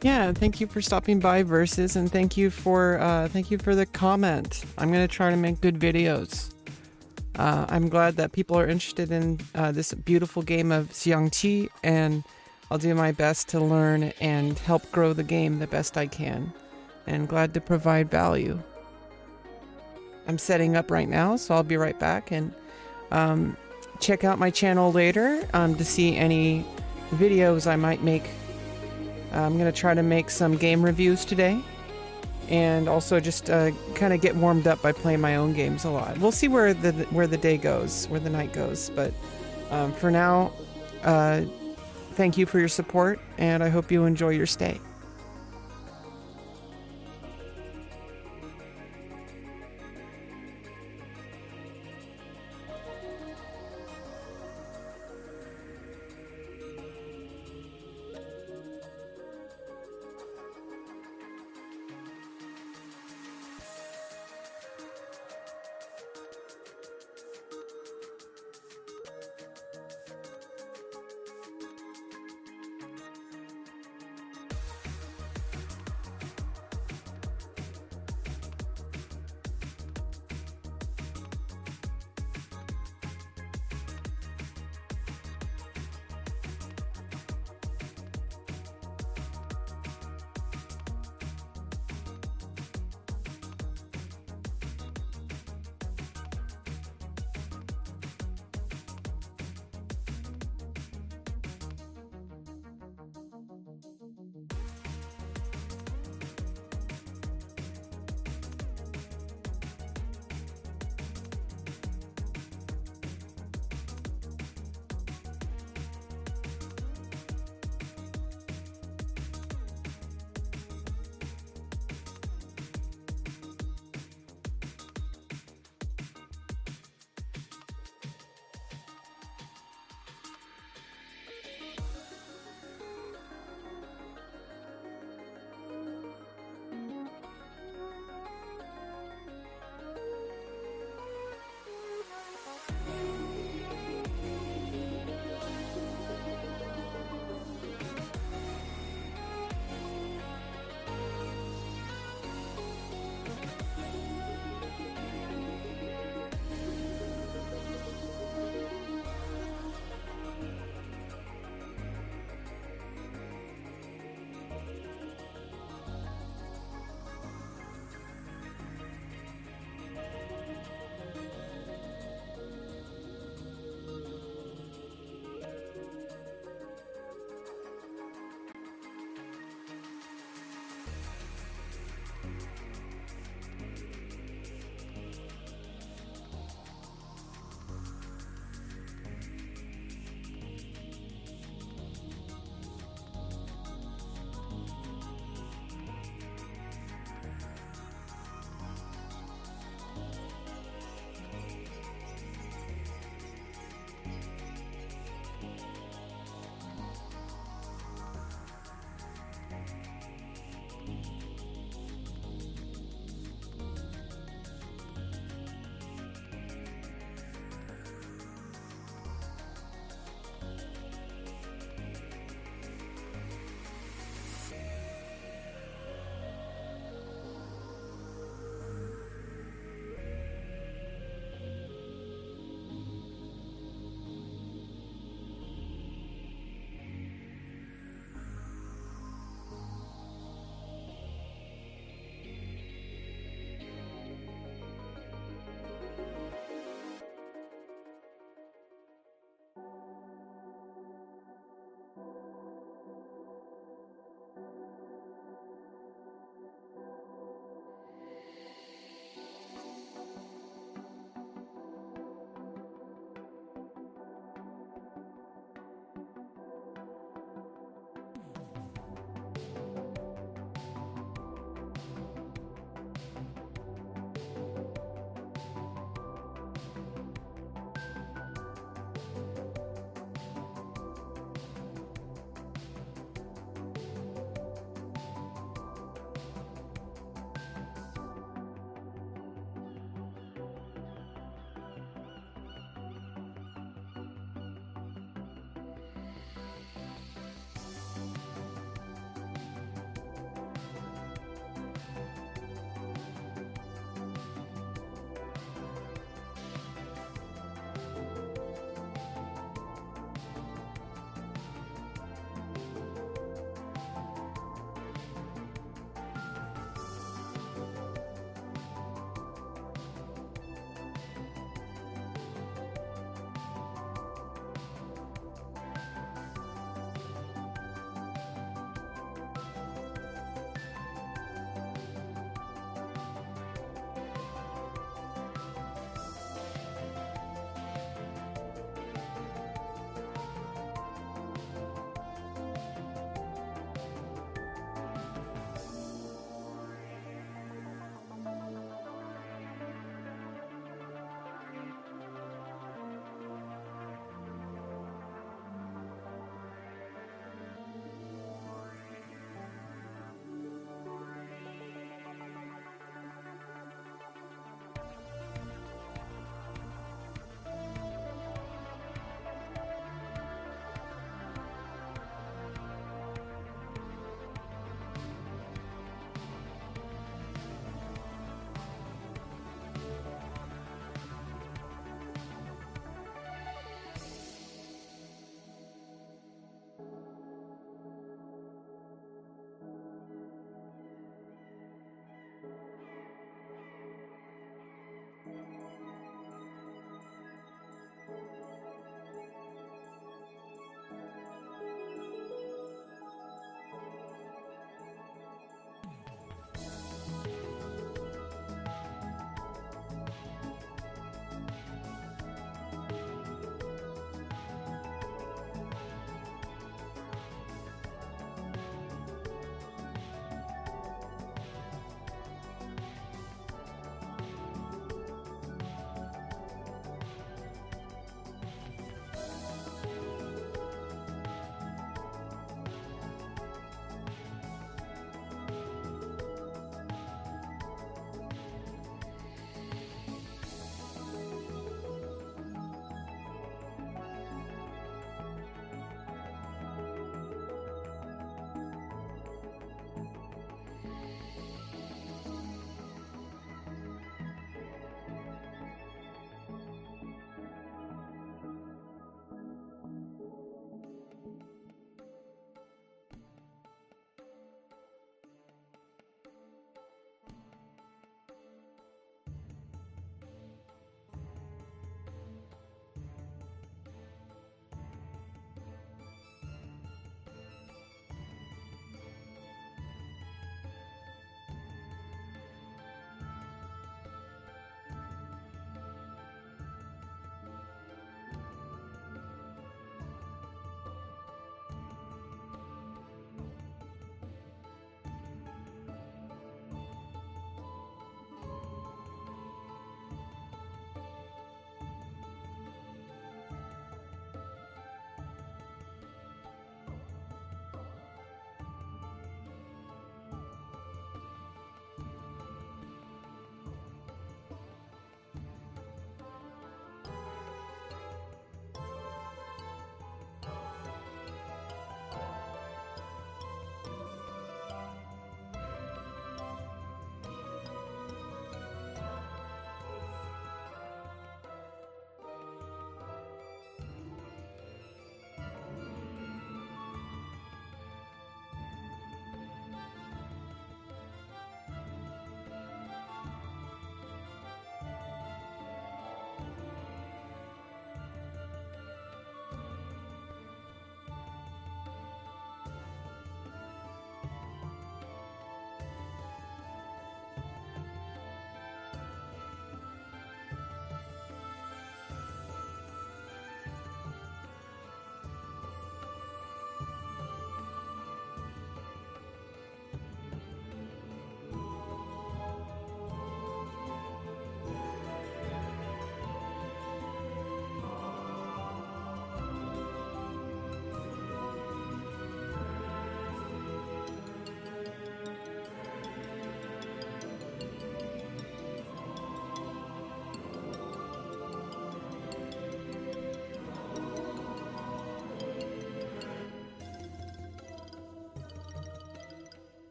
Yeah, thank you for stopping by, Versus, and thank you for the comment. I'm gonna try to make good videos. I'm glad that people are interested in this beautiful game of XiangQi, and I'll do my best to learn and help grow the game the best I can, and glad to provide value. I'm setting up right now, so I'll be right back, and check out my channel later to see any videos I might make. I'm going to try to make some game reviews today, and also just kind of get warmed up by playing my own games a lot. We'll see where the day goes, where the night goes, but for now, thank you for your support, and I hope you enjoy your stay.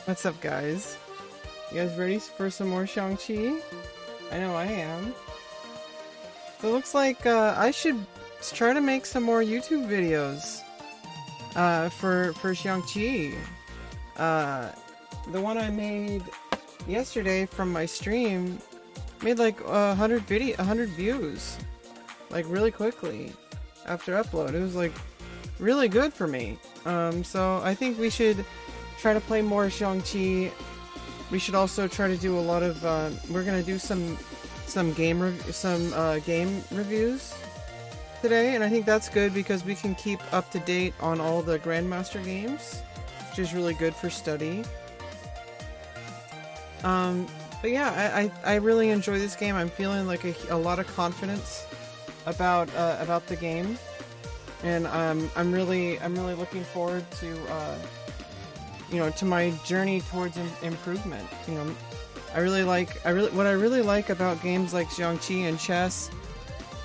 What's up, guys? You guys ready for some more XiangQi? I know I am. So it looks like I should try to make some more YouTube videos for XiangQi. The one I made yesterday from my stream made like 100 views, like really quickly after upload. It was like really good for me. So I think we should try to play more XiangQi. We should also try to do a lot of we're gonna do some game reviews today, and I think that's good because we can keep up to date on all the Grandmaster games, which is really good for study. But yeah, I really enjoy this game. I'm feeling like a lot of confidence about the game, and I'm really looking forward to you know, to my journey towards improvement. You know, what I really like about games like XiangQi and chess.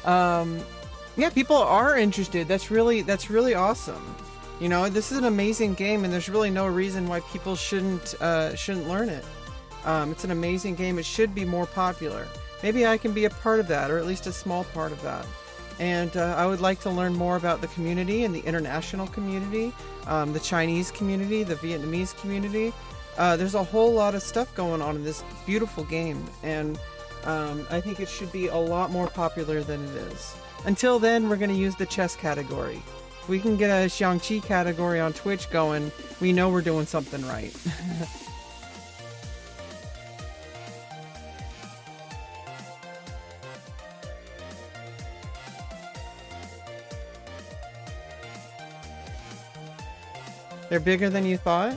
Yeah, people are interested. That's really awesome. You know, this is an amazing game, and there's really no reason why people shouldn't learn it. It's an amazing game. It should be more popular. Maybe I can be a part of that, or at least a small part of that. And I would like to learn more about the community and the international community, the Chinese community, the Vietnamese community. There's a whole lot of stuff going on in this beautiful game, and I think it should be a lot more popular than it is. Until then, we're going to use the chess category. If we can get a XiangQi category on Twitch going, we know we're doing something right. They're bigger than you thought?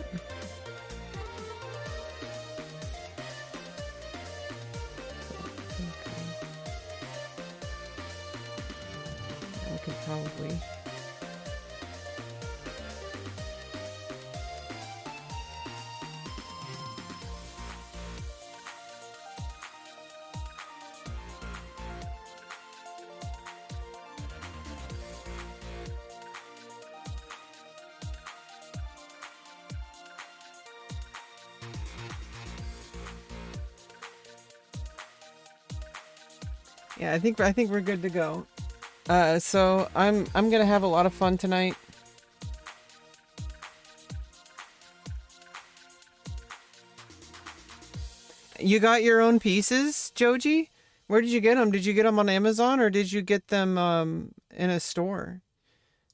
I could probably... Yeah, I think we're good to go. So I'm gonna have a lot of fun tonight. You got your own pieces, Joji? Where did you get them? Did you get them on Amazon, or did you get them in a store?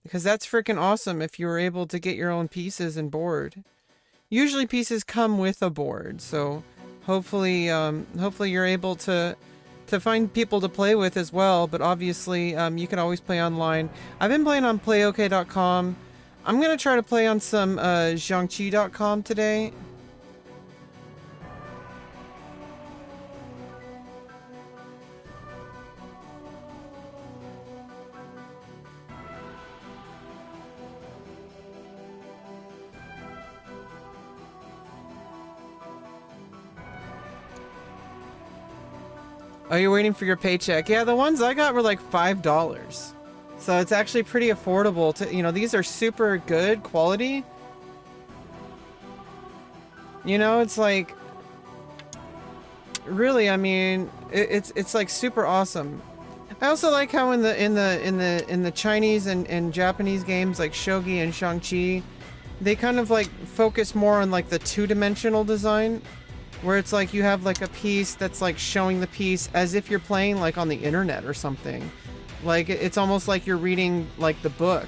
Because that's freaking awesome if you were able to get your own pieces and board. Usually pieces come with a board, so hopefully you're able to find people to play with as well, but obviously you can always play online. I've been playing on playok.com. I'm gonna try to play on some XiangQi.com today. Oh, you're waiting for your paycheck. Yeah, the ones I got were like $5. So it's actually pretty affordable to, you know, these are super good quality. You know, it's like really, I mean, it's like super awesome. I also like how in the Chinese and Japanese games like shogi and XiangQi, they kind of like focus more on like the two-dimensional design, where it's like you have like a piece that's like showing the piece as if you're playing like on the internet or something. Like it's almost like you're reading like the book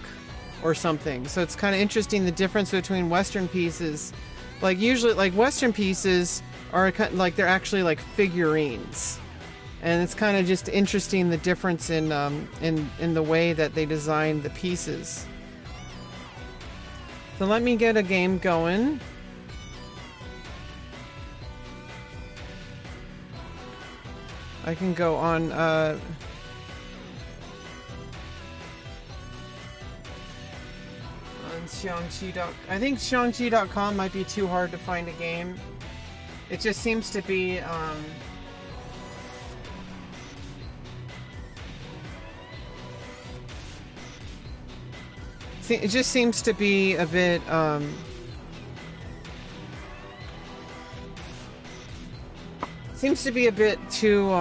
or something. So it's kind of interesting the difference between Western pieces. Like usually like Western pieces are like they're actually like figurines. And it's kind of just interesting the difference in the way that they design the pieces. So let me get a game going. I can go on XiangQi.com. I think XiangQi.com might be too hard to find a game. It just seems to be it just seems to be a bit seems to be a bit too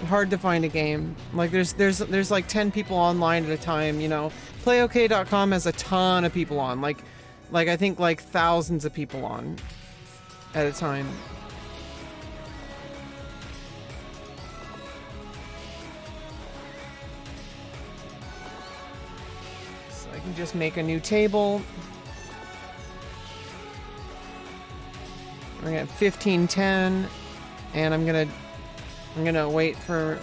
hard to find a game. Like there's like 10 people online at a time, you know. PlayOK.com has a ton of people on, like I think like thousands of people on at a time. So I can just make a new table. We're gonna have 1510, and I'm gonna wait for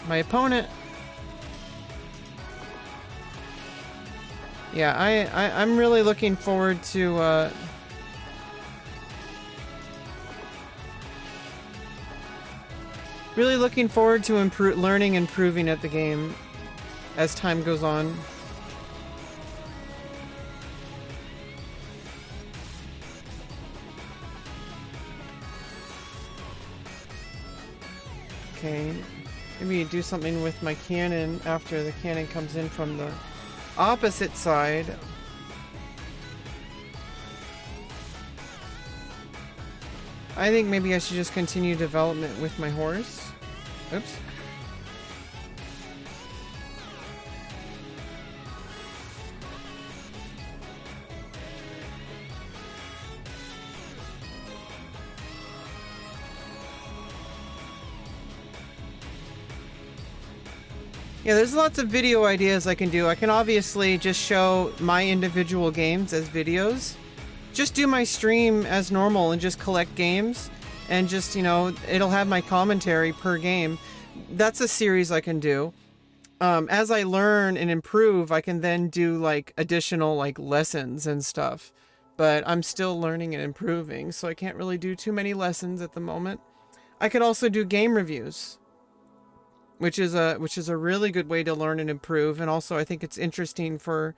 my opponent. Yeah, I'm really looking forward to learning and improving at the game as time goes on. Okay, maybe do something with my cannon after the cannon comes in from the opposite side. I think maybe I should just continue development with my horse. Oops. Yeah, there's lots of video ideas I can do. I can obviously just show my individual games as videos. Just do my stream as normal and just collect games. And just, you know, it'll have my commentary per game. That's a series I can do. As I learn and improve, I can then do, like, additional, like, lessons and stuff. But I'm still learning and improving, so I can't really do too many lessons at the moment. I could also do game reviews, which is a really good way to learn and improve. And also I think it's interesting for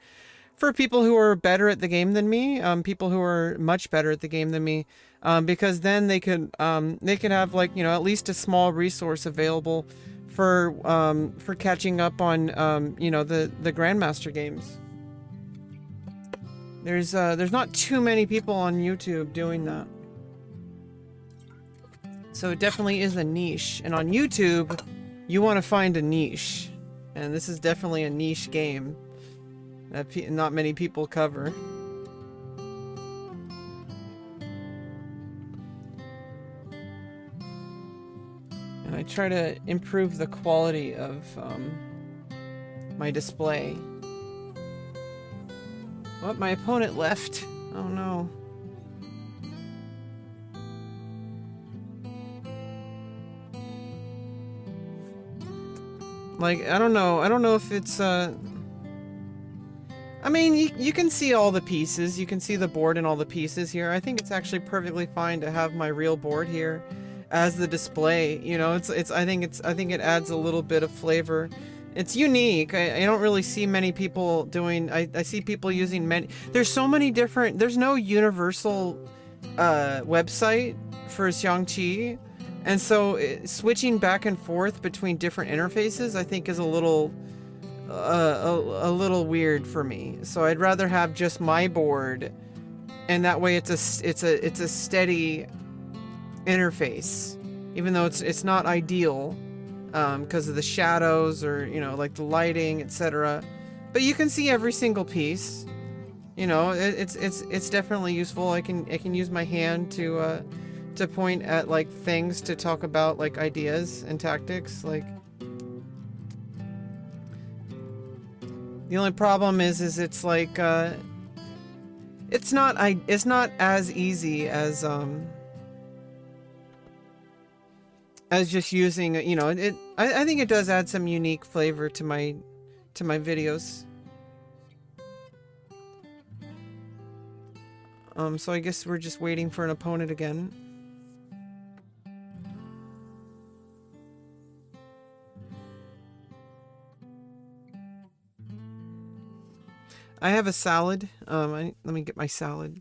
people who are better at the game than me, people who are much better at the game than me, because then they could have, like, you know, at least a small resource available for catching up on you know, the Grandmaster games. There's not too many people on YouTube doing that. So it definitely is a niche, and on YouTube you want to find a niche, and this is definitely a niche game that not many people cover. And I try to improve the quality of my display. What? My opponent left. Oh no. Like, I don't know if it's, I mean, you can see all the pieces. You can see the board and all the pieces here. I think it's actually perfectly fine to have my real board here as the display. You know, I think it adds a little bit of flavor. It's unique. I don't really see many people doing, I see people using many, there's so many different, there's no universal, website for XiangQi. And so switching back and forth between different interfaces, I think, is a little weird for me. So I'd rather have just my board, and that way it's a steady interface, even though it's not ideal because of the shadows, or, you know, like the lighting, etc. But you can see every single piece. You know, it's definitely useful. I can use my hand to point at, like, things, to talk about, like, ideas and tactics. Like, the only problem is it's like it's not as easy as just using, you know, I think it does add some unique flavor to my videos. So I guess we're just waiting for an opponent again. I have a salad. Let me get my salad.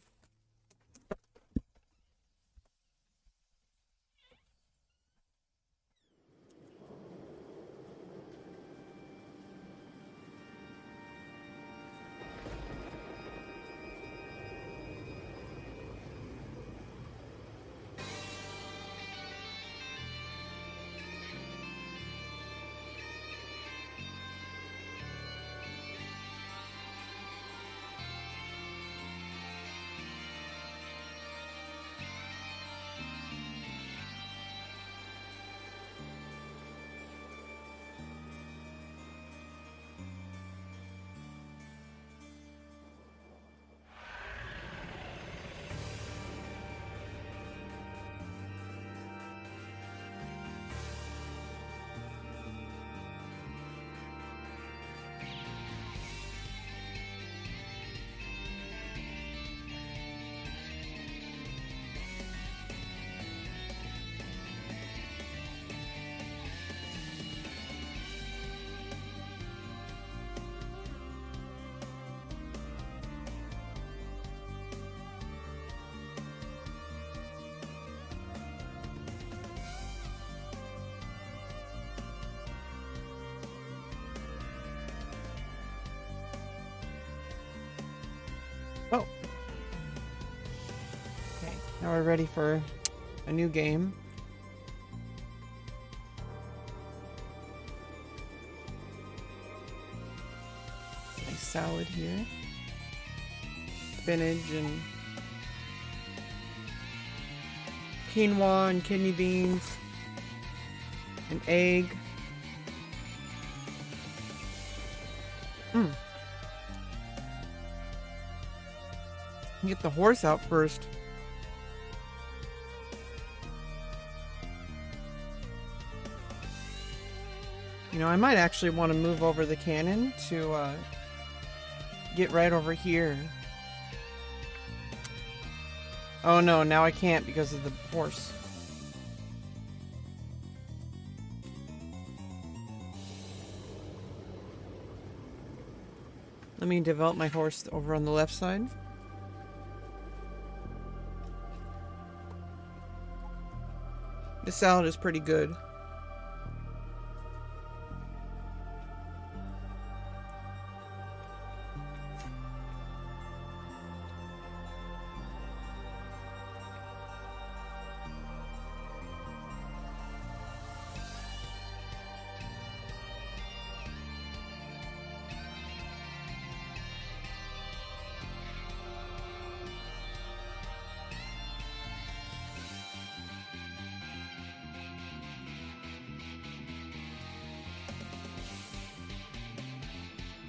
Oh. Okay, now we're ready for a new game. Nice salad here. Spinach and quinoa and kidney beans. An egg. Get the horse out first. You know, I might actually want to move over the cannon to get right over here. Oh no, now I can't because of the horse. Let me develop my horse over on the left side. This salad is pretty good.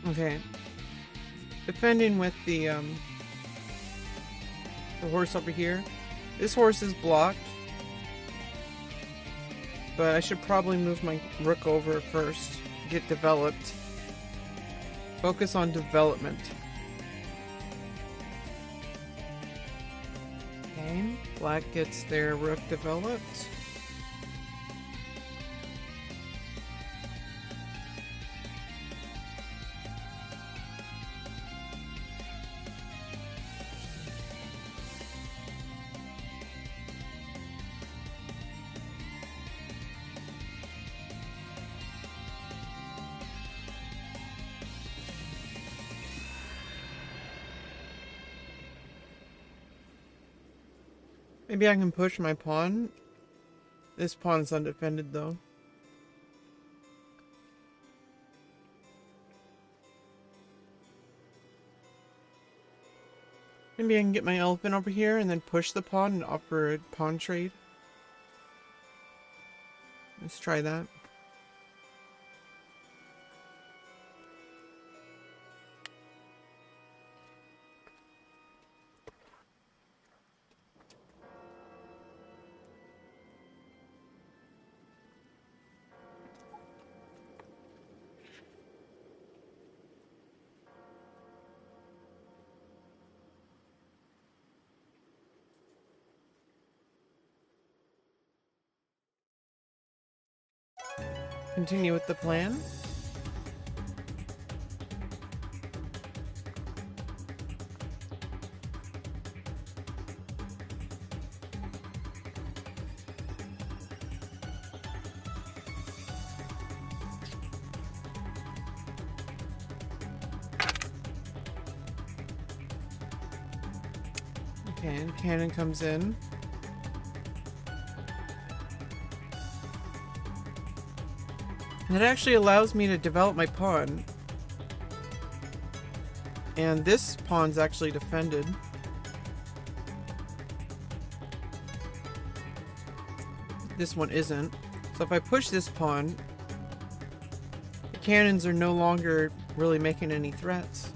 Okay. Defending with the horse over here. This horse is blocked. But I should probably move my rook over first. Get developed. Focus on development. Okay. Black gets their rook developed. Maybe I can push my pawn. This pawn's undefended though. Maybe I can get my elephant over here and then push the pawn and offer a pawn trade. Let's try that. Continue with the plan. Okay, and cannon comes in. That actually allows me to develop my pawn. And this pawn's actually defended. This one isn't. So if I push this pawn, the cannons are no longer really making any threats.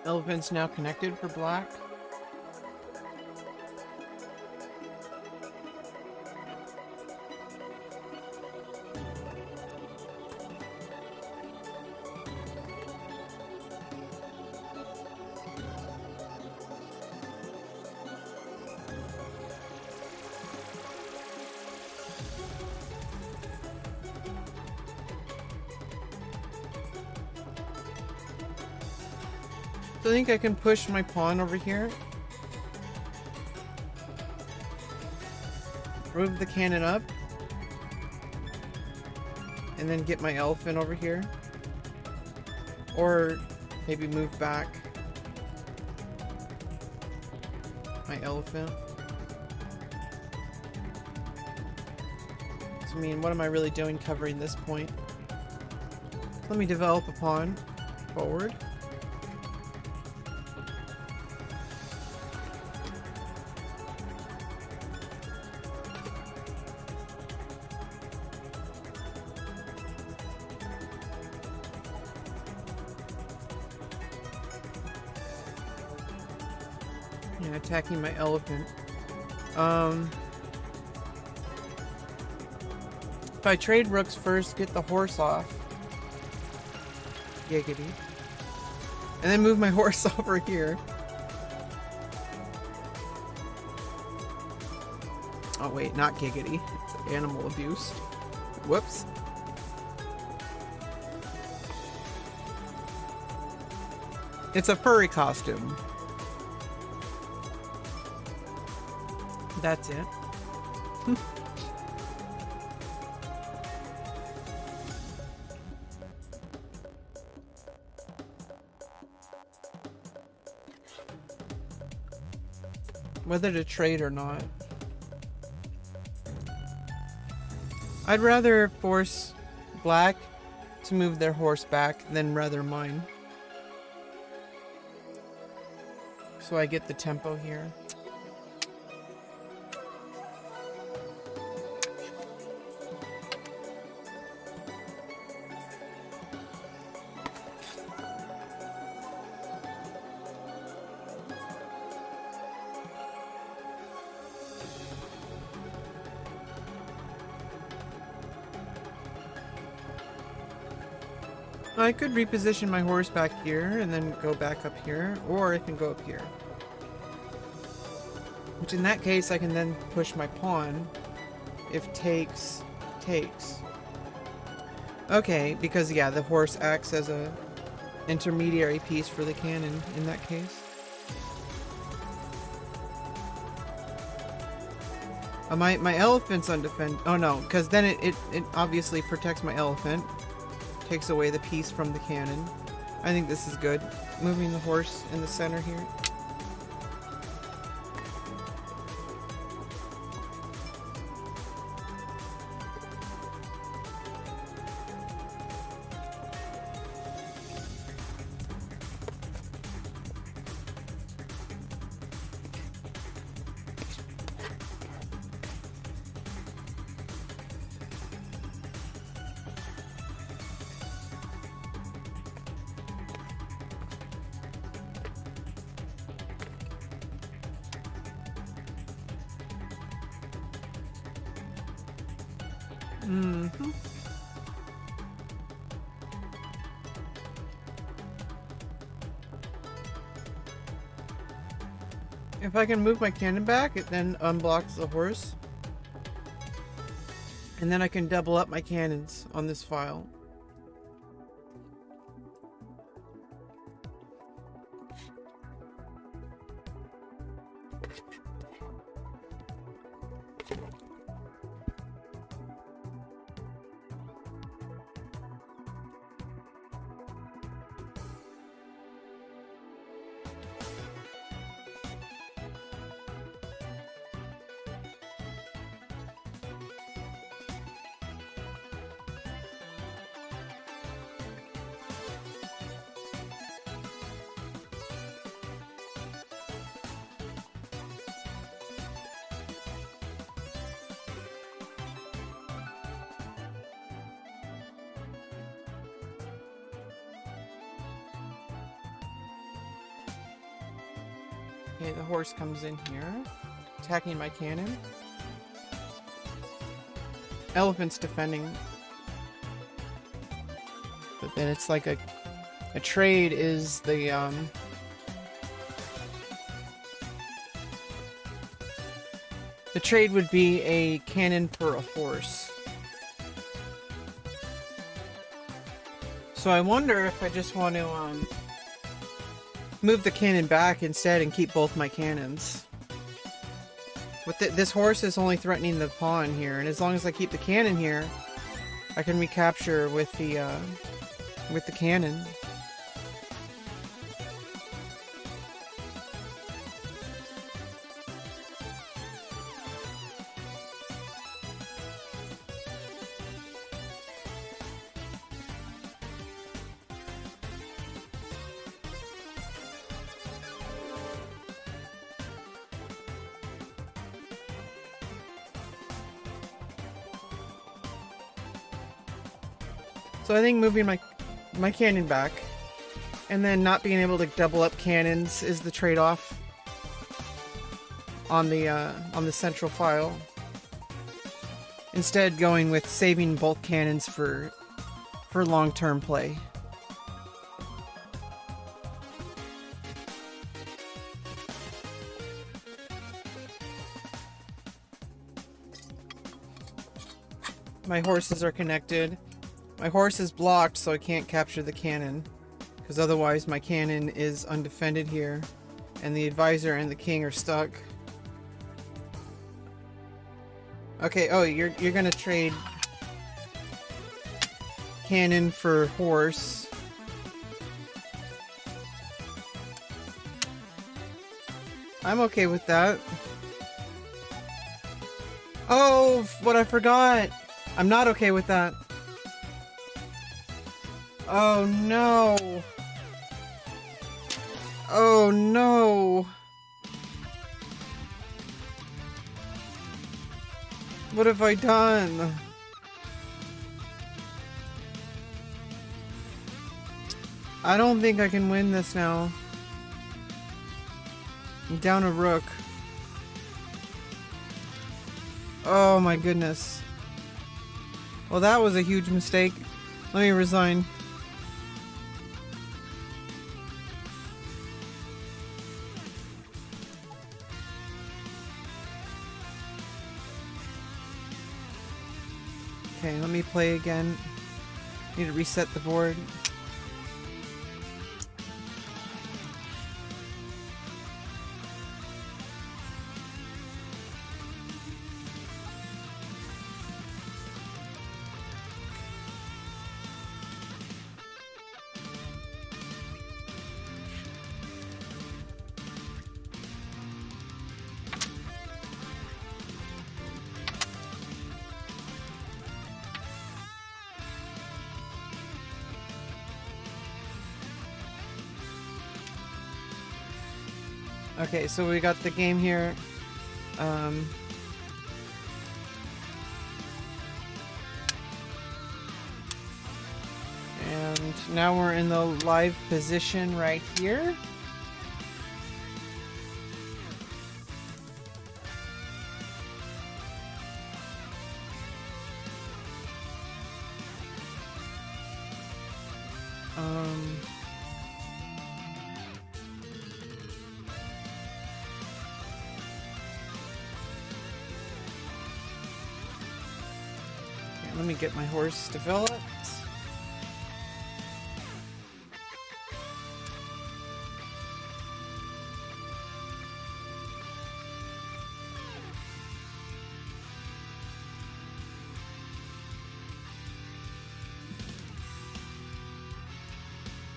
Elephant's now connected for black. So I think I can push my pawn over here. Move the cannon up. And then get my elephant over here. Or maybe move back my elephant. So, I mean, what am I really doing covering this point? Let me develop a pawn forward. And attacking my elephant. If I trade rooks first, get the horse off. Giggity. And then move my horse over here. Oh wait, not giggity. It's animal abuse. Whoops. It's a furry costume. That's it. Whether to trade or not. I'd rather force black to move their horse back than rather mine. So I get the tempo here. I could reposition my horse back here and then go back up here, or I can go up here. Which in that case I can then push my pawn if takes. Okay, because yeah, the horse acts as a intermediary piece for the cannon in that case. My elephant's undefended. Oh no, because then it obviously protects my elephant. Takes away the piece from the cannon. I think this is good. Moving the horse in the center here. Mm-hmm. If I can move my cannon back, it then unblocks the horse. And then I can double up my cannons on this file. Okay, the horse comes in here, attacking my cannon. Elephant's defending. But then it's like a trade is the trade would be a cannon for a horse. So I wonder if I just want to move the cannon back instead and keep both my cannons. But this horse is only threatening the pawn here, and as long as I keep the cannon here, I can recapture with the cannon. So I think moving my cannon back and then not being able to double up cannons is the trade-off on the central file. Instead, going with saving both cannons for long-term play. My horses are connected. My horse is blocked, so I can't capture the cannon, because otherwise my cannon is undefended here, and the advisor and the king are stuck. Okay, oh, you're gonna trade cannon for horse. I'm okay with that. Oh, what I forgot! I'm not okay with that. Oh no! Oh no! What have I done? I don't think I can win this now. I'm down a rook. Oh my goodness. Well, that was a huge mistake. Let me resign. Okay, let me play again. Need to reset the board. Okay, so we got the game here. And now we're in the live position right here. Let me get my horse developed.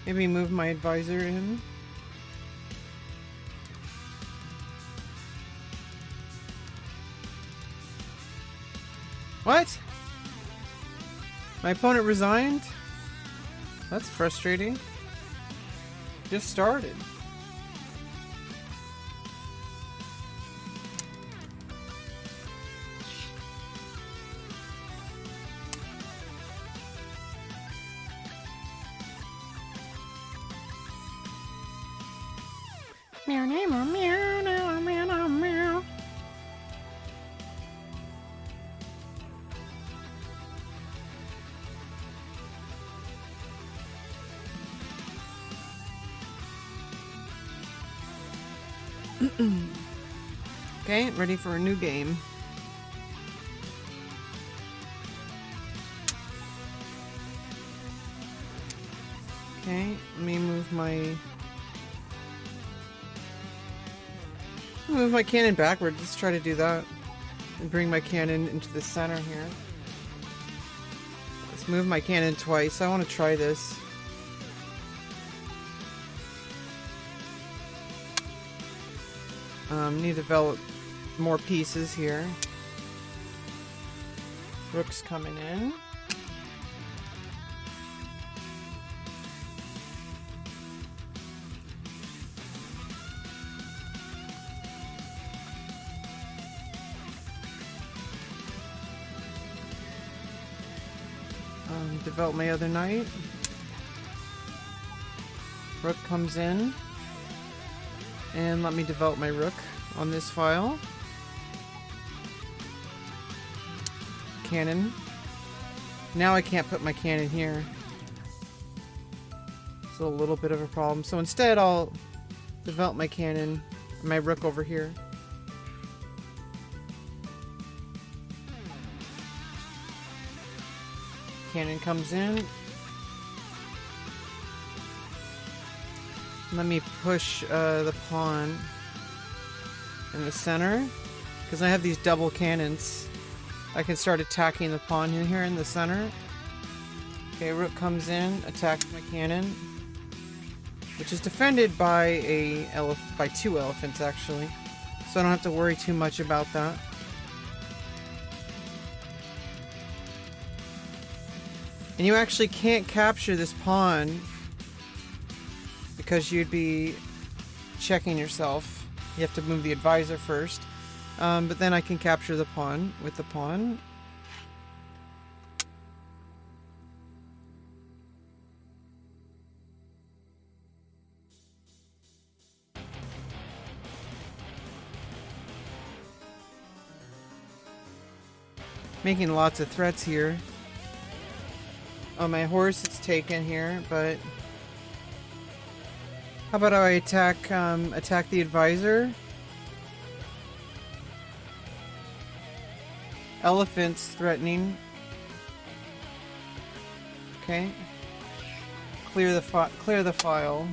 Maybe move my advisor in. What? My opponent resigned? That's frustrating. Just started. Meow, meow, meow, meow, meow, meow, meow. Okay, ready for a new game. Okay, let me move my Move my cannon backward. Let's try to do that. And bring my cannon into the center here. Let's move my cannon twice. I want to try this. Need to develop more pieces here. Rook's coming in. Develop my other knight. Rook comes in. And let me develop my rook on this file. Cannon. Now I can't put my cannon here. It's a little bit of a problem. So instead I'll develop my cannon, my rook over here. Cannon comes in. Let me push the pawn in the center, because I have these double cannons. I can start attacking the pawn in here in the center. Okay, rook comes in, attacks my cannon, which is defended by by 2 elephants actually, so I don't have to worry too much about that. And you actually can't capture this pawn because you'd be checking yourself. You have to move the advisor first. But then I can capture the pawn with the pawn. Making lots of threats here. Oh, my horse is taken here, but how about I attack the advisor? Elephants threatening. Okay. Clear the file.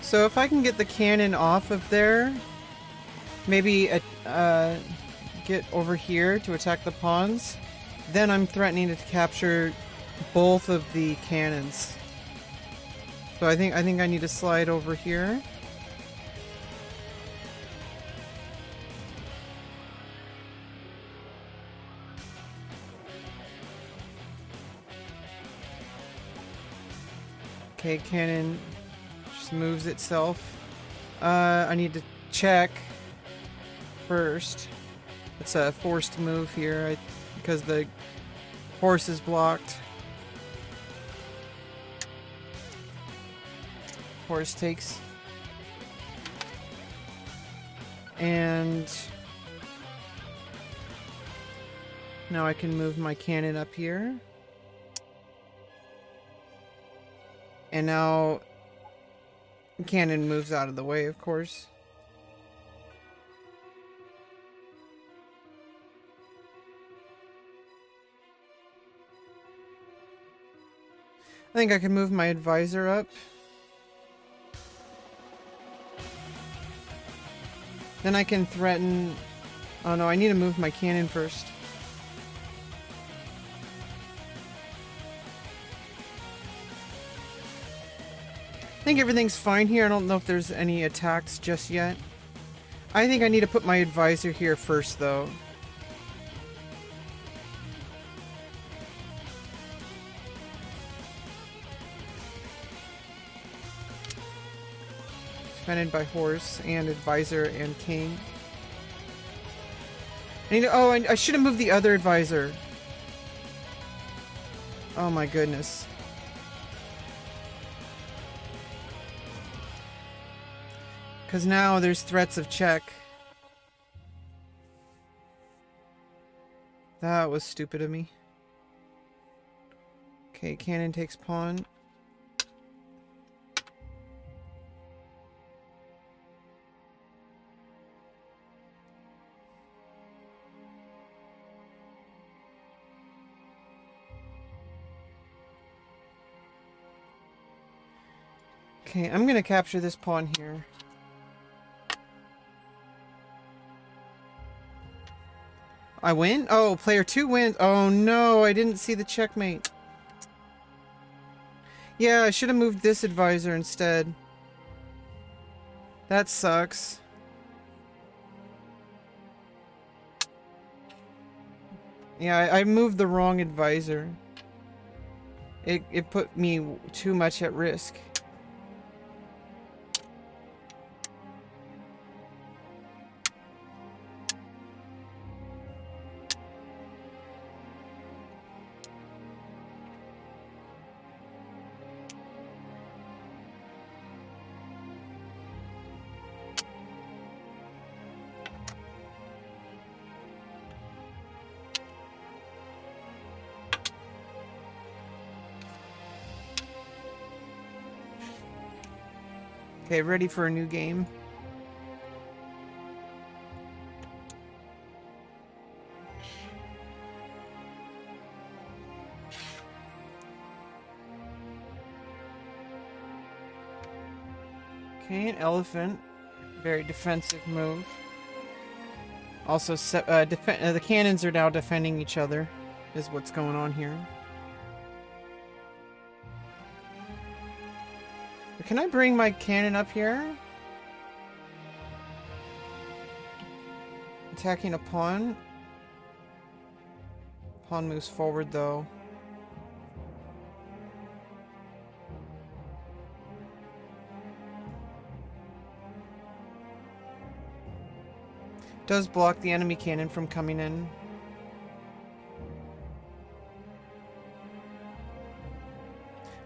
So if I can get the cannon off of there, maybe get over here to attack the pawns, then I'm threatening to capture both of the cannons. So I think I need to slide over here. Okay, cannon just moves itself. I need to check first. It's a forced move here because the horse is blocked. Horse takes. And now I can move my cannon up here. And now cannon moves out of the way, of course. I think I can move my advisor up. Then I can threaten... Oh no, I need to move my cannon first. I think everything's fine here. I don't know if there's any attacks just yet. I think I need to put my advisor here first, though. Defended by horse and advisor and king. I should have moved the other advisor. Oh my goodness. Because now there's threats of check. That was stupid of me. Okay, cannon takes pawn. Okay, I'm gonna capture this pawn here. I win? Oh, player 2 wins. Oh no, I didn't see the checkmate. Yeah, I should have moved this advisor instead. That sucks. Yeah, I moved the wrong advisor. It put me too much at risk. Okay, ready for a new game. Okay, an elephant. Very defensive move. Also, the cannons are now defending each other, is what's going on here. Can I bring my cannon up here? Attacking a pawn. Pawn moves forward though. Does block the enemy cannon from coming in.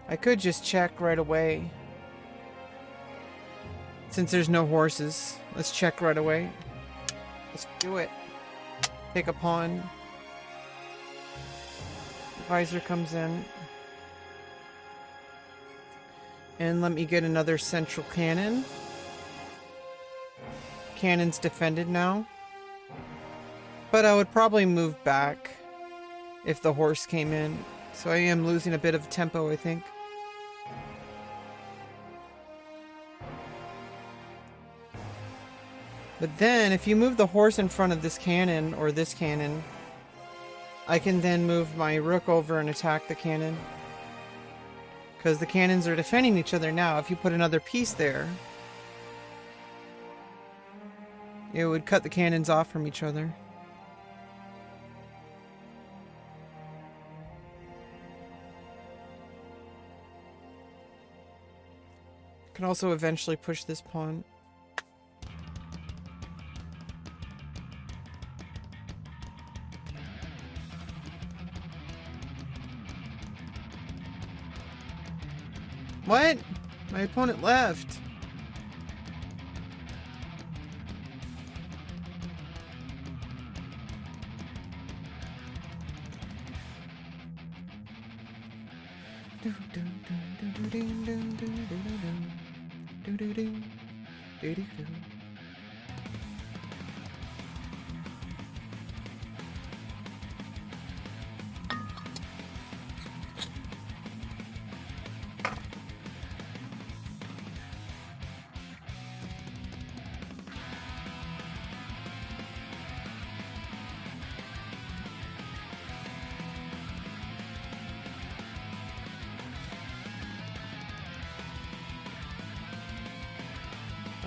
I could just check right away. Since there's no horses, let's check right away. Let's do it. Take a pawn. Advisor comes in. And let me get another central cannon. Cannon's defended now. But I would probably move back if the horse came in. So I am losing a bit of tempo, I think. But then, if you move the horse in front of this cannon, or this cannon, I can then move my rook over and attack the cannon. Because the cannons are defending each other now. If you put another piece there, it would cut the cannons off from each other. Can also eventually push this pawn. What? My opponent left.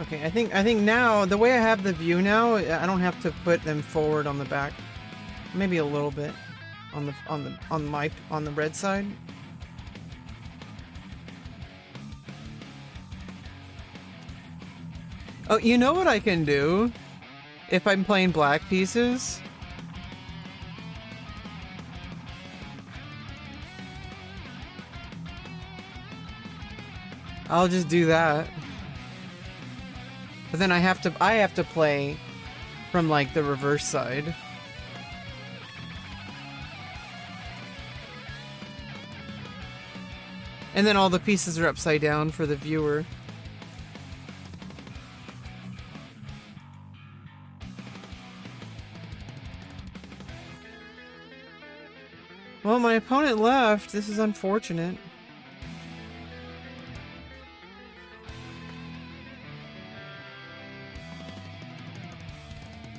Okay, I think now the way I have the view now, I don't have to put them forward on the back. Maybe a little bit on the red side. Oh, you know what I can do if I'm playing black pieces? I'll just do that. But then I have to play from like the reverse side. And then all the pieces are upside down for the viewer. Well, my opponent left. This is unfortunate.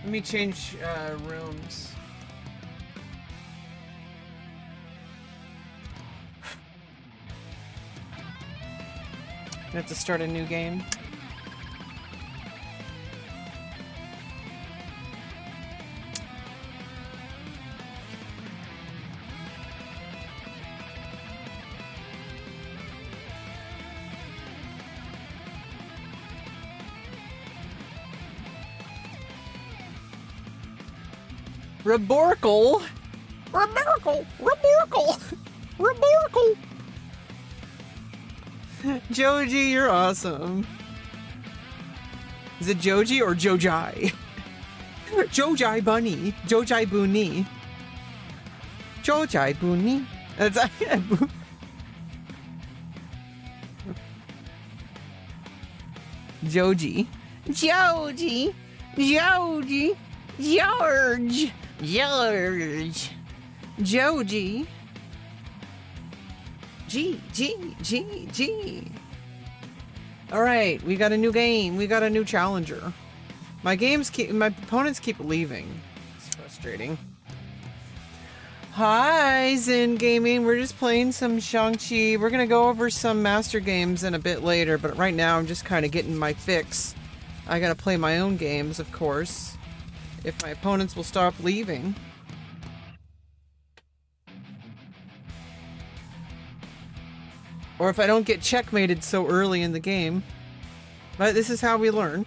Let me change rooms. I have to start a new game. Reborkle? Reborkle! Reborkle! Reborkle! Joji, you're awesome. Is it Joji or Jojai? Jojai Bunny. Jojai Buni. Jojai Buni. That's Joji. Joji. Joji. George. George. Joji. G. All right, we got a new game. We got a new challenger. My opponents keep leaving. It's frustrating. Hi, Zen Gaming. We're just playing some XiangQi. We're gonna go over some master games in a bit later, but right now I'm just kind of getting my fix. I gotta play my own games, of course, if my opponents will stop leaving. Or if I don't get checkmated so early in the game. But this is how we learn.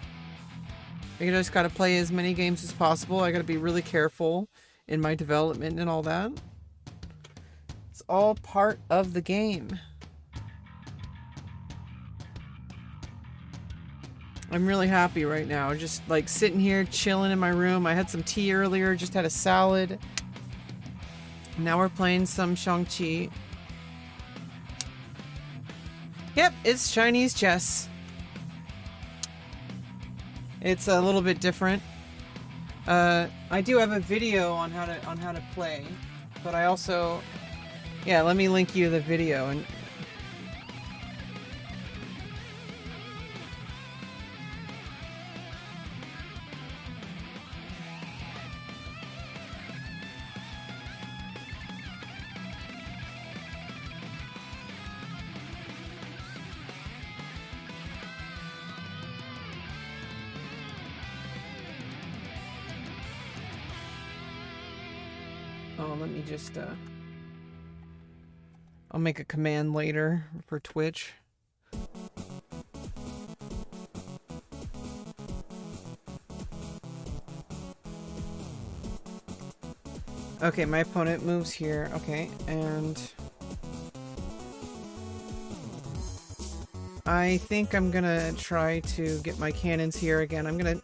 I just gotta play as many games as possible. I gotta be really careful in my development and all that. It's all part of the game. I'm really happy right now. Just like sitting here chilling in my room. I had some tea earlier, just had a salad. Now we're playing some XiangQi. Yep, it's Chinese chess. It's a little bit different. I do have a video on how to play, but I also, yeah, let me link you the video and. Oh, let me just, I'll make a command later for Twitch. Okay, my opponent moves here. Okay, and I think I'm gonna try to get my cannons here again. I'm gonna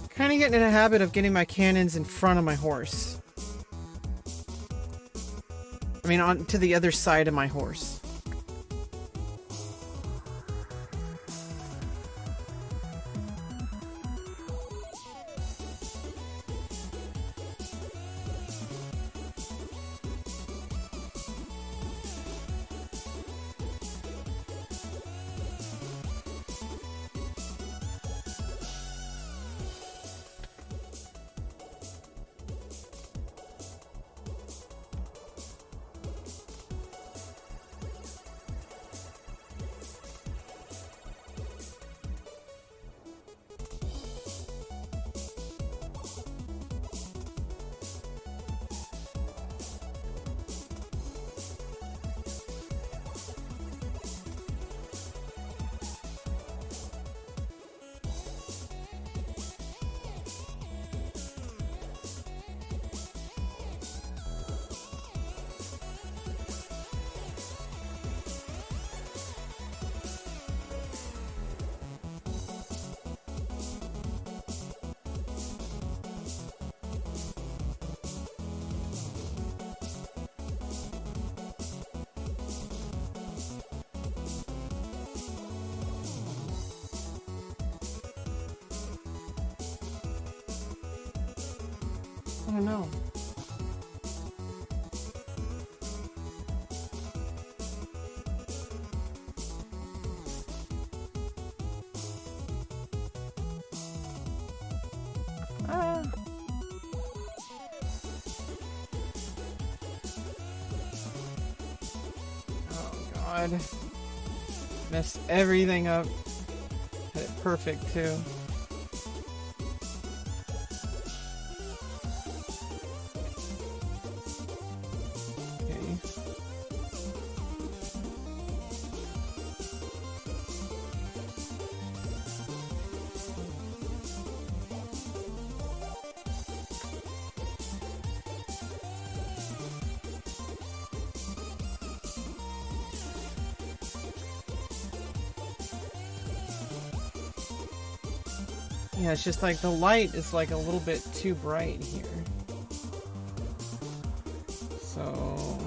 kind of get in a habit of getting my cannons in front of my horse. I mean, on to the other side of my horse. I don't know. god. Messed everything up. Had it perfect too. Okay. Yeah, it's just like the light is like a little bit too bright here. So...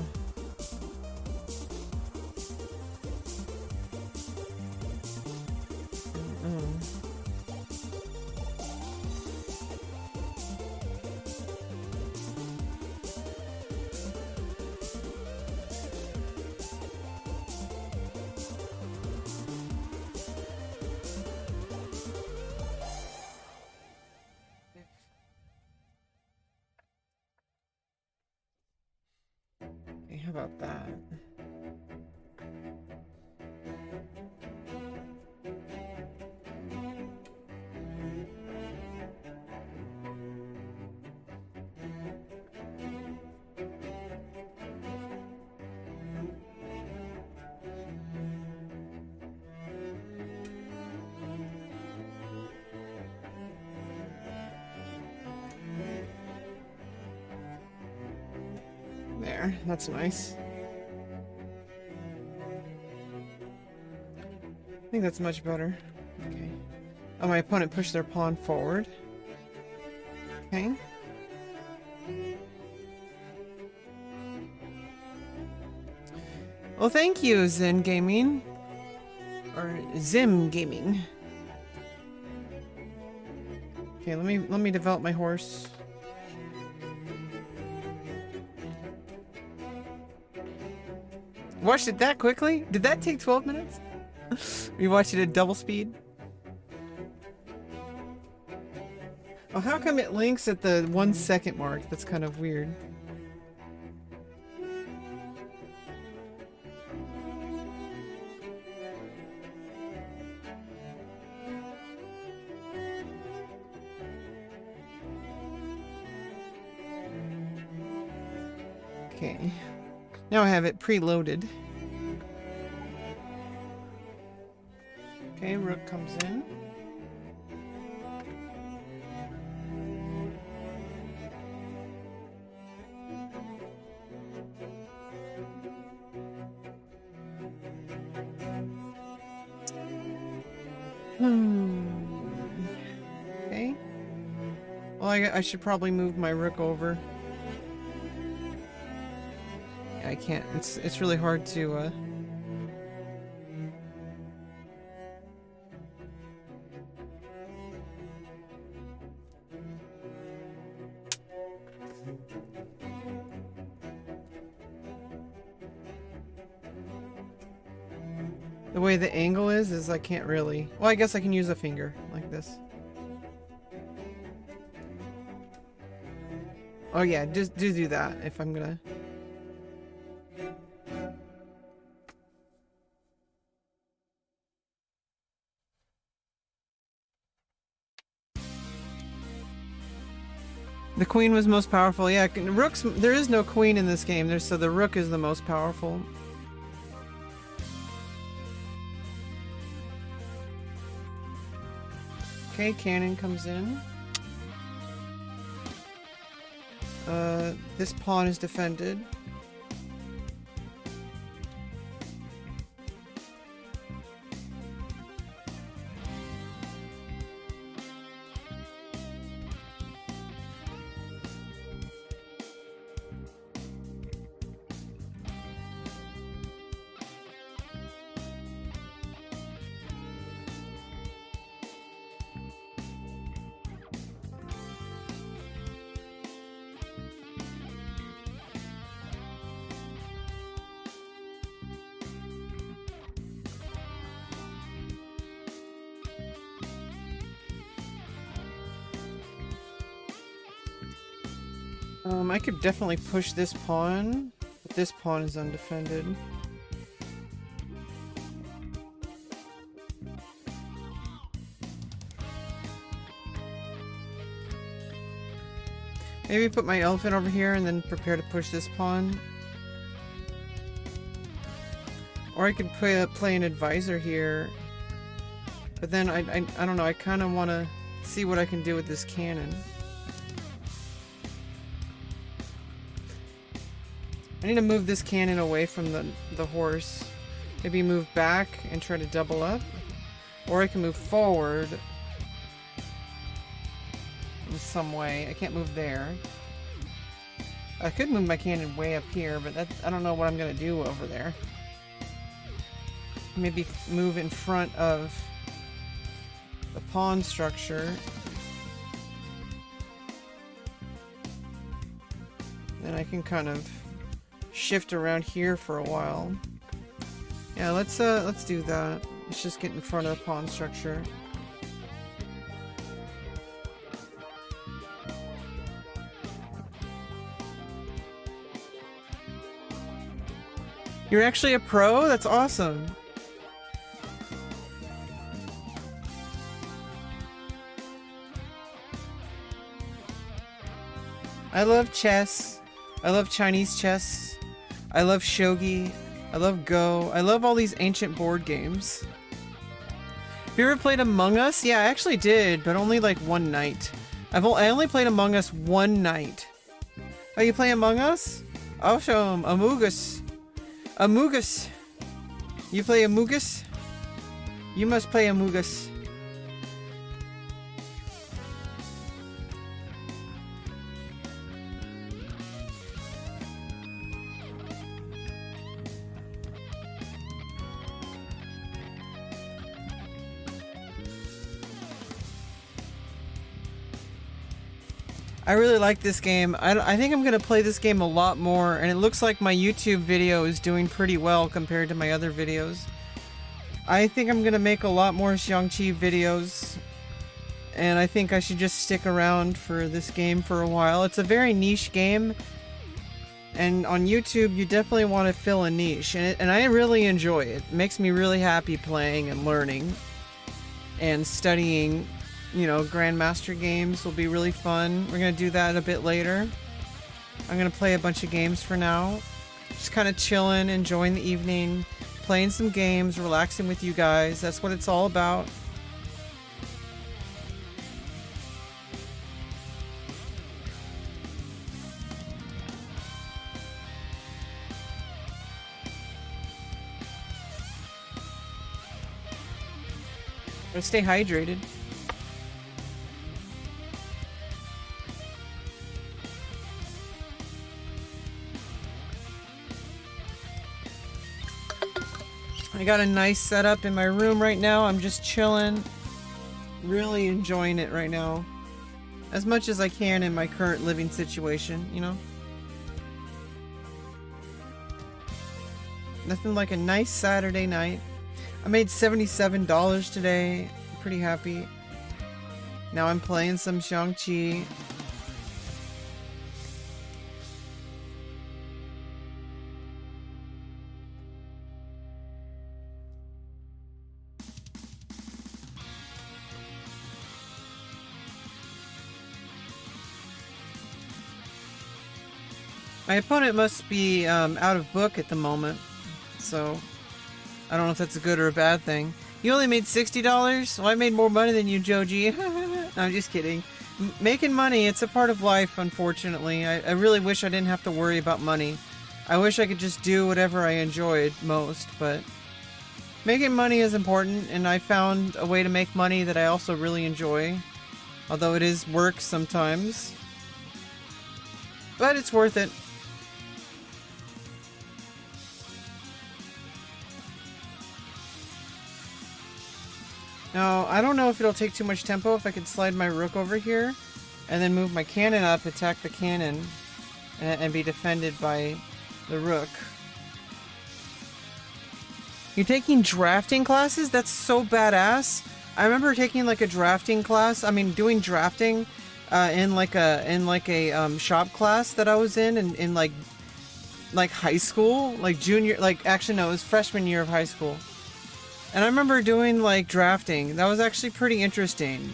Okay, how about that? There, that's nice. I think that's much better. Okay. Oh, my opponent pushed their pawn forward. Okay. Well, thank you, Zen Gaming. Or Zim Gaming. Okay, let me develop my horse. Watched it that quickly? Did that take 12 minutes? You watched it at double speed? Oh, how come it links at the 1 second mark? That's kind of weird. Okay. Now I have it preloaded. Okay, rook comes in. Okay. Well, I should probably move my rook over. I can't. It's really hard to the way the angle is I can't really. Well, I guess I can use a finger like this. Oh yeah, just do that if I'm gonna. The queen was most powerful. Yeah, rooks. There is no queen in this game. So the rook is the most powerful. Okay, cannon comes in. This pawn is defended. I could definitely push this pawn, but this pawn is undefended. Maybe put my elephant over here and then prepare to push this pawn. Or I could play an advisor here. But then I don't know, I kind of want to see what I can do with this cannon. I need to move this cannon away from the horse. Maybe move back and try to double up. Or I can move forward in some way. I can't move there. I could move my cannon way up here, but I don't know what I'm going to do over there. Maybe move in front of the pawn structure. Then I can kind of shift around here for a while. Yeah, let's do that. Let's just get in front of the pawn structure. You're actually a pro? That's awesome. I love chess. I love Chinese chess. I love shogi. I love Go. I love all these ancient board games. Have you ever played Among Us? Yeah, I actually did, but only like one night. I only played Among Us one night. Oh, you play Among Us? I'll show him. Among Us. Among Us. You play Among Us? You must play Among Us. I really like this game. I think I'm going to play this game a lot more, and it looks like my YouTube video is doing pretty well compared to my other videos. I think I'm going to make a lot more XiangQi videos, and I think I should just stick around for this game for a while. It's a very niche game, and on YouTube you definitely want to fill a niche, and I really enjoy it. It makes me really happy playing and learning and studying. You know, Grandmaster games will be really fun. We're going to do that a bit later. I'm going to play a bunch of games for now. Just kind of chilling, enjoying the evening, playing some games, relaxing with you guys. That's what it's all about. Gotta stay hydrated. I got a nice setup in my room right now. I'm just chilling, really enjoying it right now, as much as I can in my current living situation, you know? Nothing like a nice Saturday night. I made $77 today. I'm pretty happy. Now I'm playing some XiangQi. My opponent must be out of book at the moment, so I don't know if that's a good or a bad thing. You only made $60? Well, I made more money than you, Joji. No, I'm just kidding. Making money, it's a part of life, unfortunately. I really wish I didn't have to worry about money. I wish I could just do whatever I enjoyed most, but making money is important, and I found a way to make money that I also really enjoy. Although it is work sometimes. But it's worth it. Now, I don't know if it'll take too much tempo if I could slide my rook over here and then move my cannon up, attack the cannon, and be defended by the rook. You're taking drafting classes? That's so badass. I remember taking like a drafting class. I mean, doing drafting in like a shop class that I was in like high school, like junior, like actually no, it was freshman year of high school. And I remember doing like drafting. That was actually pretty interesting.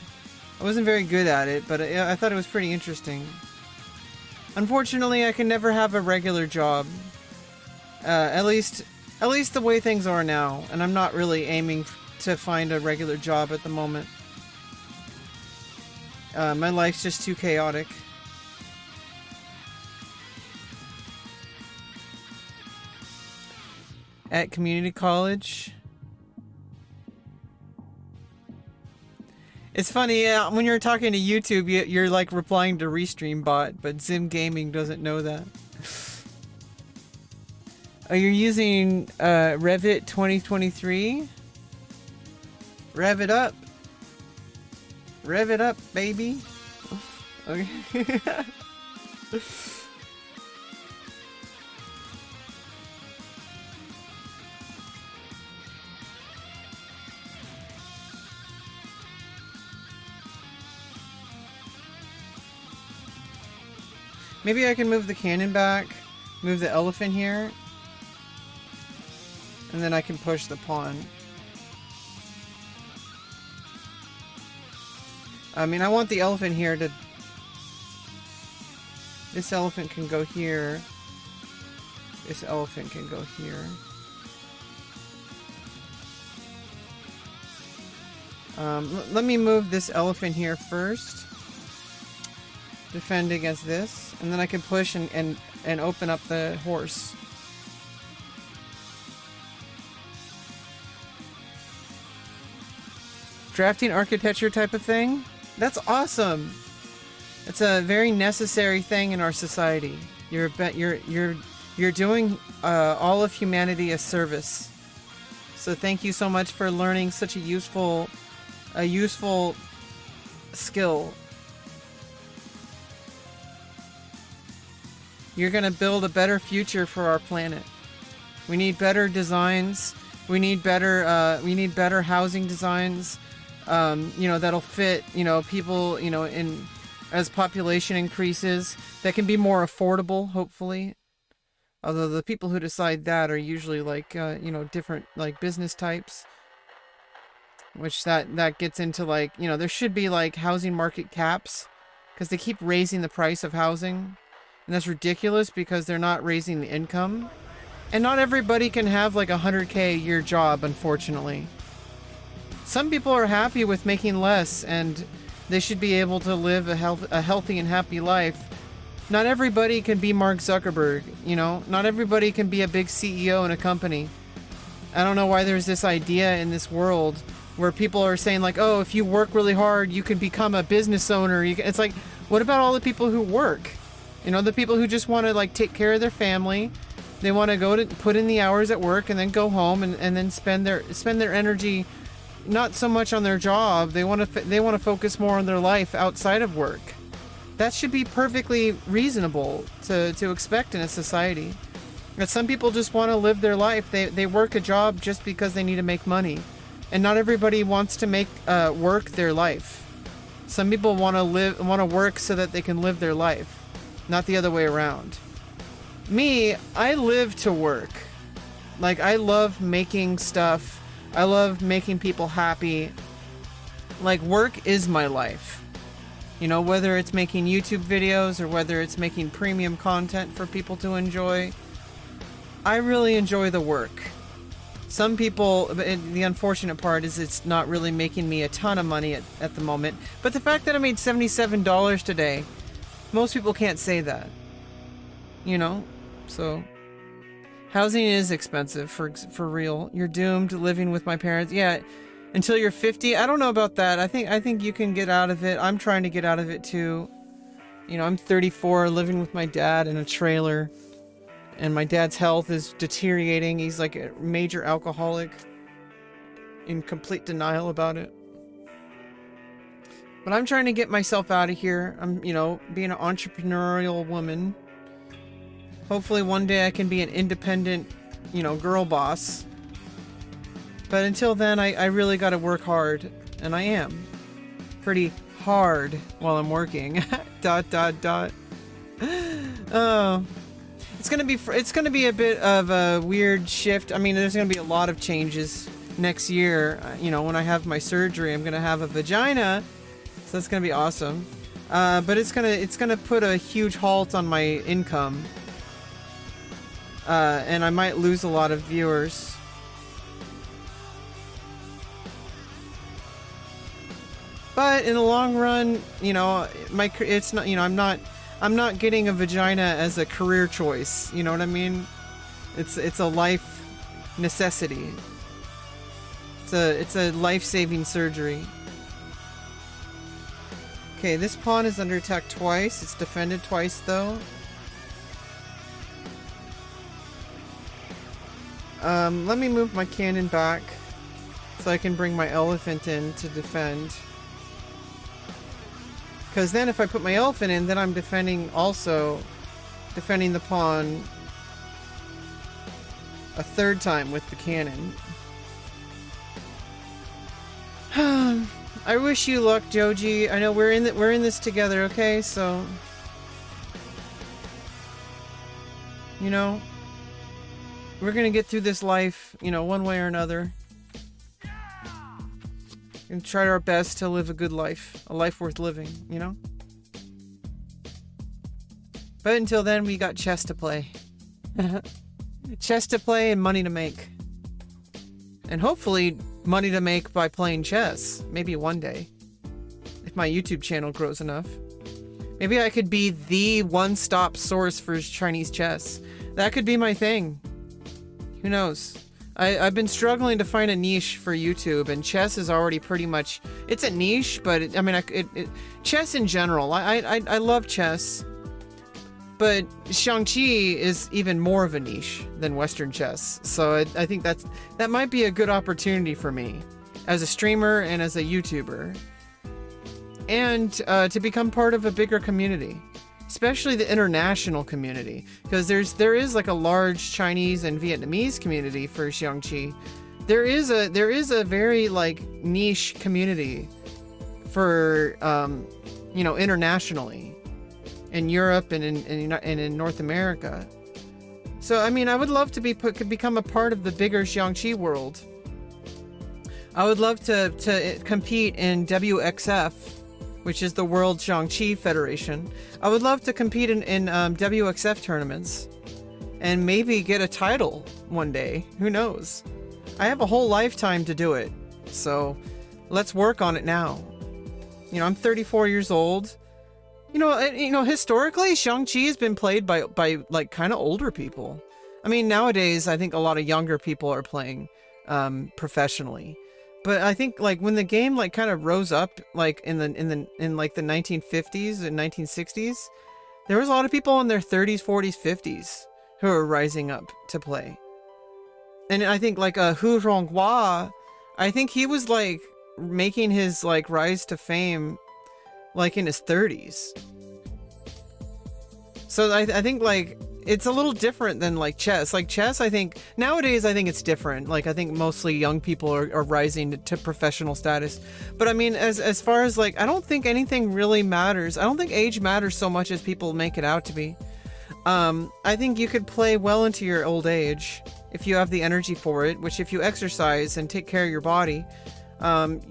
I wasn't very good at it, but I thought it was pretty interesting. Unfortunately, I can never have a regular job. At least the way things are now, and I'm not really aiming to find a regular job at the moment. My life's just too chaotic. At community college. It's funny, when you're talking to YouTube, you're like replying to Restream bot, but Zim Gaming doesn't know that. Oh, you're using Revit 2023? Rev it up. Rev it up, baby. Okay. Maybe I can move the cannon back, move the elephant here, and then I can push the pawn. I mean, I want the elephant here to... This elephant can go here. This elephant can go here. Let me move this elephant here first. Defend against this. And then I can push and open up the horse. Drafting architecture type of thing? That's awesome. It's a very necessary thing in our society. You're doing all of humanity a service. So thank you so much for learning such a useful skill. You're gonna build a better future for our planet. We need better designs. We need better housing designs. You know, that'll fit, you know, people, you know, as population increases, that can be more affordable, hopefully. Although the people who decide that are usually like, you know, different like business types. Which that gets into like, you know, there should be like housing market caps, because they keep raising the price of housing. And that's ridiculous because they're not raising the income. And not everybody can have like a 100K a year job, unfortunately. Some people are happy with making less, and they should be able to live a healthy and happy life. Not everybody can be Mark Zuckerberg, you know? Not everybody can be a big CEO in a company. I don't know why there's this idea in this world where people are saying like, oh, if you work really hard, you can become a business owner. It's like, what about all the people who work? You know, the people who just want to like take care of their family. They want to go to put in the hours at work and then go home and then spend their energy not so much on their job. They want to focus more on their life outside of work. That should be perfectly reasonable to expect in a society. But some people just want to live their life. They work a job just because they need to make money. And not everybody wants to make work their life. Some people want to work so that they can live their life. Not the other way around. Me, I live to work. Like, I love making stuff. I love making people happy. Like, work is my life. You know, whether it's making YouTube videos or whether it's making premium content for people to enjoy. I really enjoy the work. Some people, the unfortunate part is it's not really making me a ton of money at the moment. But the fact that I made $77 today, most people can't say that. You know? So, housing is expensive for real. You're doomed living with my parents. Yeah, until you're 50. I don't know about that. I think you can get out of it. I'm trying to get out of it too. You know, I'm 34, living with my dad in a trailer. And my dad's health is deteriorating. He's like a major alcoholic. In complete denial about it. But I'm trying to get myself out of here. I'm, you know, being an entrepreneurial woman. Hopefully one day I can be an independent, you know, girl boss. But until then, I really got to work hard. And I am. Pretty hard while I'm working. ... Oh. It's gonna be a bit of a weird shift. I mean, there's gonna be a lot of changes next year. You know, when I have my surgery, I'm gonna have a vagina. So that's gonna be awesome. But it's gonna put a huge halt on my income. And I might lose a lot of viewers. But in the long run, you know, it's not, you know, I'm not getting a vagina as a career choice. You know what I mean? It's a life necessity. It's a life-saving surgery. Okay, this pawn is under attack twice. It's defended twice though. Let me move my cannon back so I can bring my elephant in to defend. Because then if I put my elephant in, then I'm defending the pawn a third time with the cannon. I wish you luck, Joji. I know we're in this together, okay? So, you know, we're gonna get through this life, you know, one way or another. And try our best to live a good life. A life worth living, you know? But until then, we got chess to play. Chess to play and money to make. And hopefully, money to make by playing chess. Maybe one day. If my YouTube channel grows enough. Maybe I could be the one-stop source for Chinese chess. That could be my thing. Who knows? I've been struggling to find a niche for YouTube, and chess is already pretty much... It's a niche, but I mean, chess in general. I love chess. But XiangQi is even more of a niche than Western chess. So I think that might be a good opportunity for me as a streamer and as a YouTuber. And to become part of a bigger community. Especially the international community, because there is like a large Chinese and Vietnamese community for XiangQi. There is a very like niche community for you know, internationally in Europe and in North America. So I mean, I would love to become a part of the bigger XiangQi world. I would love to compete in WXF, which is the World XiangQi Federation. I would love to compete in WXF tournaments and maybe get a title one day. Who knows? I have a whole lifetime to do it. So let's work on it now. You know, I'm 34 years old. You know, historically, XiangQi has been played by like kind of older people. I mean, nowadays, I think a lot of younger people are playing professionally. But I think like when the game like kind of rose up like in like the 1950s and 1960s, there was a lot of people in their 30s, 40s, 50s who were rising up to play. And I think like Hu Ronghua, I think he was like making his like rise to fame like in his 30s. So I think like it's a little different than like chess. Like chess, I think nowadays I think it's different. Like I think mostly young people are rising to professional status. But I mean, as far as like, I don't think anything really matters. I don't think age matters so much as people make it out to be. I think you could play well into your old age if you have the energy for it. Which if you exercise and take care of your body,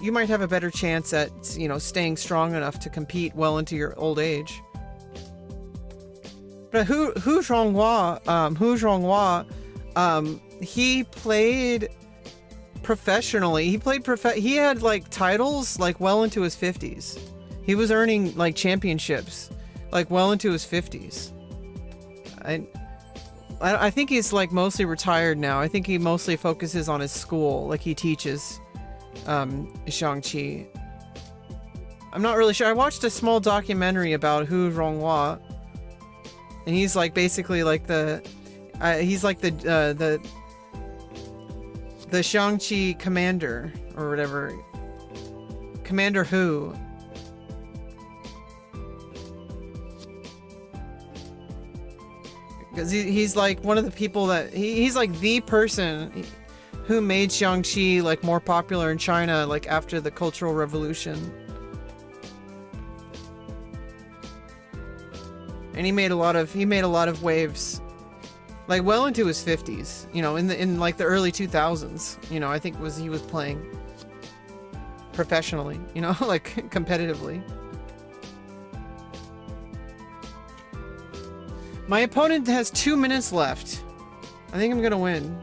you might have a better chance at, you know, staying strong enough to compete well into your old age. But Hu Ronghua, he played professionally. He had like titles like well into his 50s. He was earning like championships like well into his 50s. I think he's like mostly retired now. I think he mostly focuses on his school. Like he teaches XiangQi. I'm not really sure. I watched a small documentary about Hu Ronghua. And he's like basically like he's like the XiangQi commander or whatever. Commander Hu. Because he's like one of the people that he's like the person who made XiangQi like more popular in China like after the Cultural Revolution. And he made a lot of waves, like well into his 50s. You know, in like the early 2000s. You know, I think he was playing professionally. You know, like competitively. My opponent has 2 minutes left. I think I'm gonna win.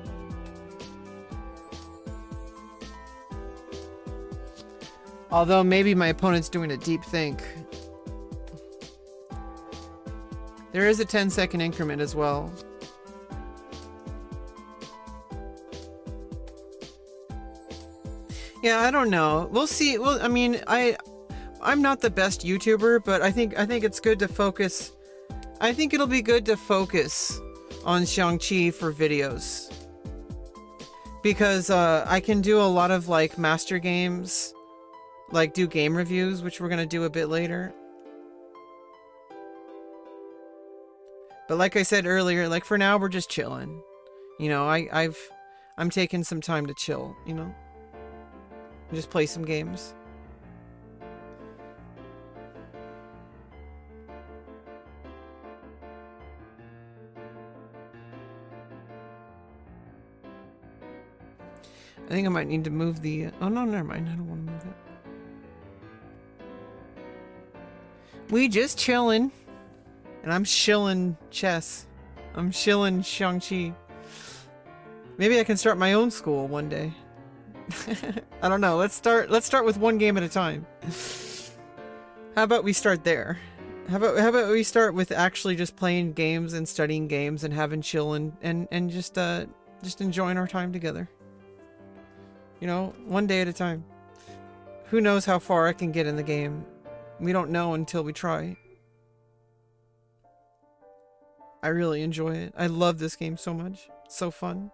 Although maybe my opponent's doing a deep think. There is a 10-second increment as well. Yeah, I don't know. We'll see. Well, I mean, I'm not the best YouTuber, but I think it's good to focus. I think it'll be good to focus on XiangQi for videos. Because I can do a lot of like master games, like do game reviews, which we're gonna do a bit later. But like I said earlier, like for now we're just chilling. You know, I'm taking some time to chill, you know? Just play some games. I think I might need to move the... Oh no, never mind. I don't want to move it. We just chilling. And I'm shilling chess. I'm shilling XiangQi. Maybe I can start my own school one day. I don't know. Let's start with one game at a time. How about we start there? How about we start with actually just playing games and studying games and having chill and just enjoying our time together. You know, one day at a time. Who knows how far I can get in the game? We don't know until we try. I really enjoy it. I love this game so much. It's so fun.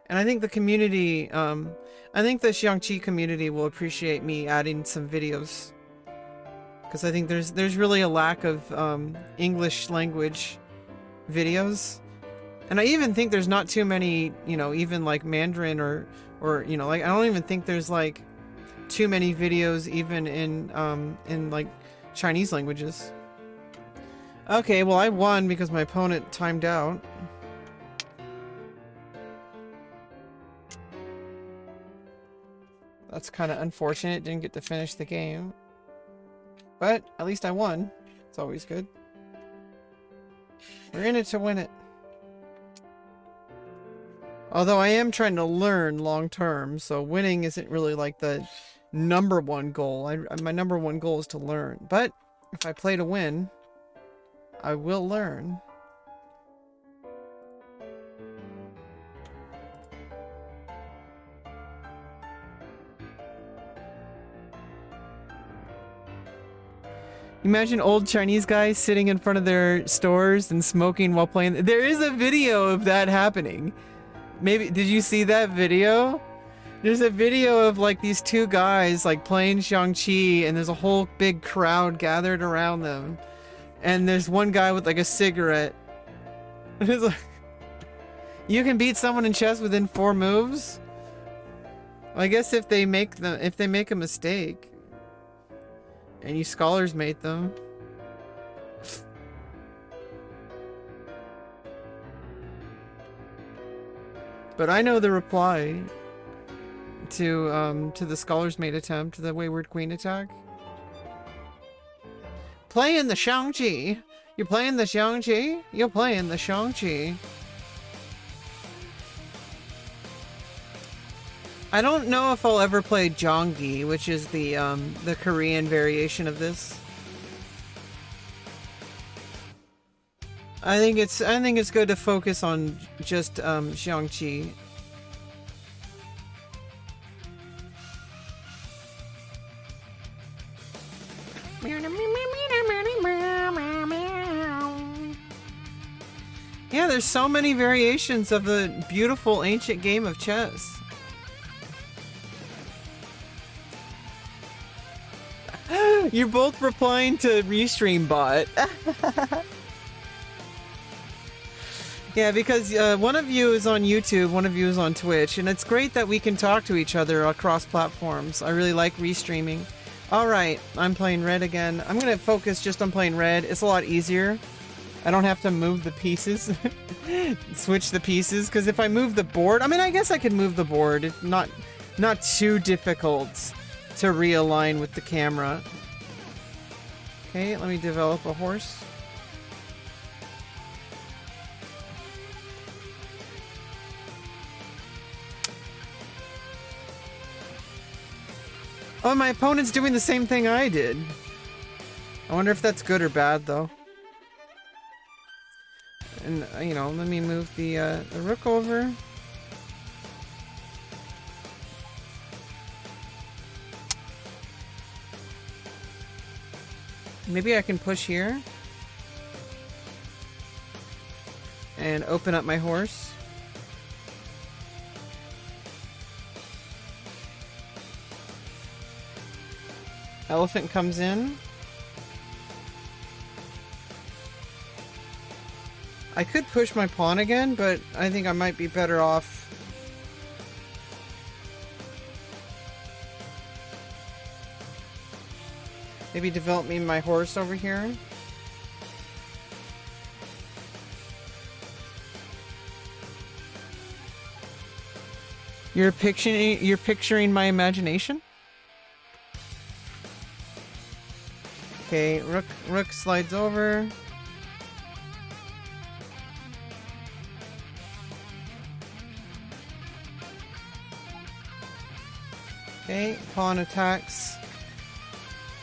And I think the community, I think the XiangQi community will appreciate me adding some videos. Because I think there's really a lack of English language videos. And I even think there's not too many, you know, even like Mandarin or you know, like I don't even think there's like too many videos even in like Chinese languages. Okay, well I won because my opponent timed out. That's kind of unfortunate. Didn't get to finish the game. But at least I won. It's always good. We're in it to win it. Although I am trying to learn long term, so winning isn't really like the #1 goal. My #1 goal is to learn. But if I play to win, I will learn. Imagine old Chinese guys sitting in front of their stores and smoking while playing. There is a video of that happening. Maybe, did you see that video? There's a video of like these two guys like playing XiangQi and there's a whole big crowd gathered around them. And there's one guy with like a cigarette. And it's like, you can beat someone in chess within 4 moves? I guess if they make a mistake. And you scholars mate them. But I know the reply to the scholar's mate attempt, the Wayward Queen attack. Playing the XiangQi. You're playing the XiangQi? You're playing the XiangQi. I don't know if I'll ever play XiangQi, which is the Korean variation of this. I think it's good to focus on just XiangQi. Yeah, there's so many variations of the beautiful ancient game of chess. You're both replying to Restream Bot. Yeah, because one of you is on YouTube, one of you is on Twitch, and it's great that we can talk to each other across platforms. I really like restreaming. Alright, I'm playing red again. I'm gonna focus just on playing red. It's a lot easier. I don't have to move the pieces. Switch the pieces, because if I move the board... I mean, I guess I could move the board. It's not too difficult to realign with the camera. Okay, let me develop a horse. Oh, my opponent's doing the same thing I did. I wonder if that's good or bad, though. And, you know, let me move the rook over. Maybe I can push here. And open up my horse. Elephant comes in. I could push my pawn again, but I think I might be better off. Maybe develop me my horse over here. You're picturing my imagination? Okay, rook slides over. Okay, pawn attacks.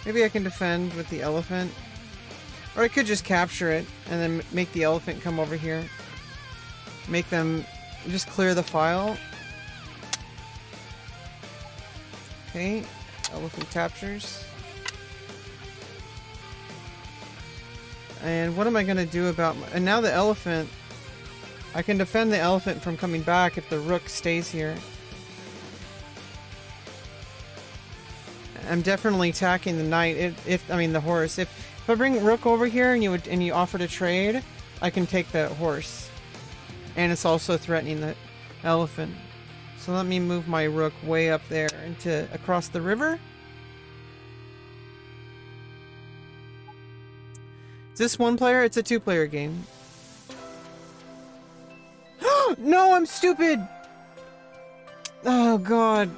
Maybe I can defend with the elephant. Or I could just capture it and then make the elephant come over here. Make them just clear the file. Okay, elephant captures. And what am I going to do about my... And now the elephant... I can defend the elephant from coming back if the rook stays here. I'm definitely attacking the knight. I mean the horse. If I bring rook over here and you offer to trade, I can take the horse. And it's also threatening the elephant. So let me move my rook way up there into across the river. Is this one player? It's a two-player game. No, I'm stupid! Oh god.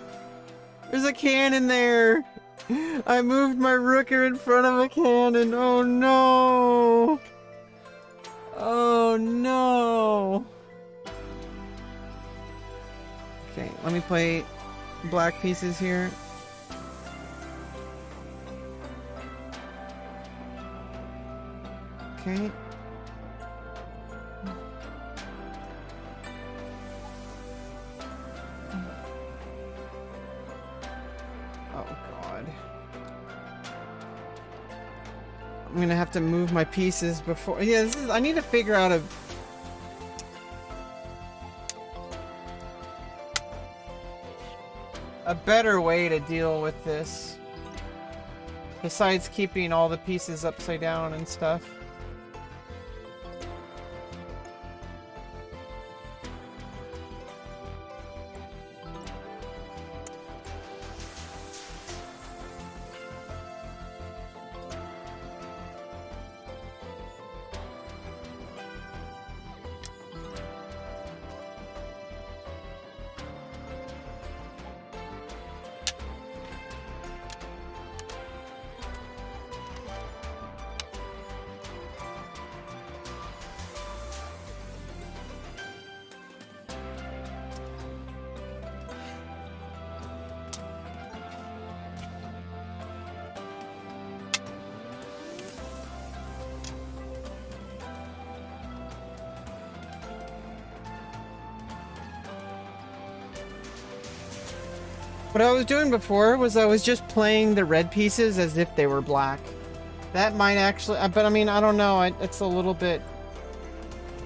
There's a cannon there! I moved my rooker in front of a cannon. Oh no! Oh no! Okay, let me play black pieces here. Okay. Oh god. I'm gonna have to move my pieces before. Yeah, this is. I need to figure out a better way to deal with this. Besides keeping all the pieces upside down and stuff. What I was doing before was I was just playing the red pieces as if they were black. That might actually, but I mean, I don't know. It's a little bit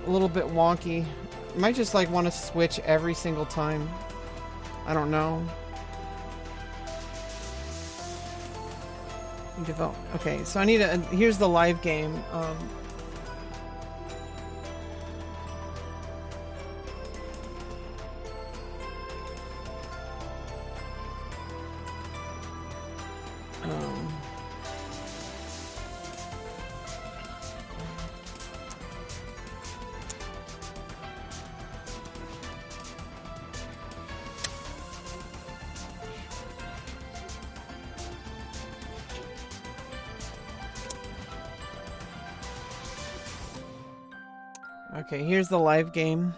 wonky. I might just like want to switch every single time. I don't know. Develop. Okay, so I need a. Here's the live game. Okay, here's the live game.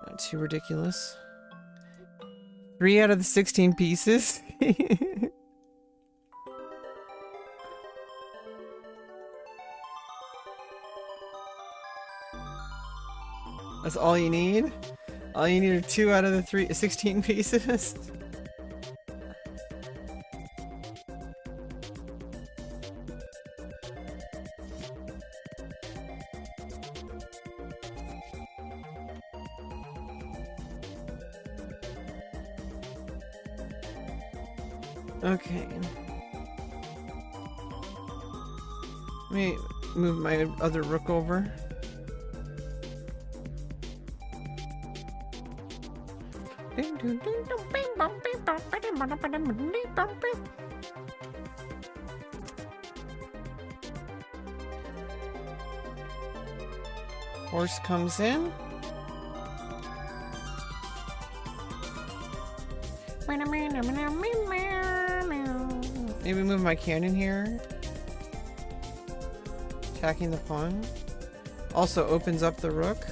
Not too ridiculous. 3 out of the 16 pieces. That's all you need? All you need are 2 out of the 16 pieces? Okay. Let me move my other rook over. Horse comes in. Maybe move my cannon here. Attacking the pawn. Also opens up the rook.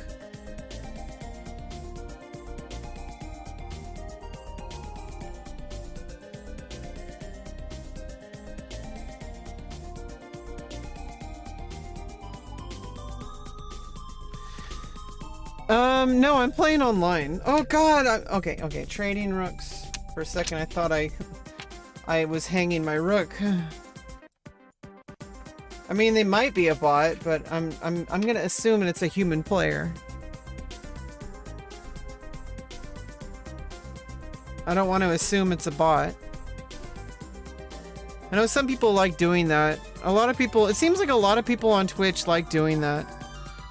No, I'm playing online. Oh god, okay, trading rooks. For a second I thought I was hanging my rook. I mean, they might be a bot, but I'm gonna assume it's a human player. I don't want to assume it's a bot. I know some people like doing that. A lot of people, it seems like a lot of people on Twitch like doing that.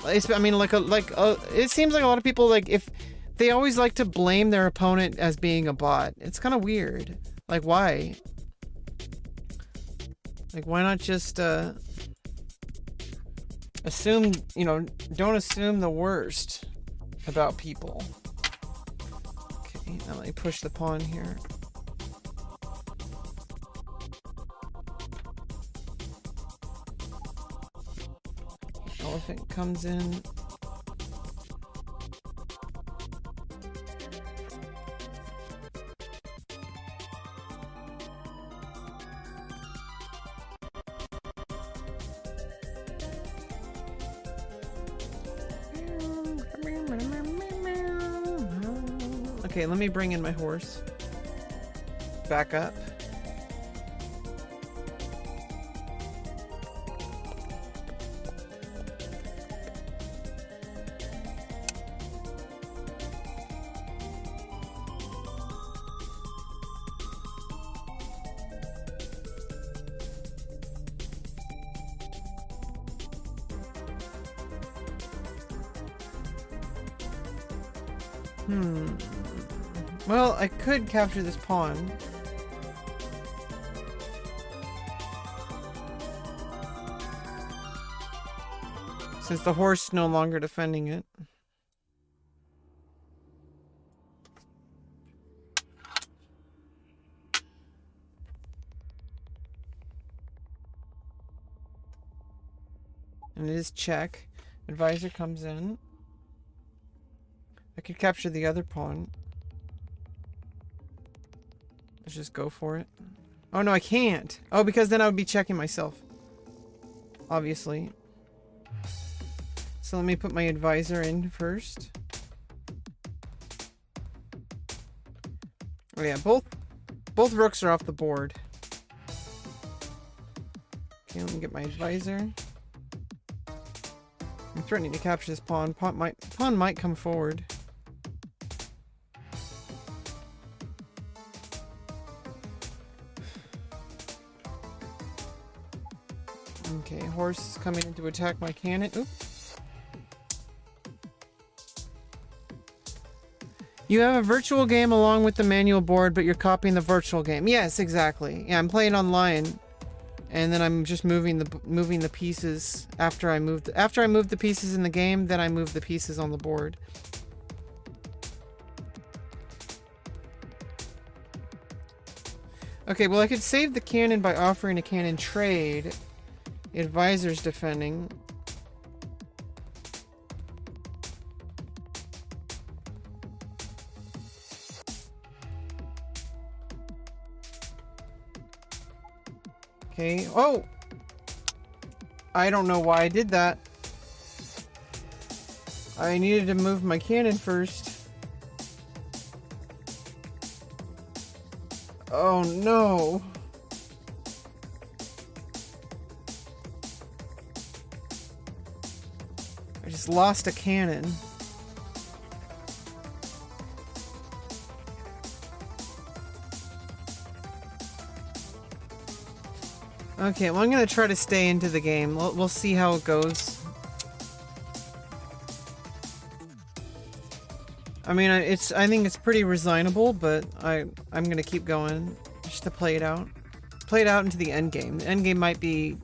I mean, it seems like a lot of people, like, if they always like to blame their opponent as being a bot. It's kind of weird. Like, why? Like, why not just, assume, you know, don't assume the worst about people. Okay, now let me push the pawn here. Elephant comes in. Okay, let me bring in my horse. Back up. Well, I could capture this pawn. Since the horse is no longer defending it. And it is check. Advisor comes in. I could capture the other pawn. Let's just go for it. Oh no, I can't. Oh, because then I would be checking myself. Obviously. So let me put my advisor in first. Oh yeah, both rooks are off the board. Okay, let me get my advisor. I'm threatening to capture this pawn. Pawn might come forward. Okay, horse is coming in to attack my cannon. Oops. You have a virtual game along with the manual board, but you're copying the virtual game. Yes, exactly. Yeah, I'm playing online, and then I'm just moving the pieces after I move the pieces in the game. Then I move the pieces on the board. Okay, well I could save the cannon by offering a cannon trade. The advisor's defending. Okay. Oh! I don't know why I did that. I needed to move my cannon first. Oh no. I just lost a cannon. Okay, well I'm gonna try to stay into the game. We'll see how it goes. I mean, I think it's pretty resignable, but I'm gonna keep going just to play it out. Play it out into the end game. The end game might be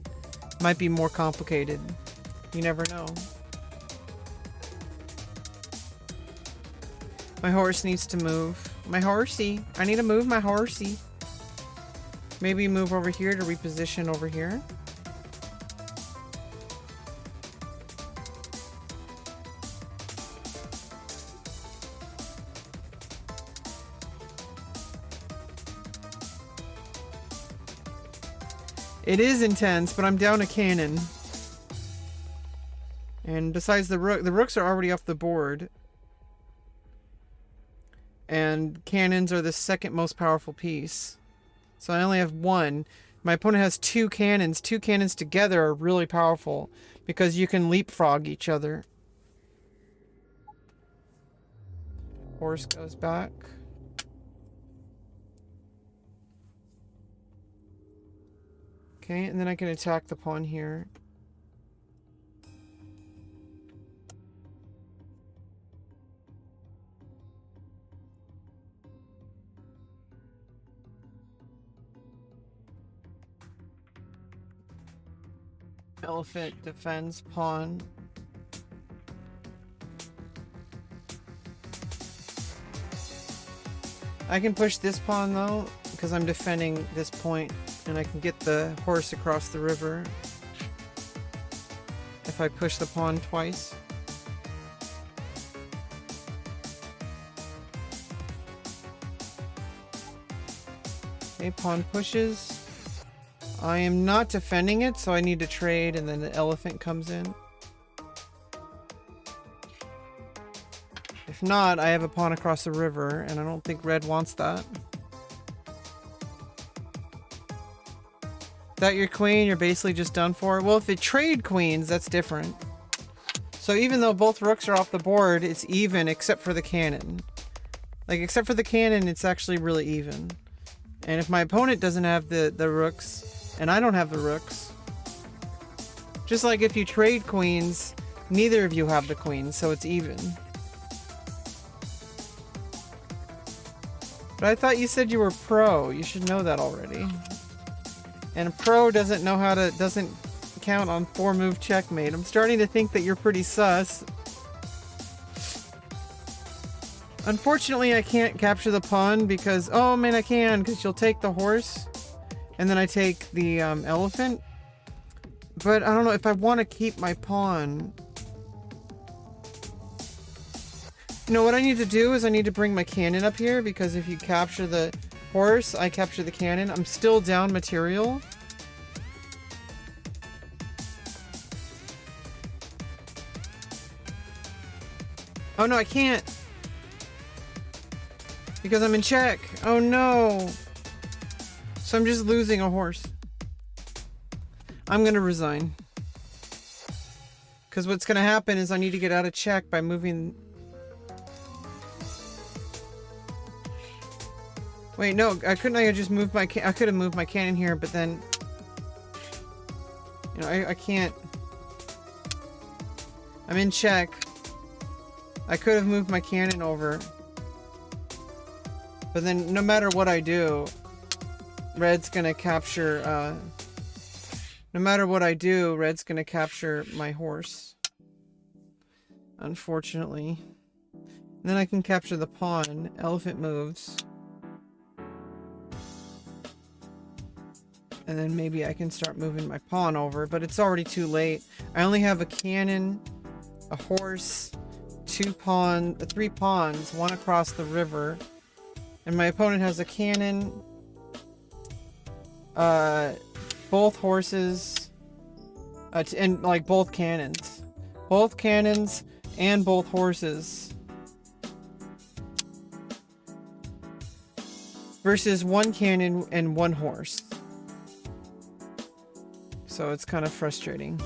more complicated. You never know. My horse needs to move. My horsey. I need to move my horsey. Maybe move over here to reposition over here. It is intense, but I'm down a cannon. And besides the rooks are already off the board. And cannons are the second most powerful piece. So I only have one. My opponent has two cannons. Two cannons together are really powerful because you can leapfrog each other. Horse goes back. Okay, and then I can attack the pawn here. Elephant defends pawn. I can push this pawn though, because I'm defending this point, and I can get the horse across the river if I push the pawn twice. Okay, pawn pushes. I am not defending it, so I need to trade, and then the elephant comes in. If not, I have a pawn across the river, and I don't think red wants that. That your queen, you're basically just done for. Well, if they trade queens, that's different. So even though both rooks are off the board, it's even except for the cannon. Like, except for the cannon, it's actually really even. And if my opponent doesn't have the rooks, and I don't have the rooks, just like if you trade queens, neither of you have the queens, so it's even. But I thought you said you were pro. You should know that already. And a pro doesn't know how to, doesn't count on 4-move checkmate. I'm starting to think that you're pretty sus. Unfortunately, I can't capture the pawn because, oh man, I can, because you'll take the horse. And then I take the elephant. But I don't know if I want to keep my pawn. You know, what I need to do is I need to bring my cannon up here, because if you capture the horse, I capture the cannon. I'm still down material. Oh no, I can't. Because I'm in check. Oh no. So I'm just losing a horse. I'm gonna resign. Because what's gonna happen is I need to get out of check by moving... Wait, no, I just moved my... I could have moved my cannon here, but then... You know, I can't... I'm in check. I could have moved my cannon over. But then, no matter what I do, red's gonna capture, no matter what I do, red's gonna capture my horse. Unfortunately. And then I can capture the pawn. Elephant moves. And then maybe I can start moving my pawn over, but it's already too late. I only have a cannon, a horse, three pawns, one across the river. And my opponent has a cannon, both both horses, and like both cannons. Both cannons and both horses. Versus one cannon and one horse. So it's kind of frustrating.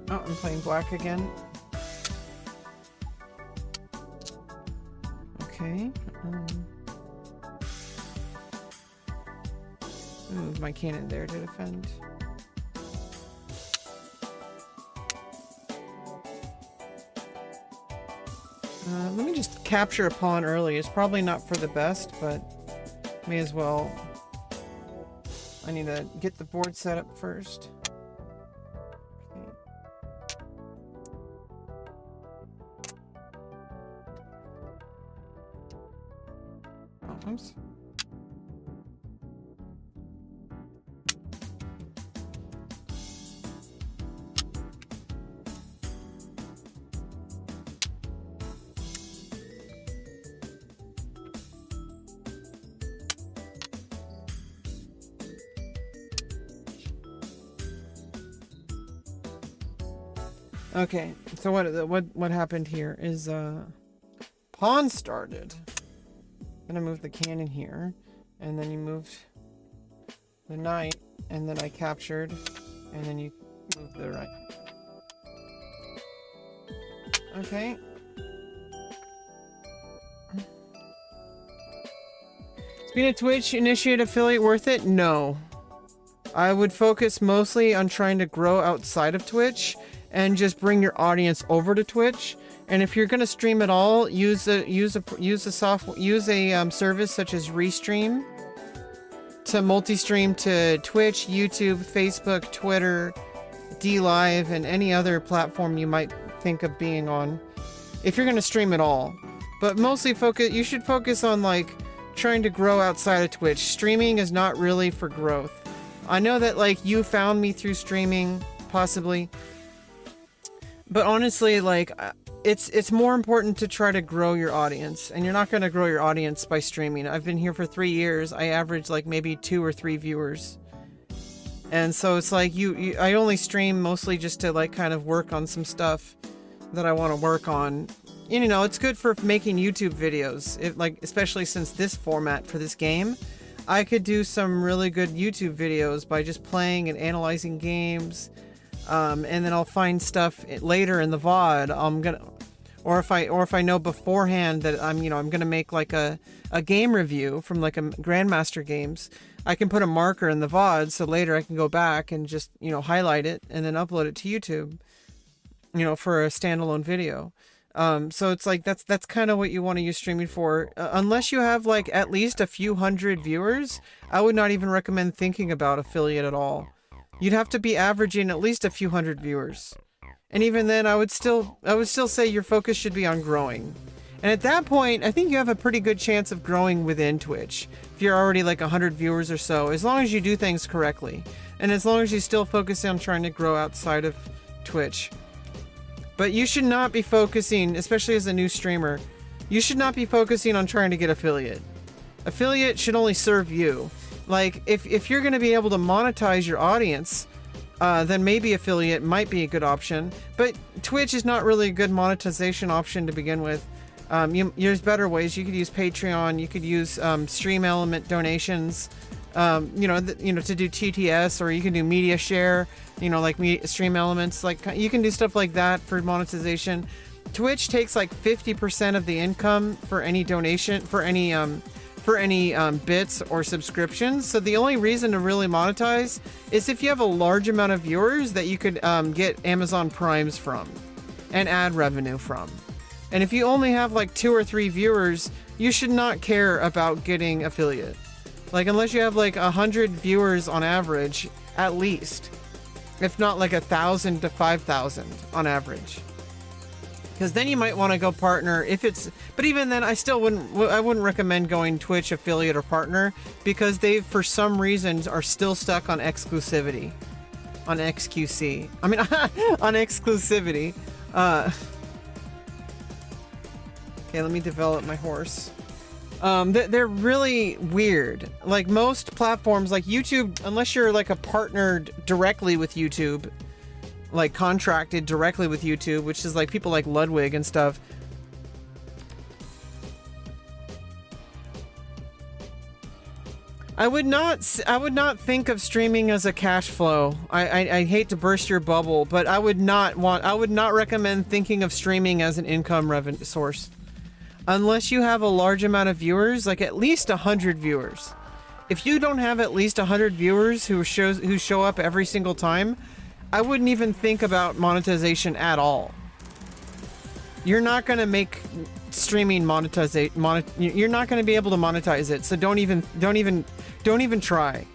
Oh, I'm playing black again. Okay. Move my cannon there to defend. Let me just capture a pawn early. It's probably not for the best, but may as well. I need to get the board set up first. Oh, oops. Okay, so what happened here is pawn started. I'm gonna move the cannon here, and then you moved the knight, and then I captured, and then you moved the right. Okay. Is being a Twitch initiate affiliate worth it? No. I would focus mostly on trying to grow outside of Twitch and just bring your audience over to Twitch. And if you're going to stream at all, use a service such as Restream to multi-stream to Twitch, YouTube, Facebook, Twitter, DLive, and any other platform you might think of being on. If you're going to stream at all, but mostly you should focus on like trying to grow outside of Twitch. Streaming is not really for growth. I know that like you found me through streaming, possibly. But honestly, like, it's more important to try to grow your audience, and you're not going to grow your audience by streaming. I've been here for 3 years. I average like maybe 2 or 3 viewers. And so it's like I only stream mostly just to like kind of work on some stuff that I want to work on. And, you know, it's good for making YouTube videos. Especially since this format for this game, I could do some really good YouTube videos by just playing and analyzing games. And then I'll find stuff later in the VOD. Or if I know beforehand that I'm gonna make like a game review from like a Grandmaster Games, I can put a marker in the VOD so later I can go back and just, you know, highlight it and then upload it to YouTube, you know, for a standalone video. So it's like that's kind of what you want to use streaming for. Unless you have like at least a few hundred viewers, I would not even recommend thinking about affiliate at all. You'd have to be averaging at least a few hundred viewers. And even then, I would still say your focus should be on growing. And at that point, I think you have a pretty good chance of growing within Twitch. If you're already like 100 viewers or so, as long as you do things correctly. And as long as you still focus on trying to grow outside of Twitch. But you should not be focusing, especially as a new streamer, you should not be focusing on trying to get affiliate. Affiliate should only serve you. Like, if you're going to be able to monetize your audience, then maybe affiliate might be a good option. But Twitch is not really a good monetization option to begin with. There's better ways. You could use Patreon. You could use Stream Element donations. To do TTS, or you can do media share. You know, like Stream Elements. Like you can do stuff like that for monetization. Twitch takes like 50% of the income for any donation, for any bits or subscriptions. So the only reason to really monetize is if you have a large amount of viewers that you could get Amazon Primes from and ad revenue from. And if you only have like 2 or 3 viewers, you should not care about getting affiliate. Like, unless you have like 100 viewers on average, at least, if not like 1,000 to 5,000 on average. Because then you might want to go partner if it's, but even then I wouldn't recommend going Twitch affiliate or partner, because they for some reasons are still stuck on exclusivity, on XQC. I mean, on exclusivity. Okay, let me develop my horse. They're really weird. Like most platforms, like YouTube, unless you're like a partnered directly with YouTube, like contracted directly with YouTube, which is like people like Ludwig and stuff. I would not think of streaming as a cash flow. I hate to burst your bubble, but I would not recommend thinking of streaming as an income revenue source. Unless you have a large amount of viewers, like at least 100 viewers. If you don't have at least 100 viewers who show up every single time, I wouldn't even think about monetization at all. You're not going to make streaming you're not going to be able to monetize it, so don't even try.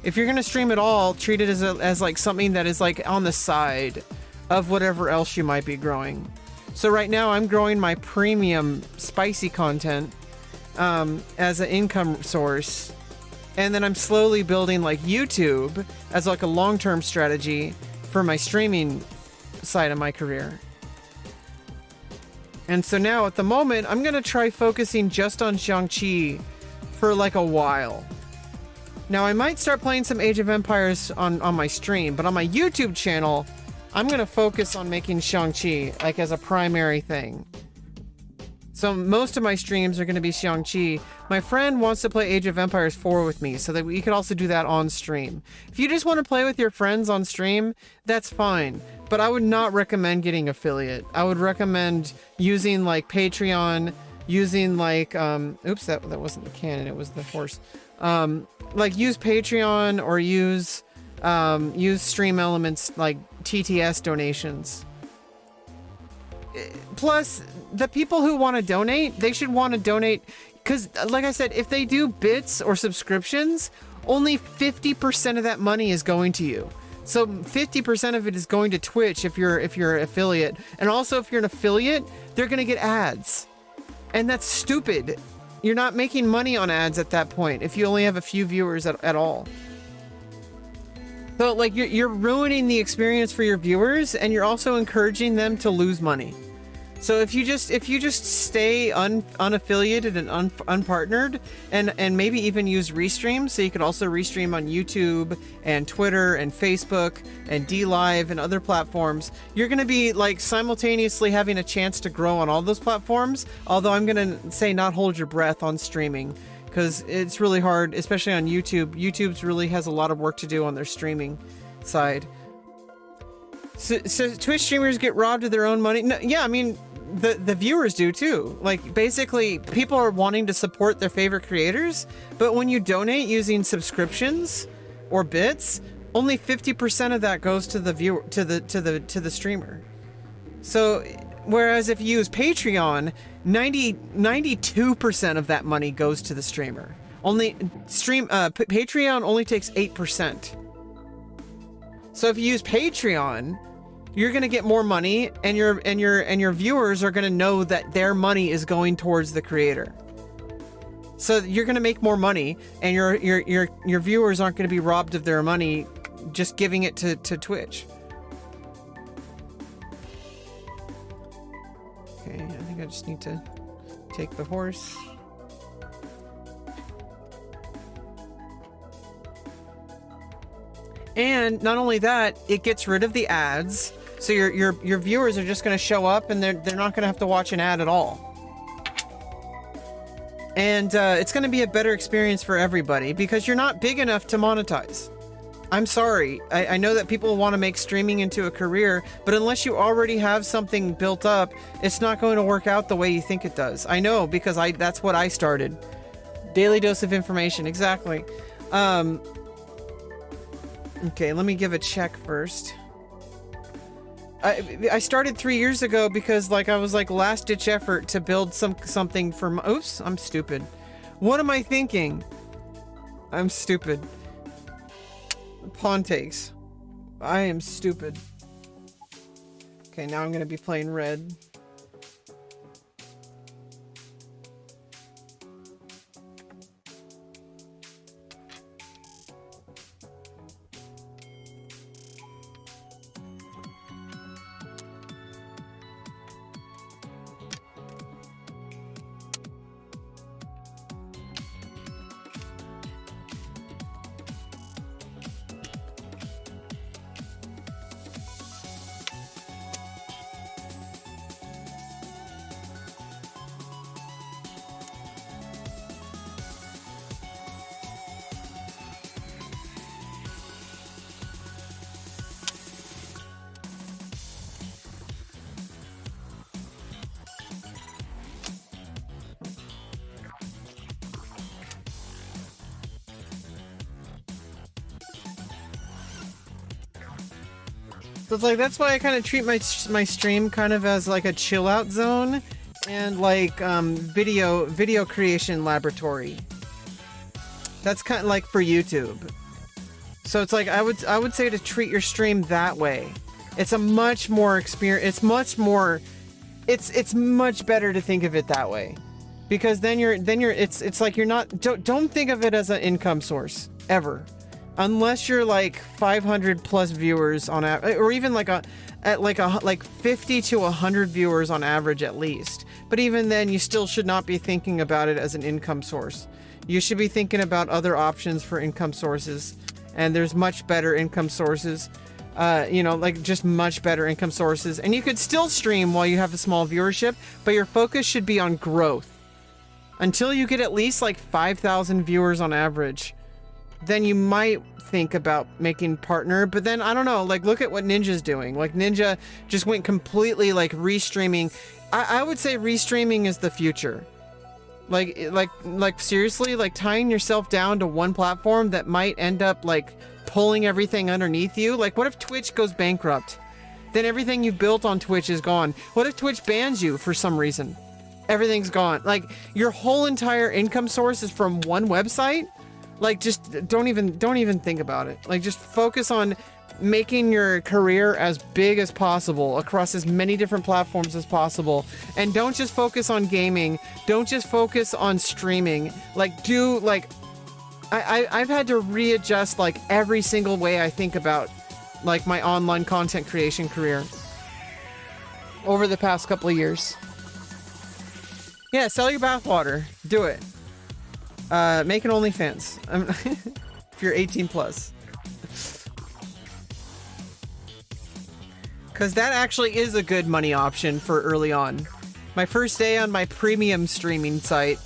If you're going to stream at all, treat it as like something that is like on the side of whatever else you might be growing. So right now I'm growing my premium spicy content as an income source, and then I'm slowly building like YouTube as like a long-term strategy for my streaming side of my career. And so now at the moment I'm gonna try focusing just on XiangQi for like a while. Now I might start playing some Age of Empires on my stream, but on my YouTube channel I'm gonna focus on making XiangQi like as a primary thing. So most of my streams are gonna be XiangQi. My friend wants to play Age of Empires 4 with me so that we could also do that on stream. If you just want to play with your friends on stream, that's fine. But I would not recommend getting affiliate. I would recommend using like Patreon, using like, oops, that wasn't the cannon, it was the horse. Like use Patreon or use Stream Elements like TTS donations. Plus, the people who want to donate, they should want to donate because, like I said, if they do bits or subscriptions, only 50% of that money is going to you. So 50% of it is going to Twitch if you're an affiliate, and also if you're an affiliate, they're gonna get ads, and that's stupid. You're not making money on ads at that point if you only have a few viewers at all. So like you're ruining the experience for your viewers, and you're also encouraging them to lose money. So if you just stay unaffiliated and unpartnered, and maybe even use restream, so you could also restream on YouTube and Twitter and Facebook and DLive and other platforms, you're going to be like simultaneously having a chance to grow on all those platforms. Although I'm going to say not hold your breath on streaming, because it's really hard, especially on YouTube. YouTube's really has a lot of work to do on their streaming side. So Twitch streamers get robbed of their own money? No, yeah, I mean, the viewers do too. Like basically people are wanting to support their favorite creators, but when you donate using subscriptions or bits, only 50% of that goes to the viewer, to the streamer. So whereas if you use Patreon, 92% of that money goes to the streamer. Patreon only takes 8%. So if you use Patreon, you're going to get more money, and your viewers are going to know that their money is going towards the creator. So you're going to make more money, and your viewers aren't going to be robbed of their money just giving it to Twitch. Okay, I think I just need to take the horse. And not only that, it gets rid of the ads. So your viewers are just going to show up, and they're not going to have to watch an ad at all. And it's going to be a better experience for everybody because you're not big enough to monetize. I'm sorry. I know that people want to make streaming into a career, but unless you already have something built up, it's not going to work out the way you think it does. I know, because that's what I started. Daily dose of information, exactly. Okay, let me give a check first. I started 3 years ago because like I was like last ditch effort to build something for my, oops, I'm stupid. What am I thinking? I'm stupid. Pawn takes. I am stupid. Okay, now I'm gonna be playing red. So it's like, that's why I kind of treat my stream kind of as like a chill out zone and like video creation laboratory. That's kind of like for YouTube. So it's like I would say to treat your stream that way. It's a much more it's much better to think of it that way. Because then it's like you're not, don't think of it as an income source ever. Unless you're like 500 plus viewers on average, or even like 50 to 100 viewers on average at least. But even then, you still should not be thinking about it as an income source. You should be thinking about other options for income sources, and there's much better income sources. You know, like just much better income sources. And you could still stream while you have a small viewership, but your focus should be on growth. Until you get at least like 5,000 viewers on average, then you might think about making partner. But then I don't know, like look at what Ninja's doing. Like Ninja just went completely like restreaming. I would say restreaming is the future. Like seriously, like tying yourself down to one platform that might end up like pulling everything underneath you. Like what if Twitch goes bankrupt? Then everything you've built on Twitch is gone. What if Twitch bans you for some reason? Everything's gone. Like your whole entire income source is from one website. Like just don't even think about it. Like just focus on making your career as big as possible across as many different platforms as possible. And don't just focus on gaming. Don't just focus on streaming. Like do like I've had to readjust like every single way I think about like my online content creation career over the past couple of years. Yeah, sell your bathwater. Do it. Make an OnlyFans. If you're 18 plus. Because that actually is a good money option for early on. My first day on my premium streaming site,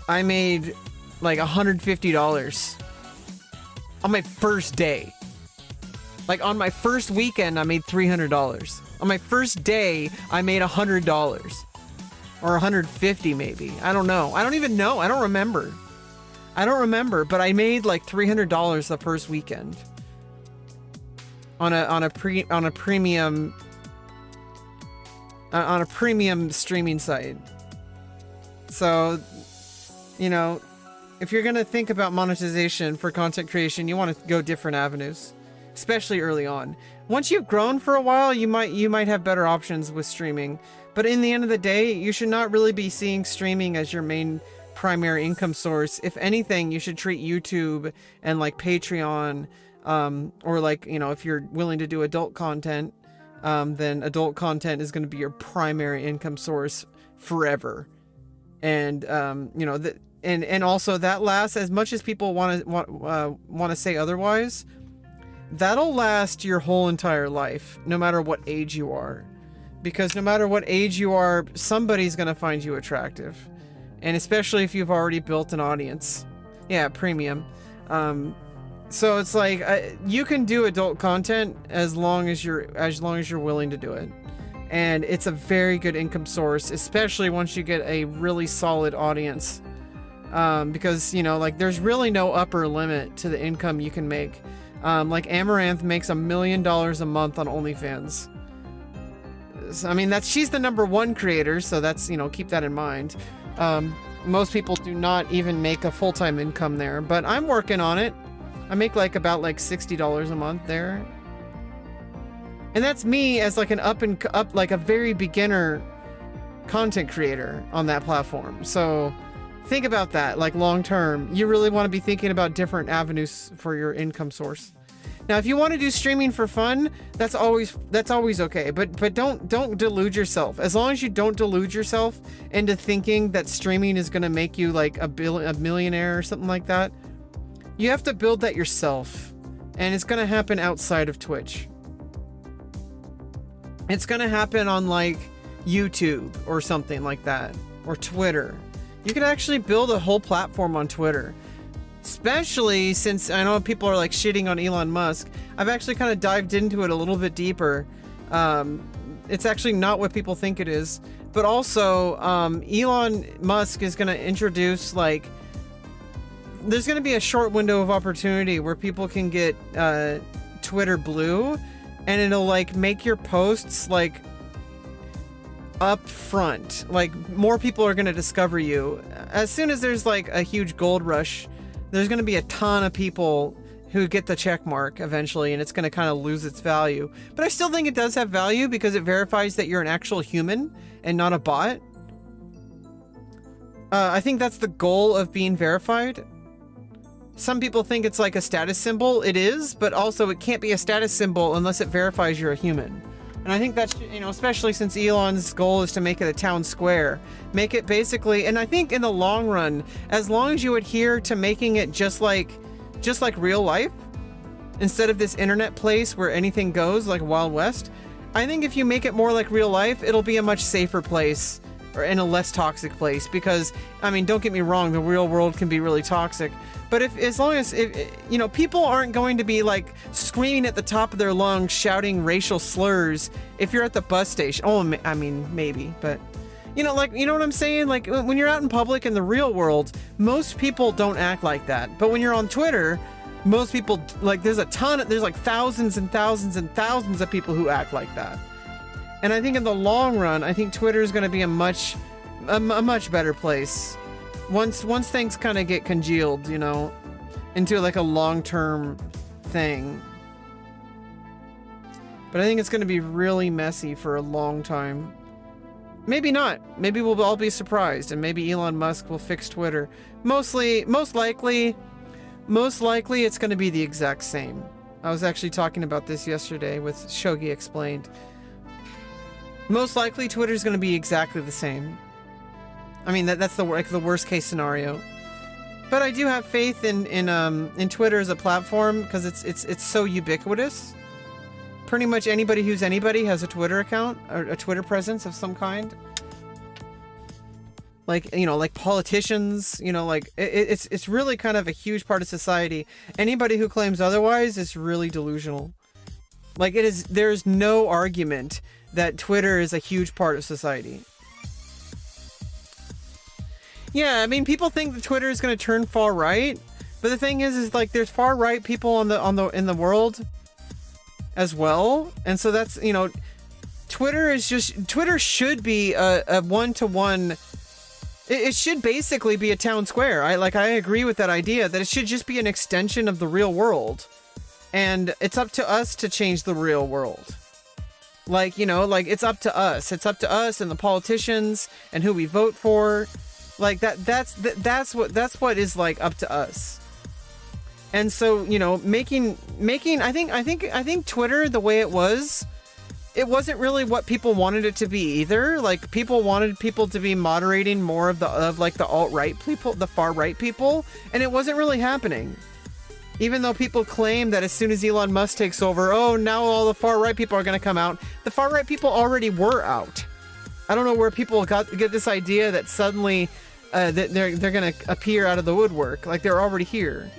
I made like $150 on my first day. Like on my first weekend, I made $300. On my first day, I made $100 or 150 maybe. I don't know. I don't even know. I don't remember. But I made like $300 the first weekend on a premium streaming site. So, you know, if you're gonna think about monetization for content creation, you want to go different avenues, especially early on. Once you've grown for a while, you might have better options with streaming. But in the end of the day, you should not really be seeing streaming as your main primary income source. If anything, you should treat YouTube and like Patreon, or like, you know, if you're willing to do adult content, then adult content is going to be your primary income source forever. And you know, and also that lasts as much as people want to say otherwise. That'll last your whole entire life, no matter what age you are, because no matter what age you are, somebody's going to find you attractive. And especially if you've already built an audience. Yeah, premium. So it's like you can do adult content as long as you're willing to do it. And it's a very good income source, especially once you get a really solid audience. Because, you know, like there's really no upper limit to the income you can make. Like Amaranth makes $1 million a month on OnlyFans. So, I mean, she's the #1 creator, so that's, you know, keep that in mind. Most people do not even make a full-time income there, but I'm working on it. I make about $60 a month there. And that's me as like an up like a very beginner content creator on that platform. So think about that, like long term. You really want to be thinking about different avenues for your income source. Now, if you want to do streaming for fun, that's always okay. But don't delude yourself. As long as you don't delude yourself into thinking that streaming is going to make you like a millionaire or something like that, you have to build that yourself, and it's going to happen outside of Twitch. It's going to happen on like YouTube or something like that, or Twitter. You could actually build a whole platform on Twitter. Especially since I know people are like shitting on Elon Musk. I've actually kind of dived into it a little bit deeper. It's actually not what people think it is. But also, Elon Musk is going to introduce like... There's going to be a short window of opportunity where people can get Twitter Blue, and it'll like make your posts like up front. Like more people are going to discover you. As soon as there's like a huge gold rush, there's going to be a ton of people who get the check mark eventually, and it's going to kind of lose its value. But I still think it does have value because it verifies that you're an actual human and not a bot. I think that's the goal of being verified. Some people think it's like a status symbol. It is, but also it can't be a status symbol unless it verifies you're a human. And I think that's, you know, especially since Elon's goal is to make it a town square. Make it basically, and I think in the long run, as long as you adhere to making it just like real life, instead of this internet place where anything goes like Wild West, I think if you make it more like real life, it'll be a much safer place or in a less toxic place. Because, I mean, don't get me wrong, the real world can be really toxic. But as long as, you know, people aren't going to be like screaming at the top of their lungs, shouting racial slurs if you're at the bus station. Oh, I mean, maybe, but you know, like, you know what I'm saying? Like when you're out in public in the real world, most people don't act like that. But when you're on Twitter, most people, like, there's like thousands and thousands and thousands of people who act like that. And I think in the long run, I think Twitter is going to be a much better place. Once things kind of get congealed, you know, into like a long-term thing. But I think it's going to be really messy for a long time. Maybe not. Maybe we'll all be surprised, and maybe Elon Musk will fix Twitter. Most likely it's going to be the exact same. I was actually talking about this yesterday with Shogi Explained. Most likely Twitter's going to be exactly the same. I mean, that's the worst case scenario. But I do have faith in Twitter as a platform because it's so ubiquitous. Pretty much anybody who's anybody has a Twitter account or a Twitter presence of some kind. Like, you know, like politicians, you know, like it's really kind of a huge part of society. Anybody who claims otherwise is really delusional. Like there's no argument that Twitter is a huge part of society. Yeah, I mean, people think that Twitter is going to turn far right, but the thing is like there's far right people in the world as well, and so that's, you know, Twitter should be a one-to-one. It should basically be a town square. I agree with that idea that it should just be an extension of the real world, and it's up to us to change the real world. Like, you know, like it's up to us. It's up to us and the politicians and who we vote for. Like that's what is like up to us. And so, you know, making I think Twitter the way it wasn't really what people wanted it to be either. Like people wanted people to be moderating more of the alt-right people, the far right people, and it wasn't really happening. Even though people claim that as soon as Elon Musk takes over, oh, now all the far right people are going to come out. The far right people already were out. I don't know where people get this idea that suddenly that they're going to appear out of the woodwork. Like they're already here.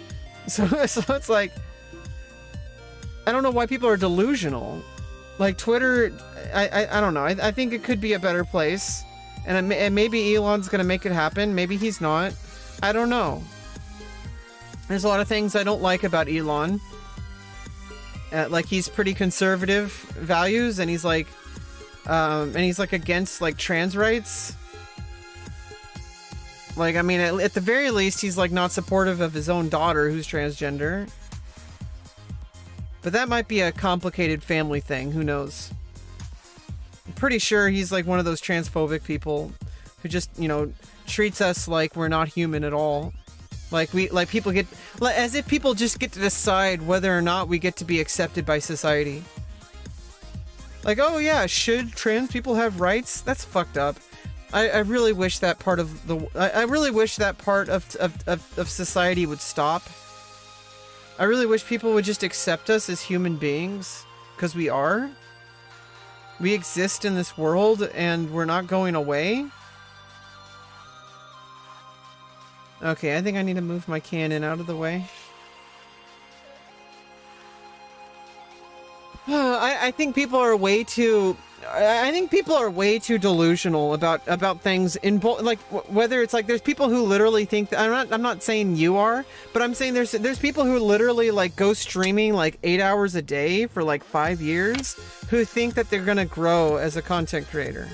So it's like, I don't know why people are delusional. Like Twitter, I don't know. I think it could be a better place, and maybe Elon's gonna make it happen. Maybe he's not. I don't know. There's a lot of things I don't like about Elon. Like he's pretty conservative values, and he's like against like trans rights. Like, I mean, at the very least, he's like not supportive of his own daughter who's transgender. But that might be a complicated family thing. Who knows? I'm pretty sure he's like one of those transphobic people who just, you know, treats us like we're not human at all. Like people get, as if people just get to decide whether or not we get to be accepted by society. Like, oh yeah, should trans people have rights? That's fucked up. I really wish that part of I really wish that part of society would stop. I really wish people would just accept us as human beings, because we are. We exist in this world and we're not going away. Okay, I think I need to move my cannon out of the way. I think people are way too. I think people are way too delusional about things in like whether it's like there's people who literally think that, I'm not saying you are, but I'm saying there's people who literally like go streaming like 8 hours a day for like 5 years who think that they're gonna grow as a content creator.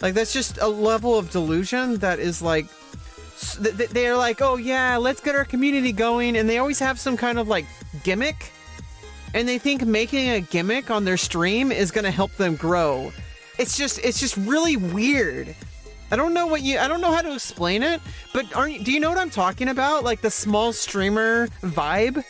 Like that's just a level of delusion that is like they're like, oh yeah, let's get our community going, and they always have some kind of like gimmick. And they think making a gimmick on their stream is going to help them grow. It's just really weird. I don't know how to explain it, but do you know what I'm talking about? Like the small streamer vibe?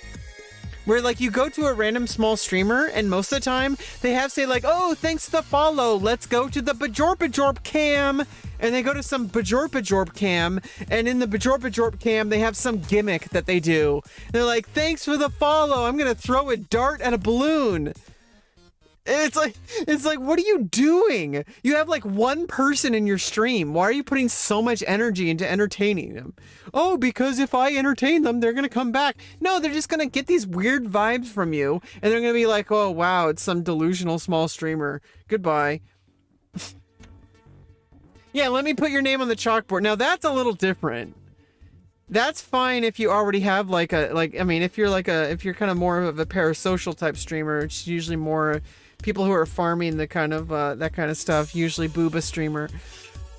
Where like you go to a random small streamer and most of the time they have say like, oh, thanks for the follow, let's go to the Bajorp cam. And they go to some Bajorp cam, and in the Bajorp cam they have some gimmick that they do. They're like, thanks for the follow, I'm gonna throw a dart at a balloon. And it's like, what are you doing? You have like one person in your stream. Why are you putting so much energy into entertaining them? Oh, because if I entertain them, they're gonna come back. No, they're just gonna get these weird vibes from you, and they're gonna be like, oh wow, it's some delusional small streamer. Goodbye. Yeah, let me put your name on the chalkboard. Now that's a little different. That's fine if you already have if you're kind of more of a parasocial type streamer. It's usually more people who are farming the kind of that kind of stuff, usually booba streamer.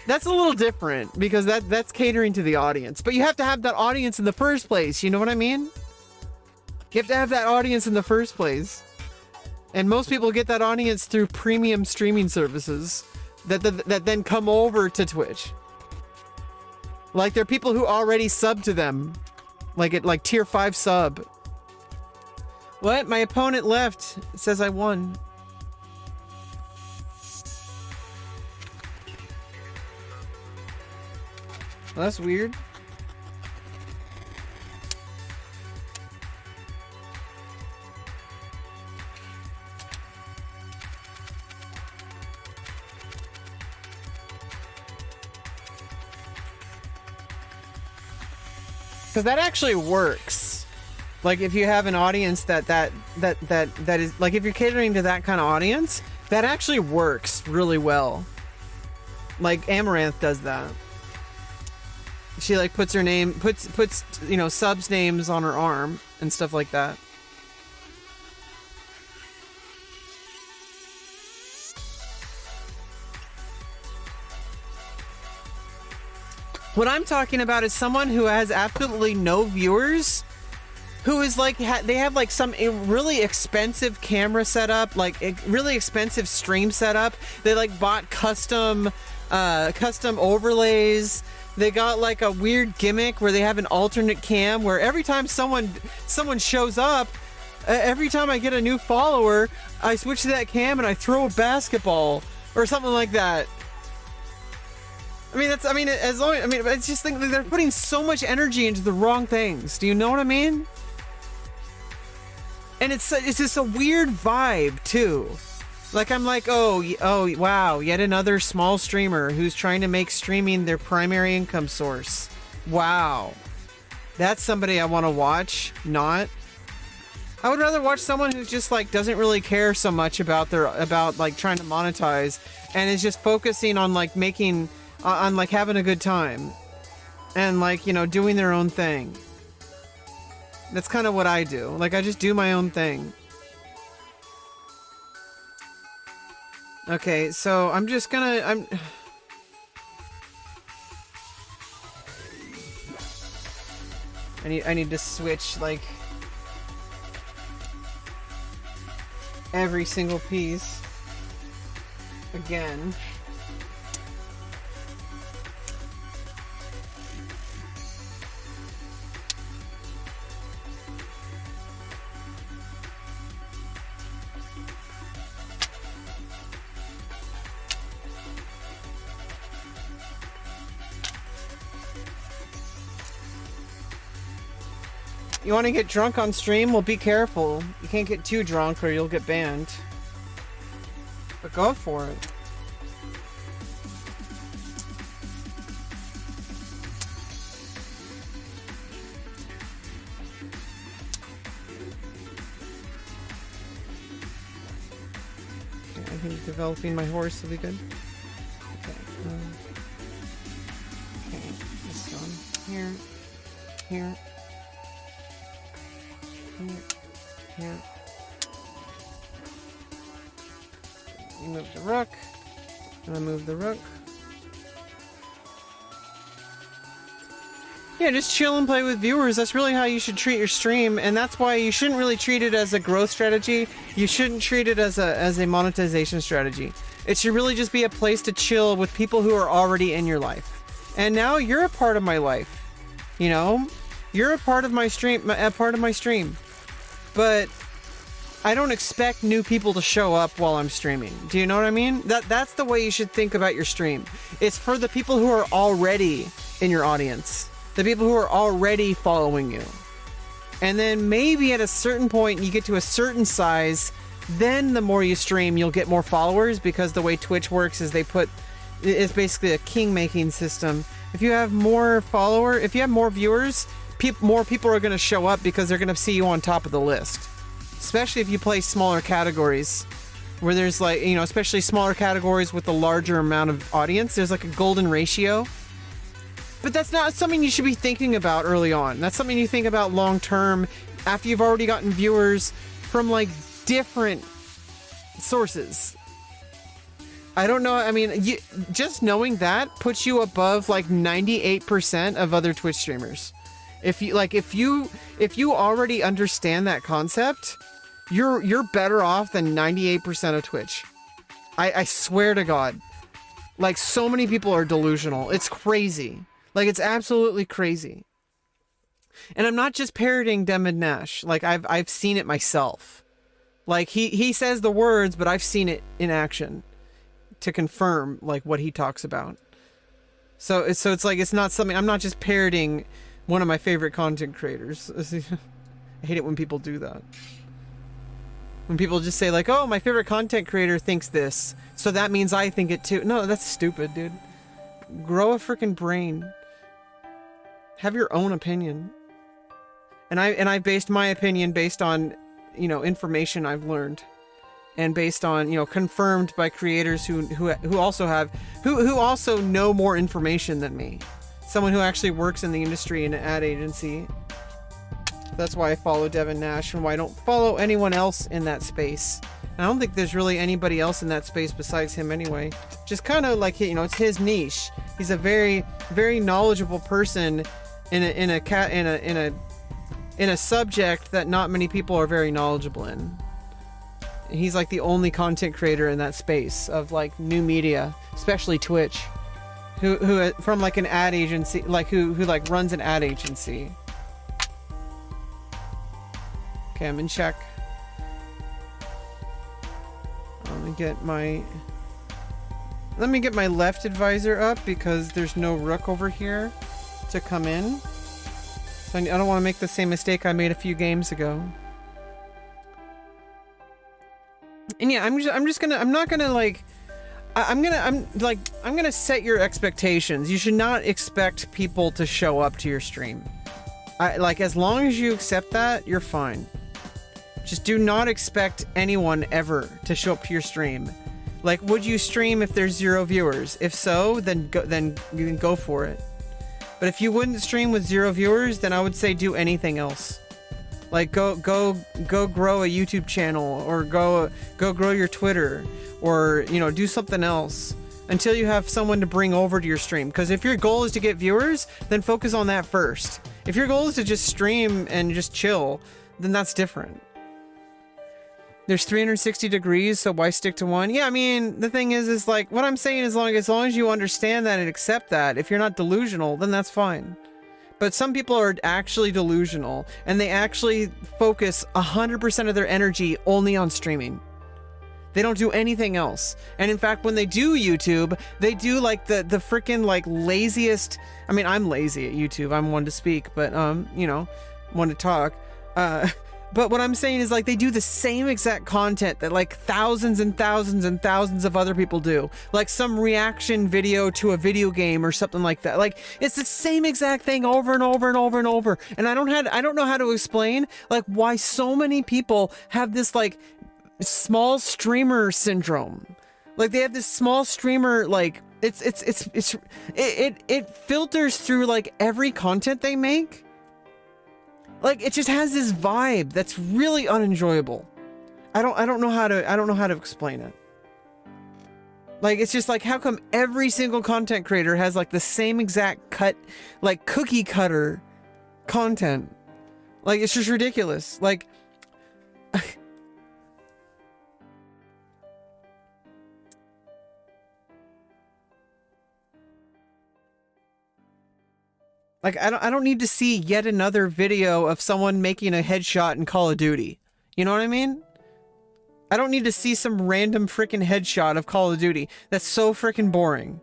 That's a little different because that's catering to the audience. But you have to have that audience in the first place, you know what I mean? You have to have that audience in the first place. And most people get that audience through premium streaming services that then come over to Twitch. Like there are people who already sub to them. Like tier 5 sub. What? My opponent left. It says I won. Well, that's weird. Because that actually works. Like if you have an audience that is like if you're catering to that kind of audience, that actually works really well. Like Amaranth does that. She like puts her name, puts subs names on her arm and stuff like that. What I'm talking about is someone who has absolutely no viewers, who is like, they have like some really expensive camera setup, like a really expensive stream setup. They like bought custom overlays. They got like a weird gimmick where they have an alternate cam where every time someone shows up, every time I get a new follower, I switch to that cam and I throw a basketball or something like that. I just think they're putting so much energy into the wrong things. Do you know what I mean? And it's just a weird vibe too. Like I'm like, oh wow, yet another small streamer who's trying to make streaming their primary income source. Wow. That's somebody I want to watch, not. I would rather watch someone who's just like doesn't really care so much about like trying to monetize and is just focusing on like making on like having a good time and like, doing their own thing. That's kind of what I do. Like I just do my own thing. Okay, so I'm just gonna I need to switch like every single piece again. You want to get drunk on stream? Well, be careful. You can't get too drunk or you'll get banned. But go for it. think developing my horse will be good. Okay. Okay. This one. Here. Here. Here. You move the rook. And I move the rook. Yeah, just chill and play with viewers. That's really how you should treat your stream, and that's why you shouldn't really treat it as a growth strategy. You shouldn't treat it as a monetization strategy. It should really just be a place to chill with people who are already in your life. And now you're a part of my life. You know, you're a part of my stream, But I don't expect new people to show up while I'm streaming. Do you know what I mean? That's the way you should think about your stream. It's for the people who are already in your audience. The people who are already following you. And then maybe at a certain point you get to a certain size, then the more you stream you'll get more followers, because the way Twitch works is it's basically a king-making system. If you have more viewers, more people are going to show up because they're going to see you on top of the list. Especially if you play smaller categories where there's like, you know, especially smaller categories with a larger amount of audience, there's like a golden ratio. But that's not something you should be thinking about early on. That's something you think about long term after you've already gotten viewers from like different sources. I don't know. I mean, just knowing that puts you above like 98% of other Twitch streamers. If you already understand that concept, you're better off than 98% of Twitch. I swear to God. Like, so many people are delusional. It's crazy. Like, it's absolutely crazy. And I'm not just parroting Dem and Nash. Like, I've seen it myself. Like, he says the words, but I've seen it in action to confirm, like, what he talks about. So it's like, it's not something... I'm not just parroting one of my favorite content creators. I hate it when people do that. When people just say, like, oh, my favorite content creator thinks this, so that means I think it too. No, that's stupid, dude. Grow a freaking brain. Have your own opinion. And I based my opinion based on, you know, information I've learned, and based on, you know, confirmed by creators who also know more information than me. Someone who actually works in the industry in an ad agency. That's why I follow Devin Nash, and why I don't follow anyone else in that space. And I don't think there's really anybody else in that space besides him anyway. Just kind of like, you know, it's his niche. He's a very, very knowledgeable person in a subject that not many people are very knowledgeable in. He's like the only content creator in that space of like new media, especially Twitch, who from like an ad agency, like who like runs an ad agency. Okay, I'm in check. Let me get my left advisor up, because there's no rook over here to come in. So I don't want to make the same mistake I made a few games ago. And yeah, I'm gonna set your expectations. You should not expect people to show up to your stream. As long as you accept that, you're fine. Just do not expect anyone ever to show up to your stream. Like, would you stream if there's 0 viewers? If so, then you can go for it. But if you wouldn't stream with 0 viewers, then I would say do anything else. Like, go grow a YouTube channel, or go grow your Twitter, or, you know, do something else until you have someone to bring over to your stream. Because if your goal is to get viewers, then focus on that first. If your goal is to just stream and just chill, then that's different. There's 360 degrees, so why stick to one? Yeah, I mean, the thing is like, what I'm saying is, as long as you understand that and accept that, if you're not delusional, then that's fine. But some people are actually delusional, and they actually focus 100% of their energy only on streaming. They don't do anything else. And in fact, when they do YouTube, they do like the freaking like laziest... I mean, I'm lazy at YouTube. I'm one to speak, but, you know, one to talk. But what I'm saying is, like, they do the same exact content that like thousands and thousands and thousands of other people do. Like some reaction video to a video game or something like that. Like, it's the same exact thing over and over and over and over. And I don't know how to explain like why so many people have this like small streamer syndrome. Like they have this small streamer, like it filters through like every content they make. Like it just has this vibe that's really unenjoyable. I don't know how to explain it. Like it's just like, how come every single content creator has like the same exact cut, like cookie cutter content? Like it's just ridiculous. Like like I don't need to see yet another video of someone making a headshot in Call of Duty. You know what I mean? I don't need to see some random freaking headshot of Call of Duty. That's so freaking boring.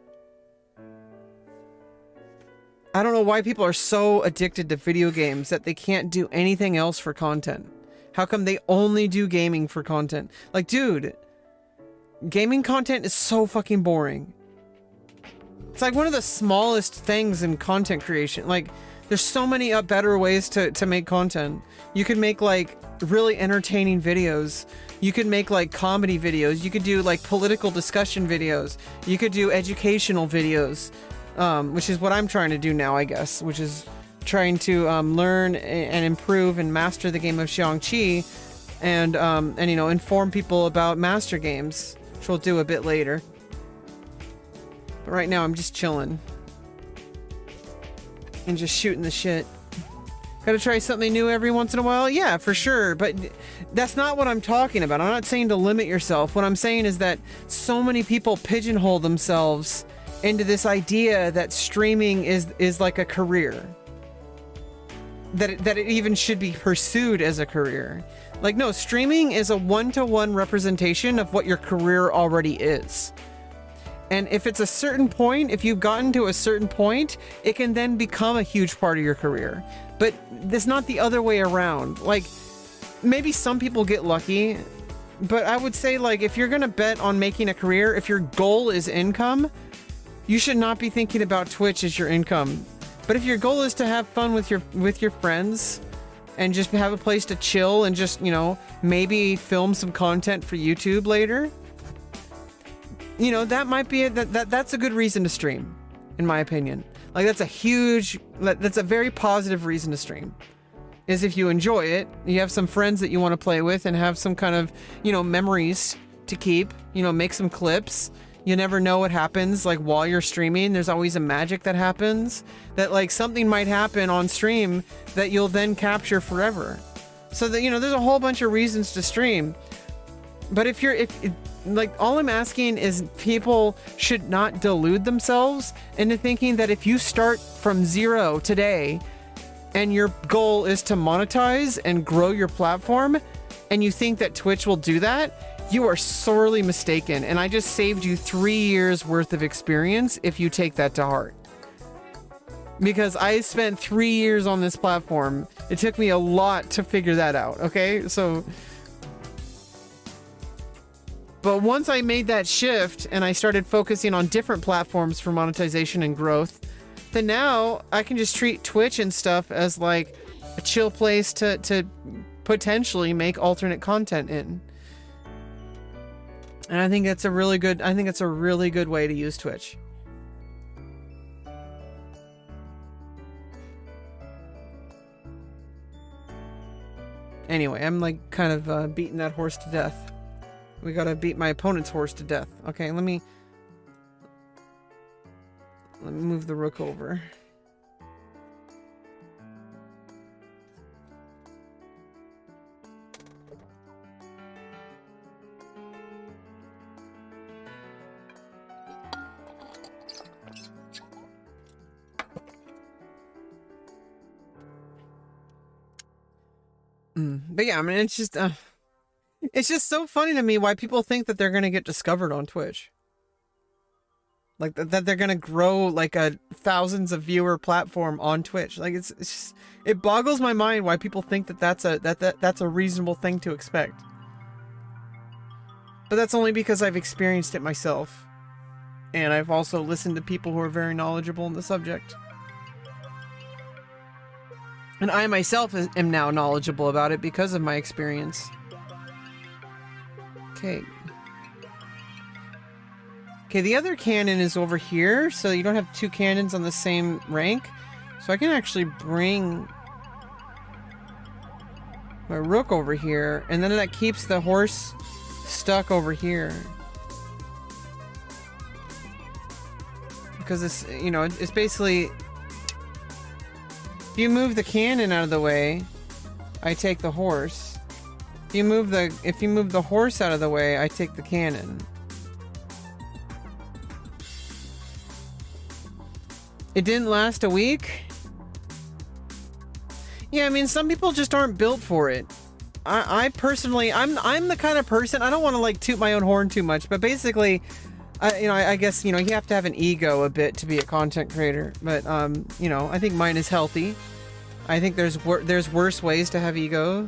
I don't know why people are so addicted to video games that they can't do anything else for content. How come they only do gaming for content? Like, dude, gaming content is so fucking boring. It's like one of the smallest things in content creation. Like, there's so many better ways to make content. You could make like really entertaining videos. You could make like comedy videos. You could do like political discussion videos. You could do educational videos, which is what I'm trying to do now, I guess, which is trying to learn and improve and master the game of XiangQi and you know, inform people about master games, which we'll do a bit later. But right now I'm just chilling and just shooting the shit. Gotta try something new every once in a while? Yeah, for sure. But that's not what I'm talking about. I'm not saying to limit yourself. What I'm saying is that so many people pigeonhole themselves into this idea that streaming is like a career. That it even should be pursued as a career. Like, no, streaming is a one-to-one representation of what your career already is. And if it's a certain point, if you've gotten to a certain point, it can then become a huge part of your career. But there's not the other way around. Like, maybe some people get lucky, but I would say, like, if you're gonna bet on making a career, if your goal is income, you should not be thinking about Twitch as your income. But if your goal is to have fun with your friends and just have a place to chill and just, you know, maybe film some content for YouTube later, you know, that might be that's a good reason to stream, in my opinion. Like, that's a very positive reason to stream. Is if you enjoy it, you have some friends that you want to play with and have some kind of, you know, memories to keep, you know, make some clips. You never know what happens, like, while you're streaming. There's always a magic that happens, that, like, something might happen on stream that you'll then capture forever. So that, you know, there's a whole bunch of reasons to stream. But if like, all I'm asking is people should not delude themselves into thinking that if you start from zero today and your goal is to monetize and grow your platform, and you think that Twitch will do that, you are sorely mistaken. And I just saved you 3 years worth of experience if you take that to heart. Because I spent 3 years on this platform. It took me a lot to figure that out, okay? So, but once I made that shift and I started focusing on different platforms for monetization and growth, then now I can just treat Twitch and stuff as like a chill place to potentially make alternate content in. And I think that's a really good way to use Twitch. Anyway, I'm like kind of beating that horse to death. We gotta beat my opponent's horse to death. Okay, let me move the rook over. But yeah, I mean, it's just so funny to me why people think that they're gonna get discovered on Twitch. Like that they're gonna grow like a thousands of viewer platform on Twitch. Like it's just, it boggles my mind why people think that that's a reasonable thing to expect. But that's only because I've experienced it myself, and I've also listened to people who are very knowledgeable in the subject. And I myself am now knowledgeable about it because of my experience. take? Okay, the other cannon is over here, so you don't have two cannons on the same rank. So I can actually bring my rook over here, and then that keeps the horse stuck over here. Because it's, you know, it's basically... If you move the cannon out of the way, I take the horse. If you move the horse out of the way, I take the cannon. It didn't last a week? Yeah, I mean, some people just aren't built for it. I personally, I'm the kind of person, I don't want to like toot my own horn too much, but basically, I guess, you know, you have to have an ego a bit to be a content creator. But, you know, I think mine is healthy. I think there's worse ways to have ego.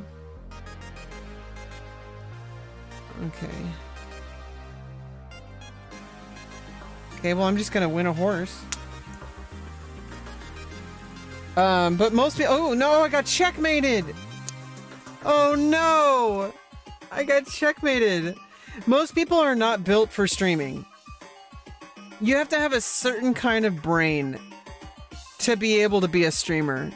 Okay. Okay, well, I'm just gonna win a horse. But most people... Oh, no, I got checkmated! Oh, no! I got checkmated. Most people are not built for streaming. You have to have a certain kind of brain to be able to be a streamer.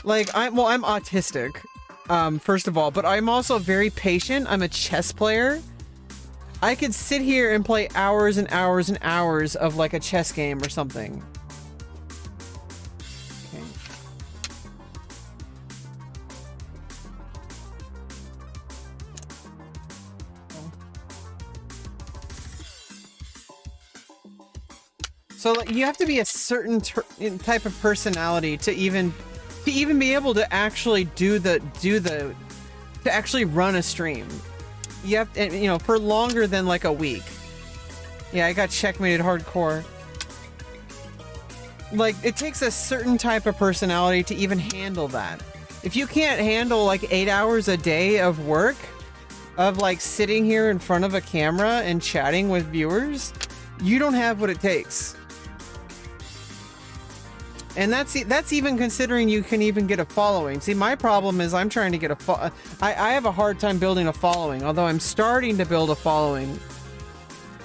Like, I'm autistic, first of all, but I'm also very patient. I'm a chess player. I could sit here and play hours and hours and hours of like a chess game or something. Okay. So like, you have to be a certain type of personality to even be able to actually to actually run a stream. You have to, you know, for longer than like a week. Yeah, I got checkmated hardcore. Like, it takes a certain type of personality to even handle that. If you can't handle like 8 hours a day of work, of like sitting here in front of a camera and chatting with viewers, you don't have what it takes. And that's even considering you can even get a following. See, my problem is I'm trying to get I have a hard time building a following, although I'm starting to build a following.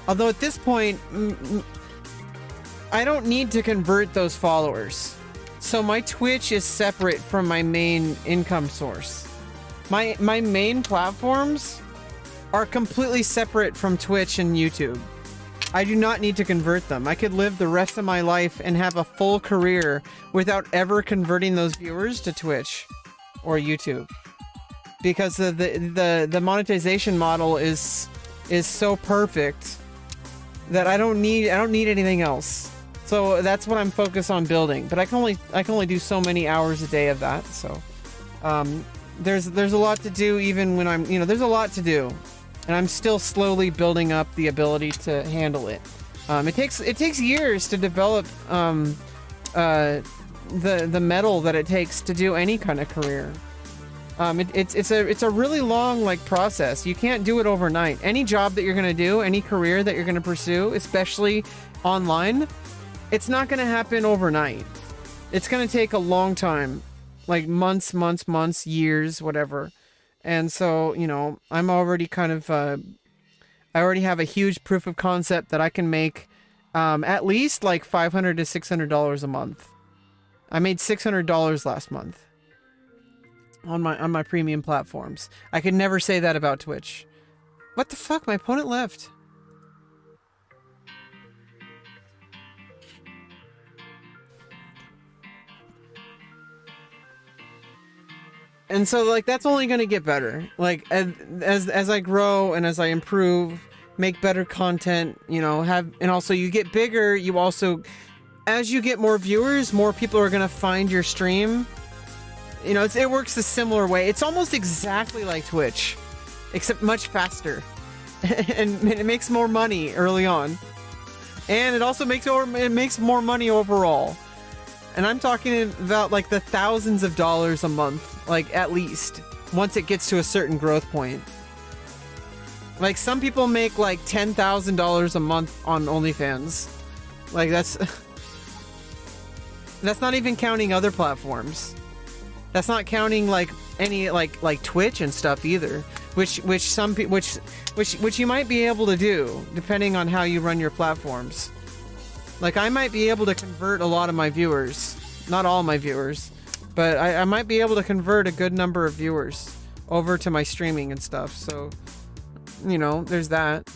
Although at this point, I don't need to convert those followers. So my Twitch is separate from my main income source. My main platforms are completely separate from Twitch and YouTube. I do not need to convert them. I could live the rest of my life and have a full career without ever converting those viewers to Twitch or YouTube, because the monetization model is so perfect that I don't need anything else. So that's what I'm focused on building. But I can only do so many hours a day of that. So there's a lot to do, even when I'm, you know, there's a lot to do. And I'm still slowly building up the ability to handle it. It takes years to develop the metal that it takes to do any kind of career. It's a really long like process. You can't do it overnight. Any job that you're gonna do, any career that you're gonna pursue, especially online, it's not gonna happen overnight. It's gonna take a long time, like months, years, whatever. And so, you know, I'm already kind of, I already have a huge proof of concept that I can make at least like $500 to $600 a month. I made $600 last month on my premium platforms. I could never say that about Twitch. What the fuck? My opponent left. And so, like, that's only going to get better. Like, as I grow and as I improve, make better content, you know, and also you get bigger, you also, as you get more viewers, more people are going to find your stream. You know, it works a similar way. It's almost exactly like Twitch, except much faster. And it makes more money early on. And it also makes more money overall. And I'm talking about like the thousands of dollars a month, like at least, once it gets to a certain growth point. Like some people make like $10,000 a month on OnlyFans. Like that's not even counting other platforms. That's not counting like any like Twitch and stuff either, which some people which you might be able to do depending on how you run your platforms. Like I might be able to convert a lot of my viewers, not all my viewers, but I might be able to convert a good number of viewers over to my streaming and stuff. So, you know, there's that.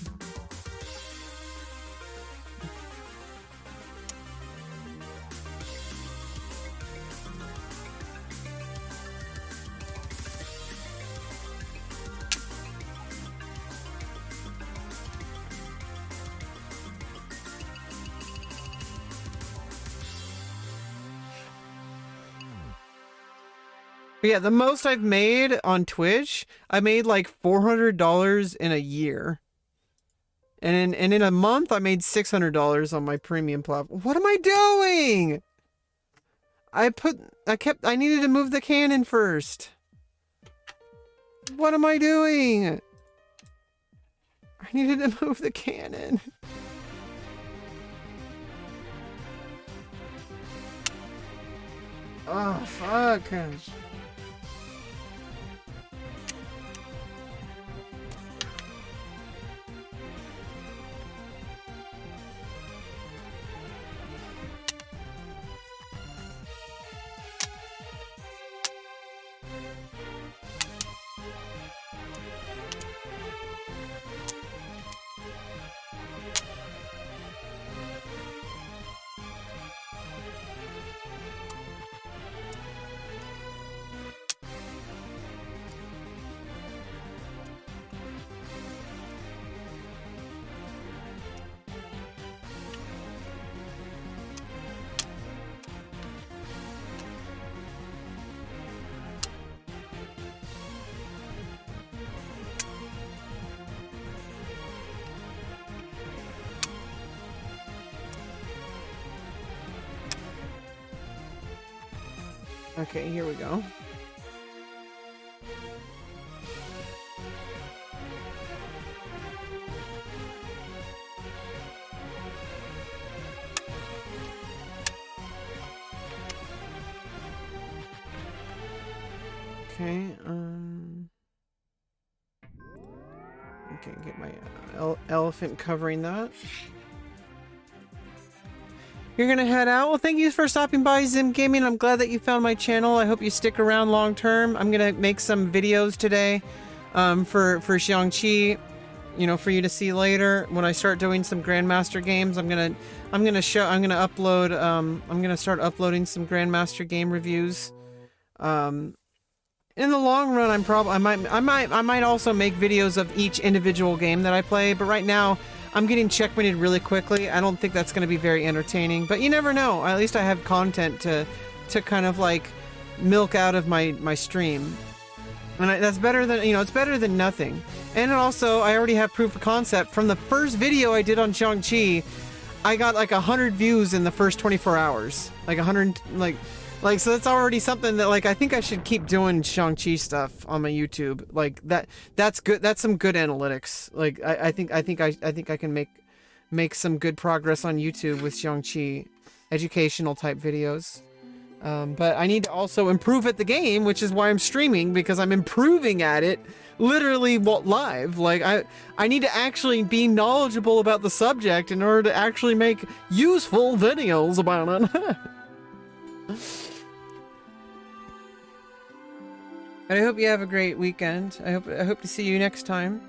But yeah, the most I've made on Twitch, I made like $400 in a year. And in a month, I made $600 on my premium platform. What am I doing? I needed to move the cannon first. What am I doing? I needed to move the cannon. Oh, fuck. Okay, here we go. Okay, okay, get my elephant covering that. You're gonna head out? Well, thank you for stopping by, Zim Gaming. I'm glad that you found my channel. I hope you stick around long term. I'm gonna make some videos today for XiangQi, you know, for you to see later when I start doing some Grandmaster games. I'm gonna start uploading some Grandmaster game reviews. In the long run, I might also make videos of each individual game that I play, but right now I'm getting checkmated really quickly. I don't think that's going to be very entertaining, but you never know. At least I have content to kind of like milk out of my stream. And that's better than, you know, it's better than nothing. And also, I already have proof of concept from the first video I did on XiangQi. I got like 100 views in the first 24 hours. Like 100, like, so that's already something that, like, I think I should keep doing XiangQi stuff on my YouTube. Like, that's good. That's some good analytics. Like, I think I can make some good progress on YouTube with XiangQi, educational type videos. But I need to also improve at the game, which is why I'm streaming, because I'm improving at it literally live. Like, I need to actually be knowledgeable about the subject in order to actually make useful videos about it. And I hope you have a great weekend. I hope to see you next time.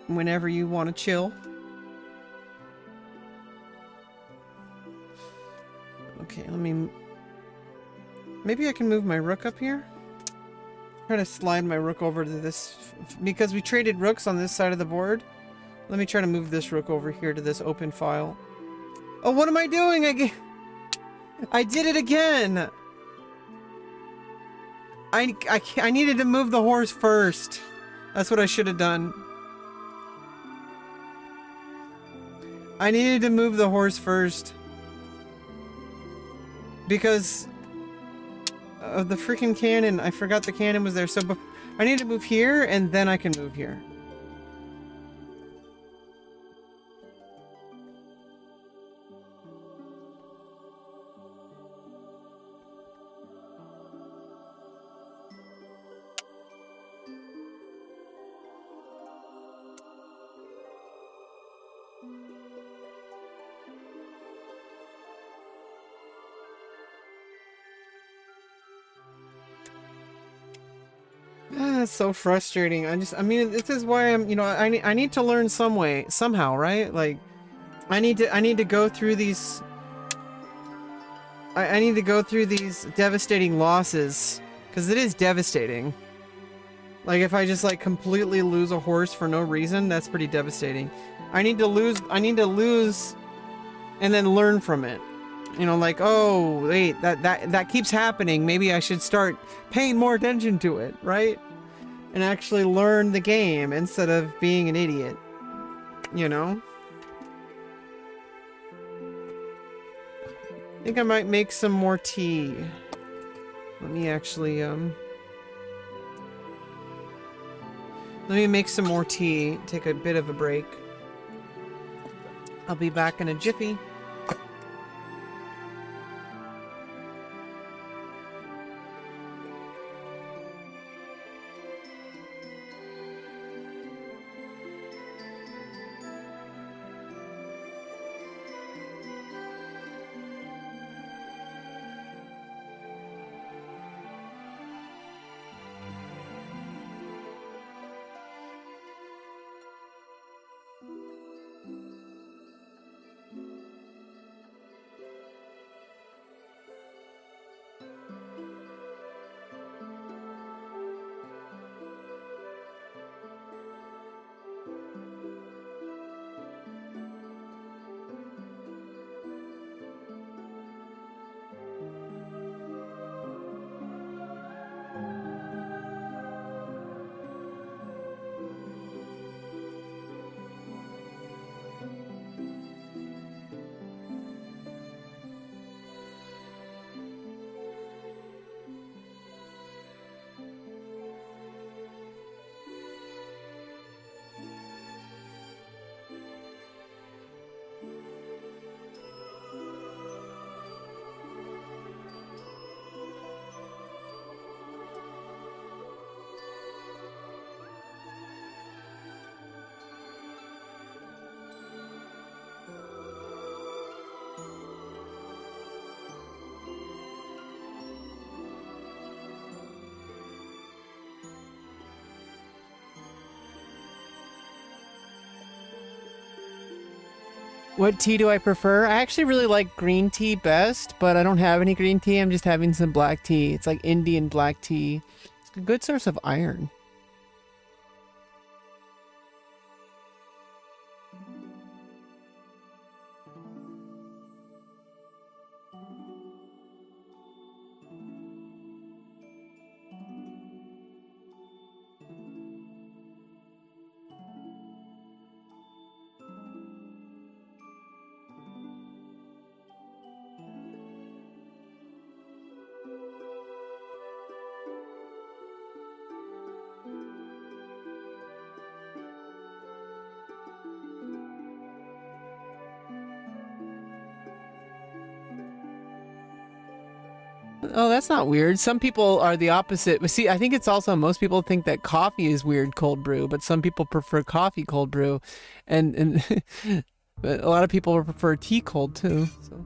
Whenever you want to chill. Okay, maybe I can move my rook up here. Try to slide my rook over to this, because we traded rooks on this side of the board. Let me try to move this rook over here to this open file. Oh, what am I doing? I did it again. I needed to move the horse first. That's what I should have done. I needed to move the horse first. Because of the freaking cannon. I forgot the cannon was there. So I need to move here, and then I can move here. It's so frustrating. I mean, this is why I'm, you know, I need to learn some way, somehow, right? Like, I need to go through these, I need to go through these devastating losses, because it is devastating. Like, if I just, like, completely lose a horse for no reason, that's pretty devastating. I need to lose, and then learn from it. You know, like, oh, wait, that keeps happening. Maybe I should start paying more attention to it, right? And actually learn the game instead of being an idiot. You know? I think I might make some more tea. Let me actually, let me make some more tea, take a bit of a break. I'll be back in a jiffy. What tea do I prefer? I actually really like green tea best, but I don't have any green tea. I'm just having some black tea. It's like Indian black tea. It's a good source of iron. Oh, that's not weird. Some people are the opposite. But see, I think it's also most people think that coffee is weird cold brew, but some people prefer coffee cold brew, and but a lot of people prefer tea cold too. So.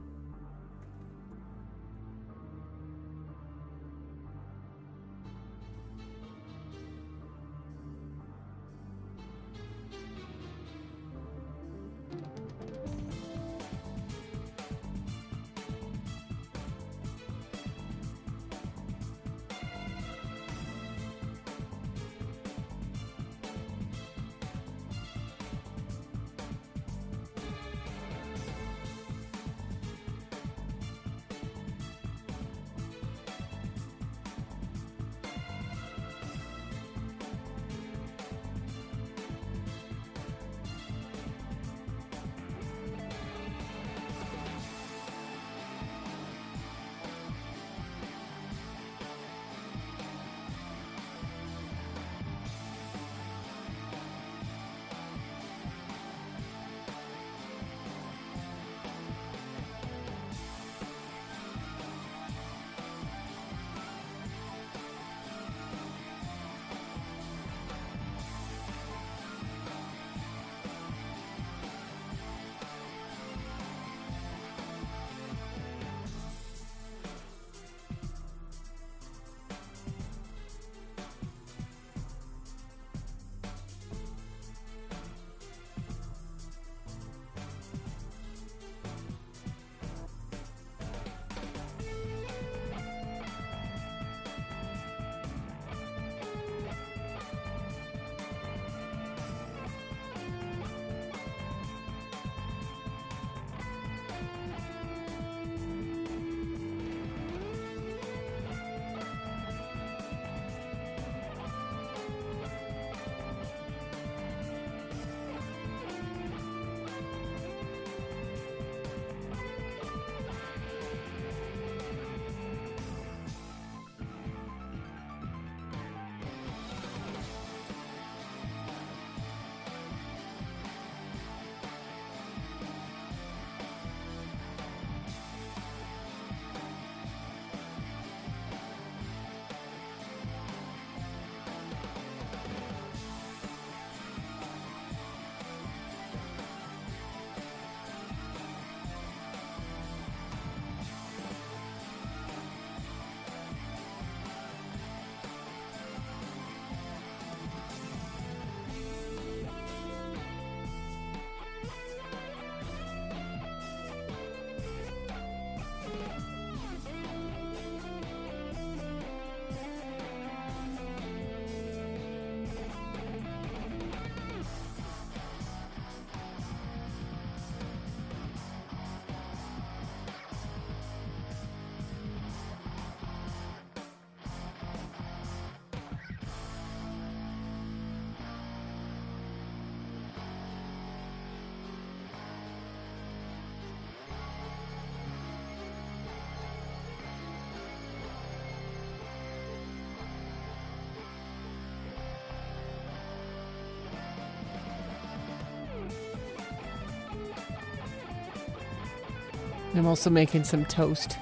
I'm also making some toast.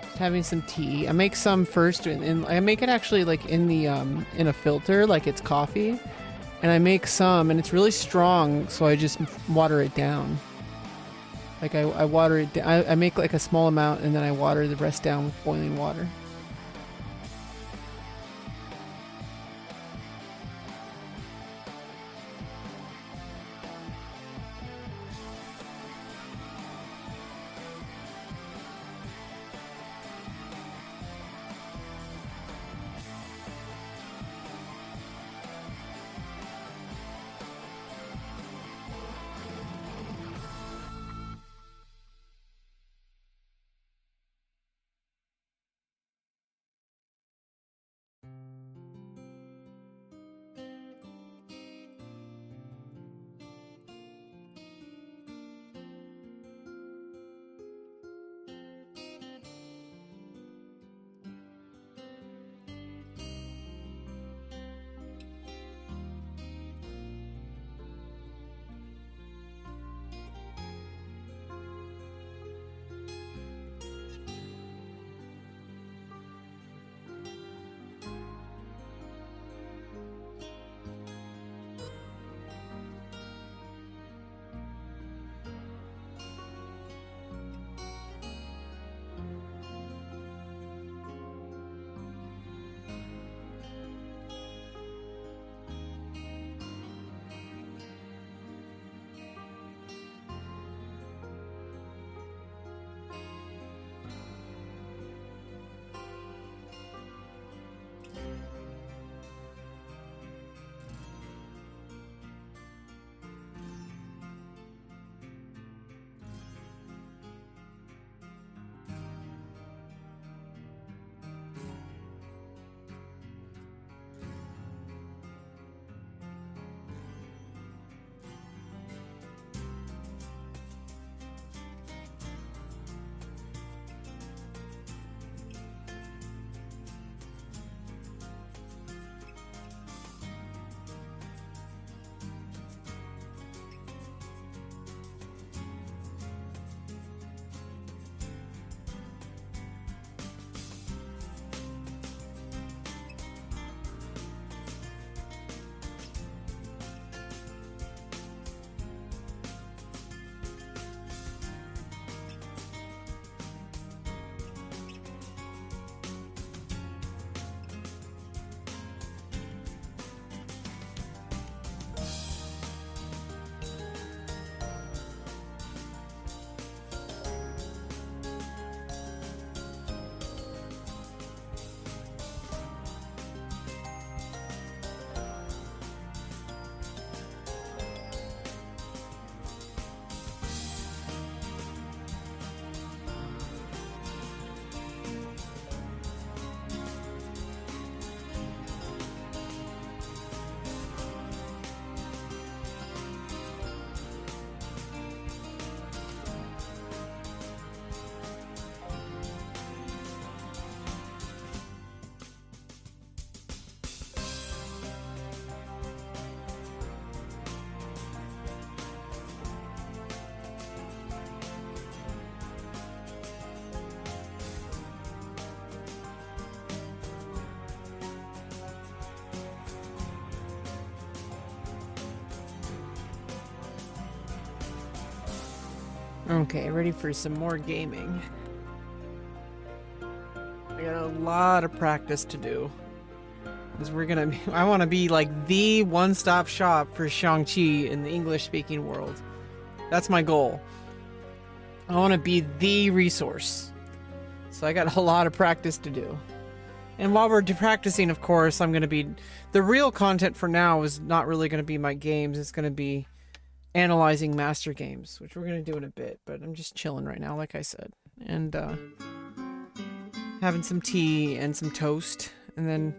Just having some tea. I make some first, and I make it actually like in the in a filter, like it's coffee. And I make some, and it's really strong, so I just water it down. Like I water it down. I make like a small amount, and then I water the rest down with boiling water. Okay, ready for some more gaming. I got a lot of practice to do. Because I want to be like the one-stop shop for XiangQi in the English-speaking world. That's my goal. I want to be the resource. So I got a lot of practice to do. And while we're practicing, of course, I'm going to be... The real content for now is not really going to be my games. It's going to be analyzing master games, which we're going to do in a bit. But I'm just chilling right now, like I said. And having some tea and some toast. And then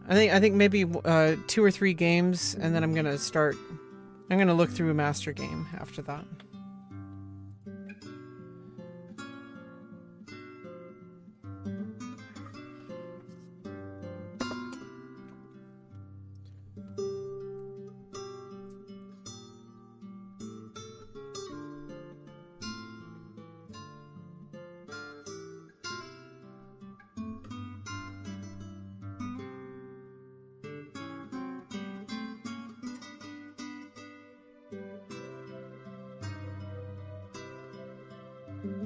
I think maybe 2 or 3 games. And then I'm going to look through a master game after that. Okay.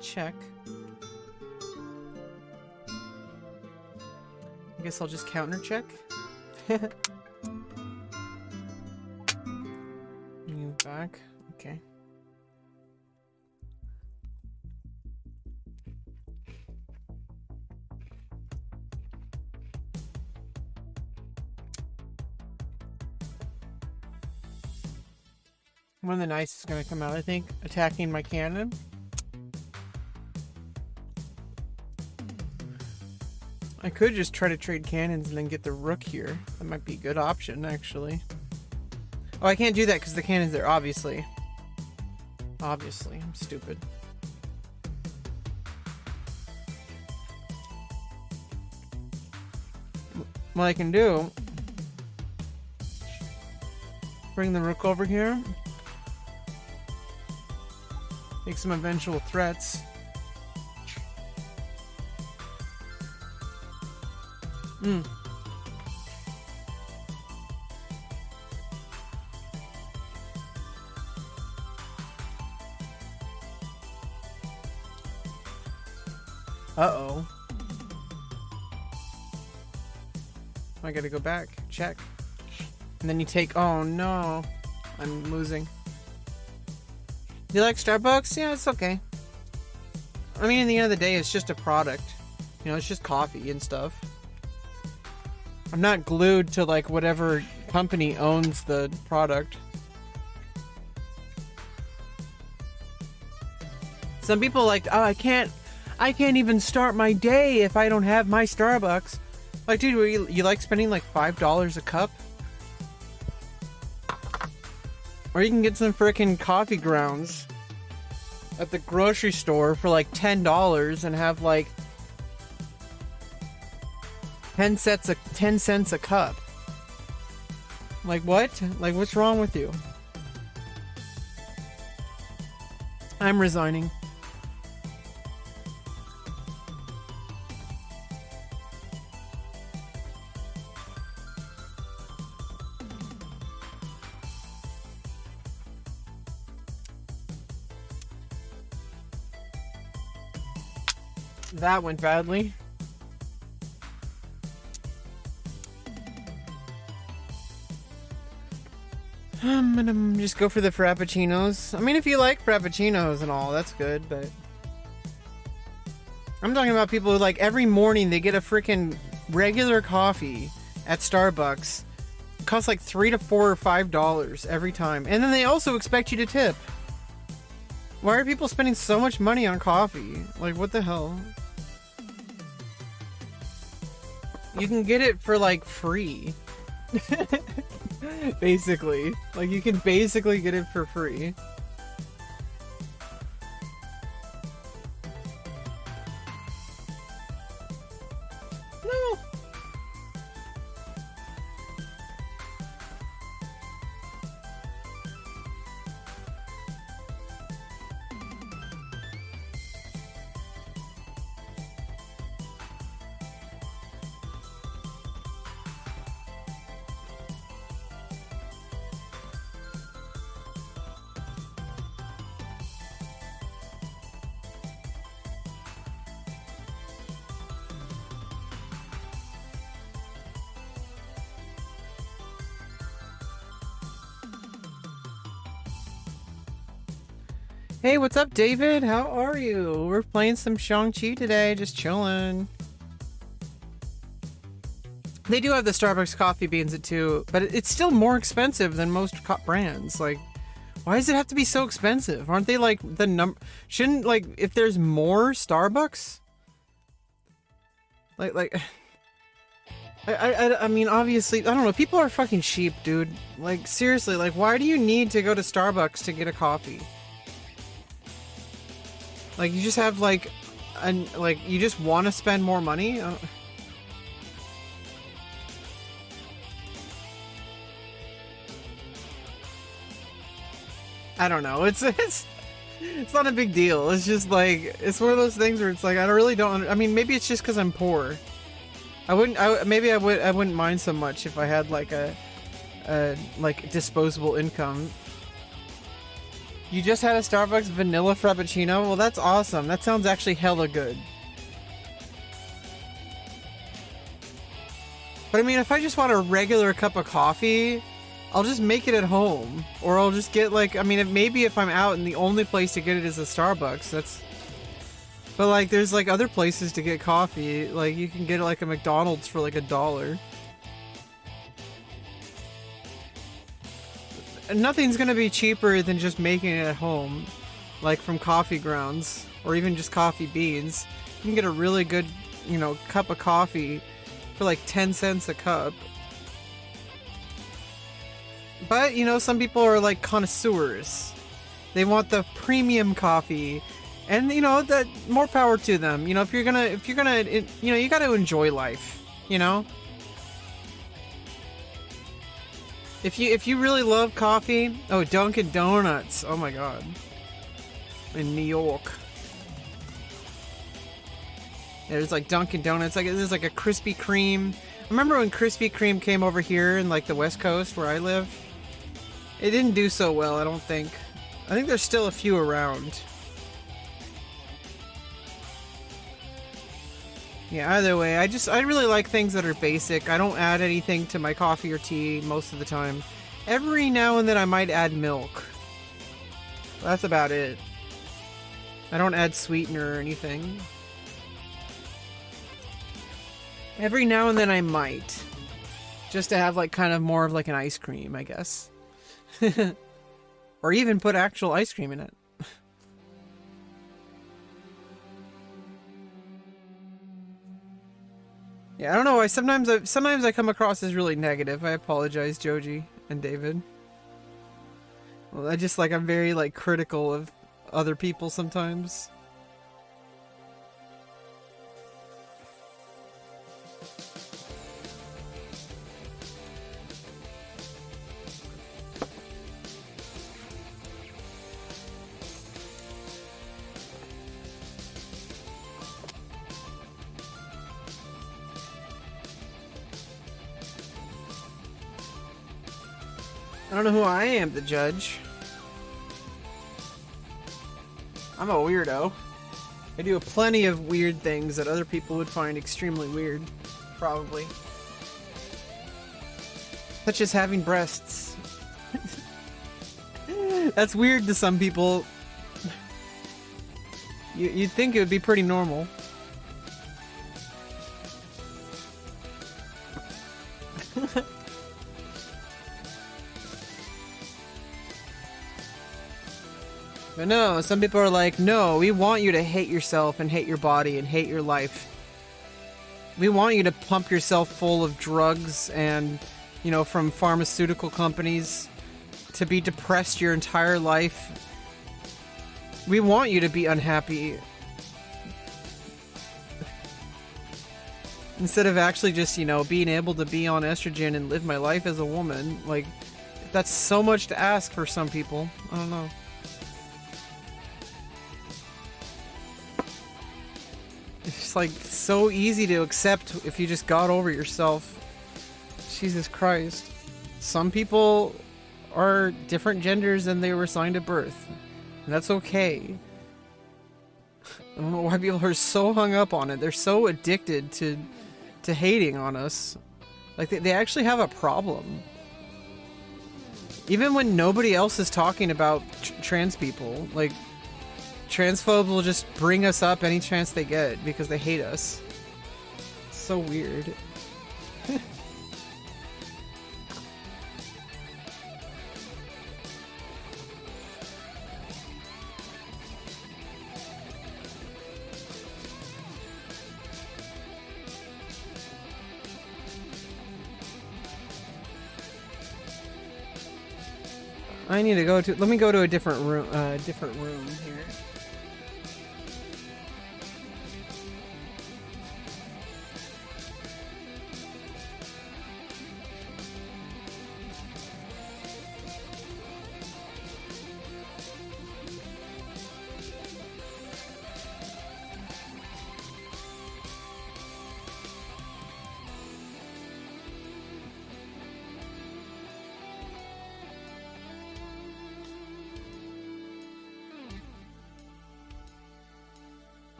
Check. I guess I'll just counter check. Move back. Okay. One of the knights is going to come out, I think, attacking my cannon. I could just try to trade cannons and then get the rook here. That might be a good option, actually. Oh, I can't do that because the cannon's there, obviously. Obviously, I'm stupid. What I can do... bring the rook over here. Make some eventual threats. Uh-oh. I gotta go back. Check. And then you take... Oh, no. I'm losing. Do you like Starbucks? Yeah, it's okay. I mean, in the end of the day, it's just a product. You know, it's just coffee and stuff. I'm not glued to, like, whatever company owns the product. Some people like, oh, I can't even start my day if I don't have my Starbucks. Like, dude, you like spending like $5 a cup? Or you can get some frickin' coffee grounds at the grocery store for like $10 and have like 10 cents a cup. Like what? Like what's wrong with you? I'm resigning. That went badly. I'm gonna just go for the frappuccinos. I mean, if you like frappuccinos and all, that's good, but... I'm talking about people who, like, every morning they get a freaking regular coffee at Starbucks. It costs like $3 to $4 or $5 every time. And then they also expect you to tip. Why are people spending so much money on coffee? Like, what the hell? You can get it for, like, free. Basically. Like, you can basically get it for free. No. Hey, what's up, David? How are you? We're playing some XiangQi today, just chilling. They do have the Starbucks coffee beans at too, but it's still more expensive than most brands. Like, why does it have to be so expensive? Aren't they like the shouldn't, like, if there's more Starbucks? I mean, obviously, I don't know. People are fucking sheep, dude. Like, seriously, like, why do you need to go to Starbucks to get a coffee? Like, you just have, like, you just want to spend more money? I don't know. It's It's not a big deal. It's just like, it's one of those things where it's like, I really don't, I mean, maybe it's just because I'm poor. Maybe I wouldn't mind so much if I had like a like disposable income. You just had a Starbucks vanilla frappuccino? Well, that's awesome. That sounds actually hella good. But I mean, if I just want a regular cup of coffee, I'll just make it at home. Or I'll just get like, I mean, maybe if I'm out and the only place to get it is a Starbucks, that's... But like, there's like other places to get coffee. Like, you can get like a McDonald's for like $1. And nothing's gonna be cheaper than just making it at home. Like from coffee grounds, or even just coffee beans. You can get a really good, you know, cup of coffee for like 10 cents a cup. But, you know, some people are like connoisseurs. They want the premium coffee. And, you know, that more power to them. You know, if you're gonna, you know, you gotta enjoy life, you know? If you really love coffee, oh, Dunkin' Donuts, oh my god. In New York. There's like Dunkin' Donuts, like there's like a Krispy Kreme. I remember when Krispy Kreme came over here in like the West Coast where I live. It didn't do so well, I don't think. I think there's still a few around. Yeah, either way, I really like things that are basic. I don't add anything to my coffee or tea most of the time. Every now and then I might add milk. That's about it. I don't add sweetener or anything. Every now and then I might. Just to have like kind of more of like an ice cream, I guess. Or even put actual ice cream in it. Yeah, I don't know why sometimes I come across as really negative. I apologize, Joji and David. Well, I'm very like critical of other people sometimes. I don't know who I am to judge. I'm a weirdo. I do plenty of weird things that other people would find extremely weird. Probably. Such as having breasts. That's weird to some people. You'd think it would be pretty normal. But no, some people are like, no, we want you to hate yourself and hate your body and hate your life. We want you to pump yourself full of drugs and, you know, from pharmaceutical companies, to be depressed your entire life. We want you to be unhappy. Instead of actually just, you know, being able to be on estrogen and live my life as a woman. Like, that's so much to ask for some people. I don't know. It's like so easy to accept if you just got over yourself. Jesus Christ. Some people are different genders than they were assigned at birth. And that's okay. I don't know why people are so hung up on it. They're so addicted to hating on us. Like, they actually have a problem. Even when nobody else is talking about trans people, like, transphobes will just bring us up any chance they get because they hate us. It's so weird. I need to go to, let me go to a different room here.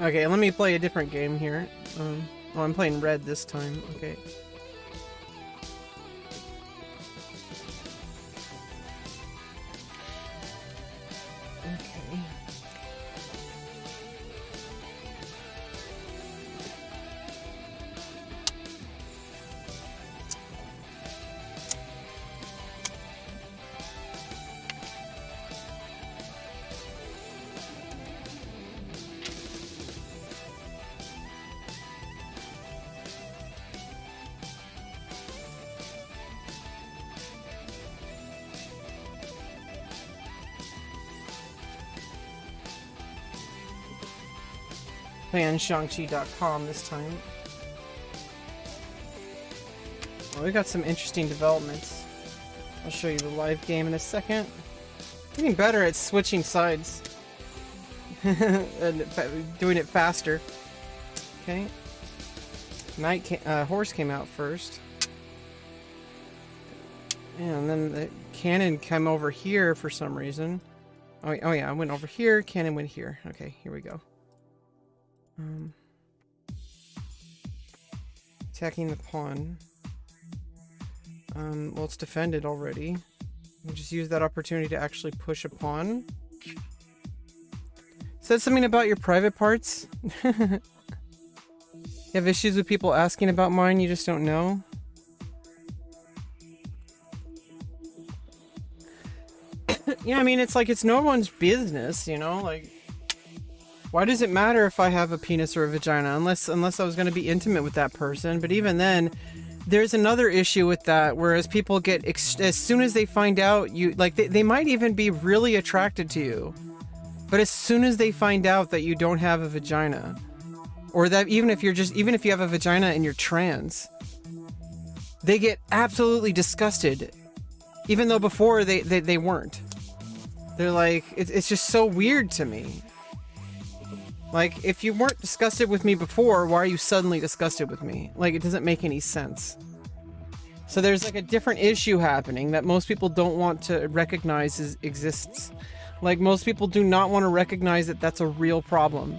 Okay, let me play a different game here. Oh, I'm playing red this time. Okay. Play on XiangQi.com this time. Well, we got some interesting developments. I'll show you the live game in a second. Getting better at switching sides. And doing it faster. Okay. Horse came out first. And then the cannon came over here for some reason. Oh yeah, I went over here, cannon went here. Okay, here we go. Attacking the pawn. Well, it's defended already. We'll just use that opportunity to actually push a pawn. Said something about your private parts? You have issues with people asking about mine, you just don't know? Yeah, I mean, it's like, it's no one's business, you know? Like, why does it matter if I have a penis or a vagina? Unless I was going to be intimate with that person. But even then, there's another issue with that. Whereas people get, as soon as they find out you, like, they might even be really attracted to you. But as soon as they find out that you don't have a vagina, or that even if you have a vagina and you're trans, they get absolutely disgusted. Even though before they weren't. They're like, it's just so weird to me. Like, if you weren't disgusted with me before, why are you suddenly disgusted with me? Like, it doesn't make any sense. So there's like a different issue happening that most people don't want to recognize exists. Like, most people do not want to recognize that that's a real problem.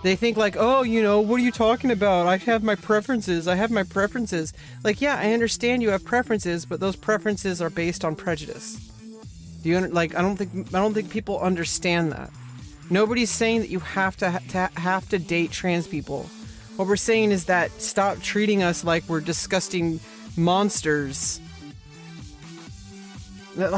They think like, oh, you know, what are you talking about? I have my preferences. I have my preferences. Like, yeah, I understand you have preferences, but those preferences are based on prejudice. Do you like? I don't think people understand that. Nobody's saying that you have to date trans people. What we're saying is that stop treating us like we're disgusting monsters. That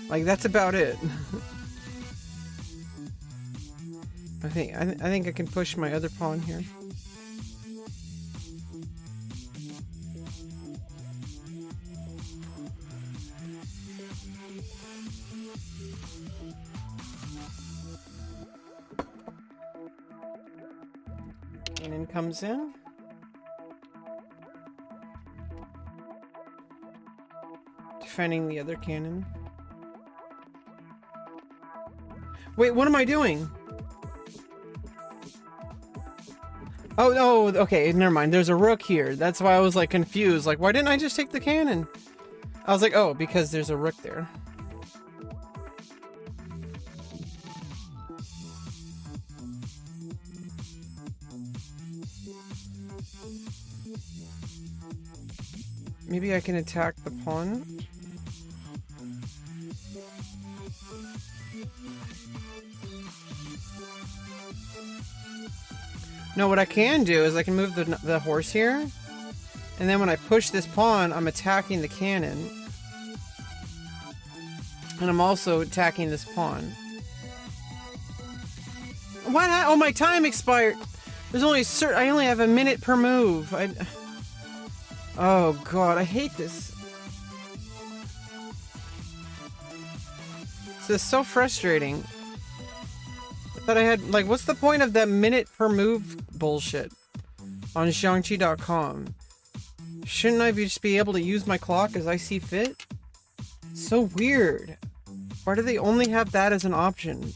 like that's about it. I think I can push my other pawn here. Cannon comes in. Defending the other cannon. Wait, what am I doing? Oh, no, okay, never mind. There's a rook here. That's why I was like confused. Like, why didn't I just take the cannon? I was like, oh, because there's a rook there. Maybe I can attack the pawn. No, what I can do is I can move the horse here. And then when I push this pawn, I'm attacking the cannon. And I'm also attacking this pawn. Why not? Oh, my time expired. There's only I only have a minute per move. Oh god, I hate this. This is so frustrating. I thought I had, like, what's the point of that minute per move bullshit on XiangQi.com? Shouldn't I just be able to use my clock as I see fit? So weird. Why do they only have that as an option?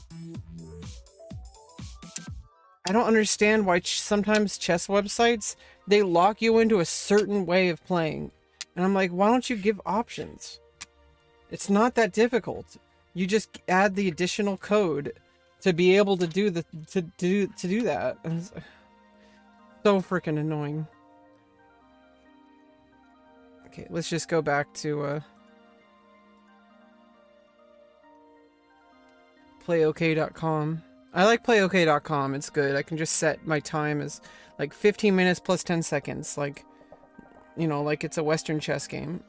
I don't understand why sometimes chess websites, they lock you into a certain way of playing. And I'm like, why don't you give options? It's not that difficult. You just add the additional code to be able to do the to do that. It's so freaking annoying. Okay, let's just go back to playok.com. I like playok.com. It's good. I can just set my time as like 15 minutes plus 10 seconds, like, you know, like it's a Western chess game.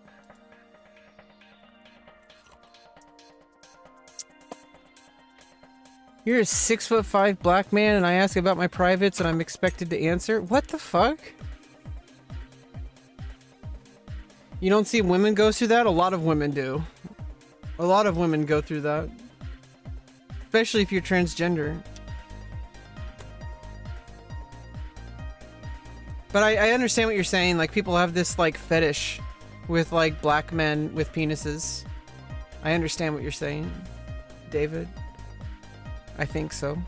You're a 6'5" black man and I ask about my privates and I'm expected to answer? What the fuck? You don't see women go through that? A lot of women do. A lot of women go through that. Especially if you're transgender. But I understand what you're saying. Like, people have this, like, fetish with, like, black men with penises. I understand what you're saying, David. I think so.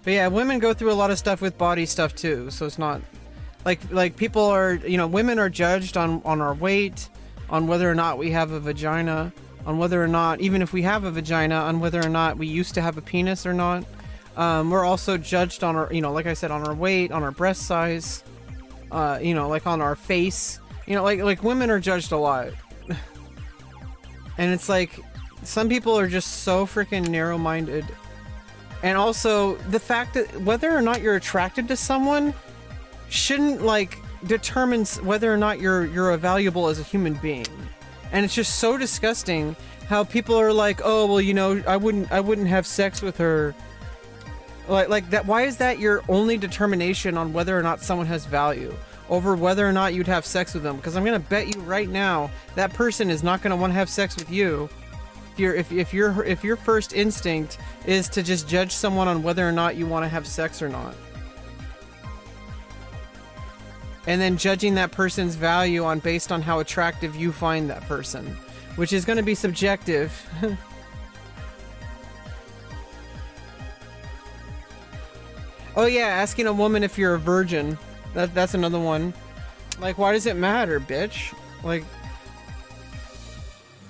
But yeah, women go through a lot of stuff with body stuff too, so it's not like people are, you know, women are judged on our weight, on whether or not we have a vagina, on whether or not, even if we have a vagina, on whether or not we used to have a penis or not. We're also judged on our, you know, like I said, on our weight, on our breast size, you know, like on our face, you know, like women are judged a lot. And it's like, some people are just so freaking narrow-minded. And also, the fact that whether or not you're attracted to someone shouldn't, like, determine whether or not you're valuable as a human being. And it's just so disgusting how people are like, oh, well, you know, I wouldn't have sex with her. Like that. Why is that your only determination on whether or not someone has value over whether or not you'd have sex with them? Because I'm gonna bet you right now that person is not gonna want to have sex with you. If your first instinct is to just judge someone on whether or not you want to have sex or not, and then judging that person's value on based on how attractive you find that person, which is going to be subjective. Oh yeah, asking a woman if you're a virgin. That's another one. Like, why does it matter, bitch? Like,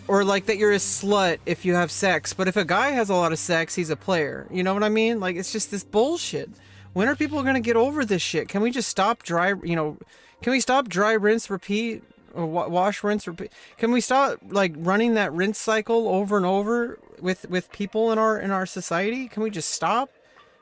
or like that you're a slut if you have sex, but if a guy has a lot of sex, he's a player. You know what I mean? Like, it's just this bullshit. When are people gonna get over this shit? Can we just stop dry, you know, can we stop dry, rinse, repeat? Or wash, rinse, repeat? Can we stop, like, running that rinse cycle over and over with people in our society? Can we just stop?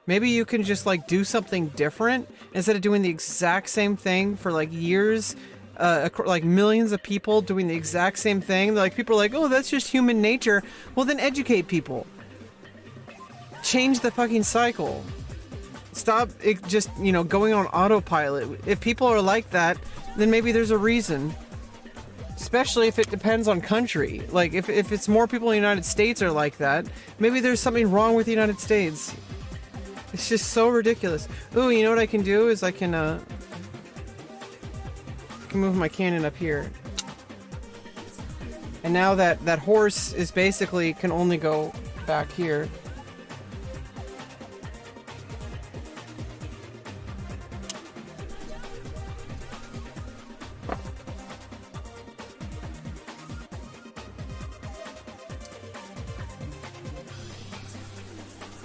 Maybe you can just, like, do something different instead of doing the exact same thing for, like, years. Like millions of people doing the exact same thing. Like, people are like, oh, that's just human nature. Well, then educate people. Change the fucking cycle. Stop it just, you know, going on autopilot. If people are like that, then maybe there's a reason. Especially if it depends on country. Like, if it's more people in the United States are like that, maybe there's something wrong with the United States. It's just so ridiculous. Ooh, you know what I can do is I can move my cannon up here. And now that horse is basically can only go back here.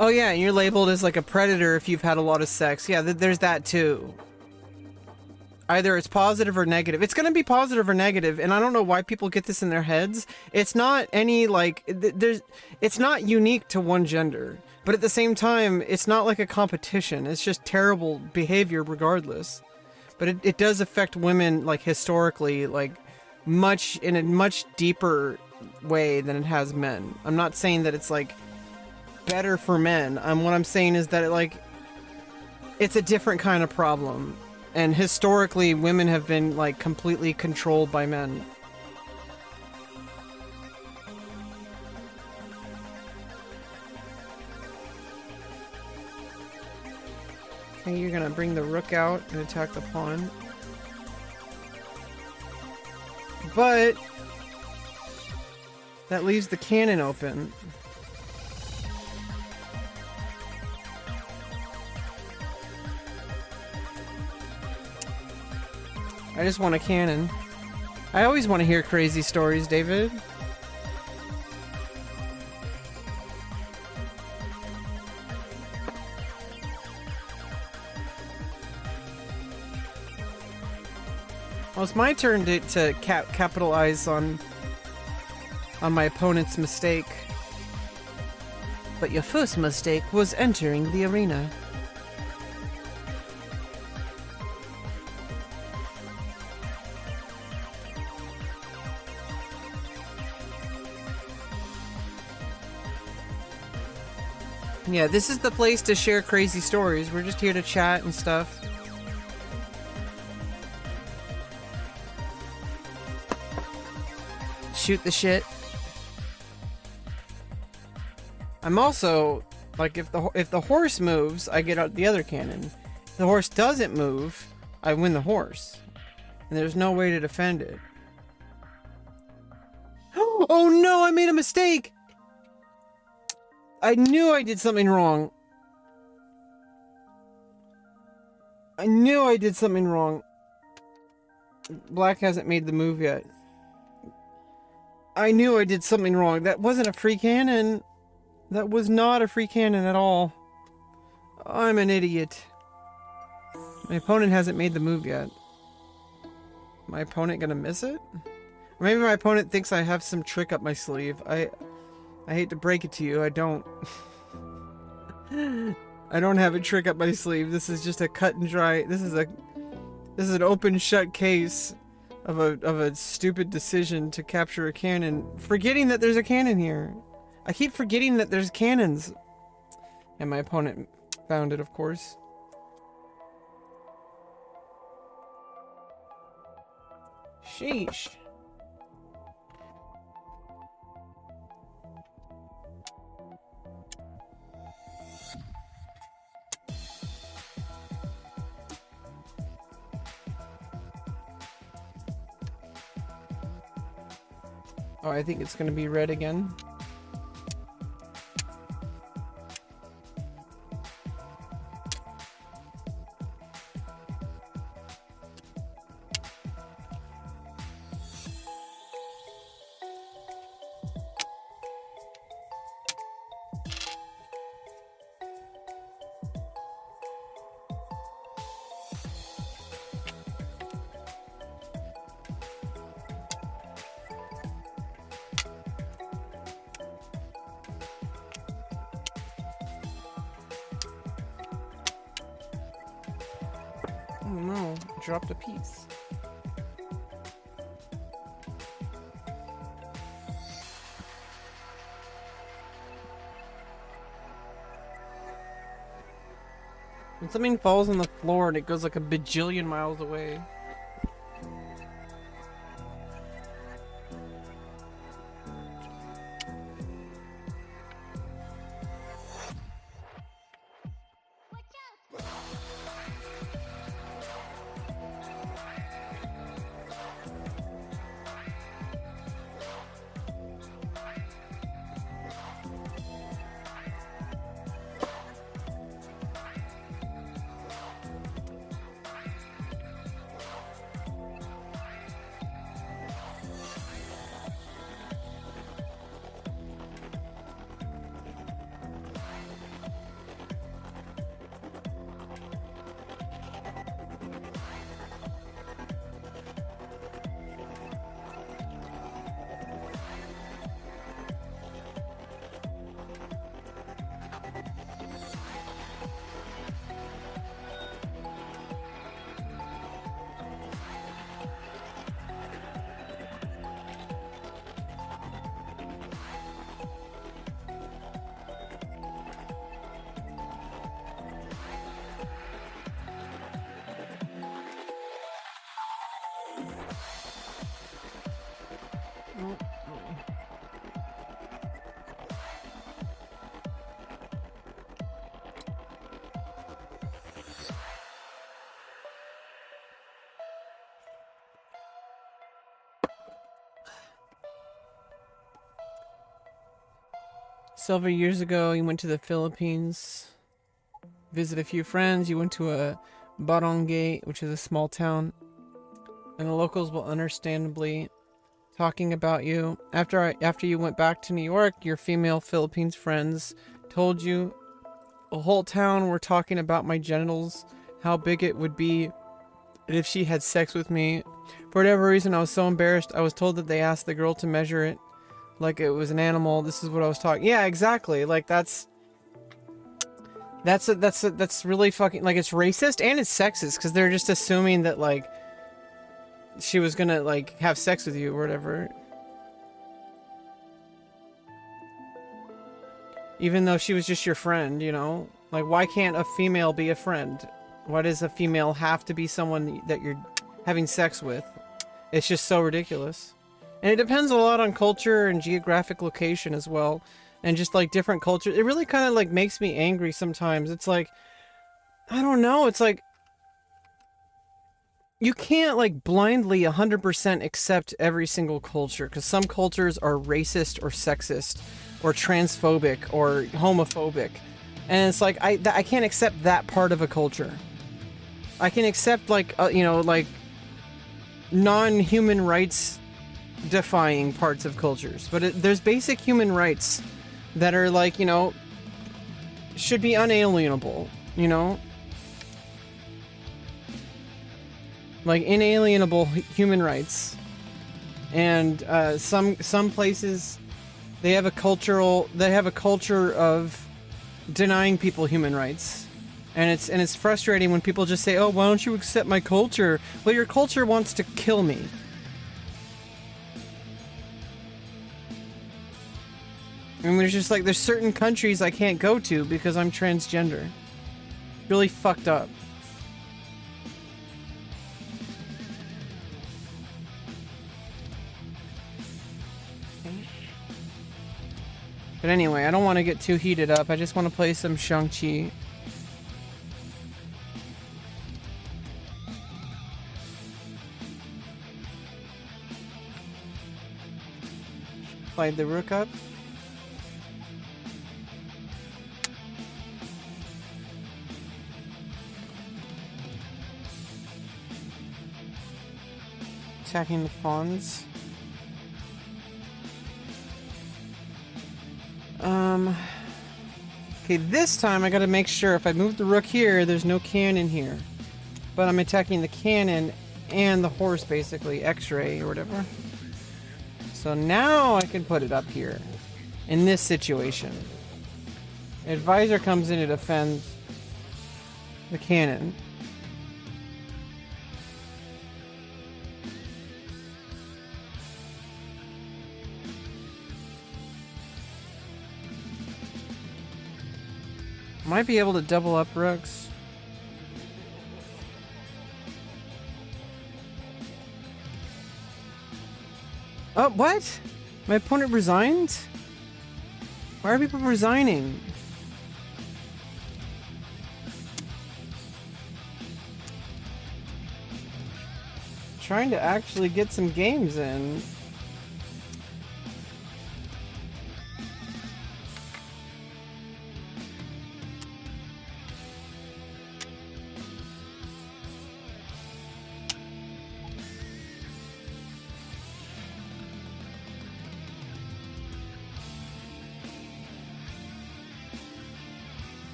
Oh yeah, and you're labeled as like a predator if you've had a lot of sex. Yeah, there's that too. Either it's positive or negative. It's going to be positive or negative, and I don't know why people get this in their heads. It's not any, like, it's not unique to one gender, but at the same time, it's not like a competition. It's just terrible behavior regardless. But it does affect women, like, historically, like, in a much deeper way than it has men. I'm not saying that it's, like, better for men. What I'm saying is that, it's a different kind of problem. And historically, women have been, like, completely controlled by men. Okay, you're gonna bring the rook out and attack the pawn. But That leaves the cannon open. I just want a cannon. I always want to hear crazy stories, David. Well, it's my turn to capitalize on my opponent's mistake. But your first mistake was entering the arena. Yeah, this is the place to share crazy stories. We're just here to chat and stuff. Shoot the shit. I'm also like, if the horse moves, I get out the other cannon. If the horse doesn't move, I win the horse, and there's no way to defend it. Oh no! I made a mistake. I knew I did something wrong. I knew I did something wrong. Black hasn't made the move yet. I knew I did something wrong. That wasn't a free cannon. That was not a free cannon at all. I'm an idiot. My opponent hasn't made the move yet. My opponent gonna miss it? Or maybe my opponent thinks I have some trick up my sleeve. I hate to break it to you, I don't. I don't have a trick up my sleeve. This is just a cut and dry. This is an open shut case of a stupid decision to capture a cannon, forgetting that there's a cannon here. I keep forgetting that there's cannons. And my opponent found it, of course. Sheesh. Oh, I think it's gonna be red again. Oh no, I dropped a piece. When something falls on the floor and it goes like a bajillion miles away. Several years ago, you went to the Philippines, visit a few friends. You went to a barangay, which is a small town, and the locals will understandably talking about you. After you went back to New York, your female Philippines friends told you the whole town were talking about my genitals, how big it would be if she had sex with me. For whatever reason, I was so embarrassed. I was told that they asked the girl to measure it like it was an animal. This is what I was talking. Yeah, exactly. Like that's really fucking, like, it's racist and it's sexist because they're just assuming that like she was gonna like have sex with you or whatever, even though she was just your friend, you know? Like, why can't a female be a friend? Why does a female have to be someone that you're having sex with? It's just so ridiculous. And it depends a lot on culture and geographic location as well, and just like different cultures. It really kind of like makes me angry sometimes. It's like, I don't know, it's like you can't like blindly 100% accept every single culture, because some cultures are racist or sexist or transphobic or homophobic, and it's like I can't accept that part of a culture. I can accept like you know, like non-human rights defying parts of cultures, but there's basic human rights that are like, you know, should be unalienable, you know? Like inalienable human rights. And some places they have a culture of denying people human rights. And it's frustrating when people just say, "Oh, why don't you accept my culture?" Well, your culture wants to kill me. And there's just like, there's certain countries I can't go to because I'm transgender. Really fucked up. But anyway, I don't want to get too heated up. I just want to play some XiangQi. Slide the rook up. Attacking the pawns. Okay, this time I gotta make sure if I move the rook here, there's no cannon here. But I'm attacking the cannon and the horse, basically, X-ray or whatever. So now I can put it up here in this situation. Advisor comes in to defend the cannon. Might be able to double up rooks. Oh, what? My opponent resigned? Why are people resigning? Trying to actually get some games in.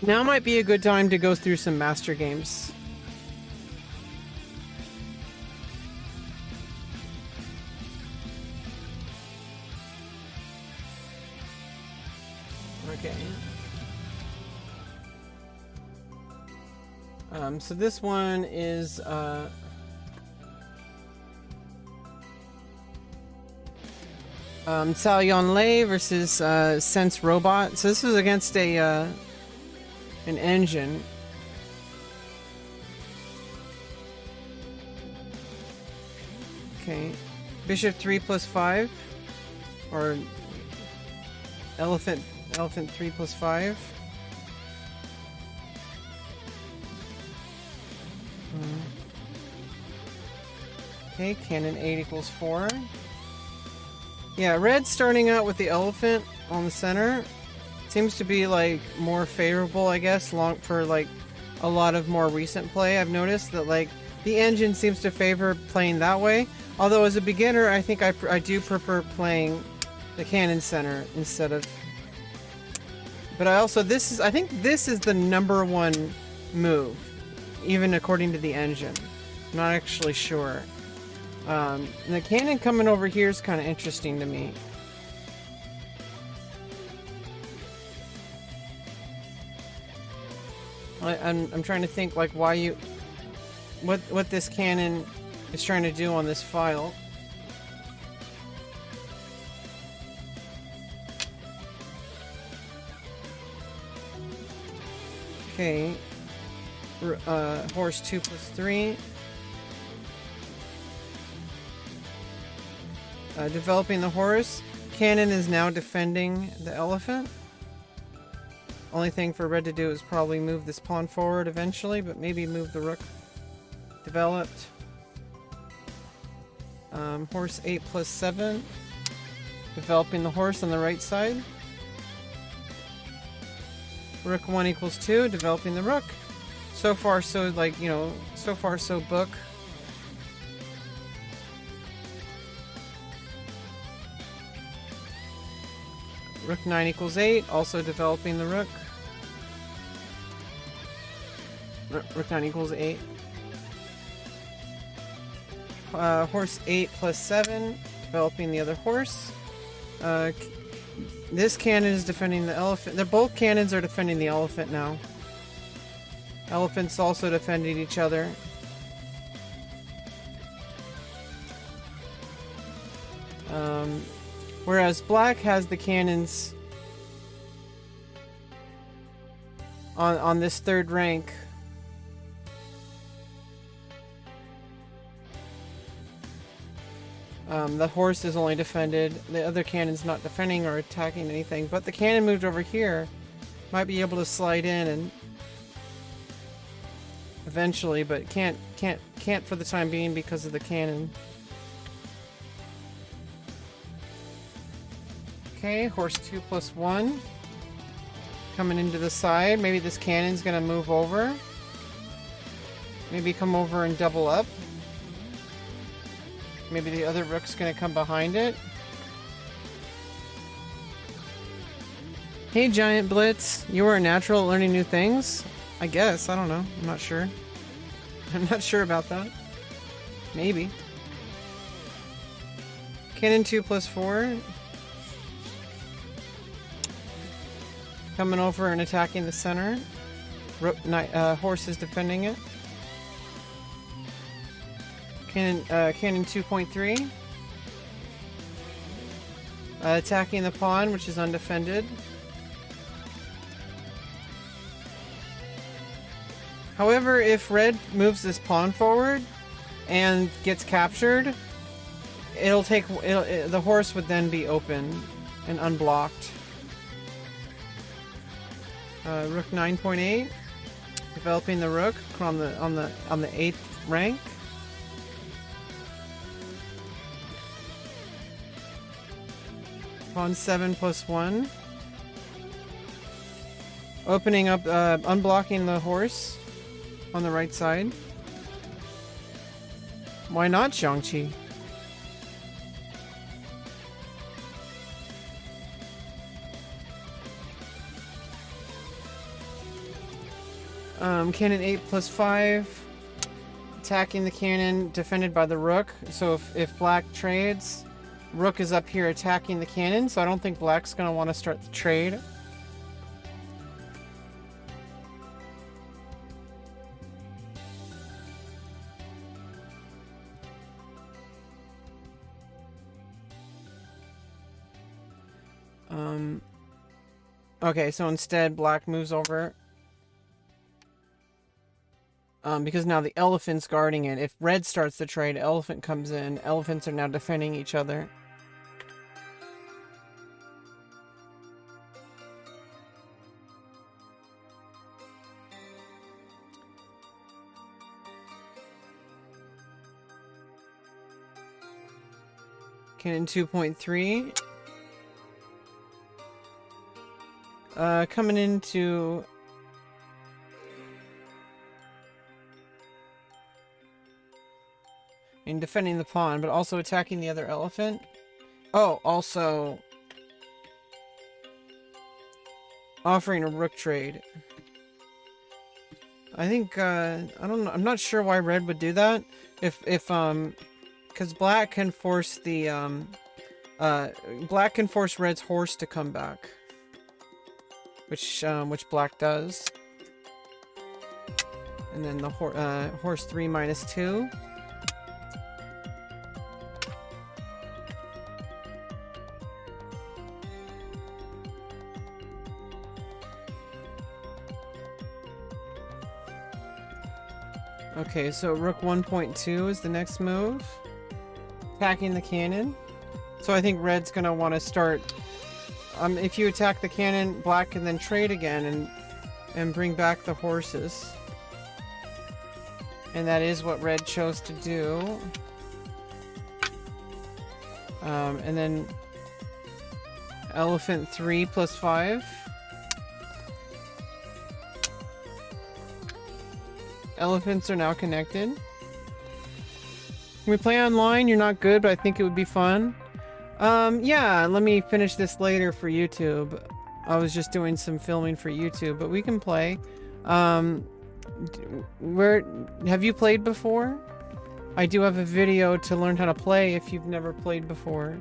Now might be a good time to go through some master games. Okay. So this one is XiangQi versus Sense Robot. So this is against a an engine. Okay. Bishop 3+5. Or elephant 3+5. Okay, cannon 8 = 4. Yeah, red starting out with the elephant on the center seems to be like more favorable, I guess, for like a lot of more recent play. I've noticed that like the engine seems to favor playing that way. Although as a beginner, I think I do prefer playing the cannon center instead of. But I think this is the #1 move, even according to the engine. I'm not actually sure. And the cannon coming over here is kind of interesting to me. I'm trying to think like what this cannon is trying to do on this file. Okay, horse 2+3. Developing the horse. Cannon is now defending the elephant. Only thing for red to do is probably move this pawn forward eventually, but maybe move the rook. Developed. Horse 8+7. Developing the horse on the right side. Rook 1=2. Developing the rook. So far, so like, you know, so far so book. Rook 9=8, also developing the rook. Rook 9=8. Horse 8+7, developing the other horse. This cannon is defending the elephant. Both cannons are defending the elephant now. Elephants also defending each other. Whereas black has the cannons on this third rank. The horse is only defended. The other cannon's not defending or attacking anything. But the cannon moved over here. Might be able to slide in and eventually, but can't for the time being because of the cannon. Okay, horse 2+1. Coming into the side. Maybe this cannon's gonna move over. Maybe come over and double up. Maybe the other rook's gonna come behind it. Hey, Giant Blitz. You were a natural at learning new things? I guess. I don't know. I'm not sure. I'm not sure about that. Maybe. Cannon 2+4. Coming over and attacking the center. Horse is defending it. Cannon 2.3. Attacking the pawn, which is undefended. However, if red moves this pawn forward and gets captured, the horse would then be open and unblocked. Rook 9.8, developing the rook on the 8th rank. Pawn 7+1, opening up, unblocking the horse on the right side. Why not, XiangQi? Cannon 8+5, attacking the cannon, defended by the rook. So if black trades, rook is up here attacking the cannon, so I don't think black's gonna want to start the trade. Okay, so instead black moves over. Because now the elephant's guarding it. If red starts the trade, elephant comes in. Elephants are now defending each other. Cannon 2.3. Coming into... and defending the pawn, but also attacking the other elephant. Oh, also... offering a rook trade. I think, I don't know, I'm not sure why red would do that. Because black can force the, black can force red's horse to come back. Which black does. And then the horse 3 minus 2. Okay, so rook 1.2 is the next move. Attacking the cannon. So I think red's gonna want to start... if you attack the cannon, black can then trade again and bring back the horses. And that is what red chose to do. And then... elephant 3 plus 5. Elephants are now connected. Can we play online? You're not good, but I think it would be fun. Yeah, let me finish this later for YouTube. I was just doing some filming for YouTube, but we can play. Where have you played before? I do have a video to learn how to play if you've never played before.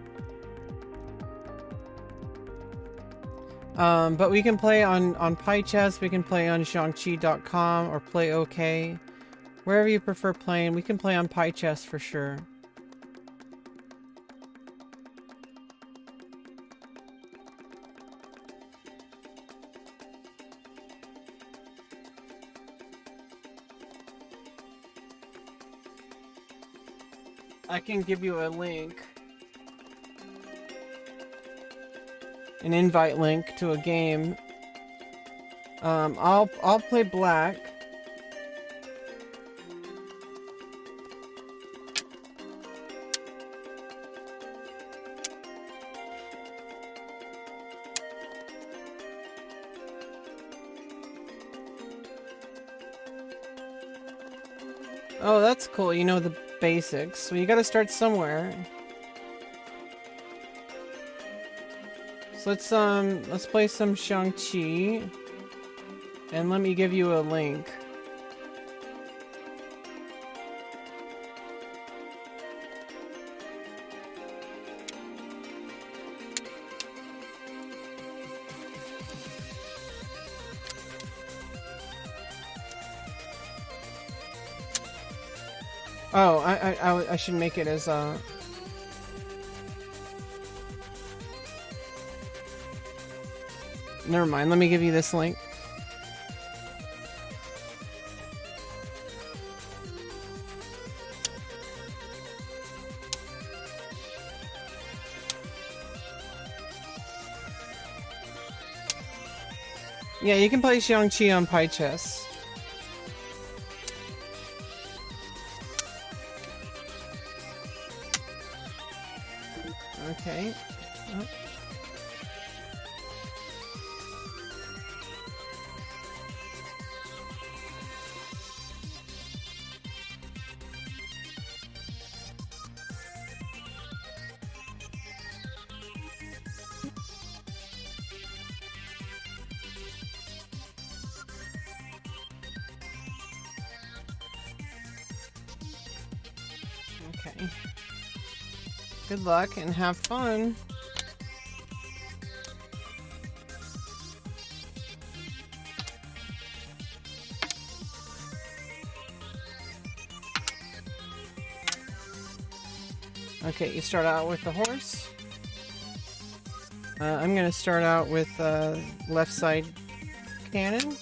But we can play on PyChess, we can play on XiangQi.com or Play OK. Wherever you prefer playing, we can play on PyChess for sure. I can give you a link. An invite link to a game. I'll play black. Oh, that's cool. You know the basics. So you gotta start somewhere. So let's play some XiangQi. And let me give you a link. Oh, I should make it as never mind, let me give you this link. Yeah, you can play XiangQi on PyChess. Okay. Oh. Okay. Good luck and have fun. Okay, you start out with the horse. I'm gonna start out with left side cannon.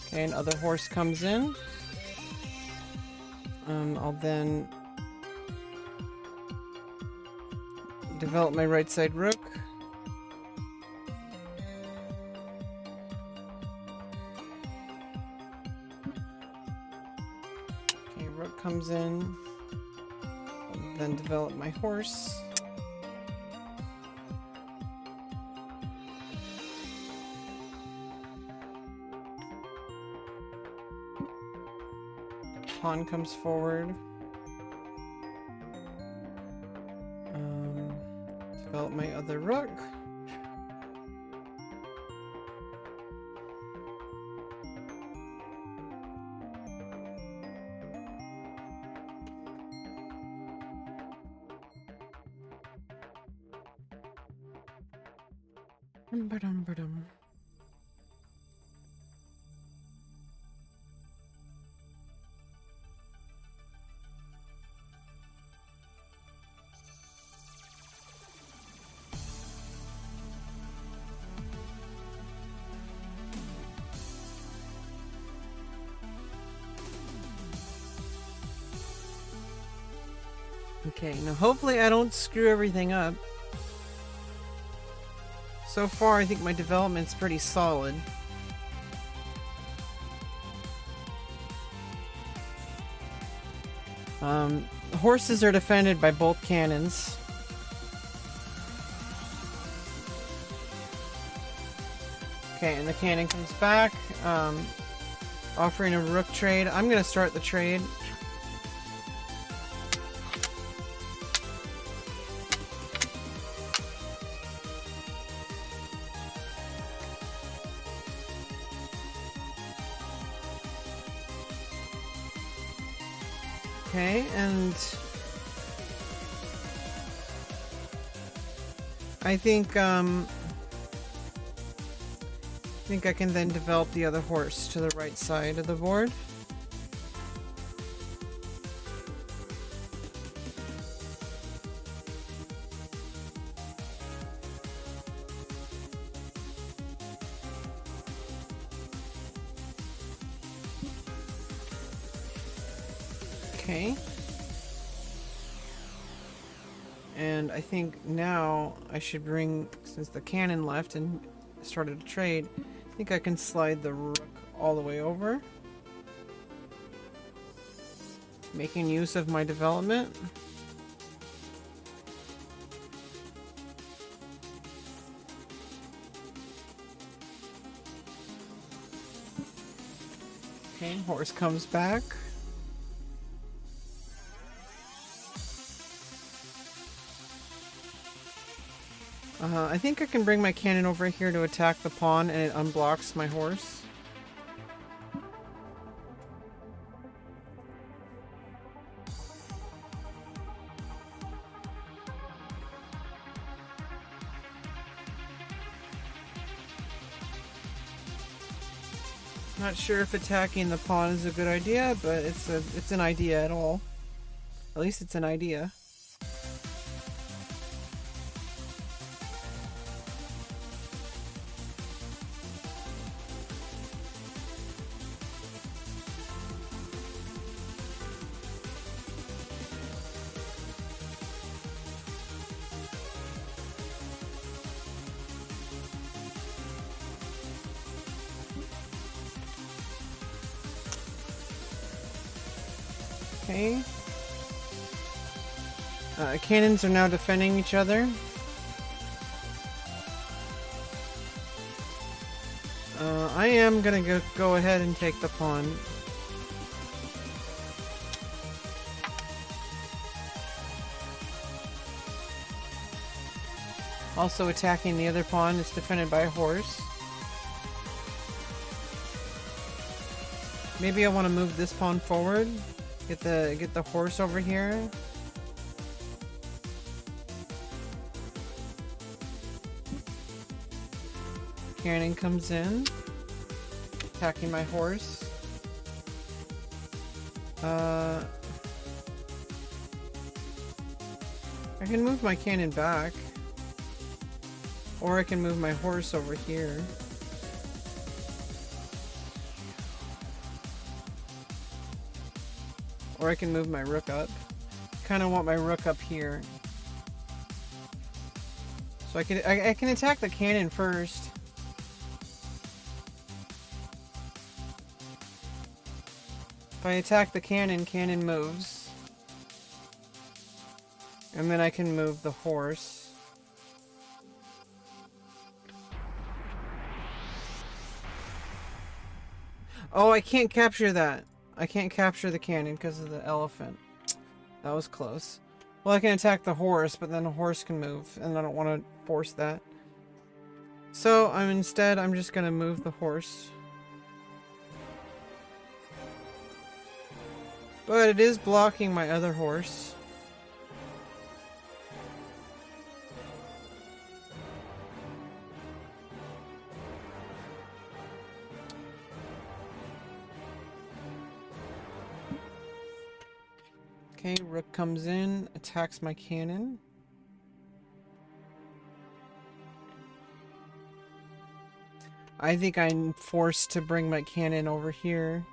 Okay, another horse comes in. I'll then develop my right side rook. Okay, rook comes in. then develop my horse. Pawn comes forward. Develop my other rook. Ba-dum. Okay, now hopefully I don't screw everything up. So far, I think my development's pretty solid. Horses are defended by both cannons. Okay, and the cannon comes back, offering a rook trade. I'm gonna start the trade. Okay, and I think I can then develop the other horse to the right side of the board. Okay. And I think now I should bring, since the cannon left and started a trade, I think I can slide the rook all the way over. Making use of my development. Okay, horse comes back. I think I can bring my cannon over here to attack the pawn, and it unblocks my horse. Not sure if attacking the pawn is a good idea, but it's an idea at all. At least it's an idea. Okay. Cannons are now defending each other. I am gonna go ahead and take the pawn. Also attacking the other pawn is defended by a horse. Maybe I want to move this pawn forward. Get the horse over here. Cannon comes in, attacking my horse. I can move my cannon back, or I can move my horse over here. Or I can move my rook up. Kind of want my rook up here. So I can attack the cannon first. If I attack the cannon, cannon moves. And then I can move the horse. Oh, I can't capture that. I can't capture the cannon because of the elephant. That was close. Well, I can attack the horse, but then the horse can move, and I don't want to force that. So, instead, I'm just going to move the horse. But it is blocking my other horse. Okay, rook comes in, attacks my cannon. I think I'm forced to bring my cannon over here.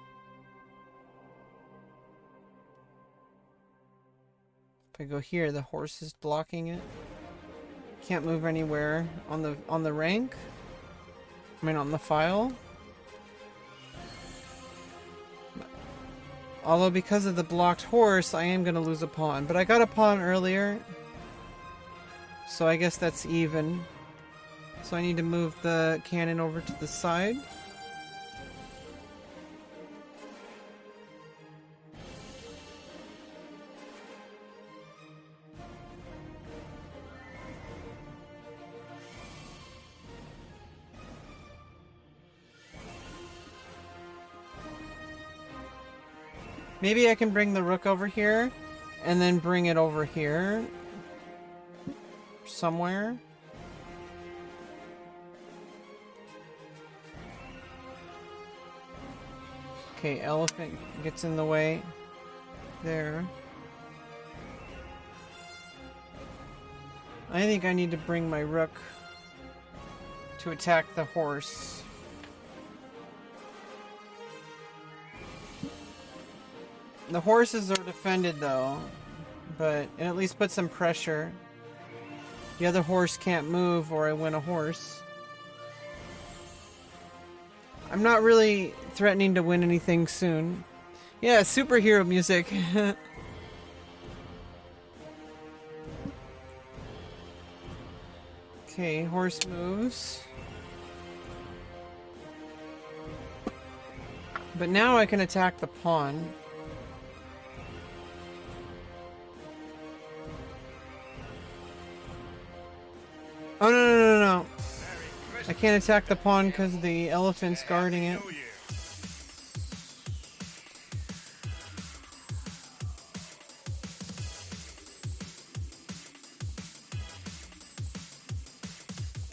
If I go here, the horse is blocking it. Can't move anywhere on the rank. I mean, on the file. Although because of the blocked horse, I am going to lose a pawn. But I got a pawn earlier. So I guess that's even. So I need to move the cannon over to the side. Maybe I can bring the rook over here and then bring it over here somewhere. Okay, elephant gets in the way there. I think I need to bring my rook to attack the horse. The horses are defended though, but it at least puts some pressure. The other horse can't move or I win a horse. I'm not really threatening to win anything soon. Yeah, superhero music. Okay, horse moves. But now I can attack the pawn. Oh, no. I can't attack the pawn because the elephant's guarding it.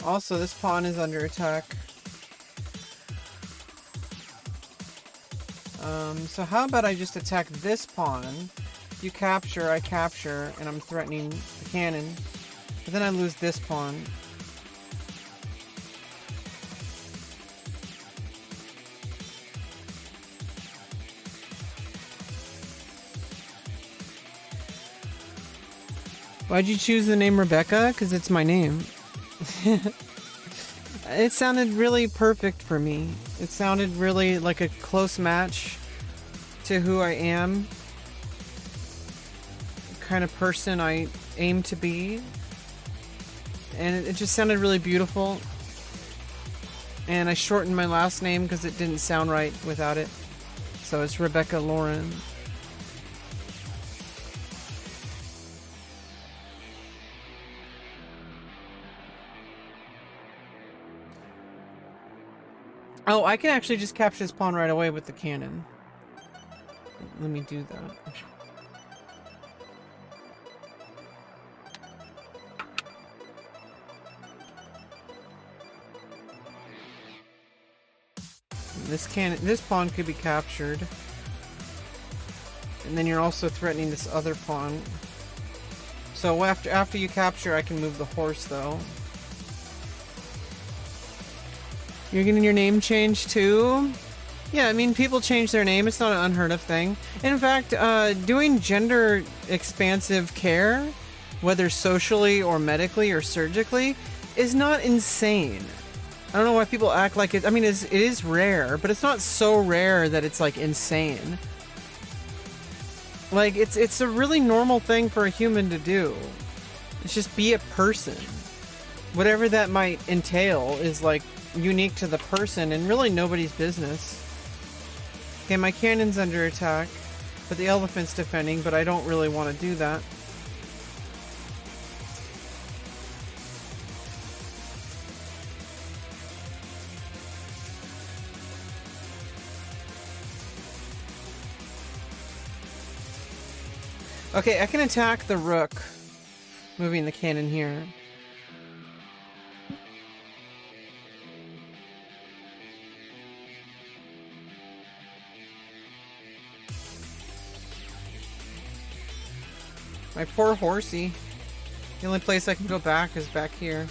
Also, this pawn is under attack. So how about I just attack this pawn? You capture, I capture, and I'm threatening the cannon. But then I lose this pawn. Why'd you choose the name Rebecca? Because it's my name. It sounded really perfect for me. It sounded really like a close match to who I am. The kind of person I aim to be. And it just sounded really beautiful. And I shortened my last name because it didn't sound right without it. So it's Rebecca Lauren. Oh, I can actually just capture this pawn right away with the cannon. Let me do that. This pawn could be captured. And then you're also threatening this other pawn. So after you capture, I can move the horse though. You're getting your name changed too? Yeah, I mean, people change their name. It's not an unheard of thing. In fact, doing gender expansive care, whether socially or medically or surgically, is not insane. I don't know why people act like it. I mean, it is rare, but it's not so rare that it's like insane. Like, it's a really normal thing for a human to do. It's just be a person. Whatever that might entail is, like, unique to the person and really nobody's business. Okay, my cannon's under attack, but the elephant's defending, but I don't really want to do that. Okay, I can attack the rook, moving the cannon here. My poor horsey. The only place I can go back is back here.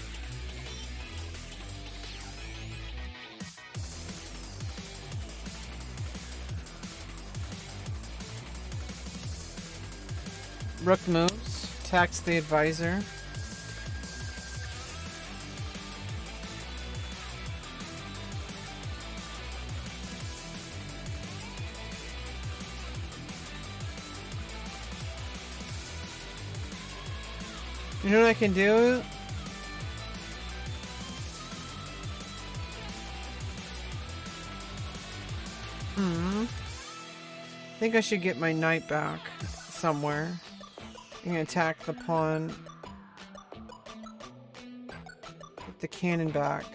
Rook moves, attacks the advisor. You know what I can do? I think I should get my knight back somewhere. I'm gonna attack the pawn. Get the cannon back.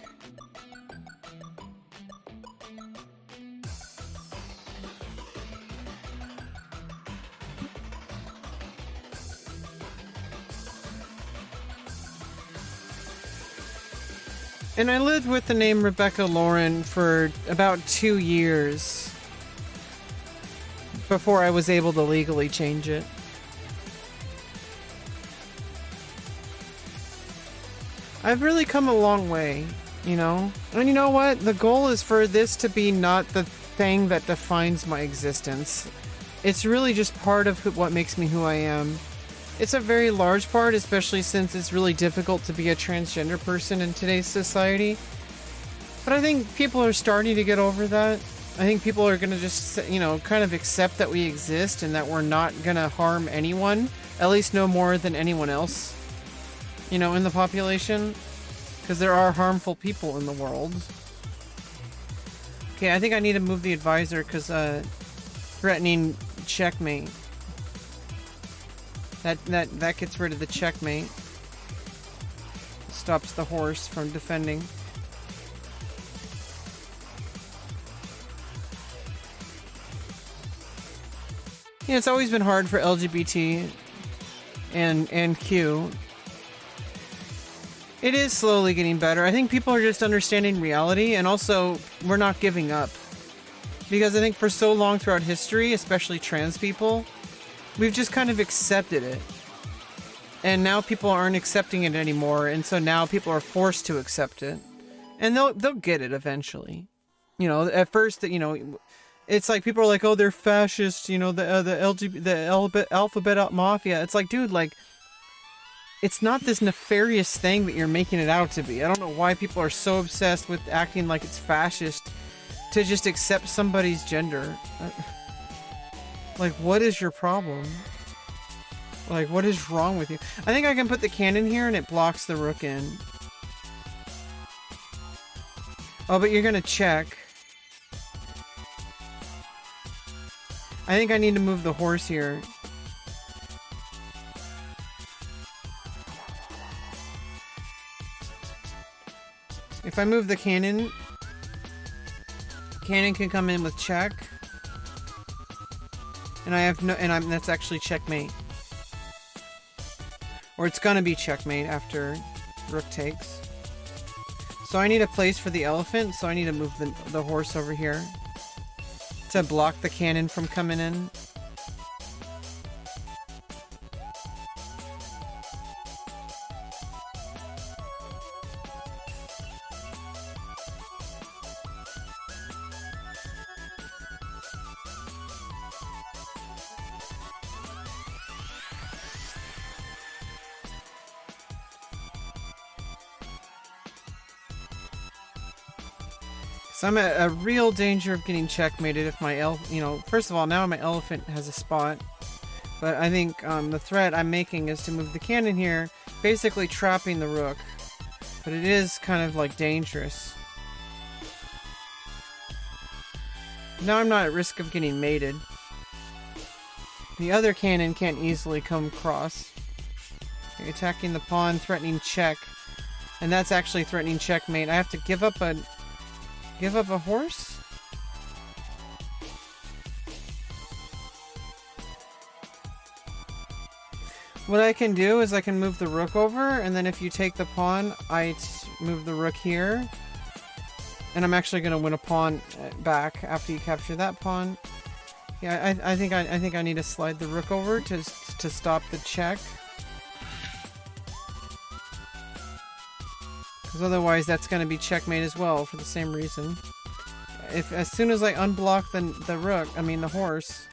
And I lived with the name Rebecca Lauren for about 2 years before I was able to legally change it. I've really come a long way, you know? And you know what? The goal is for this to be not the thing that defines my existence. It's really just part of what makes me who I am. It's a very large part, especially since it's really difficult to be a transgender person in today's society. But I think people are starting to get over that. I think people are going to just, you know, kind of accept that we exist and that we're not going to harm anyone, at least no more than anyone else, you know, in the population. Because there are harmful people in the world. Okay, I think I need to move the advisor because threatening checkmate. That gets rid of the checkmate. Stops the horse from defending. Yeah, it's always been hard for LGBT and Q. It is slowly getting better. I think people are just understanding reality, and also we're not giving up. Because I think for so long throughout history, especially trans people, we've just kind of accepted it. And now people aren't accepting it anymore, and so now people are forced to accept it. And they'll get it eventually. You know, at first, you know, it's like people are like, oh, they're fascist, you know, the alphabet mafia. It's like, dude, like, it's not this nefarious thing that you're making it out to be. I don't know why people are so obsessed with acting like it's fascist to just accept somebody's gender. Like, what is your problem? Like, what is wrong with you? I think I can put the cannon here and it blocks the rook in. Oh, but you're gonna check. I think I need to move the horse here. If I move the cannon, cannon can come in with check. And I have no, and that's actually checkmate. Or it's gonna be checkmate after rook takes. So I need a place for the elephant, so I need to move the horse over here to block the cannon from coming in. So I'm at a real danger of getting checkmated if my you know, first of all, now my elephant has a spot. But I think the threat I'm making is to move the cannon here, basically trapping the rook. But it is kind of like dangerous. Now I'm not at risk of getting mated. The other cannon can't easily come across. Okay, attacking the pawn, threatening check. And that's actually threatening checkmate. I have to give up a horse? What I can do is I can move the rook over, and then if you take the pawn, I move the rook here. And I'm actually going to win a pawn back after you capture that pawn. Yeah, I think I need to slide the rook over to stop the check. Because otherwise that's going to be checkmate as well for the same reason. As soon as I unblock the horse,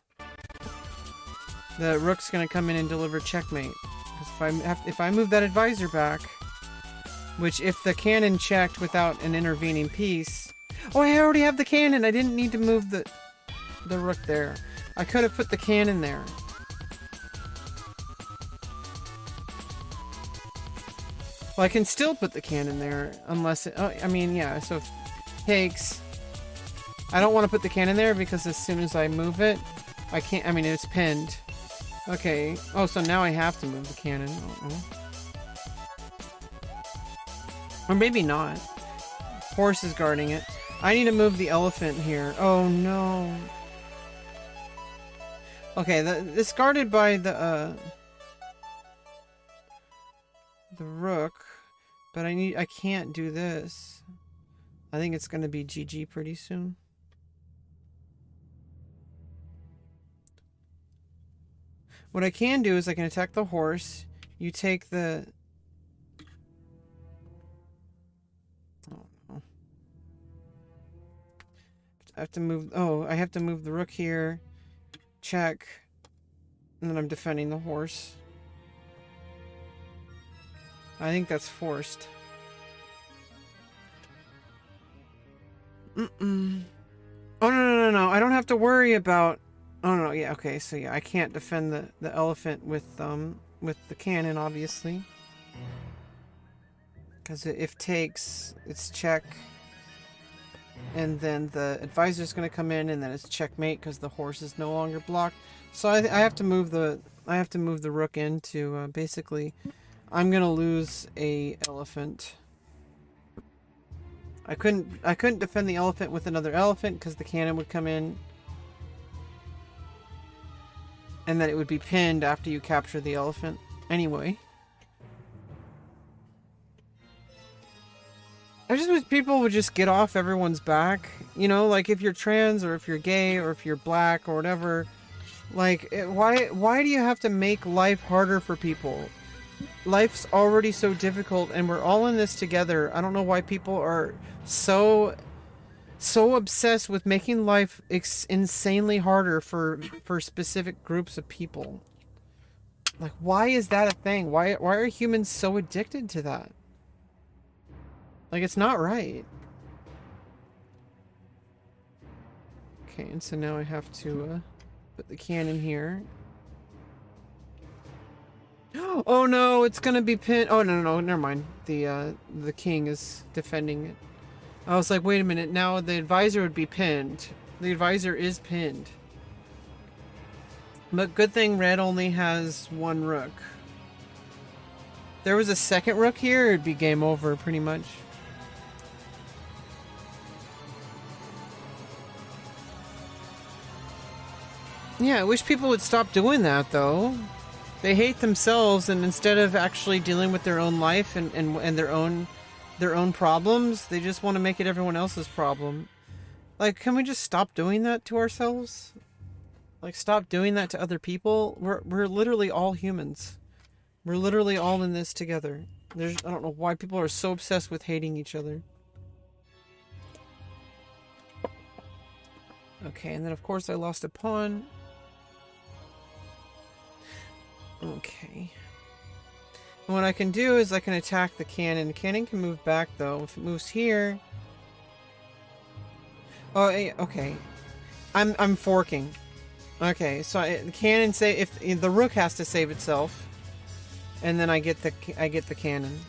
the rook's going to come in and deliver checkmate. If I move that advisor back, which if the cannon checked without an intervening piece... Oh, I already have the cannon! I didn't need to move the rook there. I could have put the cannon there. Well, I can still put the cannon there, unless it... Oh, I mean, yeah, so if it takes... I don't want to put the cannon there because as soon as I move it, I can't... I mean, it's pinned. Okay. Oh, so now I have to move the cannon. Or maybe not. Horse is guarding it. I need to move the elephant here. Oh no. Okay, it's guarded by the rook, but I can't do this. I think it's gonna be GG pretty soon. What I can do is I can attack the horse. You take the... Oh, no. I have to move... Oh, I have to move the rook here. Check. And then I'm defending the horse. I think that's forced. Mm-mm. Oh, no. I don't have to worry about... Oh no, yeah, okay, so yeah, I can't defend the elephant with the cannon, obviously. Because if takes, it's check. And then the advisor's gonna come in, and then it's checkmate because the horse is no longer blocked. So I have to move the rook into basically, I'm gonna lose a elephant. I couldn't defend the elephant with another elephant because the cannon would come in. And then it would be pinned after you capture the elephant. Anyway. I just wish people would just get off everyone's back. You know, like if you're trans or if you're gay or if you're black or whatever. Like, why do you have to make life harder for people? Life's already so difficult and we're all in this together. I don't know why people are so obsessed with making life insanely harder for specific groups of people. Like, why is that a thing? Why are humans so addicted to that? Like, it's not right. Okay, and so now I have to put the cannon here. Oh no, it's gonna be pinned. Oh no, never mind. The king is defending it. I was like, wait a minute, now the advisor would be pinned. The advisor is pinned. But good thing red only has one rook. If there was a second rook here, it'd be game over, pretty much. Yeah, I wish people would stop doing that, though. They hate themselves, and instead of actually dealing with their own life and their own problems, they just want to make it everyone else's problem. Like, can we just stop doing that to ourselves? Like, stop doing that to other people? We're literally all humans. We're literally all in this together. I don't know why people are so obsessed with hating each other. Okay, and then of course I lost a pawn. Okay. And what I can do is I can attack the cannon. The cannon can move back though. If it moves here... Oh, okay. I'm forking. Okay, so the cannon say if the rook has to save itself, and then I get the cannon.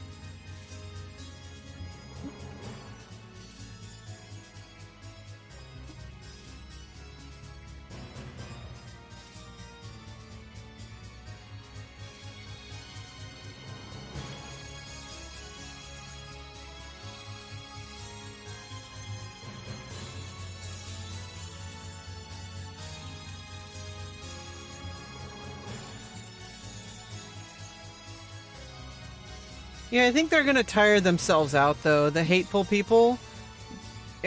Yeah, I think they're gonna tire themselves out, though. The hateful people.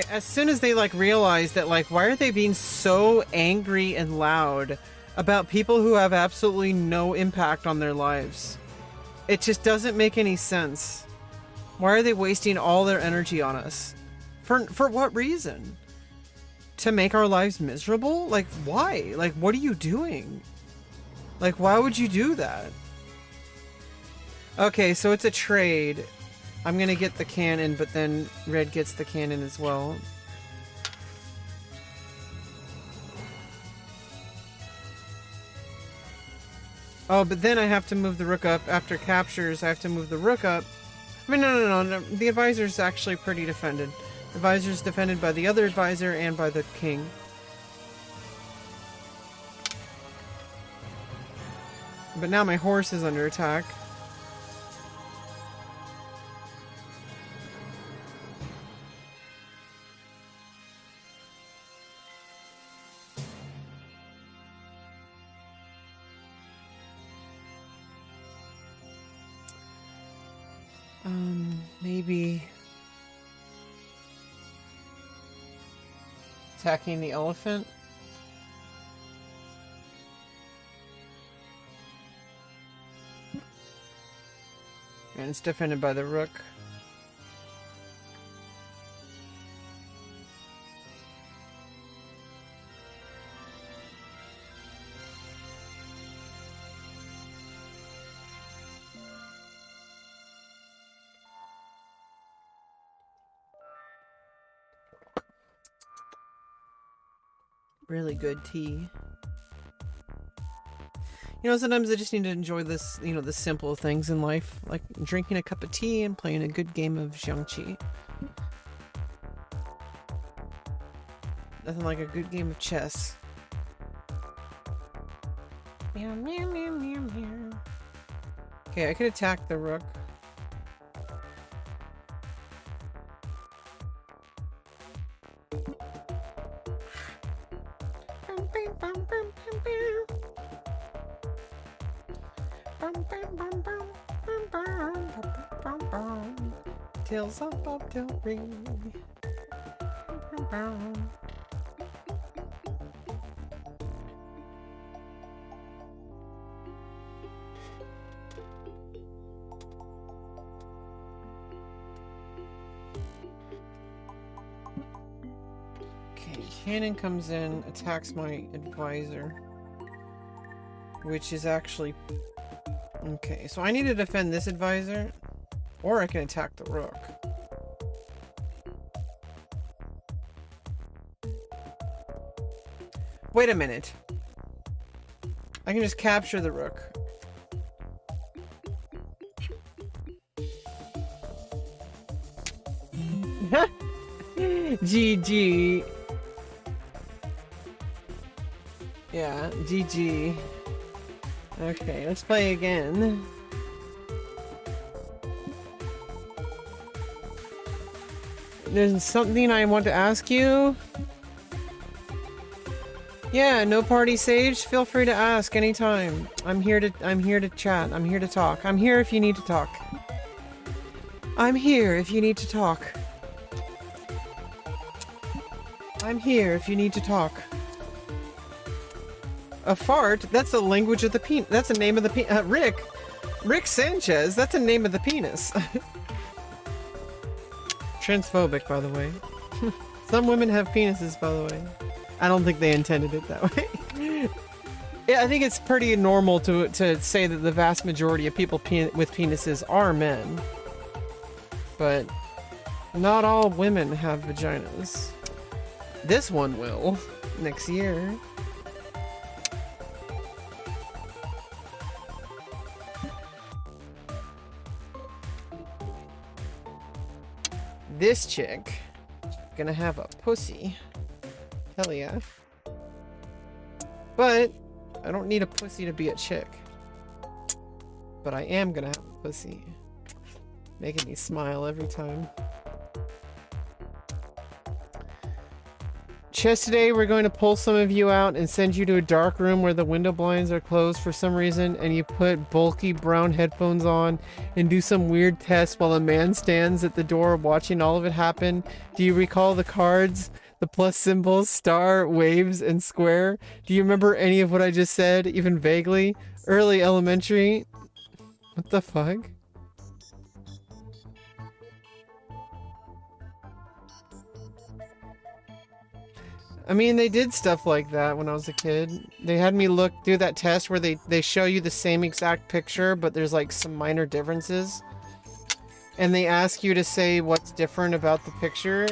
As soon as they, like, realize that, like, why are they being so angry and loud about people who have absolutely no impact on their lives? It just doesn't make any sense. Why are they wasting all their energy on us? For what reason? To make our lives miserable? Like, why? Like, what are you doing? Like, why would you do that? Okay, so it's a trade. I'm gonna get the cannon, but then red gets the cannon as well. Oh, but then I have to move the rook up. After captures, I have to move the rook up. I mean, no. The advisor's actually pretty defended. The advisor's defended by the other advisor and by the king. But now my horse is under attack. Maybe attacking the elephant. And it's defended by the rook. Really good tea. You know, sometimes I just need to enjoy this, you know, the simple things in life, like drinking a cup of tea and playing a good game of XiangQi. Nothing like a good game of chess. Meow, meow, meow, meow, meow. Okay, I could attack the rook. Tales of Bobtail ring. Okay, cannon comes in, attacks my advisor, which is actually okay. So I need to defend this advisor. Or I can attack the rook. Wait a minute. I can just capture the rook. GG. Yeah, GG. Okay, let's play again. There's something I want to ask you. Yeah, no party sage. Feel free to ask anytime. I'm here to chat. I'm here to talk. I'm here if you need to talk. I'm here if you need to talk. I'm here if you need to talk. A fart? That's the language of the penis. That's the name of the Rick Sanchez. That's the name of the penis. Transphobic, by the way. Some women have penises, by the way. I don't think they intended it that way. Yeah, I think it's pretty normal to say that the vast majority of people with penises are men. But not all women have vaginas. This one will. Next year. This chick gonna have a pussy. Hell yeah. But I don't need a pussy to be a chick. But I am gonna have a pussy. Making me smile every time. Chess, today we're going to pull some of you out and send you to a dark room where the window blinds are closed for some reason, and you put bulky brown headphones on and do some weird test while a man stands at the door watching all of it happen. Do you recall the cards? The plus symbols, star, waves, and square? Do you remember any of what I just said, even vaguely? Early elementary? What the fuck? I mean, they did stuff like that when I was a kid. They had me do that test where they show you the same exact picture, but there's like some minor differences. And they ask you to say what's different about the picture.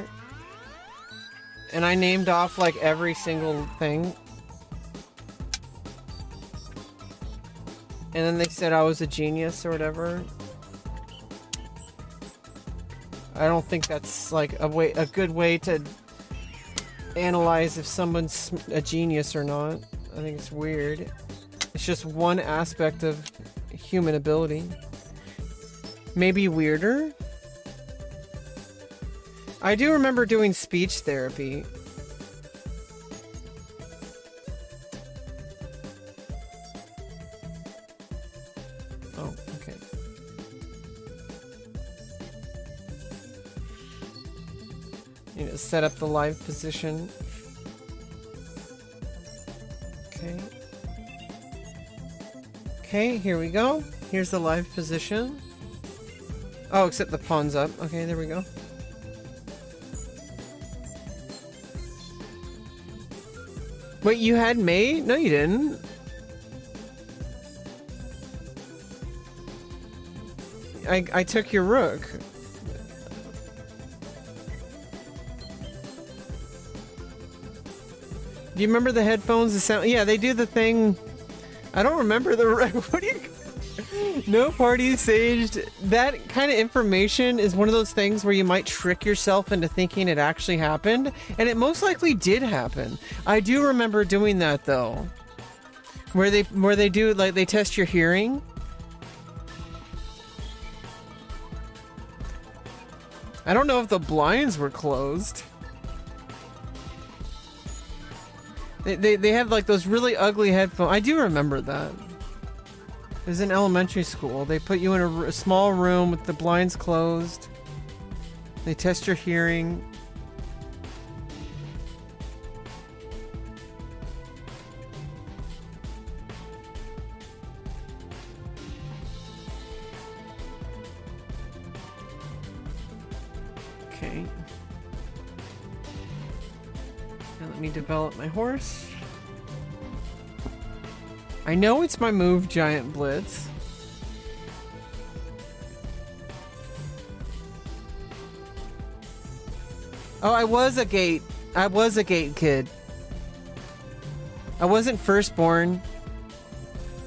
And I named off like every single thing. And then they said I was a genius or whatever. I don't think that's like a good way to analyze if someone's a genius or not. I think it's weird. It's just one aspect of human ability. Maybe weirder? I do remember doing speech therapy. Oh, okay. You know, set up the live position. Okay. Okay, here we go. Here's the live position. Oh, except the pawn's up. Okay, there we go. Wait, you had mate? No, you didn't. I took your rook. Do you remember the headphones? The sound? Yeah, they do the thing. I don't remember the. What do you? No party saged. That kind of information is one of those things where you might trick yourself into thinking it actually happened, and it most likely did happen. I do remember doing that though, where they do like they test your hearing. I don't know if the blinds were closed. They have like those really ugly headphones. I do remember that. It was in elementary school. They put you in a small room with the blinds closed. They test your hearing. Okay. Now let me develop my horse. I know it's my move, Giant Blitz. Oh, I was a gate kid. I wasn't firstborn.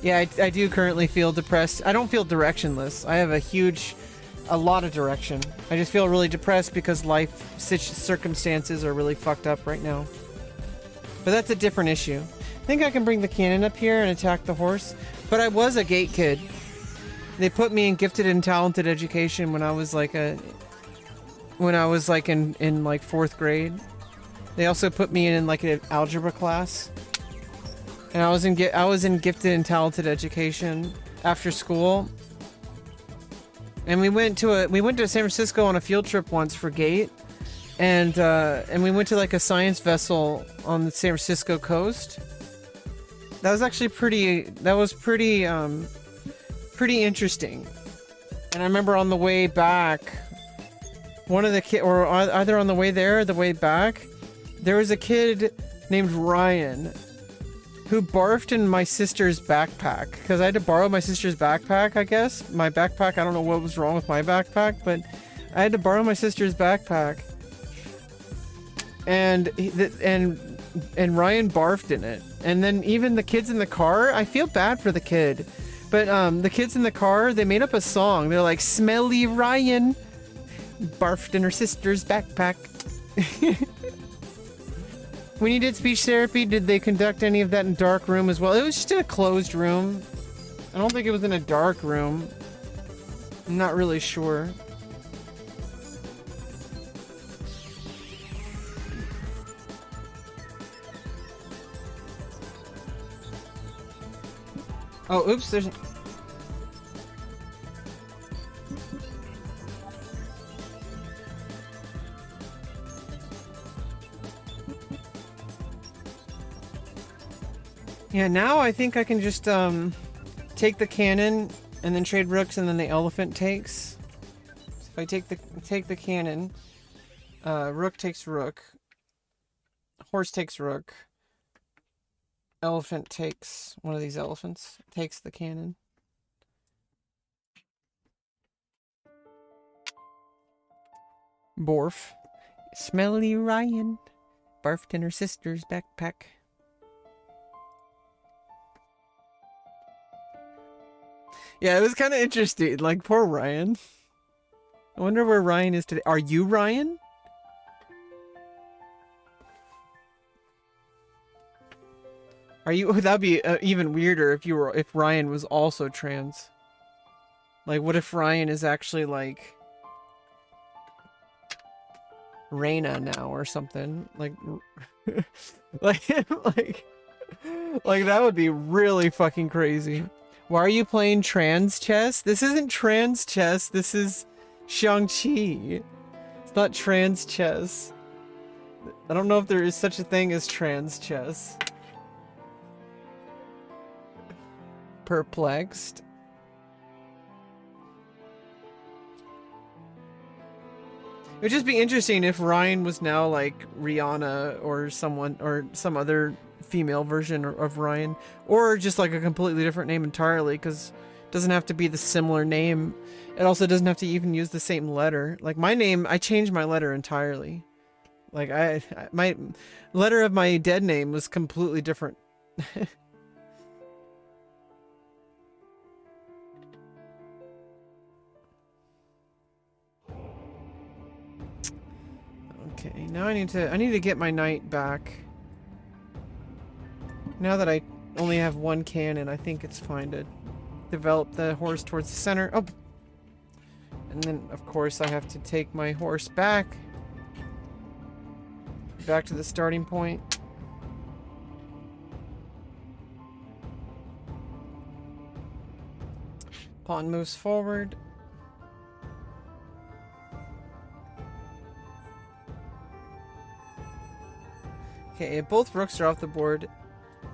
Yeah, I do currently feel depressed. I don't feel directionless. I have a lot of direction. I just feel really depressed because life circumstances are really fucked up right now. But that's a different issue. I think I can bring the cannon up here and attack the horse. But I was a gate kid. They put me in gifted and talented education when I was like in like 4th grade. They also put me in like an algebra class. And I was in gifted and talented education after school. And we went to San Francisco on a field trip once for GATE. And we went to like a science vessel on the San Francisco coast. That was actually pretty interesting. And I remember on the way back, one of the kids, or either on the way there or the way back, there was a kid named Ryan who barfed in my sister's backpack. Because I had to borrow my sister's backpack, I guess. My backpack, I don't know what was wrong with my backpack, but I had to borrow my sister's backpack. And Ryan barfed in it. And then even the kids in the car, I feel bad for the kid. But the kids in the car, they made up a song. They're like, "Smelly Ryan, barfed in her sister's backpack. When you did speech therapy, did they conduct any of that in a dark room as well? It was just in a closed room. I don't think it was in a dark room. I'm not really sure. Oh, oops, there's... Yeah, now I think I can just take the cannon and then trade rooks, and then the elephant takes. So if I take the cannon, rook takes rook, horse takes rook, elephant takes one of these elephants, takes the cannon. Borf. Smelly Ryan barfed in her sister's backpack. Yeah, it was kind of interesting. Like, poor Ryan. I wonder where Ryan is today. Are you Ryan? Are you? That'd be even weirder if Ryan was also trans. Like, what if Ryan is actually like Reina now or something? Like, like that would be really fucking crazy. Why are you playing trans chess? This isn't trans chess. This is XiangQi. It's not trans chess. I don't know if there is such a thing as trans chess. Perplexed. It would just be interesting if Ryan was now like Rihanna or someone or some other female version of Ryan, or just like a completely different name entirely, because it doesn't have to be the similar name. It also doesn't have to even use the same letter. Like my name, I changed my letter entirely. Like my letter of my dead name was completely different. Okay, now I need to get my knight back. Now that I only have one cannon, I think it's fine to develop the horse towards the center. Oh! And then, of course, I have to take my horse back. Back to the starting point. Pawn moves forward. Okay, both rooks are off the board.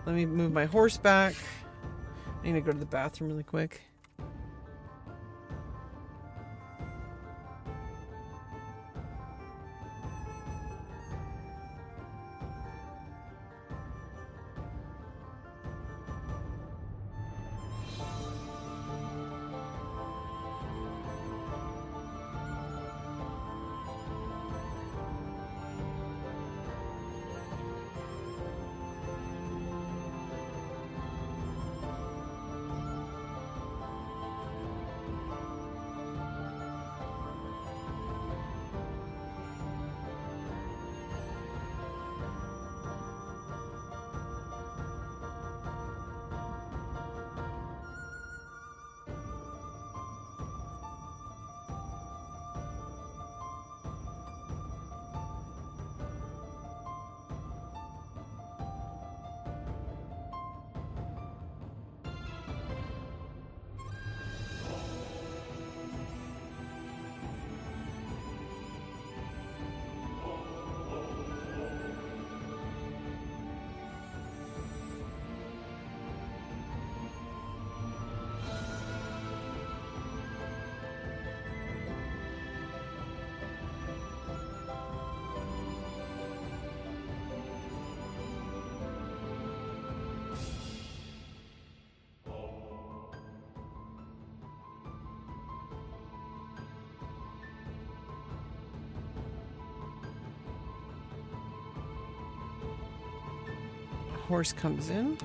Let me move my horse back. I need to go to the bathroom really quick. Horse comes in.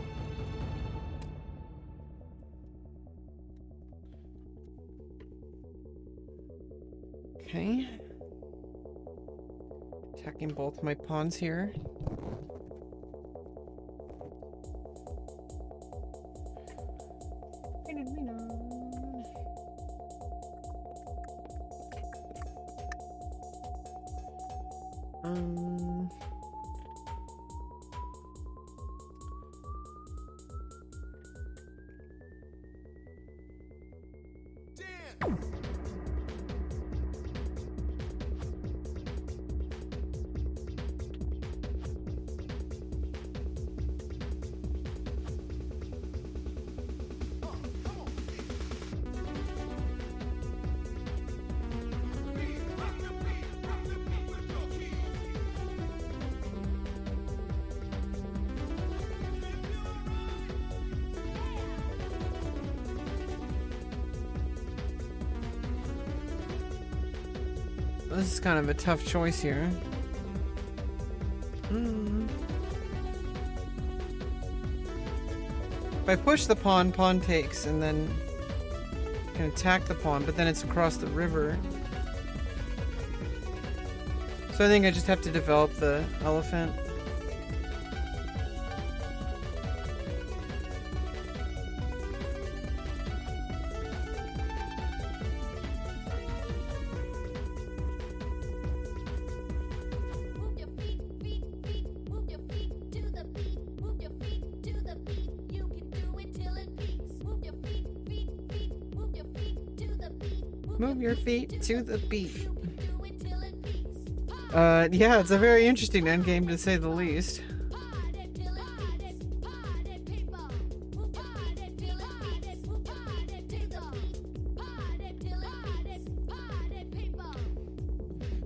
Okay. Attacking both my pawns here. This is kind of a tough choice here. If I push the pawn, pawn takes, and then can attack the pawn, but then it's across the river. So I think I just have to develop the elephant. Move your feet to the beat. Yeah, it's a very interesting endgame to say the least.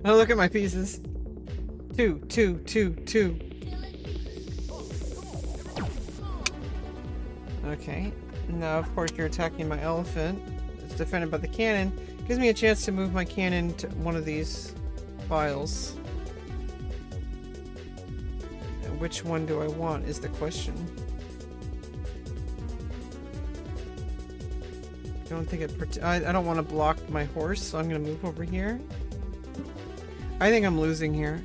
Oh, look at my pieces. Two. Okay. Now, of course, you're attacking my elephant. It's defended by the cannon. Gives me a chance to move my cannon to one of these files. And which one do I want is the question. I don't think I don't want to block my horse, so I'm going to move over here. I think I'm losing here.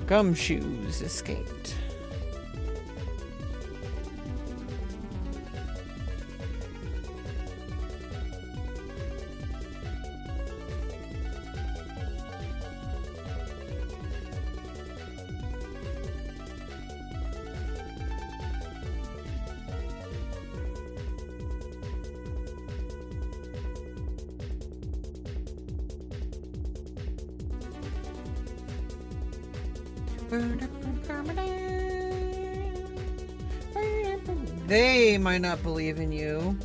Gumshoes escaped. They might not believe in you,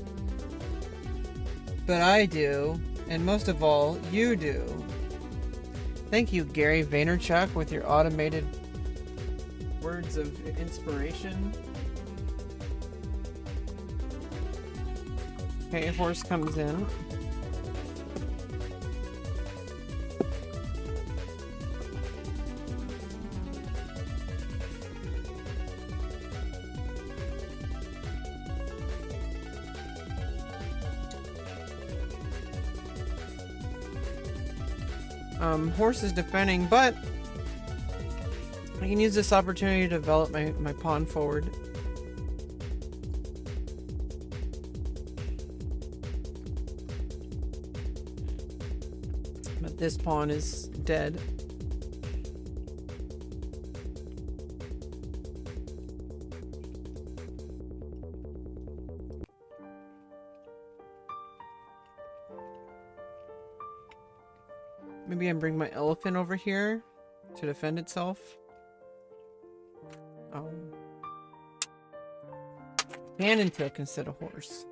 but I do, and most of all, you do. Thank you, Gary Vaynerchuk, with your automated words of inspiration. Okay, horse comes in. Horse is defending, but I can use this opportunity to develop my pawn forward. But this pawn is dead. Maybe I bring my elephant over here to defend itself. Cannon took instead of horse.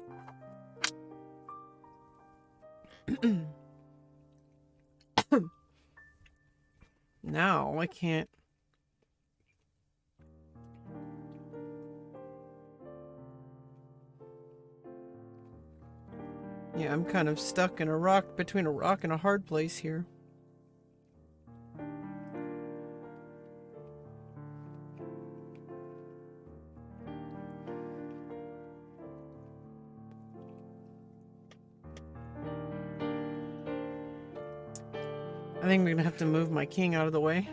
Now I can't. Yeah, I'm kind of stuck in between a rock and a hard place here. I think I'm gonna have to move my king out of the way.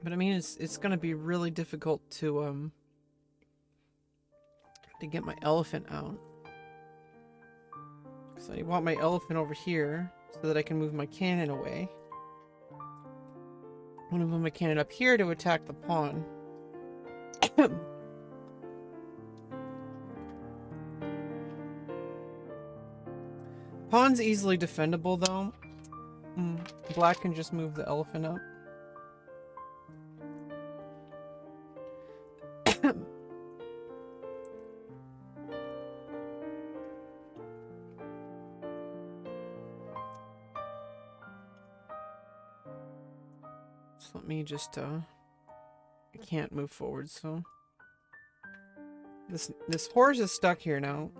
But I mean, it's gonna be really difficult to get my elephant out. So I want my elephant over here so that I can move my cannon away. I want to move my cannon up here to attack the pawn. Pawn's easily defendable though. Black can just move the elephant up. So let me just I can't move forward, so this horse is stuck here now.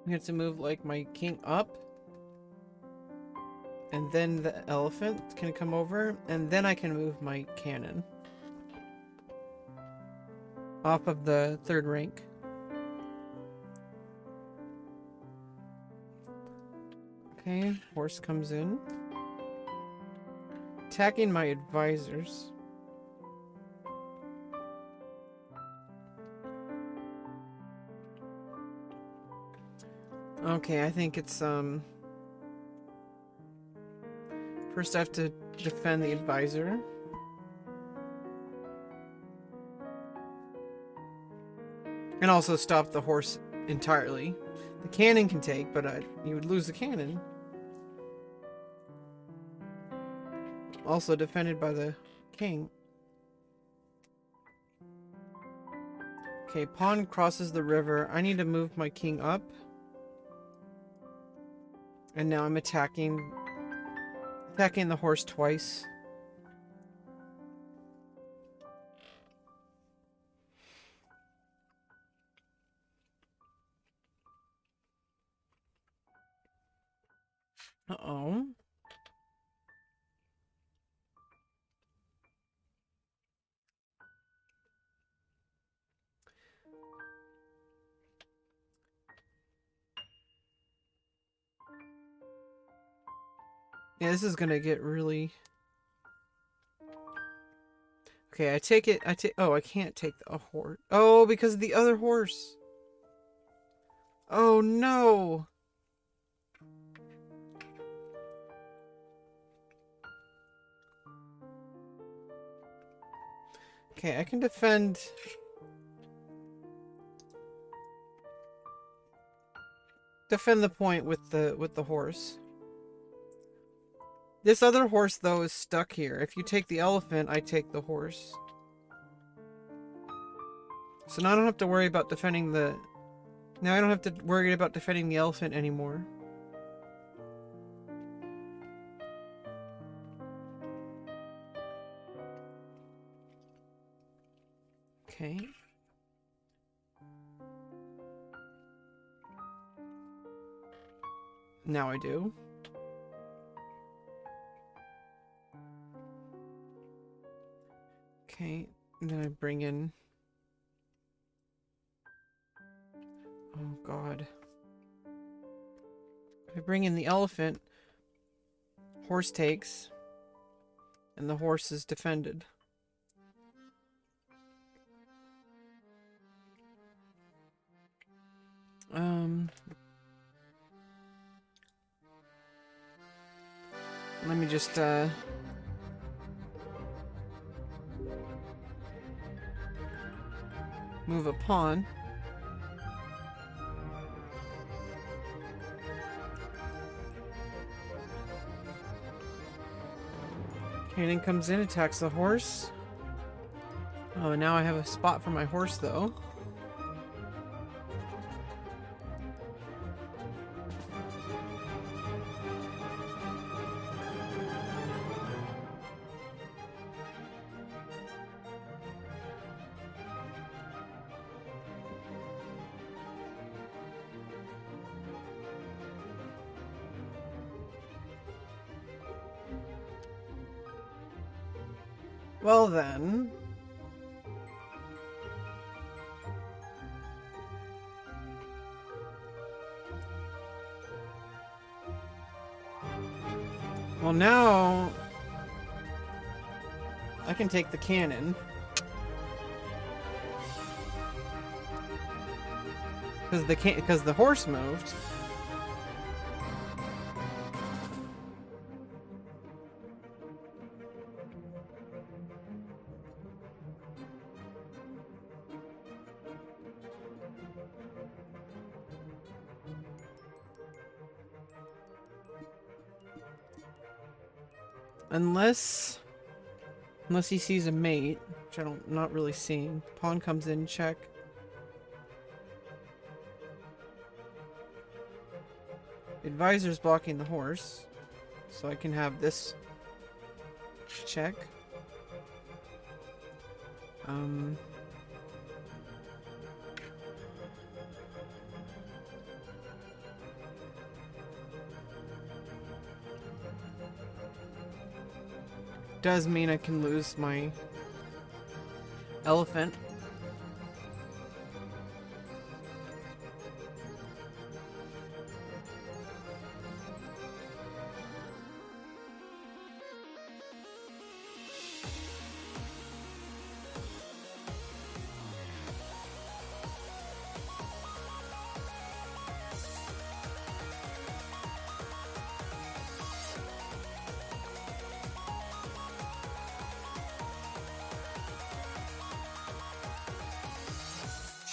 I have to move like my king up, and then the elephant can come over, and then I can move my cannon off of the third rank. Okay, horse comes in. Attacking my advisors. Okay, I think it's first I have to defend the advisor. And also stop the horse entirely. The cannon can take, but you would lose the cannon. Also defended by the king. Okay, pawn crosses the river. I need to move my king up. And now I'm attacking the horse twice. Uh-oh. Yeah, this is gonna get really... Okay, I take it, oh, I can't take a horse. Oh, because of the other horse. Oh, no. Okay, I can defend the point with the horse. This other horse though is stuck here. If you take the elephant, I take the horse. So now I don't have to worry about defending the... Now I don't have to worry about defending the elephant anymore. Okay. Now I do. Okay, and then I bring in... Oh god. I bring in the elephant, horse takes, and the horse is defended. Let me just, move a pawn. Cannon comes in, attacks the horse. Oh, now I have a spot for my horse, though. Well then... Well now... I can take the cannon. Because the horse moved. Unless he sees a mate, which I'm not really seeing. Pawn comes in, check. Advisor's blocking the horse, so I can have this check. Does mean I can lose my elephant.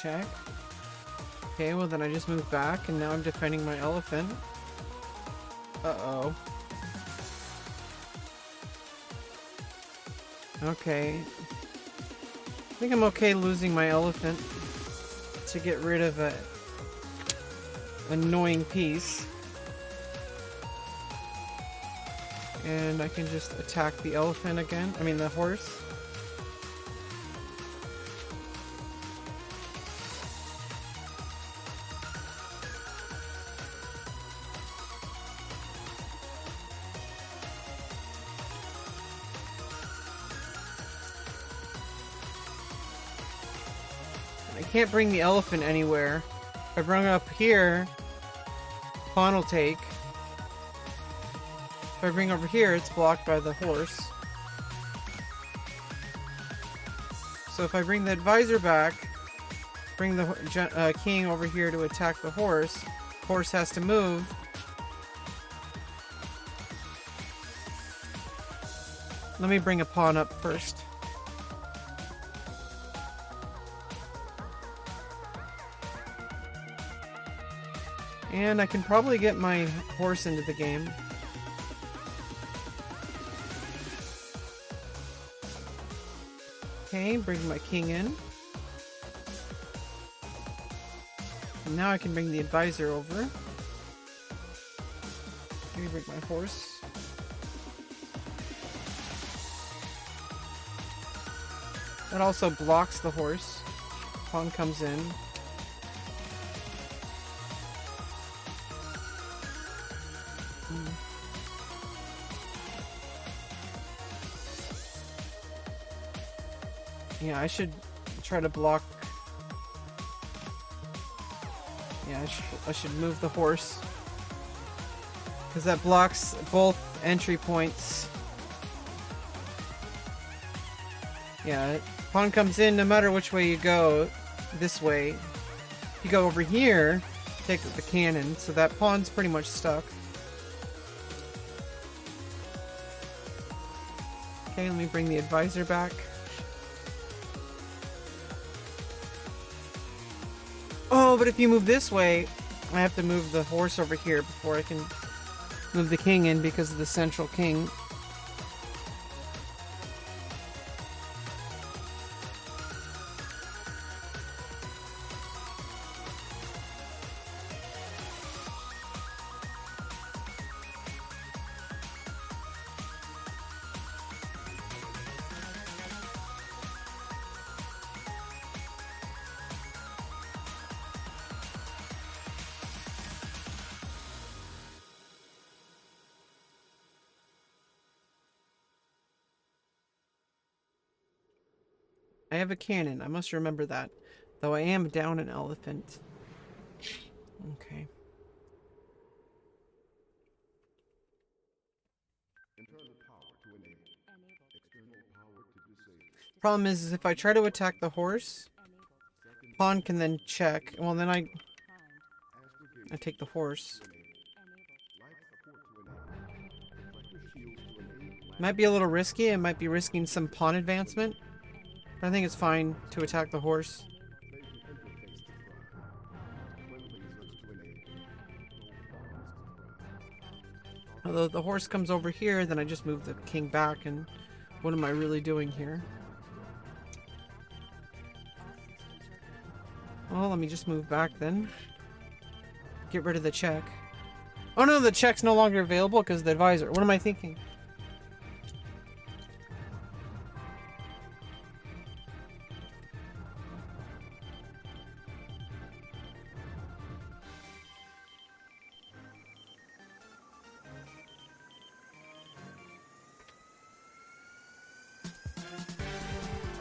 Check. Okay, well then I just moved back and now I'm defending my elephant. Uh-oh. Okay. I think I'm okay losing my elephant to get rid of a annoying piece. And I can just attack the elephant again. I mean the horse. I can't bring the elephant anywhere. If I bring it up here, pawn will take. If I bring over here, it's blocked by the horse. So if I bring the advisor back, bring the king over here to attack the horse, horse has to move. Let me bring a pawn up first. And I can probably get my horse into the game. Okay, bring my king in. And now I can bring the advisor over. Let me bring my horse. That also blocks the horse. Pawn comes in. Yeah, I should try to block. Yeah, I should move the horse. Because that blocks both entry points. Yeah, pawn comes in no matter which way you go. This way. If you go over here, take the cannon, so that pawn's pretty much stuck. Okay, let me bring the advisor back. Oh, but if you move this way, I have to move the horse over here before I can move the king in because of the central king. I have a cannon. I must remember that. Though I am down an elephant. Okay. Problem is if I try to attack the horse, pawn can then check. Well, then I take the horse. Might be a little risky. I might be risking some pawn advancement. I think it's fine to attack the horse. Although the horse comes over here, then I just move the king back, and what am I really doing here? Well, let me just move back then. Get rid of the check. Oh no, the check's no longer available because of the advisor. What am I thinking?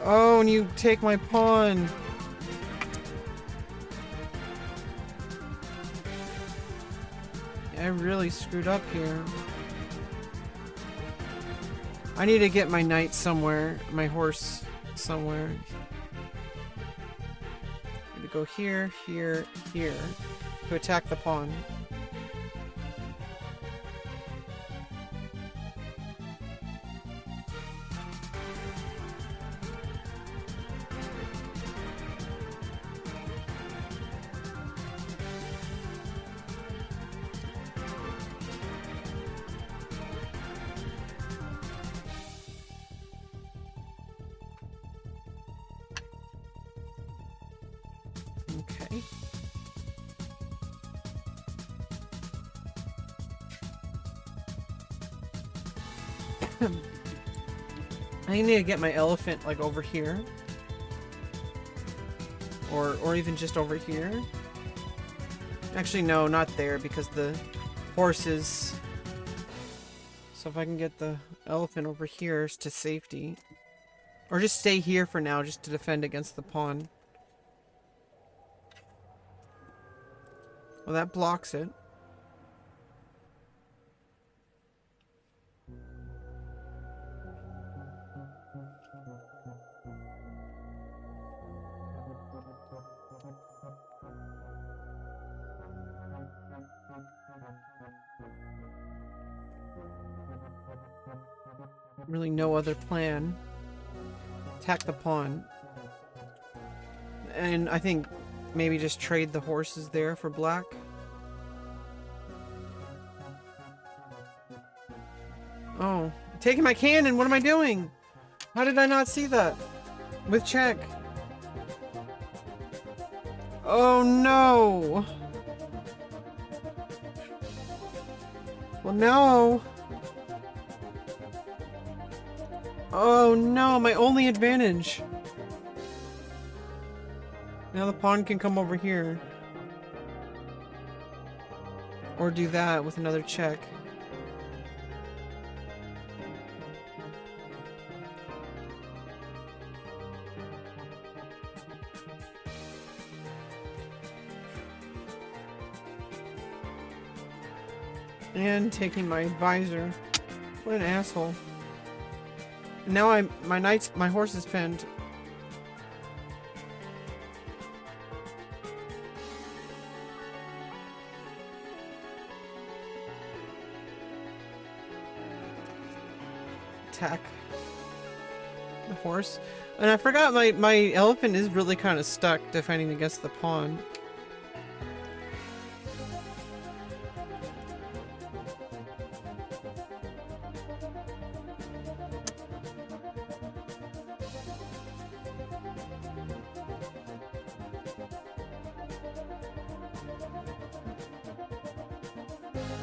Oh, and you take my pawn. I really screwed up here. I need to get my knight somewhere, my horse somewhere. I need to go here, here, here to attack the pawn. Okay. I need to get my elephant like over here. Or even just over here. Actually, no, not there because the horse is... So if I can get the elephant over here to safety. Or just stay here for now just to defend against the pawn. Well, that blocks it. Really no other plan. Attack the pawn. And I think maybe just trade the horses there for black. Oh, taking my cannon. What am I doing? How did I not see that? With check. Oh no. Well, no. Oh no, my only advantage. Now the pawn can come over here. Or do that with another check. And taking my advisor. What an asshole. And now my horse is pinned. Attack the horse. And I forgot my elephant is really kind of stuck defending against the pawn.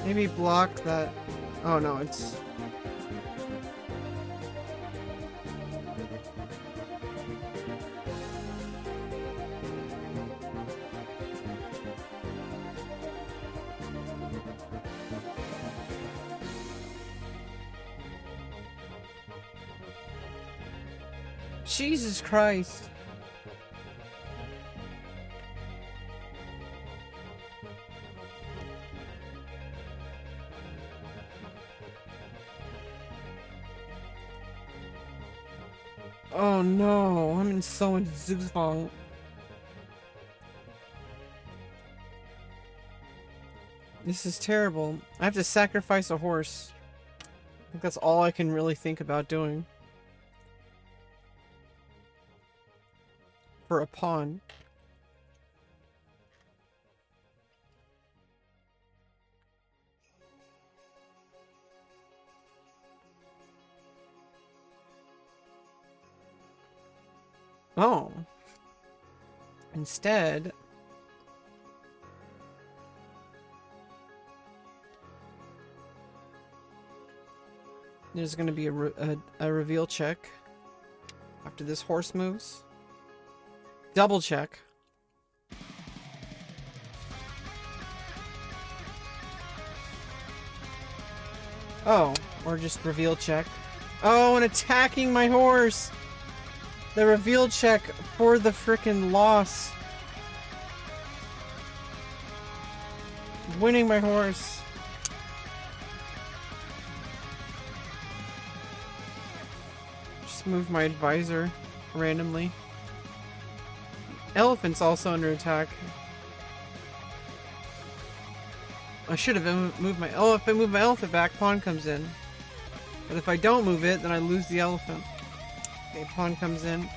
Maybe block that. Oh no, it's... Jesus Christ. Oh no, I'm in so much zugzwang. This is terrible. I have to sacrifice a horse. I think that's all I can really think about doing. For a pawn. Oh. Instead... there's going to be a reveal check after this horse moves. Double check. Oh, or just reveal check. Oh, and attacking my horse! The reveal check for the frickin' loss. Winning my horse. Just move my advisor randomly. Elephant's also under attack. I should have moved my... Oh, if I move my elephant back, pawn comes in. But if I don't move it, then I lose the elephant. Okay, pawn comes in.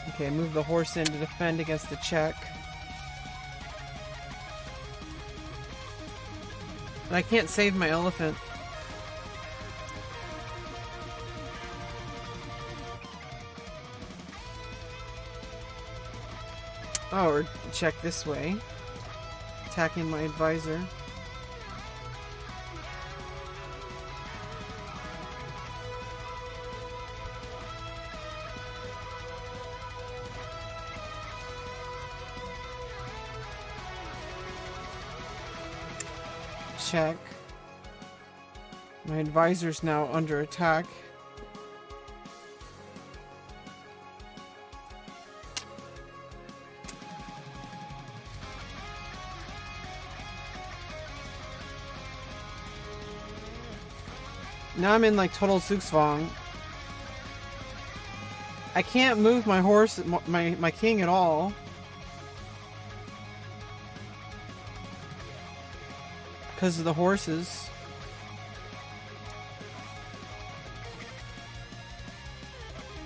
Okay, move the horse in to defend against the check. And I can't save my elephant. Oh, or check this way. Attacking my advisor. Check. My advisor's now under attack. Now I'm in like total zugzwang. I can't move my horse, my king at all. Because of the horses.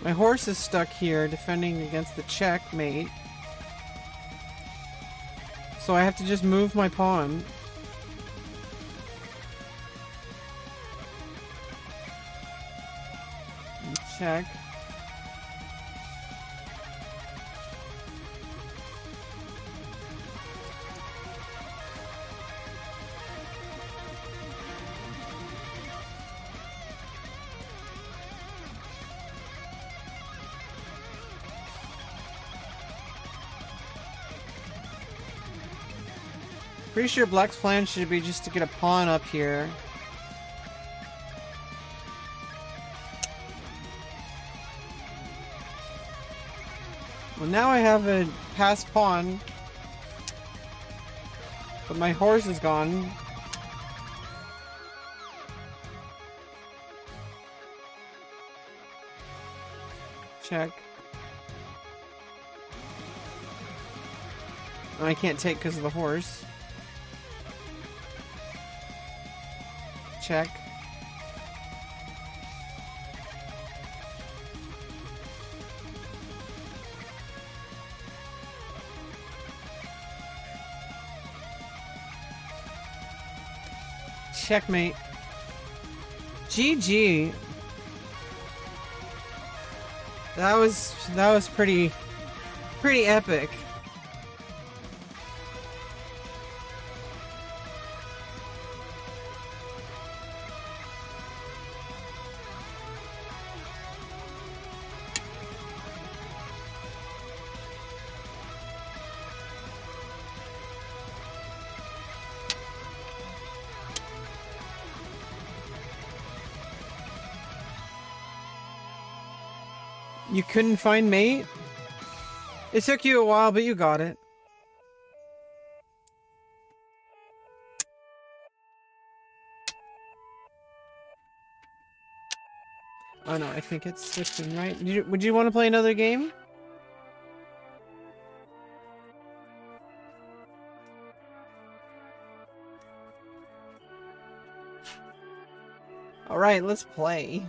My horse is stuck here defending against the checkmate. So I have to just move my pawn. Check. Pretty sure Black's plan should be just to get a pawn up here. Well, now I have a passed pawn. But my horse is gone. Check. I can't take because of the horse. Check. Checkmate. GG. That was pretty epic. You couldn't find mate? It took you a while, but you got it. Oh no, I think it's switching, right? Would you want to play another game? Alright, let's play.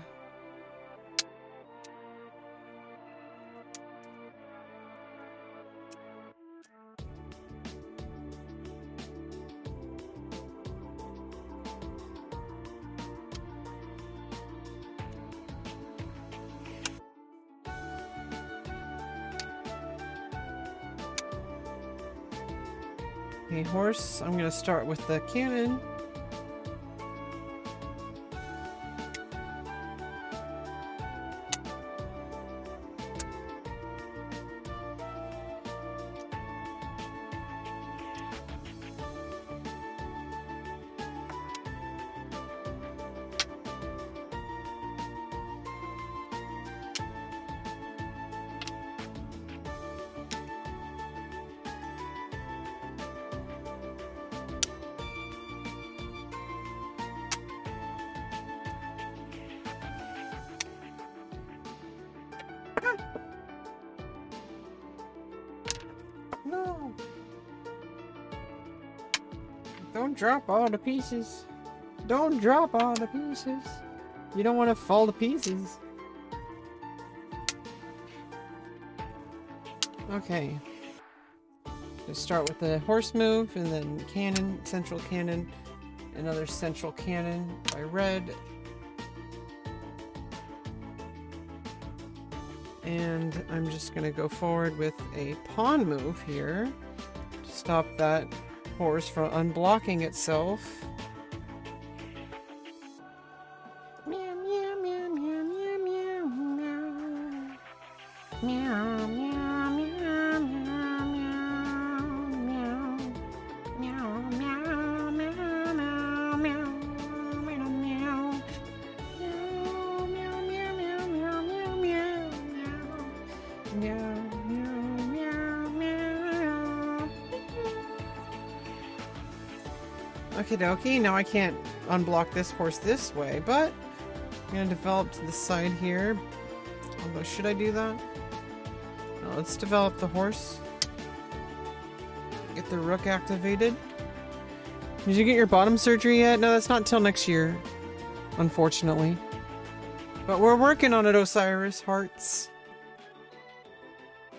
Okay, horse, I'm gonna start with the cannon. No! Don't drop all the pieces. Don't drop all the pieces. You don't want to fall to pieces. Okay. Just start with the horse move, and then cannon, central cannon, another central cannon by red. And I'm just going to go forward with a pawn move here to stop that horse from unblocking itself. Meow, meow, meow, meow, meow, meow, meow. Meow, meow, meow, meow, meow, meow. Meow, meow, meow, meow, meow, meow. Meow, meow, meow, meow. Okie dokie, now I can't unblock this horse this way, but I'm gonna develop to the side here. Although, should I do that? No, let's develop the horse. Get the rook activated. Did you get your bottom surgery yet? No, that's not till next year, unfortunately. But we're working on it, Osiris Hearts.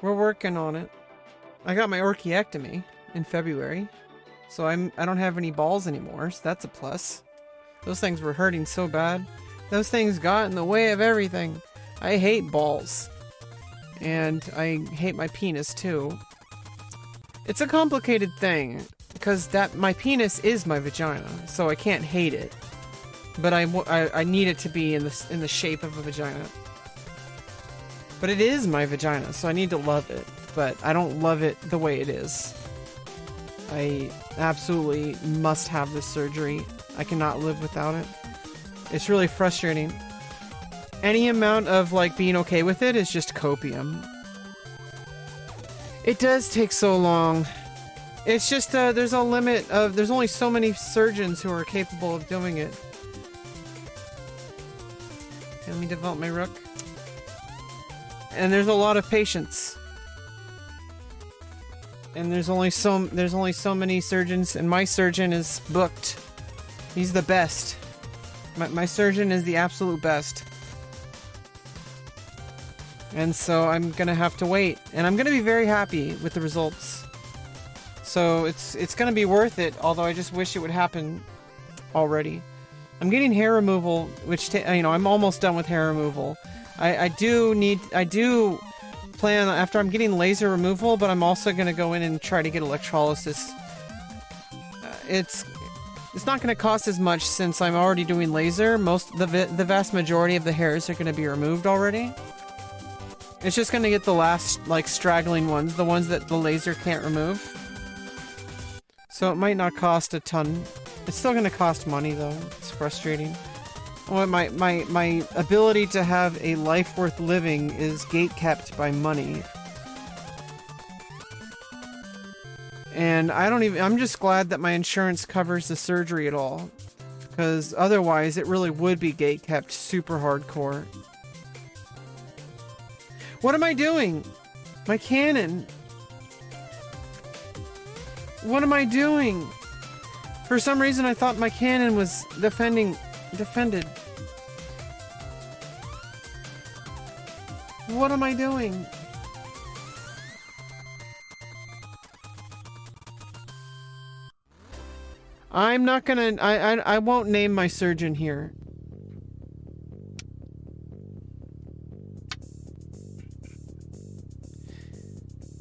We're working on it. I got my orchiectomy in February, so I don't have any balls anymore, so that's a plus. Those things were hurting so bad. Those things got in the way of everything. I hate balls. And I hate my penis too. It's a complicated thing, because my penis is my vagina, so I can't hate it. But I need it to be in the shape of a vagina. But it is my vagina, so I need to love it. But I don't love it the way it is. I absolutely must have this surgery. I cannot live without it. It's really frustrating. Any amount of like being okay with it is just copium. It does take so long. It's just, there's a limit of, there's only so many surgeons who are capable of doing it. Okay, let me develop my rook. And there's a lot of patients. And there's only so many surgeons, and my surgeon is booked. He's the best. My surgeon is the absolute best. And so I'm gonna have to wait. And I'm gonna be very happy with the results. So it's gonna be worth it, although I just wish it would happen already. I'm getting hair removal, which, you know, I'm almost done with hair removal. I do plan, after I'm getting laser removal, but I'm also gonna go in and try to get electrolysis. It's not gonna cost as much since I'm already doing laser. The vast majority of the hairs are gonna be removed already. It's just gonna get the last, like, straggling ones, the ones that the laser can't remove. So it might not cost a ton. It's still gonna cost money though. It's frustrating. Oh, my ability to have a life worth living is gate-kept by money. And I'm just glad that my insurance covers the surgery at all. Because otherwise it really would be gate-kept super hardcore. What am I doing? My cannon. What am I doing? For some reason I thought my cannon was defended. What am I doing? I'm not gonna, I won't name my surgeon here.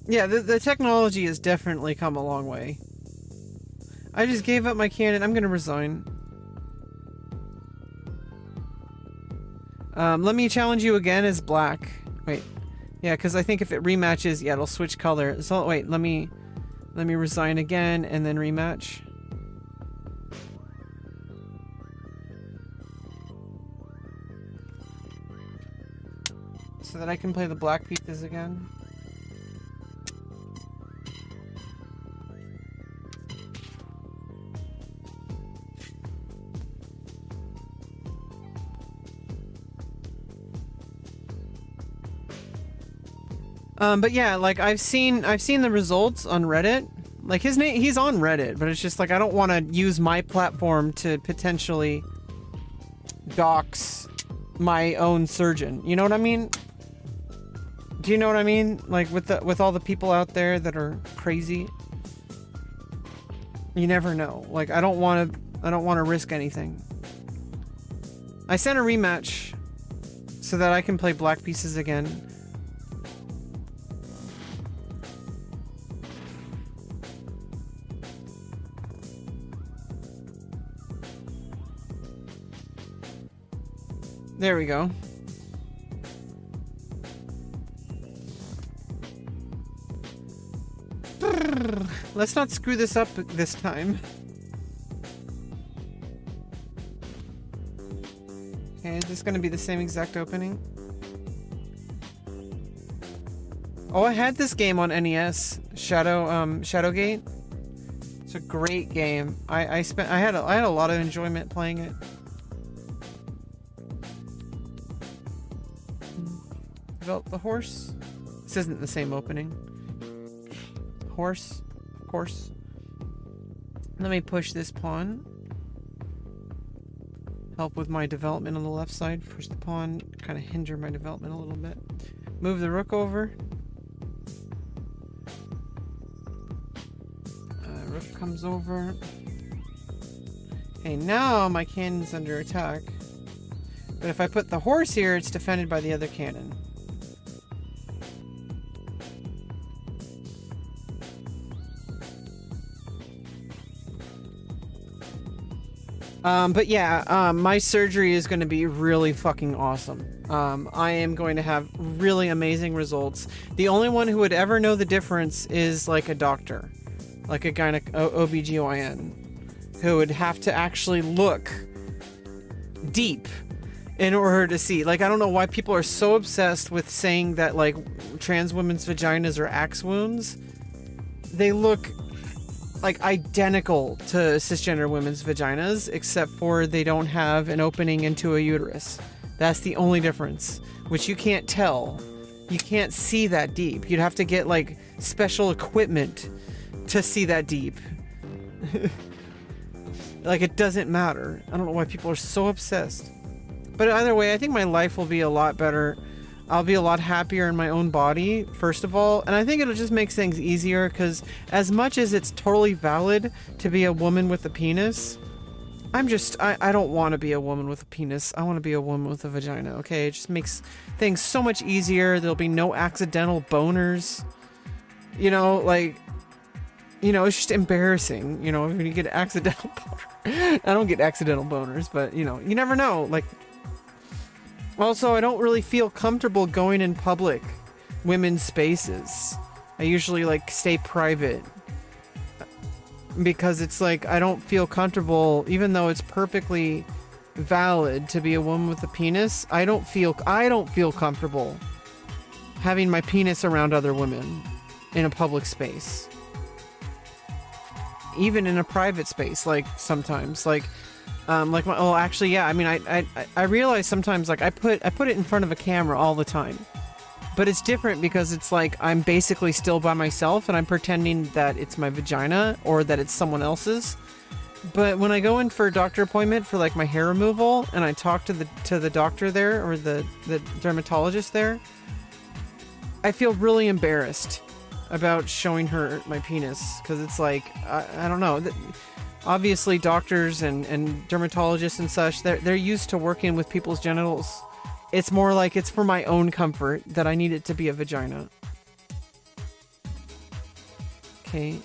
Yeah, the technology has definitely come a long way. I just gave up my cannon. I'm gonna resign. Let me challenge you again as black. Wait. Yeah, because I think if it rematches, yeah, it'll switch color. So wait, let me resign again and then rematch. So that I can play the black pieces again. But yeah, like I've seen the results on Reddit. Like he's on Reddit, but it's just like I don't want to use my platform to potentially dox my own surgeon. You know what I mean? Do you know what I mean? Like with all the people out there that are crazy. You never know. Like I don't want to risk anything. I sent a rematch so that I can play black pieces again. There we go. Let's not screw this up this time. Okay, is this gonna be the same exact opening? Oh, I had this game on NES, Shadowgate. It's a great game. I had a lot of enjoyment playing it. Develop the horse. This isn't the same opening. Horse, of course. Let me push this pawn. Help with my development on the left side. Push the pawn, kind of hinder my development a little bit. Move the rook over. Rook comes over. Okay, now my cannon's under attack. But if I put the horse here, it's defended by the other cannon. But yeah, my surgery is going to be really fucking awesome. I am going to have really amazing results. The only one who would ever know the difference is like a doctor, like a OBGYN, who would have to actually look deep in order to see. Like, I don't know why people are so obsessed with saying that, like, trans women's vaginas are axe wounds. They look like identical to cisgender women's vaginas, except for they don't have an opening into a uterus. That's the only difference, which you can't tell. You can't see that deep. You'd have to get like special equipment to see that deep. Like, it doesn't matter. I don't know why people are so obsessed. But either way, I think my life will be a lot better. I'll be a lot happier in my own body, first of all. And I think it'll just make things easier, because as much as it's totally valid to be a woman with a penis, I don't want to be a woman with a penis. I want to be a woman with a vagina, okay? It just makes things so much easier. There'll be no accidental boners. You know, like, you know, it's just embarrassing, you know, when you get accidental boners. I don't get accidental boners, but, you know, you never know. Like, also, I don't really feel comfortable going in public women's spaces. I usually, like, stay private. Because it's like, I don't feel comfortable, even though it's perfectly valid to be a woman with a penis. I don't feel comfortable having my penis around other women in a public space. Even in a private space, like, sometimes, like actually, yeah, I mean, I realize sometimes, like, I put it in front of a camera all the time. But it's different because it's like I'm basically still by myself and I'm pretending that it's my vagina or that it's someone else's. But when I go in for a doctor appointment for, like, my hair removal and I talk to the doctor there, or the dermatologist there, I feel really embarrassed about showing her my penis, because it's like, I don't know. Obviously, doctors and dermatologists and such, they're used to working with people's genitals. It's more like it's for my own comfort that I need it to be a vagina. Okay,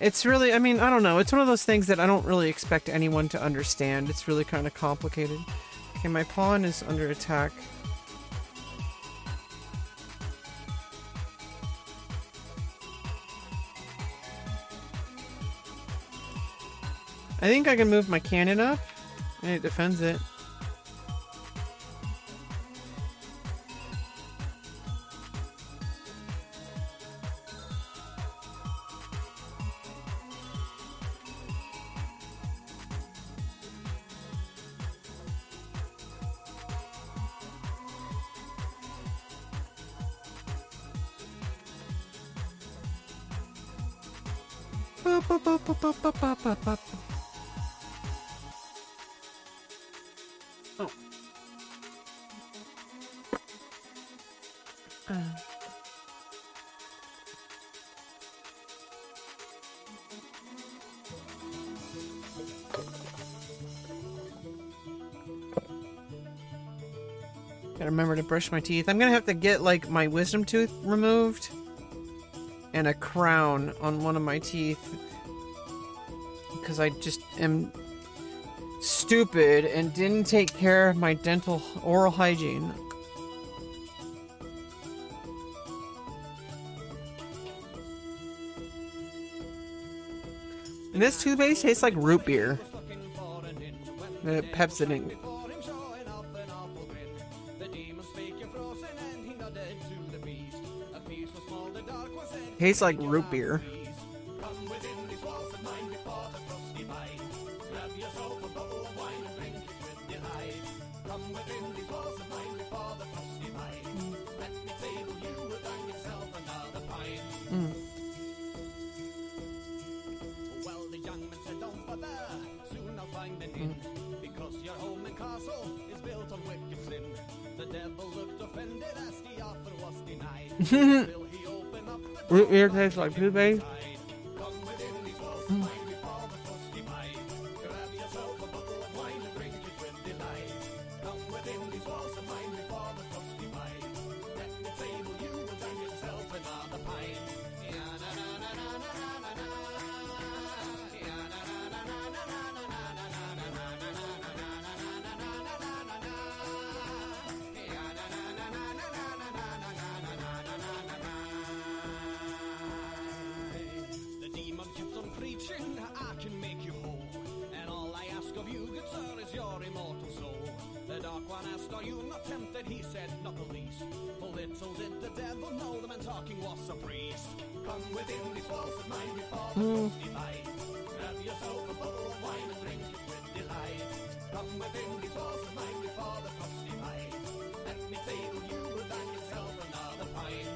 it's really, I mean, I don't know. It's one of those things that I don't really expect anyone to understand. It's really kind of complicated. Okay, my pawn is under attack. I think I can move my cannon up, and it defends it. Oh. Gotta remember to brush my teeth. I'm gonna have to get, like, my wisdom tooth removed and a crown on one of my teeth, because I just am stupid and didn't take care of my dental oral hygiene. And this toothpaste tastes like root beer. The Pepsodent. Tastes like root beer. Root beer tastes like toothpaste. battle did the devil know the man talking was a priest? Come within these walls of mine before the frosty light. Have yourself a bottle of wine and drink it with delight. Come within these walls of mine before the frosty light. Let me table you and have yourself another pint.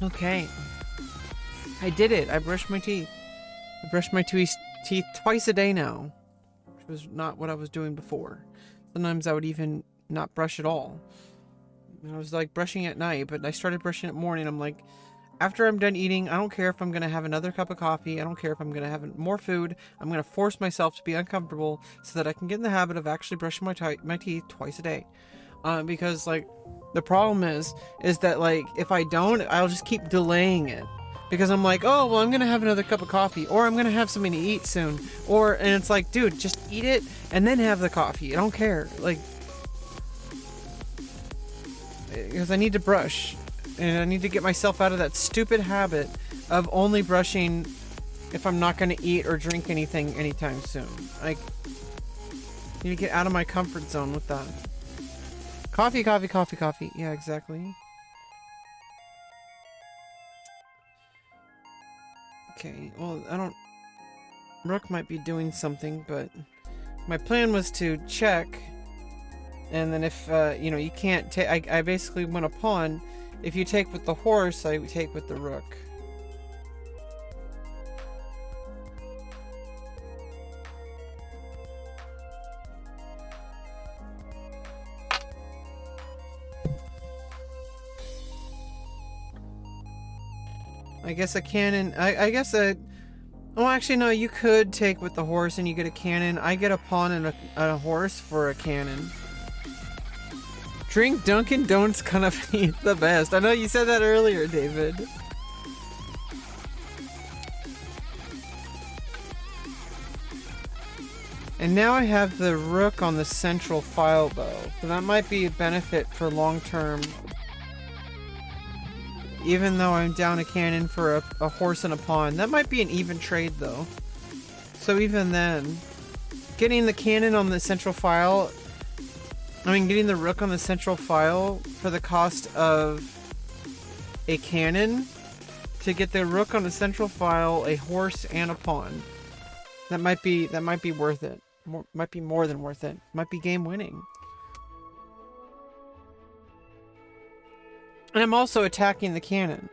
Okay. I did it. I brushed my teeth. I brushed my teeth twice a day now, which was not what I was doing before. Sometimes I would even not brush at all. I was like brushing at night, but I started brushing at morning. I'm like, after I'm done eating, I don't care if I'm going to have another cup of coffee. I don't care if I'm going to have more food. I'm going to force myself to be uncomfortable so that I can get in the habit of actually brushing my teeth twice a day. Because like the problem is that like if I don't, I'll just keep delaying it because I'm like, oh well, I'm gonna have another cup of coffee, or I'm gonna have something to eat soon, and it's like, dude, just eat it and then have the coffee. I don't care, like, because I need to brush and I need to get myself out of that stupid habit of only brushing if I'm not gonna eat or drink anything anytime soon. Like, I need to get out of my comfort zone with that. Coffee, coffee, coffee, coffee. Yeah, exactly. Okay, well, I don't... Rook might be doing something, but... My plan was to check, and then if, you know, you can't take... I basically went a pawn. If you take with the horse, I take with the rook. I guess a cannon... I guess a... Oh, actually, no, you could take with the horse and you get a cannon. I get a pawn and a horse for a cannon. Drink Dunkin' Donuts kind of the best. I know you said that earlier, David. And now I have the rook on the central file bow. So that might be a benefit for long term. Even though I'm down a cannon for a horse and a pawn. That might be an even trade though. So even then, getting the cannon on the central file, getting the rook on the central file for the cost of a cannon, to get the rook on the central file, a horse, and a pawn. That might be worth it. Might be more than worth it. Might be game winning. And I'm also attacking the cannon.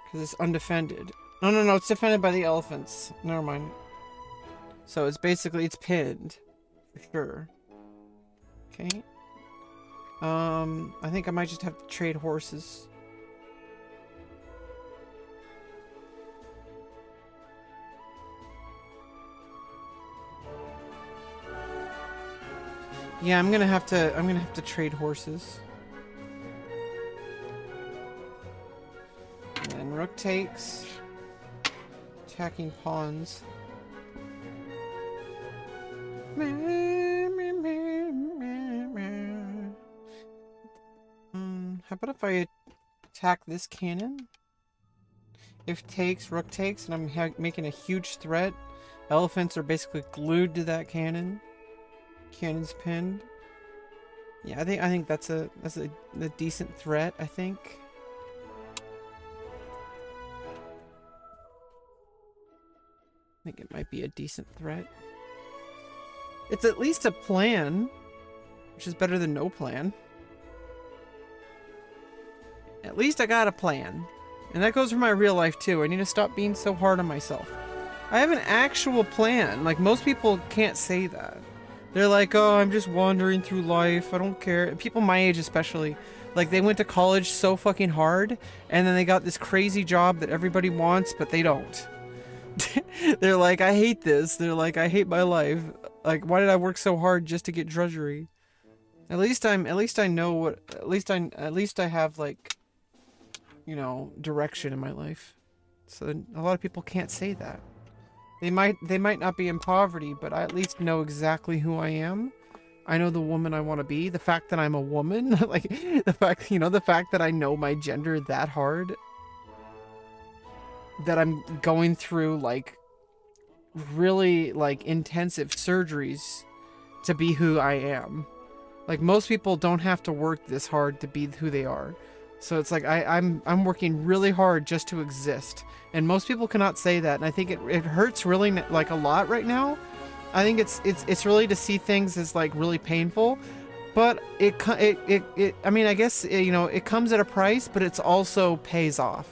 Because it's undefended. No, it's defended by the elephants. Never mind. So it's basically, it's pinned. For sure. Okay. I think I might just have to trade horses. Yeah, I'm gonna have to trade horses. And then rook takes. Attacking pawns. How about if I attack this cannon? If takes, rook takes, and I'm making a huge threat. Elephants are basically glued to that cannon. Cannon's pinned. Yeah, I think that's a decent threat, I think. I think it might be a decent threat. It's at least a plan, which is better than no plan. At least I got a plan. And that goes for my real life too. I need to stop being so hard on myself. I have an actual plan. Like, most people can't say that. They're like, oh, I'm just wandering through life. I don't care. People my age especially. Like, they went to college so fucking hard, and then they got this crazy job that everybody wants, but they don't. They're like, I hate this. They're like, I hate my life. Like, why did I work so hard just to get drudgery? At least I know what, at least I have, like, you know, direction in my life. So a lot of people can't say that. They might not be in poverty, but I at least know exactly who I am. I know the woman I want to be. The fact that I'm a woman, like, the fact that I know my gender that hard, that I'm going through, like, really, like, intensive surgeries to be who I am. Like, most people don't have to work this hard to be who they are. So it's like, I'm working really hard just to exist. And most people cannot say that. And I think it hurts really, like, a lot right now. I think it's really to see things as, like, really painful. But I mean, I guess, you know, it comes at a price, but it's also pays off.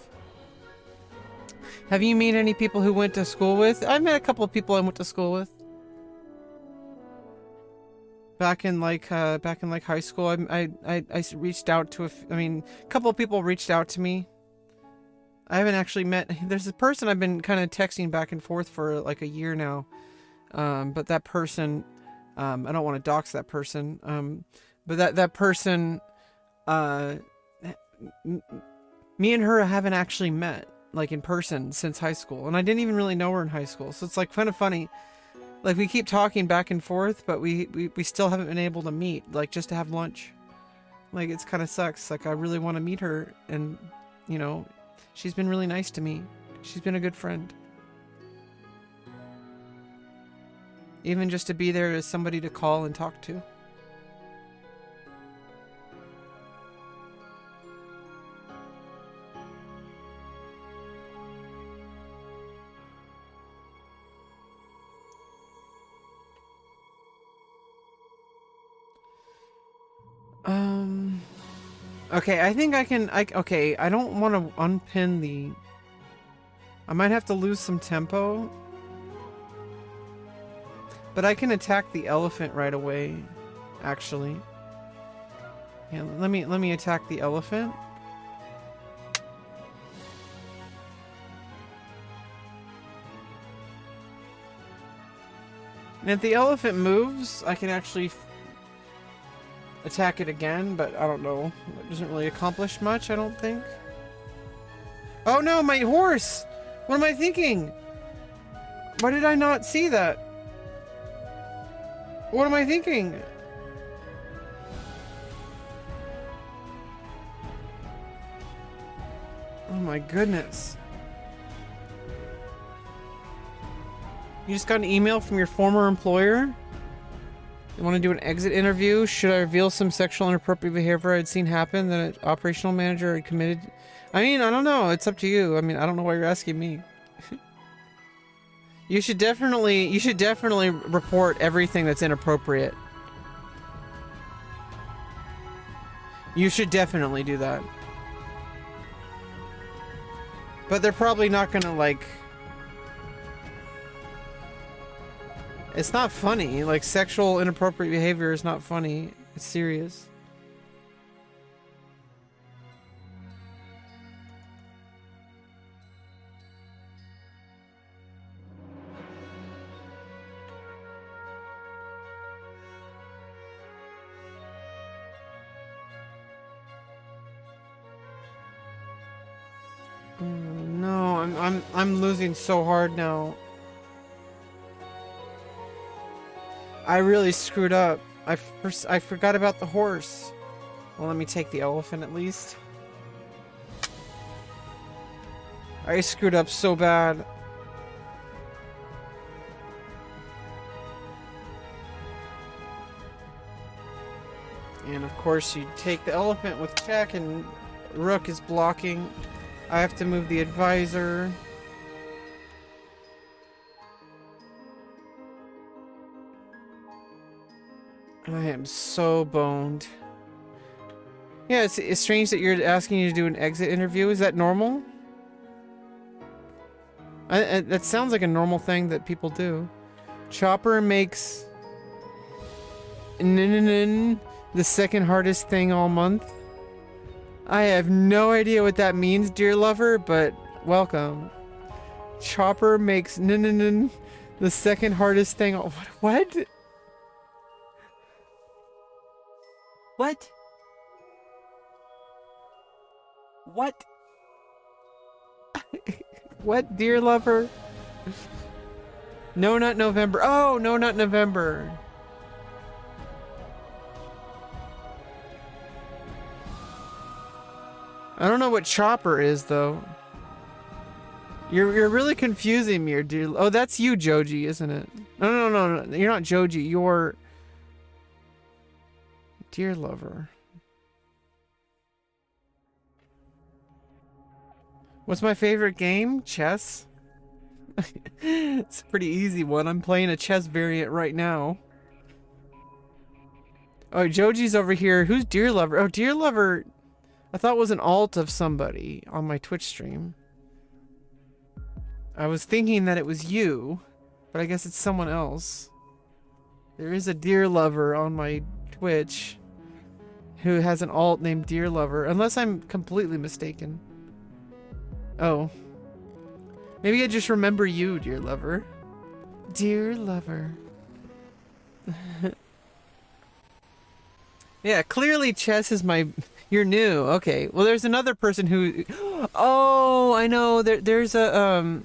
Have you met any people who went to school with? I met a couple of people I went to school with. Back in like high school, I reached out to a couple of people reached out to me. I haven't actually met. There's a person I've been kind of texting back and forth for like a year now, but that person, I don't want to dox that person. But that person, me and her haven't actually met like in person since high school, and I didn't even really know her in high school, so it's like kind of funny. Like, we keep talking back and forth, but we still haven't been able to meet, like, just to have lunch. Like, it's kind of sucks. Like, I really want to meet her, and, you know, she's been really nice to me. She's been a good friend. Even just to be there as somebody to call and talk to. Okay, I think I can, okay, I don't want to unpin the, I might have to lose some tempo, but I can attack the elephant right away, actually. Yeah, let me attack the elephant. And if the elephant moves, I can actually attack it again, but I don't know. It doesn't really accomplish much, I don't think. Oh no, my horse! What am I thinking? Why did I not see that? What am I thinking? Oh my goodness. You just got an email from your former employer? You want to do an exit interview? Should I reveal some sexual inappropriate behavior I'd seen happen that an operational manager had committed? I mean, I don't know. It's up to you. I mean, I don't know why you're asking me. You should definitely report everything that's inappropriate. You should definitely do that. But they're probably not gonna, like... It's not funny. Like, sexual inappropriate behavior is not funny. It's serious. No, I'm losing so hard now. I really screwed up. I forgot about the horse. Well, let me take the elephant at least. I screwed up so bad. And of course, you take the elephant with check, and rook is blocking. I have to move the advisor. I am so boned. Yeah, it's strange that you're asking you to do an exit interview. Is that normal? That sounds like a normal thing that people do. Chopper makes the second hardest thing all month. I have no idea what that means, dear lover, but welcome. Chopper makes the second hardest thing. What? What? What? What, dear lover? No, not November. Oh, no, not November. I don't know what chopper is, though. You're really confusing me, dear. Oh, that's you, Joji, isn't it? No. You're not Joji. You're dear lover. What's my favorite game? Chess. It's a pretty easy one. I'm playing a chess variant right now. Oh, Joji's over here. Who's dear lover? Oh, dear lover. I thought was an alt of somebody on my Twitch stream. I was thinking that it was you, but I guess it's someone else. There is a dear lover on my Twitch who has an alt named dear lover, unless I'm completely mistaken. Oh. Maybe I just remember you, dear lover. Dear lover. Yeah, clearly chess is my... You're new. Okay. Well, there's another person who... Oh, I know. There's a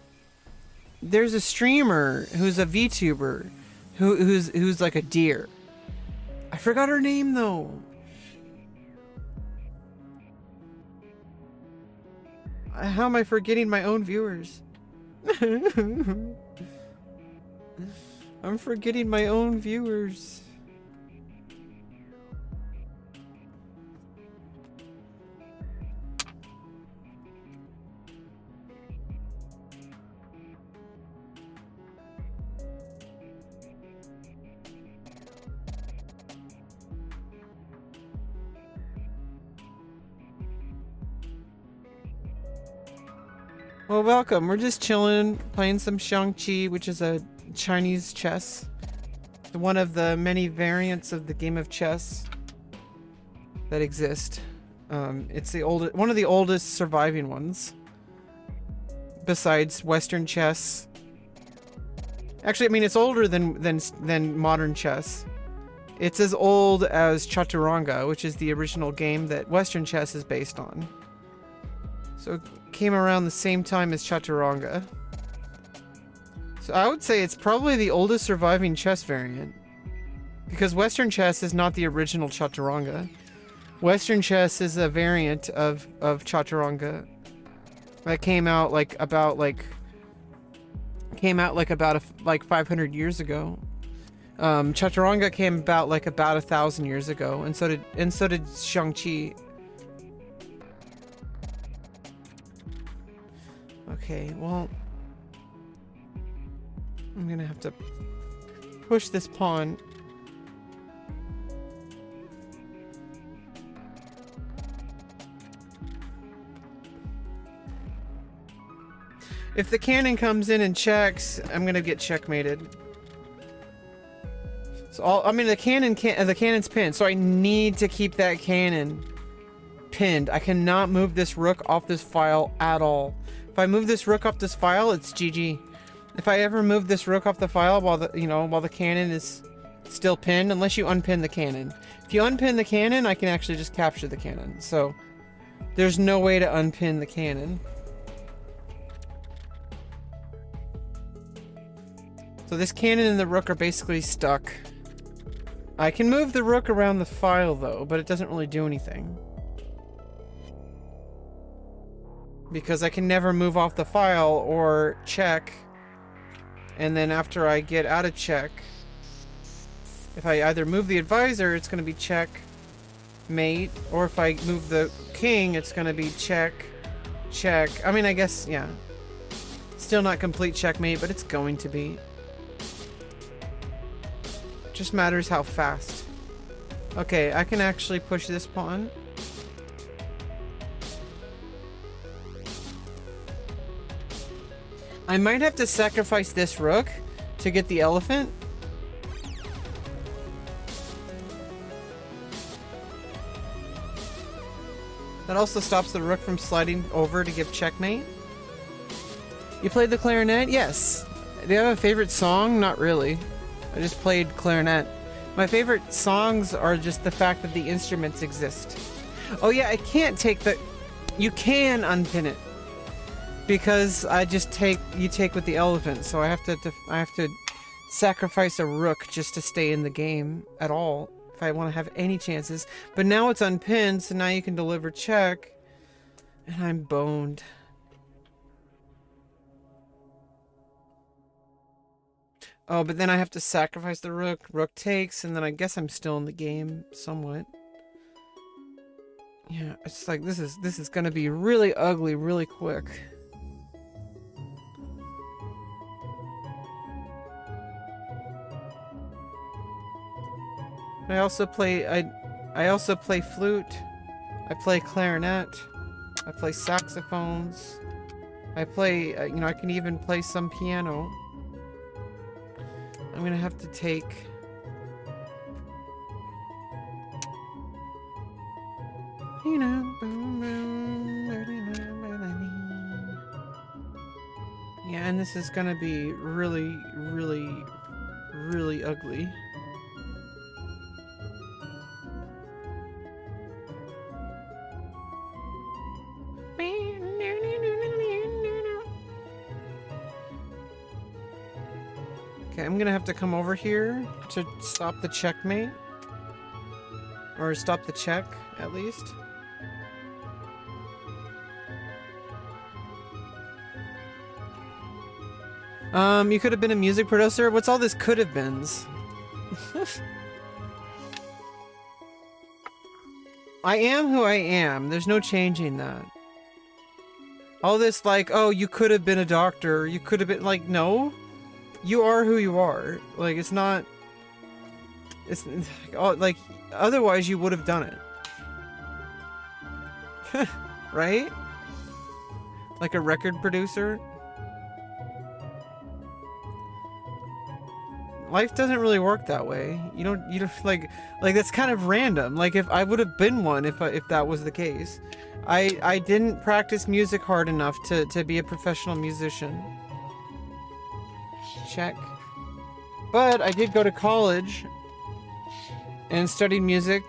streamer who's a VTuber who's like a deer. I forgot her name though. How am I forgetting my own viewers? I'm forgetting my own viewers. Well, welcome. We're just chilling, playing some XiangQi, which is a Chinese chess. One of the many variants of the game of chess that exist. It's the one of the oldest surviving ones, besides Western chess. Actually, I mean, it's older than modern chess. It's as old as Chaturanga, which is the original game that Western chess is based on. So it came around the same time as Chaturanga. So I would say it's probably the oldest surviving chess variant. Because Western chess is not the original Chaturanga. Western chess is a variant of Chaturanga that came out about 500 years ago. Chaturanga came about 1,000 years ago, and so did XiangQi. Okay, well, I'm gonna have to push this pawn. If the cannon comes in and checks, I'm gonna get checkmated. So the cannon's pinned, so I need to keep that cannon pinned. I cannot move this rook off this file at all. If I move this rook off this file, it's GG. If I ever move this rook off the file while the cannon is still pinned, unless you unpin the cannon. If you unpin the cannon, I can actually just capture the cannon. So there's no way to unpin the cannon. So this cannon and the rook are basically stuck. I can move the rook around the file though, but it doesn't really do anything. Because I can never move off the file or check. And then after I get out of check, if I either move the advisor, it's going to be check. mate, or if I move the king, it's gonna be check, check. I mean, I guess, yeah. Still not complete checkmate, but it's going to be. Just matters how fast. Okay, I can actually push this pawn. I might have to sacrifice this rook to get the elephant. That also stops the rook from sliding over to give checkmate. You played the clarinet? Yes. Do you have a favorite song? Not really. I just played clarinet. My favorite songs are just the fact that the instruments exist. Oh yeah, I can't take the... You can unpin it. Because I just take... You take with the elephant, so I have to sacrifice a rook just to stay in the game at all. If I want to have any chances. But now it's unpinned, so now you can deliver check. And I'm boned. Oh, but then I have to sacrifice the rook. Rook takes, and then I guess I'm still in the game somewhat. Yeah, it's like this is gonna be really ugly really quick. I also play flute. I play clarinet. I play saxophones. I play you know, I can even play some piano. I'm gonna have to take... Yeah, and this is gonna be really, really, really ugly. Okay, I'm gonna have to come over here to stop the checkmate. Or stop the check, at least. You could have been a music producer? What's all this could have beens? I am who I am. There's no changing that. All this like, oh, you could have been a doctor. You could have been like, no. You are who you are. Like, it's not... It's like, otherwise you would have done it. Right? Like a record producer? Life doesn't really work that way. You don't like that's kind of random. Like if I would have been one if that was the case. I didn't practice music hard enough to be a professional musician. Check. But I did go to college and studied music,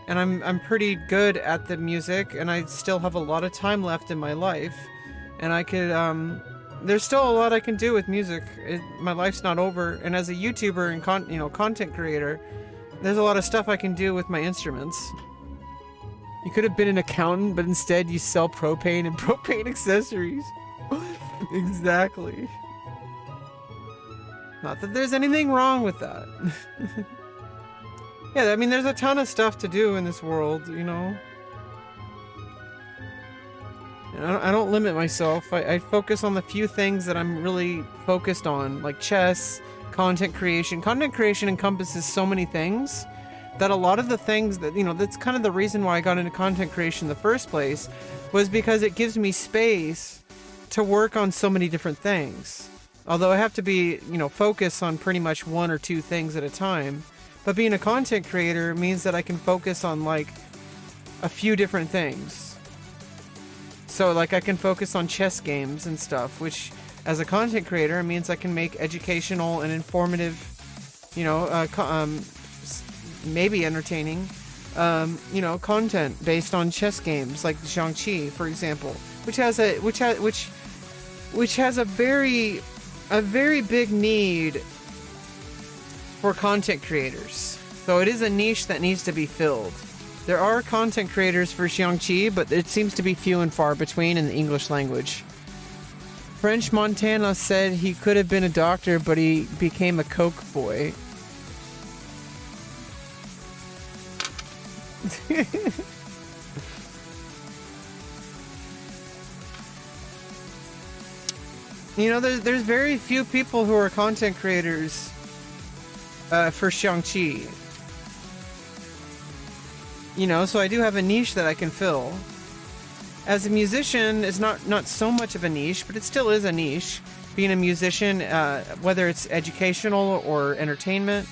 and I'm pretty good at the music, and I still have a lot of time left in my life, and I could there's still a lot I can do with music. My life's not over, and as a YouTuber and content creator, there's a lot of stuff I can do with my instruments. You could have been an accountant, but instead you sell propane and propane accessories. Exactly. Not that there's anything wrong with that. Yeah, I mean, there's a ton of stuff to do in this world, you know? And I don't limit myself. I focus on the few things that I'm really focused on, like chess, content creation. Content creation encompasses so many things that a lot of the things that, you know, that's kind of the reason why I got into content creation in the first place, was because it gives me space to work on so many different things. Although I have to be, you know, focus on pretty much one or two things at a time. But being a content creator means that I can focus on like a few different things. So like I can focus on chess games and stuff, which as a content creator means I can make educational and informative, you know, maybe entertaining, you know, content based on chess games like XiangQi, for example, which has a very big need for content creators. So it is a niche that needs to be filled. There are content creators for XiangQi, but it seems to be few and far between in the English language. French Montana said he could have been a doctor, but he became a Coke boy. You know, there's very few people who are content creators for XiangQi. You know, so I do have a niche that I can fill. As a musician, it's not so much of a niche, but it still is a niche. Being a musician, whether it's educational or entertainment.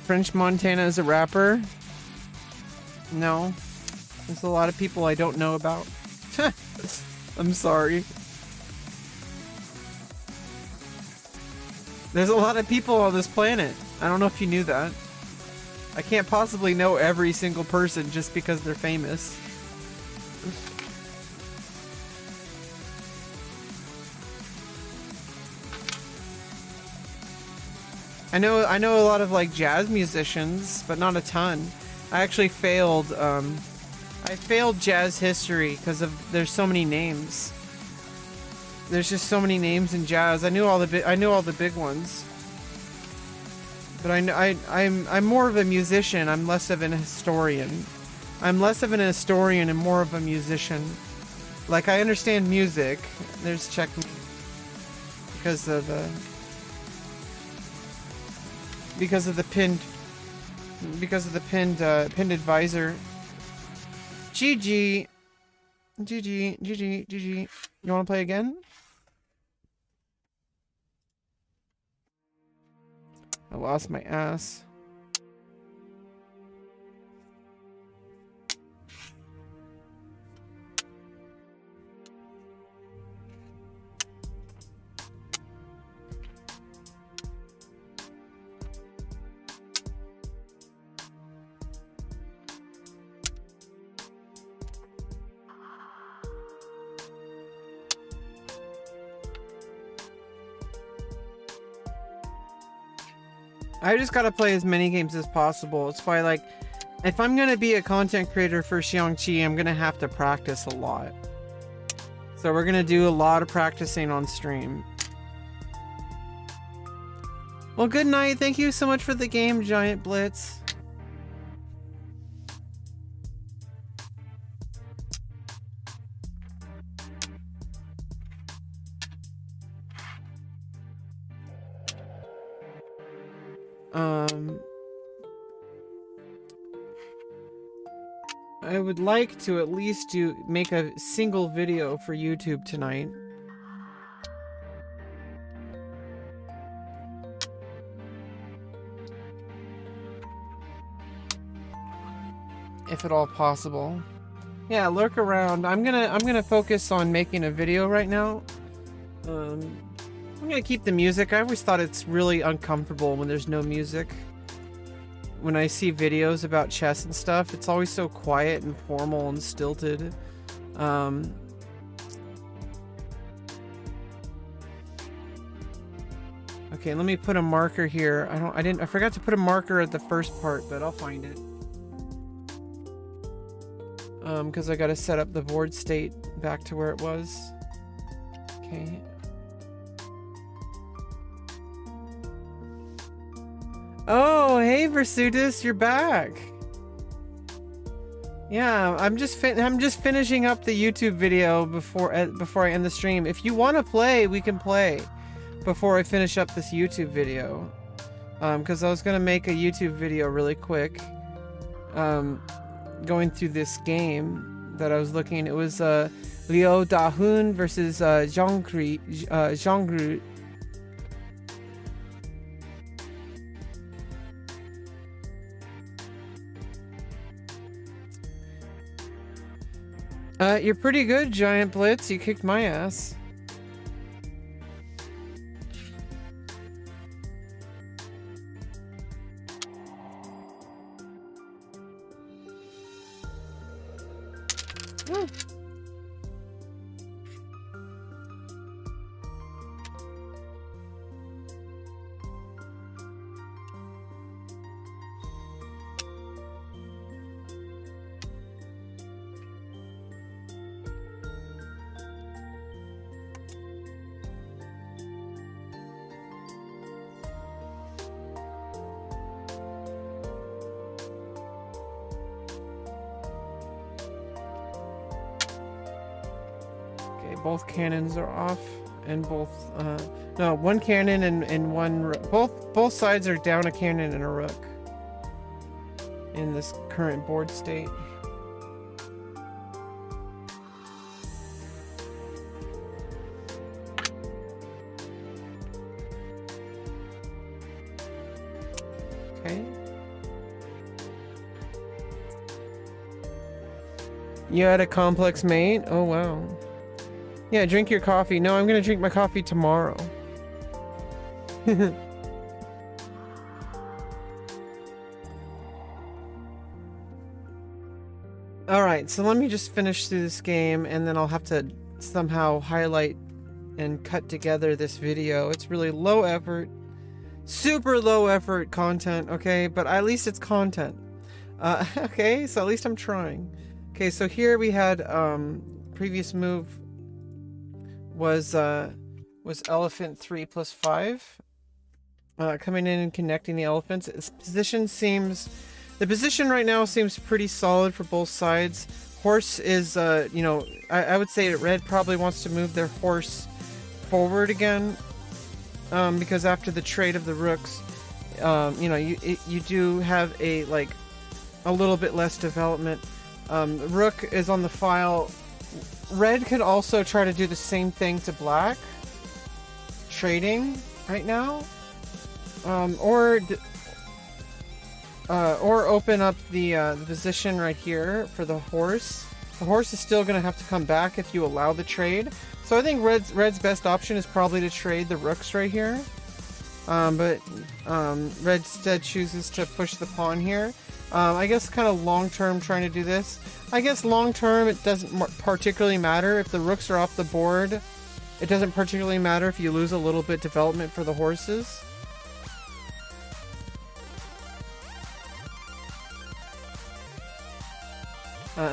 French Montana is a rapper? No. There's a lot of people I don't know about. I'm sorry. There's a lot of people on this planet. I don't know if you knew that. I can't possibly know every single person just because they're famous. I know a lot of like jazz musicians, but not a ton. I actually failed. I failed jazz history because there's so many names. There's just so many names in jazz. I knew all the big ones, but I'm more of a musician. I'm less of an historian. I'm less of an historian and more of a musician. Like I understand music. There's check me because of the. Because of the pinned advisor. GG. You want to play again? I lost my ass. I just gotta play as many games as possible. It's why, like, if I'm gonna be a content creator for XiangQi, I'm gonna have to practice a lot. So we're gonna do a lot of practicing on stream. Well, good night. Thank you so much for the game, Giant Blitz. I would like to at least make a single video for YouTube tonight. If at all possible. Yeah, lurk around. I'm gonna focus on making a video right now. I'm gonna keep the music. I always thought it's really uncomfortable when there's no music. When I see videos about chess and stuff, it's always so quiet and formal and stilted. Okay, let me put a marker here. I forgot to put a marker at the first part, but I'll find it. Because I gotta set up the board state back to where it was. Okay. Oh, hey Versutis, you're back. Yeah, I'm just finishing up the YouTube video before I end the stream. If you want to play, we can play before I finish up this YouTube video. Because I was gonna make a YouTube video really quick. Going through this game that I was looking. It was Liu Dahun versus XiangQi. You're pretty good, Giant Blitz. You kicked my ass. Okay, both cannons are off, and both no, one cannon and one both sides are down a cannon and a rook in this current board state. Okay. You had a complex mate? Oh wow. Yeah, drink your coffee. No, I'm gonna drink my coffee tomorrow. Alright, so let me just finish through this game and then I'll have to somehow highlight and cut together this video. It's really low effort, super low effort content, okay? But at least it's content. Okay, so at least I'm trying. Okay, so here we had previous move was elephant 3 plus 5. Coming in and connecting the elephants. Its position seems, the position right now seems pretty solid for both sides. Horse is, you know, I would say that red probably wants to move their horse forward again, because after the trade of the rooks, you know, you do have a little bit less development. Rook is on the file. Red could also try to do the same thing to black, trading right now, or open up the position right here for the horse. The horse is still going to have to come back if you allow the trade. So I think red's best option is probably to trade the rooks right here. But red instead chooses to push the pawn here. I guess kind of long-term trying to do this. I guess long-term it doesn't particularly matter if the rooks are off the board. It doesn't particularly matter if you lose a little bit development for the horses.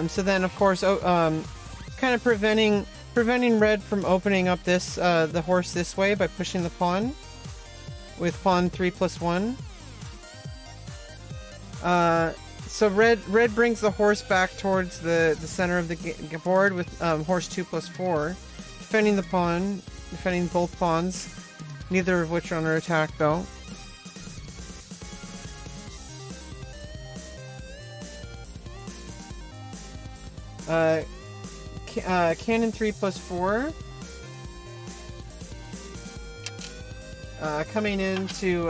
So then, of course, kind of preventing red from opening up this the horse this way by pushing the pawn with pawn 3 plus 1. So red brings the horse back towards the center of the board with horse 2 plus 4, defending the pawn, defending both pawns, neither of which are under attack though. Cannon 3 plus 4. Coming in to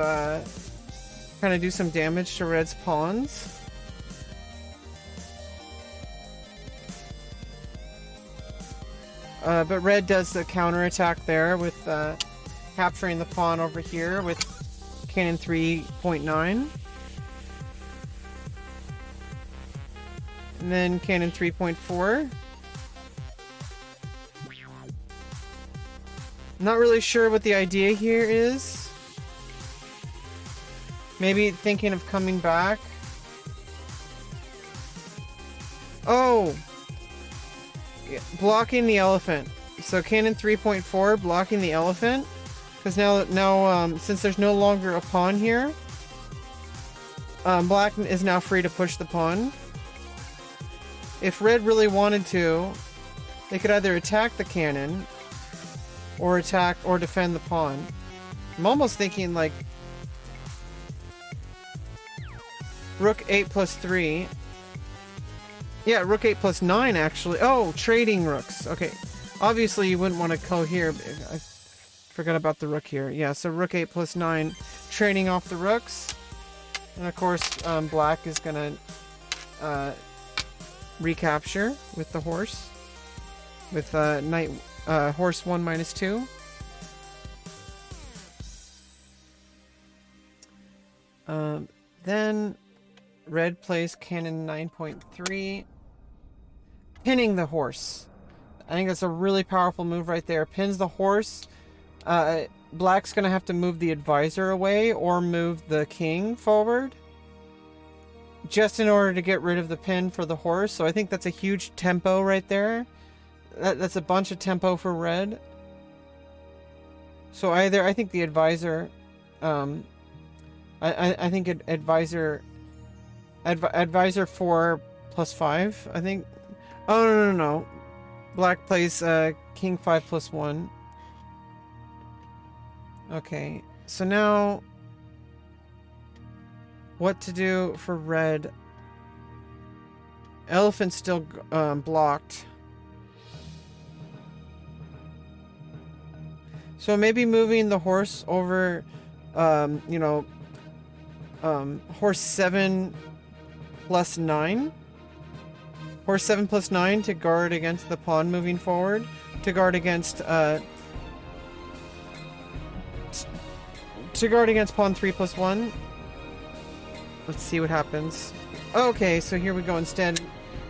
kind of do some damage to red's pawns. But red does the counterattack there with capturing the pawn over here with cannon 3.9. And then cannon 3.4. Not really sure what the idea here is. Maybe thinking of coming back. Oh! Yeah, blocking the elephant. So cannon 3.4 blocking the elephant. Because now since there's no longer a pawn here, black is now free to push the pawn. If red really wanted to, they could either attack the cannon or attack or defend the pawn. I'm almost thinking like rook 8 plus 3. Yeah, rook 8 plus 9 actually. Oh, trading rooks. Okay. Obviously you wouldn't want to go here. I forgot about the rook here. Yeah, so rook 8 plus 9 trading off the rooks. And of course black is gonna recapture with the horse. With knight horse 1 minus 2. Then red plays cannon 9.3, pinning the horse. I think that's a really powerful move right there. Pins the horse. Black's gonna have to move the advisor away or move the king forward, just in order to get rid of the pin for the horse. So I think that's a huge tempo right there. That's a bunch of tempo for red. So either I think the advisor, I think advisor 4 plus 5. I think. Oh no. Black plays king 5 plus 1. Okay, so now what to do for red? Elephant's still blocked. So maybe moving the horse over, you know, horse 7 plus 9. Horse 7 plus 9 to guard against the pawn moving forward. To guard against, to guard against pawn 3 plus 1. Let's see what happens. Okay, so here we go. Instead,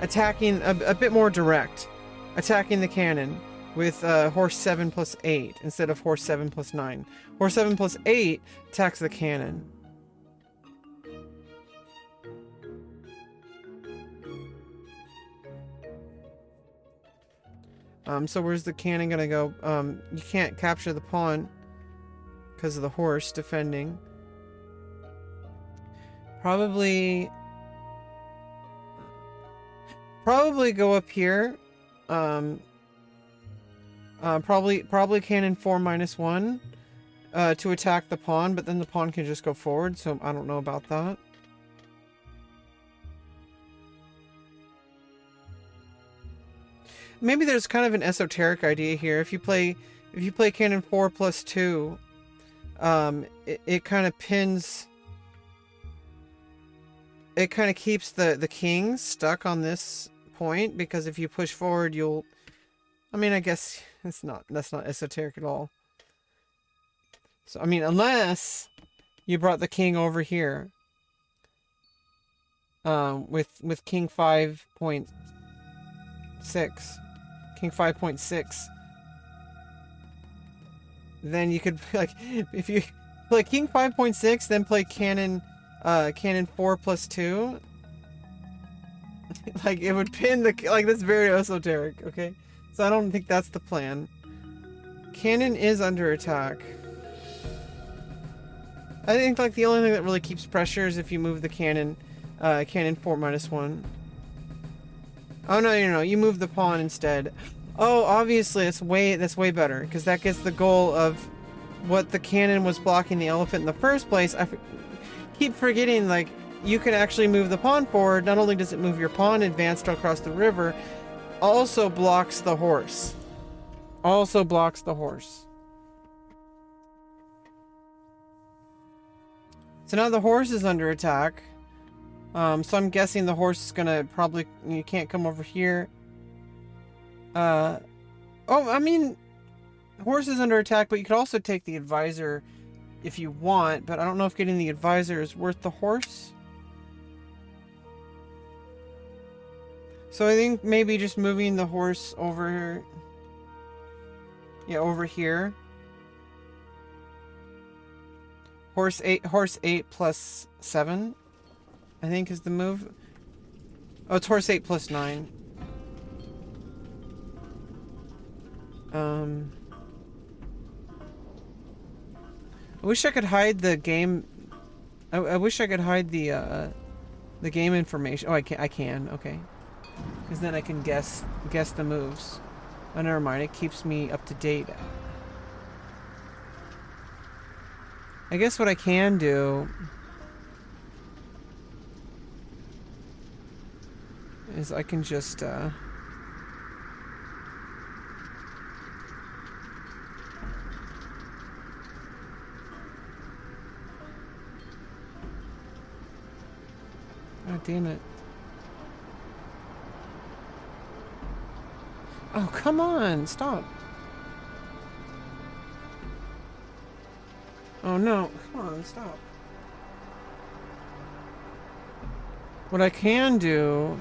attacking a bit more direct. Attacking the cannon with horse 7 plus 8 instead of horse 7 plus 9. Horse 7 plus 8 attacks the cannon. So where's the cannon gonna go? You can't capture the pawn because of the horse defending. Probably go up here. Probably cannon 4 minus 1 to attack the pawn, but then the pawn can just go forward, so I don't know about that. Maybe there's kind of an esoteric idea here. If you play cannon 4 plus 2, it kind of pins. It kind of keeps the king stuck on this point, because if you push forward, you'll. I mean, I guess that's not esoteric at all. So I mean, unless you brought the king over here, with king 5.6. King 5.6. Then you could, like, if you play king 5.6, then play cannon 4 plus 2. Like, it would pin the, like, that's very esoteric, okay? So I don't think that's the plan. Cannon is under attack. I think, like, the only thing that really keeps pressure is if you move the cannon 4 minus 1. Oh, no, you move the pawn instead. Oh, obviously, that's way better, because that gets the goal of what the cannon was blocking the elephant in the first place. I keep forgetting, like, you can actually move the pawn forward. Not only does it move your pawn advanced across the river, also blocks the horse. So now the horse is under attack. So I'm guessing the horse is gonna probably... You can't come over here. Oh, I mean... Horse is under attack, but you could also take the advisor if you want, but I don't know if getting the advisor is worth the horse. So I think maybe just moving the horse over... Yeah, over here. Horse 8 plus 7, I think is the move. Oh, it's horse 8 plus 9. I wish I could hide the game. I wish I could hide the game information. Oh, I can. Okay. Because then I can guess the moves. Oh, never mind. It keeps me up to date. I guess what I can do is I can just oh, damn it. Oh, come on, stop. Oh no, come on, stop. What I can do...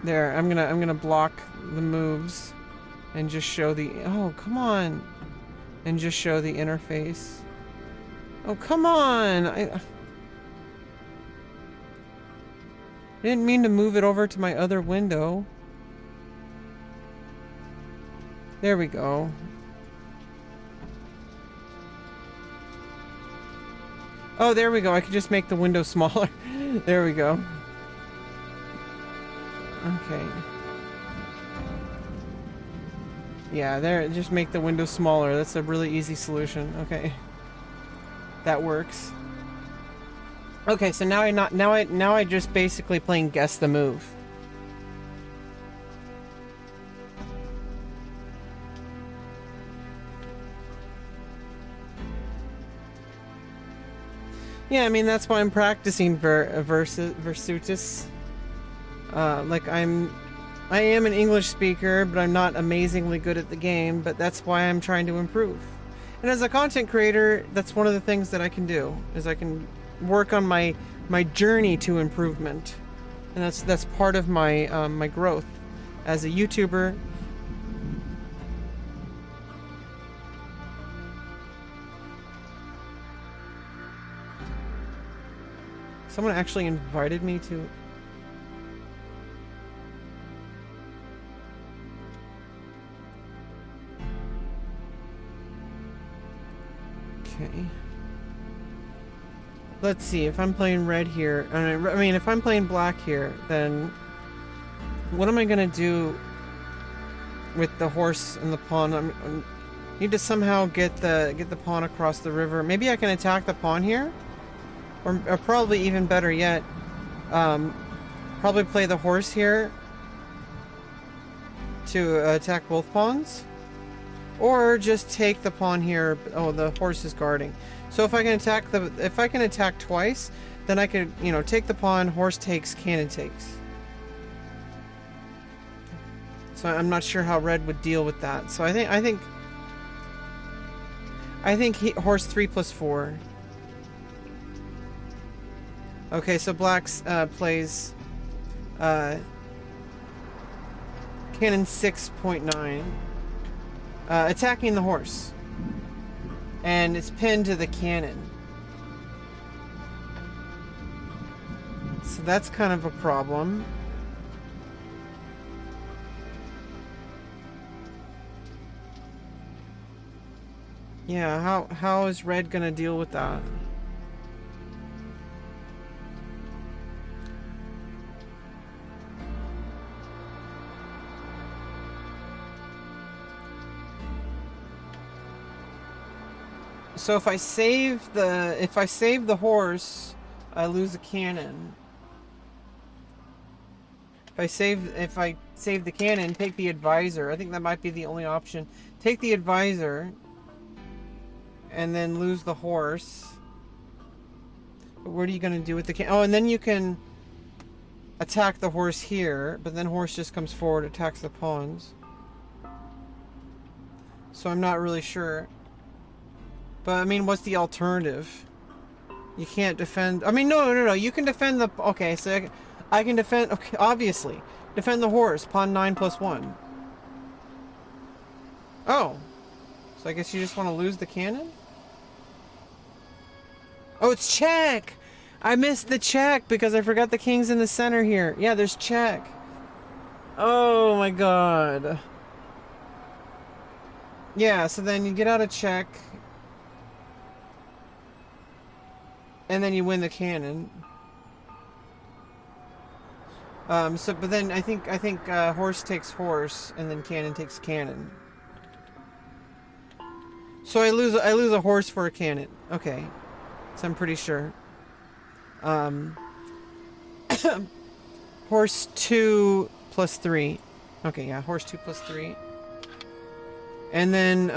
There, I'm gonna block the moves and just show the... Oh, come on. And just show the interface. Oh, come on! I didn't mean to move it over to my other window. There we go. Oh, there we go. I could just make the window smaller. There we go. Okay. Yeah, there. Just make the window smaller. That's a really easy solution. Okay. That works. Okay, so now I just basically playing guess the move. Yeah, I mean that's why I'm practicing Versutis. Like I am an English speaker, but I'm not amazingly good at the game, but that's why I'm trying to improve. And as a content creator, that's one of the things that I can do, is I can work on my journey to improvement. And that's part of my my growth as a YouTuber. Someone actually invited me to... Okay. Let's see, if I'm playing red here, I mean, if I'm playing black here, then what am I gonna do with the horse and the pawn? I need to somehow get the pawn across the river. Maybe I can attack the pawn here? Or probably even better yet, probably play the horse here to attack both pawns, or just take the pawn here. Oh, the horse is guarding. So if I can attack twice, then I could, you know, take the pawn, horse takes, cannon takes. So I'm not sure how red would deal with that. So I think horse 3+4. Okay, so black's plays cannon 6.9, attacking the horse, and it's pinned to the cannon. So that's kind of a problem. Yeah, how is red gonna deal with that? So if I save the horse, I lose a cannon. If I save the cannon, take the advisor. I think that might be the only option. Take the advisor and then lose the horse. But what are you gonna do with the cannon? Oh, and then you can attack the horse here, but then horse just comes forward, attacks the pawns. So I'm not really sure. But, I mean, what's the alternative? You can't defend... I mean, no. You can defend the... Okay, so I can defend... Okay, obviously. Defend the horse. Pawn 9+1. Oh. So I guess you just want to lose the cannon? Oh, it's check! I missed the check because I forgot the king's in the center here. Yeah, there's check. Oh, my God. Yeah, so then you get out of check... And then you win the cannon. But then I think horse takes horse, and then cannon takes cannon. So I lose a horse for a cannon. Okay, so I'm pretty sure. Horse 2+3. Okay, yeah, horse 2+3. And then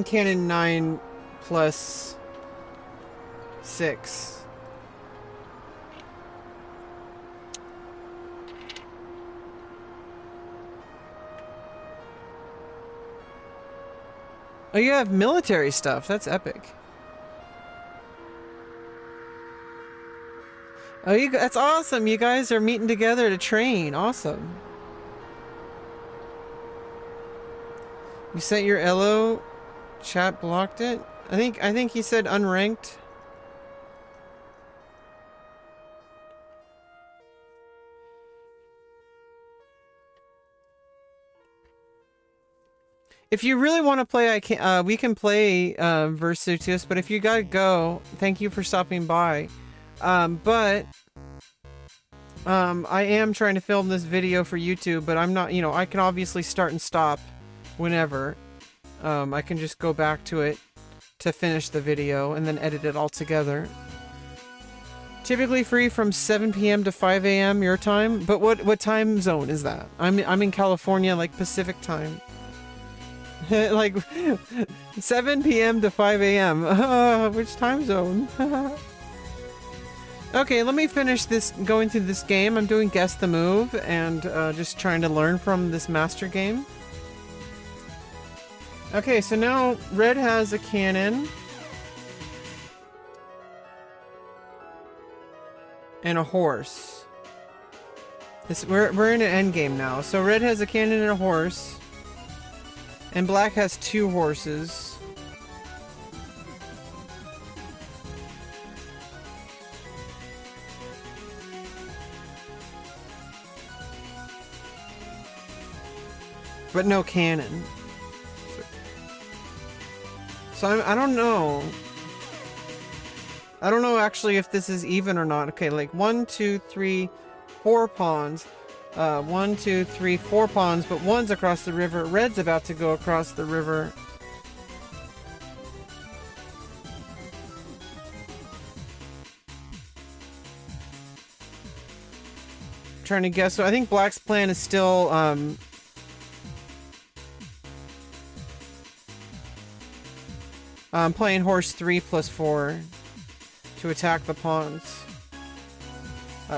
cannon 9+6. Oh, you have military stuff. That's epic. Oh, that's awesome. You guys are meeting together to train. Awesome. You sent your Elo. Chat blocked it. I think he said unranked. If you really want to play, I can. We can play Versutis, but if you gotta go, thank you for stopping by. But I am trying to film this video for YouTube, but I'm not. You know, I can obviously start and stop whenever. I can just go back to it to finish the video and then edit it all together. Typically free from 7 p.m. to 5 a.m. your time. But what time zone is that? I'm in California, like Pacific time. Like 7 p.m. to 5 a.m. Which time zone? Okay, let me finish this, going through this game. I'm doing Guess the Move and just trying to learn from this master game. Okay, so now Red has a cannon. And a horse. We're in an end game now. So Red has a cannon and a horse. And Black has 2 horses. But no cannon. So I don't know. I don't know actually if this is even or not. Okay, like 1, 2, 3, 4 pawns. 1, 2, 3, 4 pawns, but one's across the river. Red's about to go across the river. Trying to guess. So I think Black's plan is still playing horse 3 plus 4 to attack the pawns.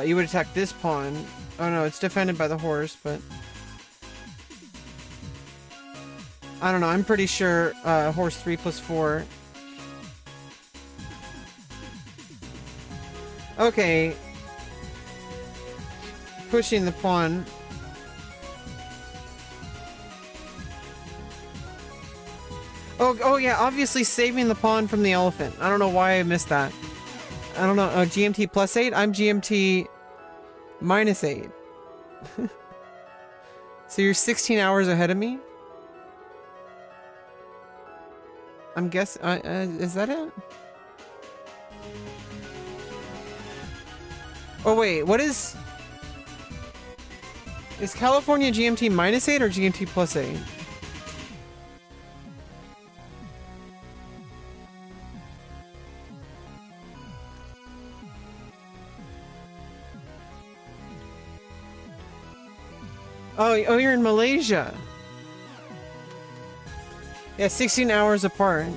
You would attack this pawn. Oh no, it's defended by the horse, but I don't know. I'm pretty sure horse 3 plus 4. Okay. Pushing the pawn. Oh yeah, obviously saving the pawn from the elephant. I don't know why I missed that. I don't know. Oh, GMT plus 8? I'm GMT minus 8. So you're 16 hours ahead of me? I'm guessing... is that it? Oh wait, what is... Is California GMT minus 8 or GMT plus 8? Oh, you're in Malaysia. Yeah, 16 hours apart.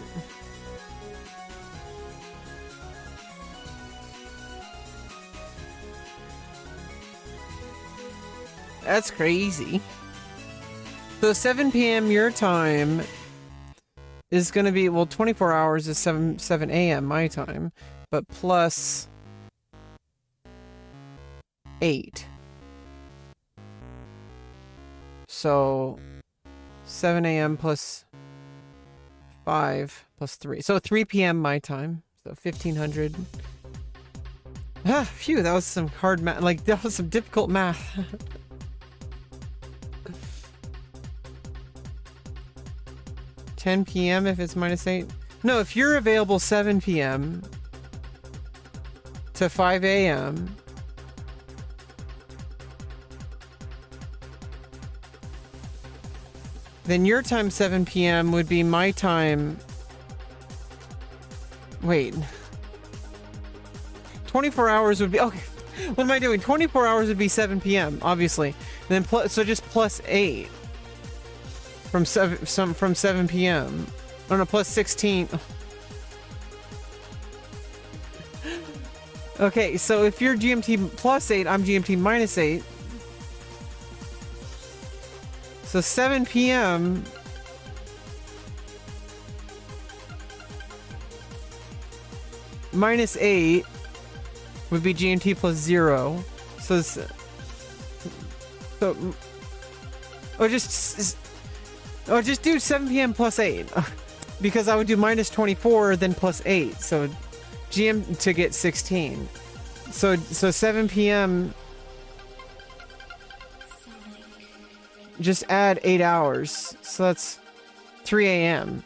That's crazy. So 7 p.m. your time is going to be, well, 24 hours is 7 a.m. my time, but plus 8. So 7 a.m. plus 5 plus 3. So 3 p.m. my time. So 1500. Ah, phew, that was some hard math. Like, that was some difficult math. $10 p.m. if it's minus 8. No, if you're available 7 p.m. to 5 a.m. then your time 7 p.m. would be my time. Wait. 24 hours would be... Okay. What am I doing? 24 hours would be 7 p.m. obviously. And then so just plus 8 from 7 p.m. Oh no, plus 16. Okay, so if you're GMT plus 8, I'm GMT minus 8. So 7 p.m. minus 8 would be GMT plus 0. So just do 7 p.m. plus 8. Because I would do minus 24 then plus 8. So GM to get 16. So 7 p.m. just add 8 hours. So that's 3 a.m.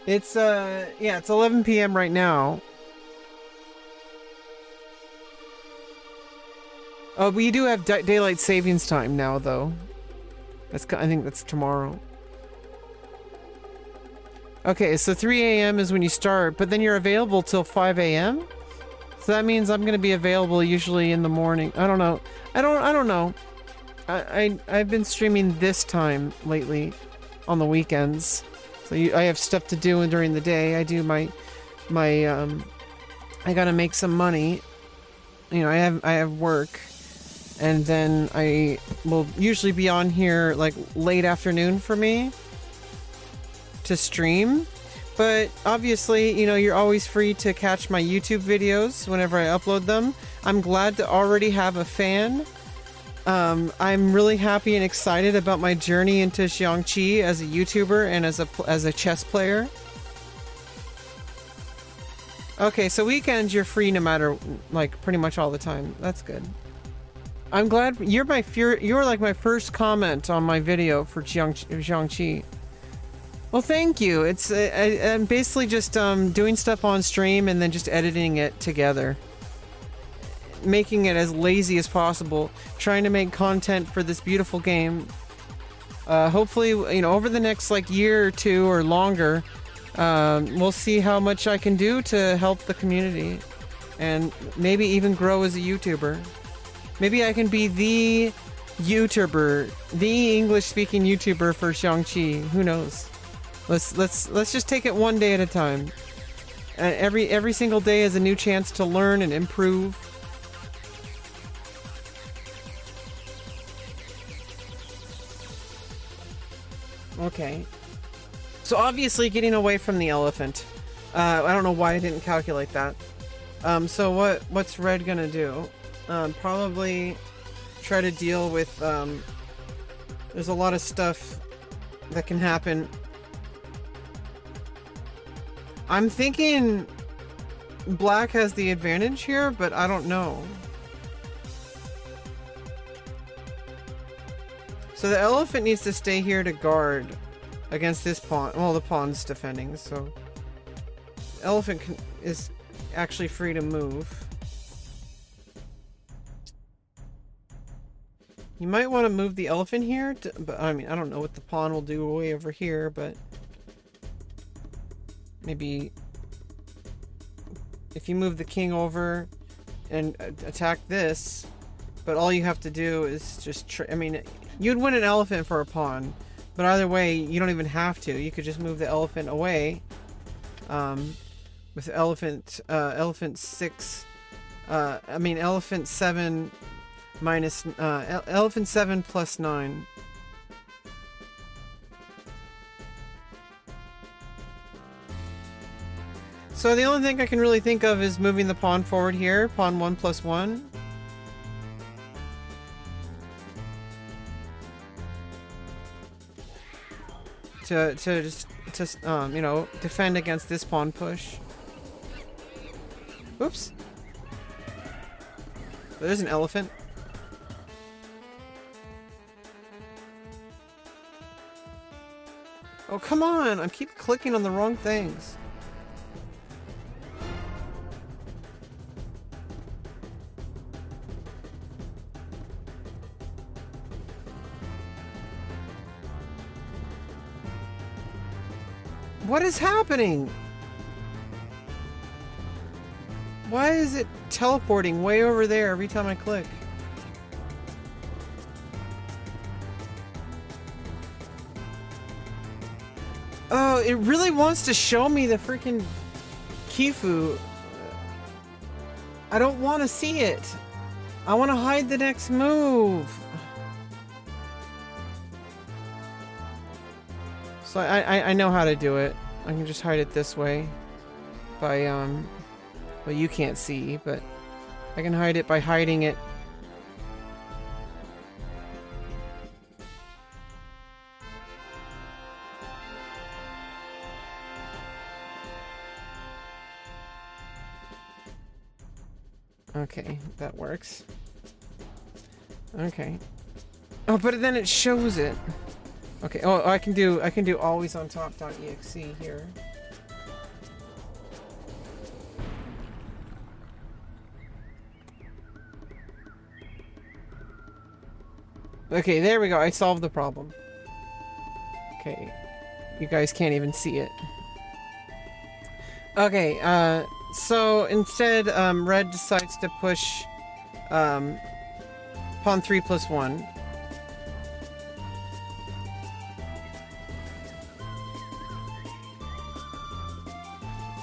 It's yeah, it's 11 p.m. right now. Oh, we do have daylight savings time now, though. I think that's tomorrow. Okay, so 3 a.m. is when you start, but then you're available till 5 a.m. So that means I'm gonna be available usually in the morning. I don't know. I don't know. I've been streaming this time lately, on the weekends. So I have stuff to do during the day. I do my I gotta make some money. You know, I have work, and then I will usually be on here like late afternoon for me to stream. But obviously, you know, you're always free to catch my YouTube videos whenever I upload them. I'm glad to already have a fan. I'm really happy and excited about my journey into XiangQi as a YouTuber and as a chess player. Okay, so weekends you're free no matter, like, pretty much all the time. That's good. I'm glad you're like my first comment on my video for XiangQi. Well, thank you. It's I'm basically just doing stuff on stream and then just editing it together. Making it as lazy as possible, trying to make content for this beautiful game. Hopefully, you know, over the next like year or two or longer, we'll see how much I can do to help the community and maybe even grow as a YouTuber. Maybe I can be the YouTuber, the English-speaking YouTuber for XiangQi. Who knows? Let's just take it one day at a time. Every single day is a new chance to learn and improve. Okay. So obviously getting away from the elephant. I don't know why I didn't calculate that. So what's Red gonna do? Probably try to deal with, there's a lot of stuff that can happen. I'm thinking Black has the advantage here, but I don't know. So the elephant needs to stay here to guard against this pawn. Well, the pawn's defending, so elephant is actually free to move. You might want to move the elephant here, but I mean, I don't know what the pawn will do way over here, but maybe if you move the king over and attack this, but all you have to do is just I mean, you'd win an elephant for a pawn, but either way, you don't even have to. You could just move the elephant away. With elephant 6, I mean elephant 7 minus elephant 7 plus 9. So the only thing I can really think of is moving the pawn forward here, pawn 1 plus 1. To you know, defend against this pawn push. Oops. There's an elephant. Oh, come on! I keep clicking on the wrong things. What is happening? Why is it teleporting way over there every time I click? Oh, it really wants to show me the freaking Kifu. I don't want to see it. I want to hide the next move. So I know how to do it. I can just hide it this way by well, you can't see, but I can hide it by hiding it. Okay, that works. Okay. Oh, but then it shows it. Okay. Oh, I can do always on top.exe here. Okay, there we go. I solved the problem. Okay. You guys can't even see it. Okay, so instead, red decides to push, pawn 3+1.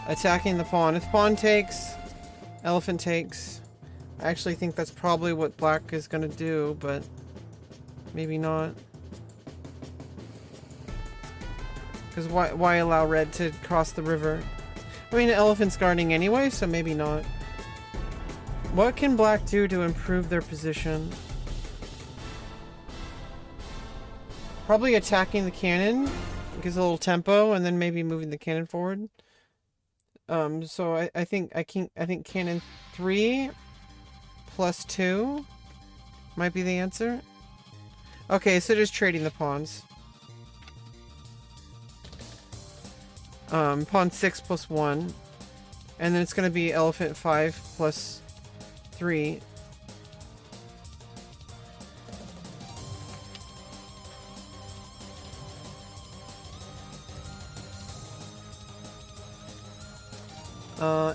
Attacking the pawn. If pawn takes, elephant takes. I actually think that's probably what black is gonna do, but maybe not. Because why allow red to cross the river? I mean, the elephant's guarding anyway, so maybe not. What can black do to improve their position? Probably attacking the cannon. Gives a little tempo, and then maybe moving the cannon forward. So I think cannon 3 plus 2 might be the answer. Okay, so just trading the pawns. Pawn 6 plus 1. And then it's gonna be elephant 5 plus 3.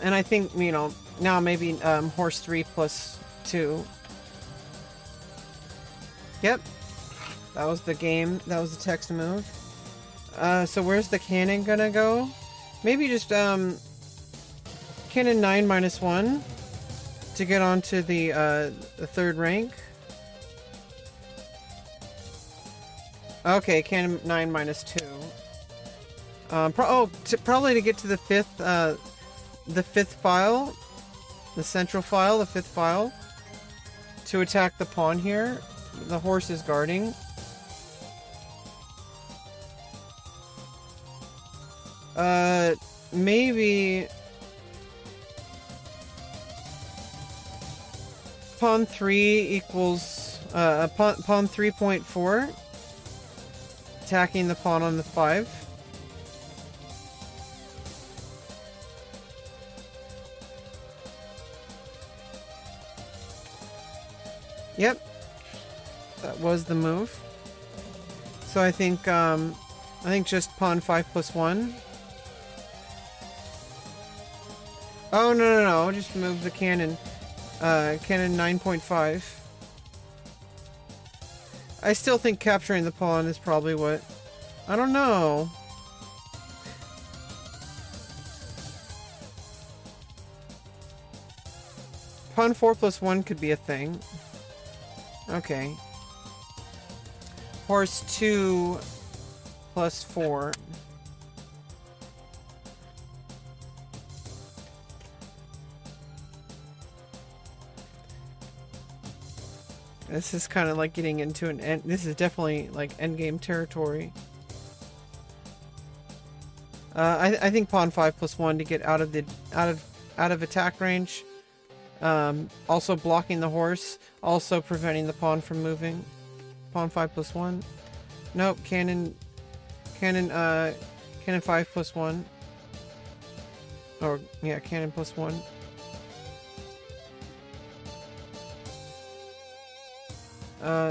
And I think, you know, now maybe horse 3 plus 2. Yep. That was the game. That was the text move. So where's the cannon gonna go? Maybe just cannon 9 minus 1 to get onto the third rank. Okay, cannon 9 minus 2. Probably to get to the fifth file, the central file, the fifth file, to attack the pawn here. The horse is guarding. Maybe pawn 3 equals pawn 3.4, attacking the pawn on the 5. Yep, that was the move. So I think just pawn 5 plus 1. Oh, no, just move the cannon. Cannon 9.5. I still think capturing the pawn is probably what... I don't know. Pawn 4 plus 1 could be a thing. Okay. Horse 2 plus 4. This is kind of like getting into an end. This is definitely like endgame territory. I think pawn 5 plus 1 to get out of attack range. Also blocking the horse. Also preventing the pawn from moving. Pawn 5 plus 1. Nope. Cannon 5 plus 1. Or yeah, cannon plus 1.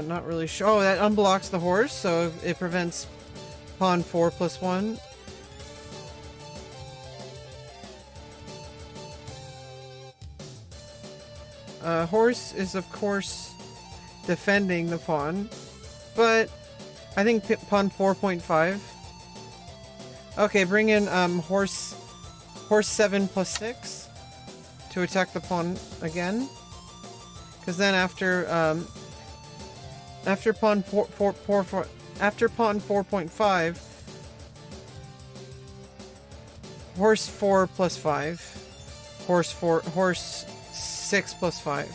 Not really sure. Oh, that unblocks the horse, so it prevents pawn 4 plus 1. Horse is, of course, defending the pawn, but I think pawn 4.5. Okay, bring in horse 7 plus 6 to attack the pawn again. Because then after pawn 4.5, horse 4 plus 5, horse 6 plus 5.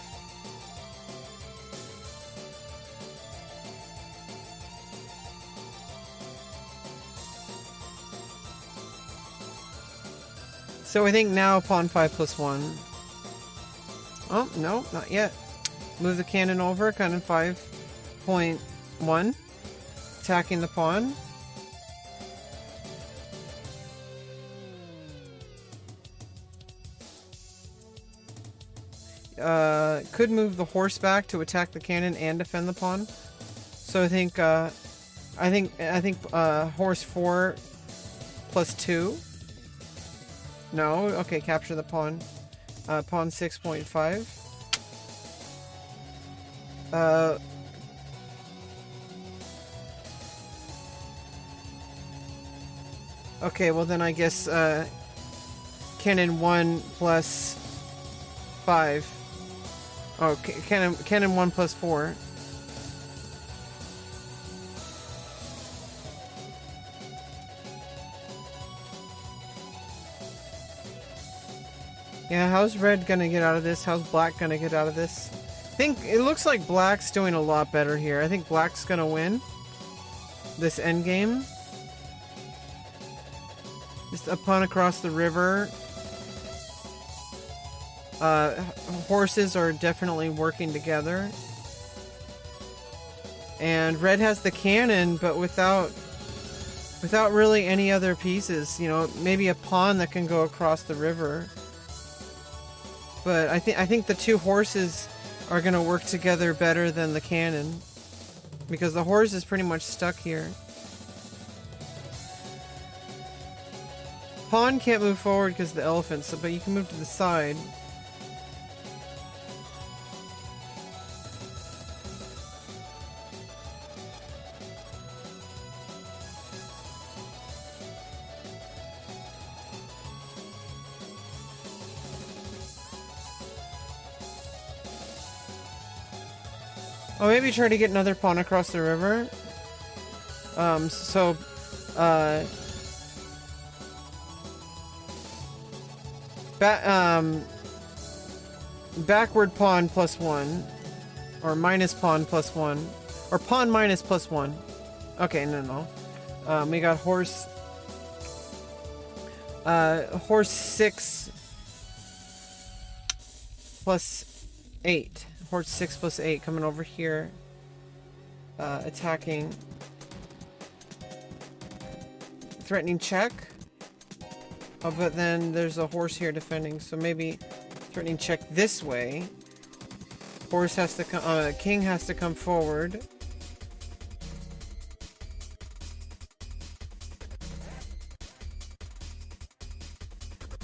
So I think now pawn 5 plus 1. Oh, no, not yet. Move the cannon over, cannon 5.1. Attacking the pawn. Could move the horse back to attack the cannon and defend the pawn. So I think horse 4 plus 2. No, okay, capture the pawn. Pawn 6.5. Okay, well then I guess cannon 1 plus 5. Oh, cannon 1 plus 4. Yeah, how's red gonna get out of this? How's black gonna get out of this? I think it looks like black's doing a lot better here. I think black's gonna win this endgame. Just a pawn across the river. Horses are definitely working together. And red has the cannon, but without really any other pieces. You know, maybe a pawn that can go across the river. But I think the two horses are gonna work together better than the cannon, because the horse is pretty much stuck here. Pawn can't move forward because of the elephant, so but you can move to the side. Oh, maybe try to get another pawn across the river. Backward pawn plus 1. Or minus pawn plus 1. Or pawn minus plus 1. Okay, no. We got horse... horse 6 plus 8. Horse 6 plus 8 coming over here. Attacking. Threatening check. Oh, but then there's a horse here defending, so maybe threatening check this way. Horse has to come, king has to come forward.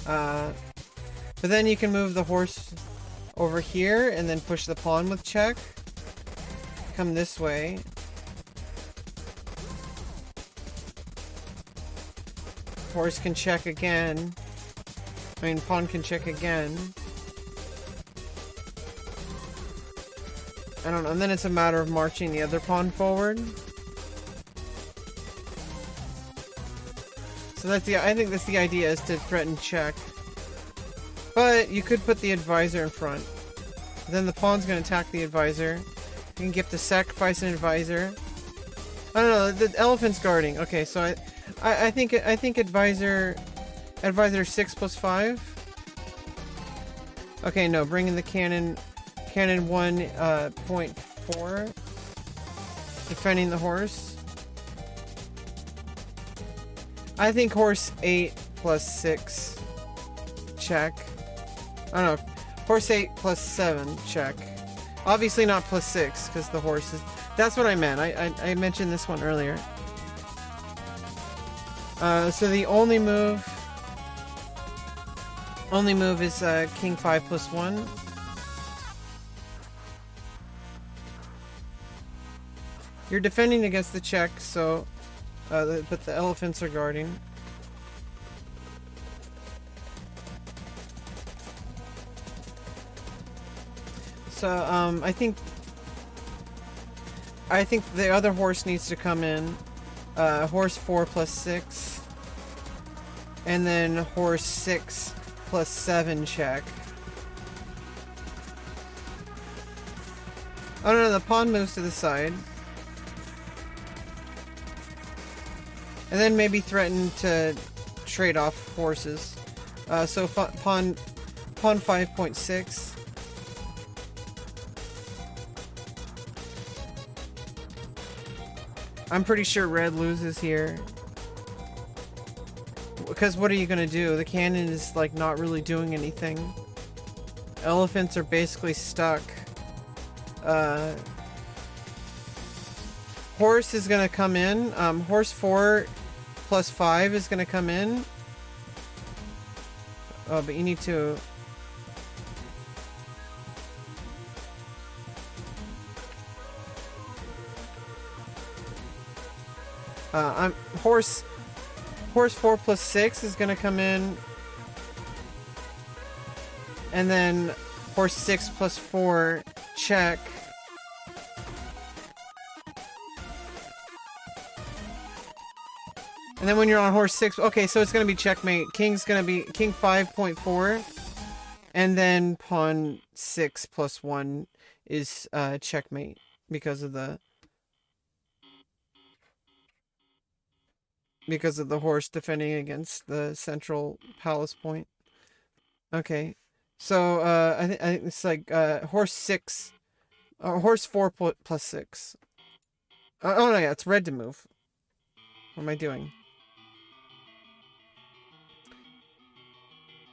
But then you can move the horse over here and then push the pawn with check. Come this way. Horse can check again. I mean, pawn can check again. I don't know, and then it's a matter of marching the other pawn forward. So that's I think that's the idea, is to threaten check. But you could put the advisor in front. Then the pawn's gonna attack the advisor. You can get to sacrifice an advisor. I don't know, the elephant's guarding. Okay, so I think advisor 6 plus 5. Okay, no, bring in the cannon 1.4. Defending the horse. I think horse 8 plus 6 check. I don't know, horse 8 plus 7 check. Obviously not plus 6, because the horse is... That's what I meant. I mentioned this one earlier. So the only move is king 5 plus 1. You're defending against the check, so but the elephants are guarding. So I think the other horse needs to come in. Horse 4 plus 6. And then horse 6 plus 7 check. Oh no, the pawn moves to the side. And then maybe threaten to trade off horses. So pawn 5.6. I'm pretty sure red loses here. Because what are you gonna do? The cannon is like not really doing anything. Elephants are basically stuck. Horse is gonna come in. Horse 4 plus 5 is gonna come in. Oh, but you need to... Horse 4 plus 6 is gonna come in. And then horse 6 plus 4, check. And then when you're on horse 6, okay, so it's gonna be checkmate. King's gonna be king 5.4. And then pawn 6 plus 1 is checkmate because of the horse defending against the central palace point. Okay. So I think it's like horse 6 horse 4 plus 6. Oh no, yeah, it's red to move. What am I doing?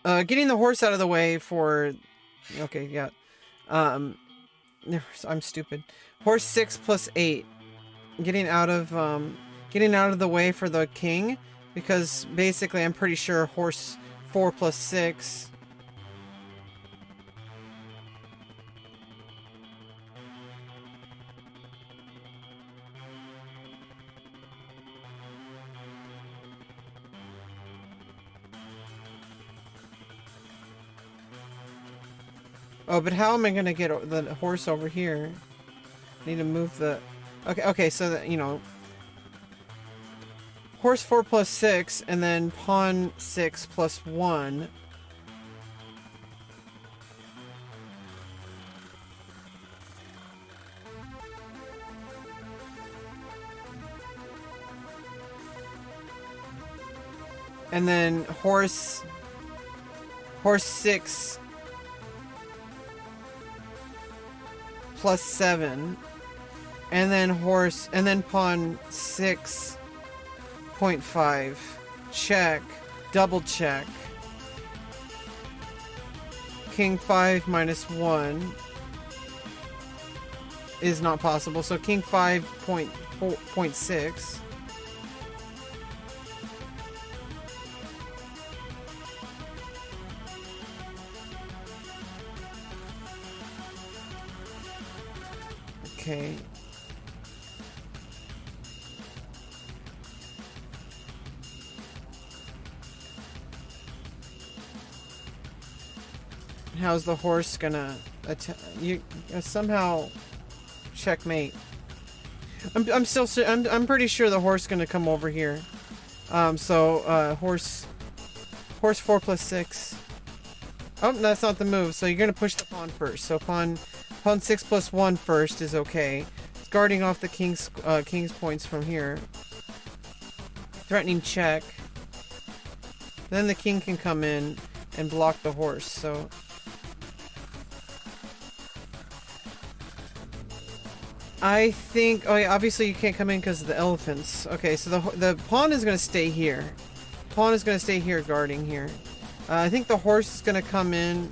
Getting the horse out of the way for... Okay, yeah. I'm stupid. Horse 6 plus 8. Getting out of the way for the king, because basically I'm pretty sure horse 4 plus 6... Oh, but how am I gonna get the horse over here? Need to move the... Okay, so that, you know... Horse 4 plus 6, and then pawn 6 plus 1. And then horse 6 plus 7, and then pawn 6.5, check, double check, king 5 minus 1 is not possible, so king 5.6. Okay. How's the horse gonna attack? You somehow checkmate. I'm pretty sure the horse gonna come over here. Horse 4 plus 6. Oh, that's not the move. So you're gonna push the pawn first. So pawn 6 plus 1 first is okay. It's guarding off the king's points from here. Threatening check. Then the king can come in and block the horse, so... I think... Oh yeah, obviously you can't come in because of the elephants. Okay, so the pawn is going to stay here. Pawn is going to stay here guarding here. I think the horse is going to come in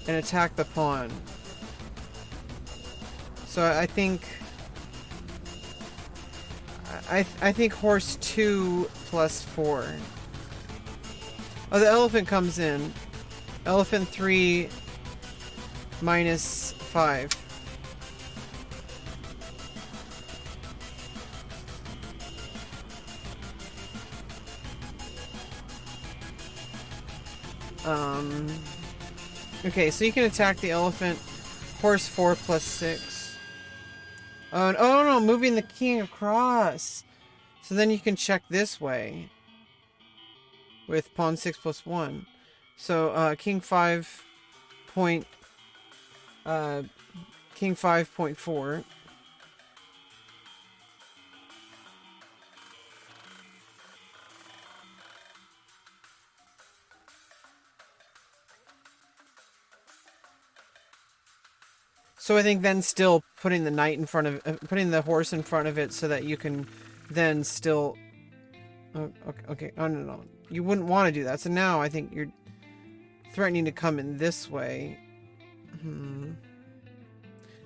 and attack the pawn. So I think... I think horse 2 plus 4. Oh, the elephant comes in. Elephant 3 minus 5. Okay, so you can attack the elephant. Horse 4 plus 6. Oh no, moving the king across. So then you can check this way. With pawn 6 plus 1. So, king 5.4. So I think then still putting the knight in front of, putting the horse in front of it so that you can then still... Oh, okay. Oh, no. You wouldn't want to do that. So now I think you're threatening to come in this way.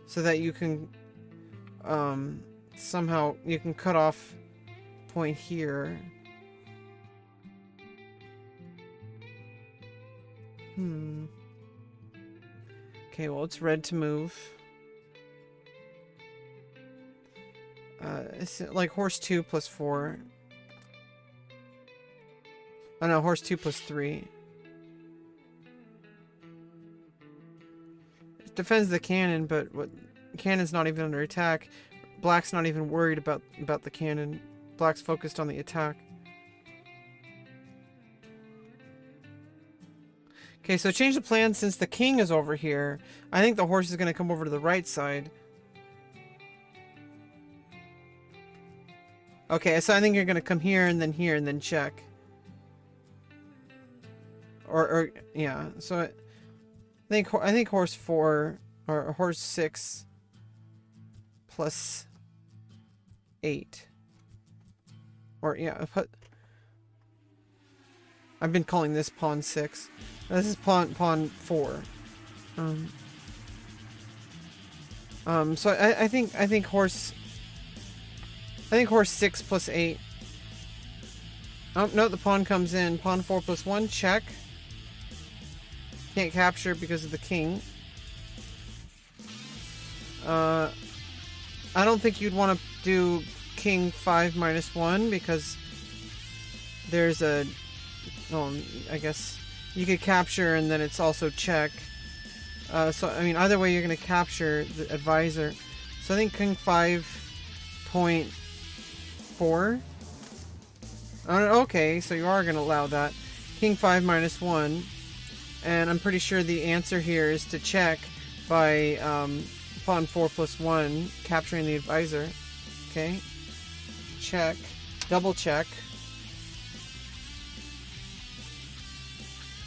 So that you can... somehow you can cut off point here. Okay, well, it's red to move. It's like horse 2 plus 4. Oh no, horse 2 plus 3. It defends the cannon, but what cannon's not even under attack. Black's not even worried about the cannon. Black's focused on the attack. Okay, so change the plan since the king is over here. I think the horse is going to come over to the right side. Okay, so I think you're going to come here and then check. Or yeah, so I think horse 4 or horse 6 plus 8. Or yeah, I've been calling this pawn 6. This is pawn 4. So I think horse 6 plus 8. Oh no, the pawn comes in. Pawn 4 plus 1, check. Can't capture because of the king. I don't think you'd want to do king 5 minus 1 because there's a... Oh, I guess you could capture and then it's also check. So, I mean, either way you're going to capture the advisor. So I think king 5.4. Okay, so you are going to allow that. King 5 minus 1. And I'm pretty sure the answer here is to check by pawn 4 plus 1, capturing the advisor. Okay. Check. Double check.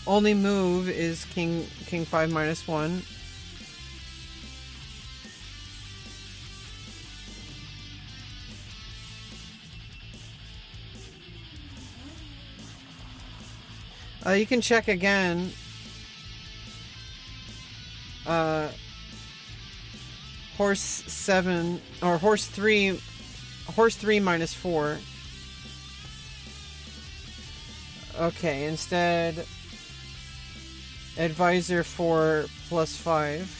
Only move is king 5 minus 1. You can check again. Horse 7 or horse 3 minus 4. Okay, instead advisor 4 plus 5.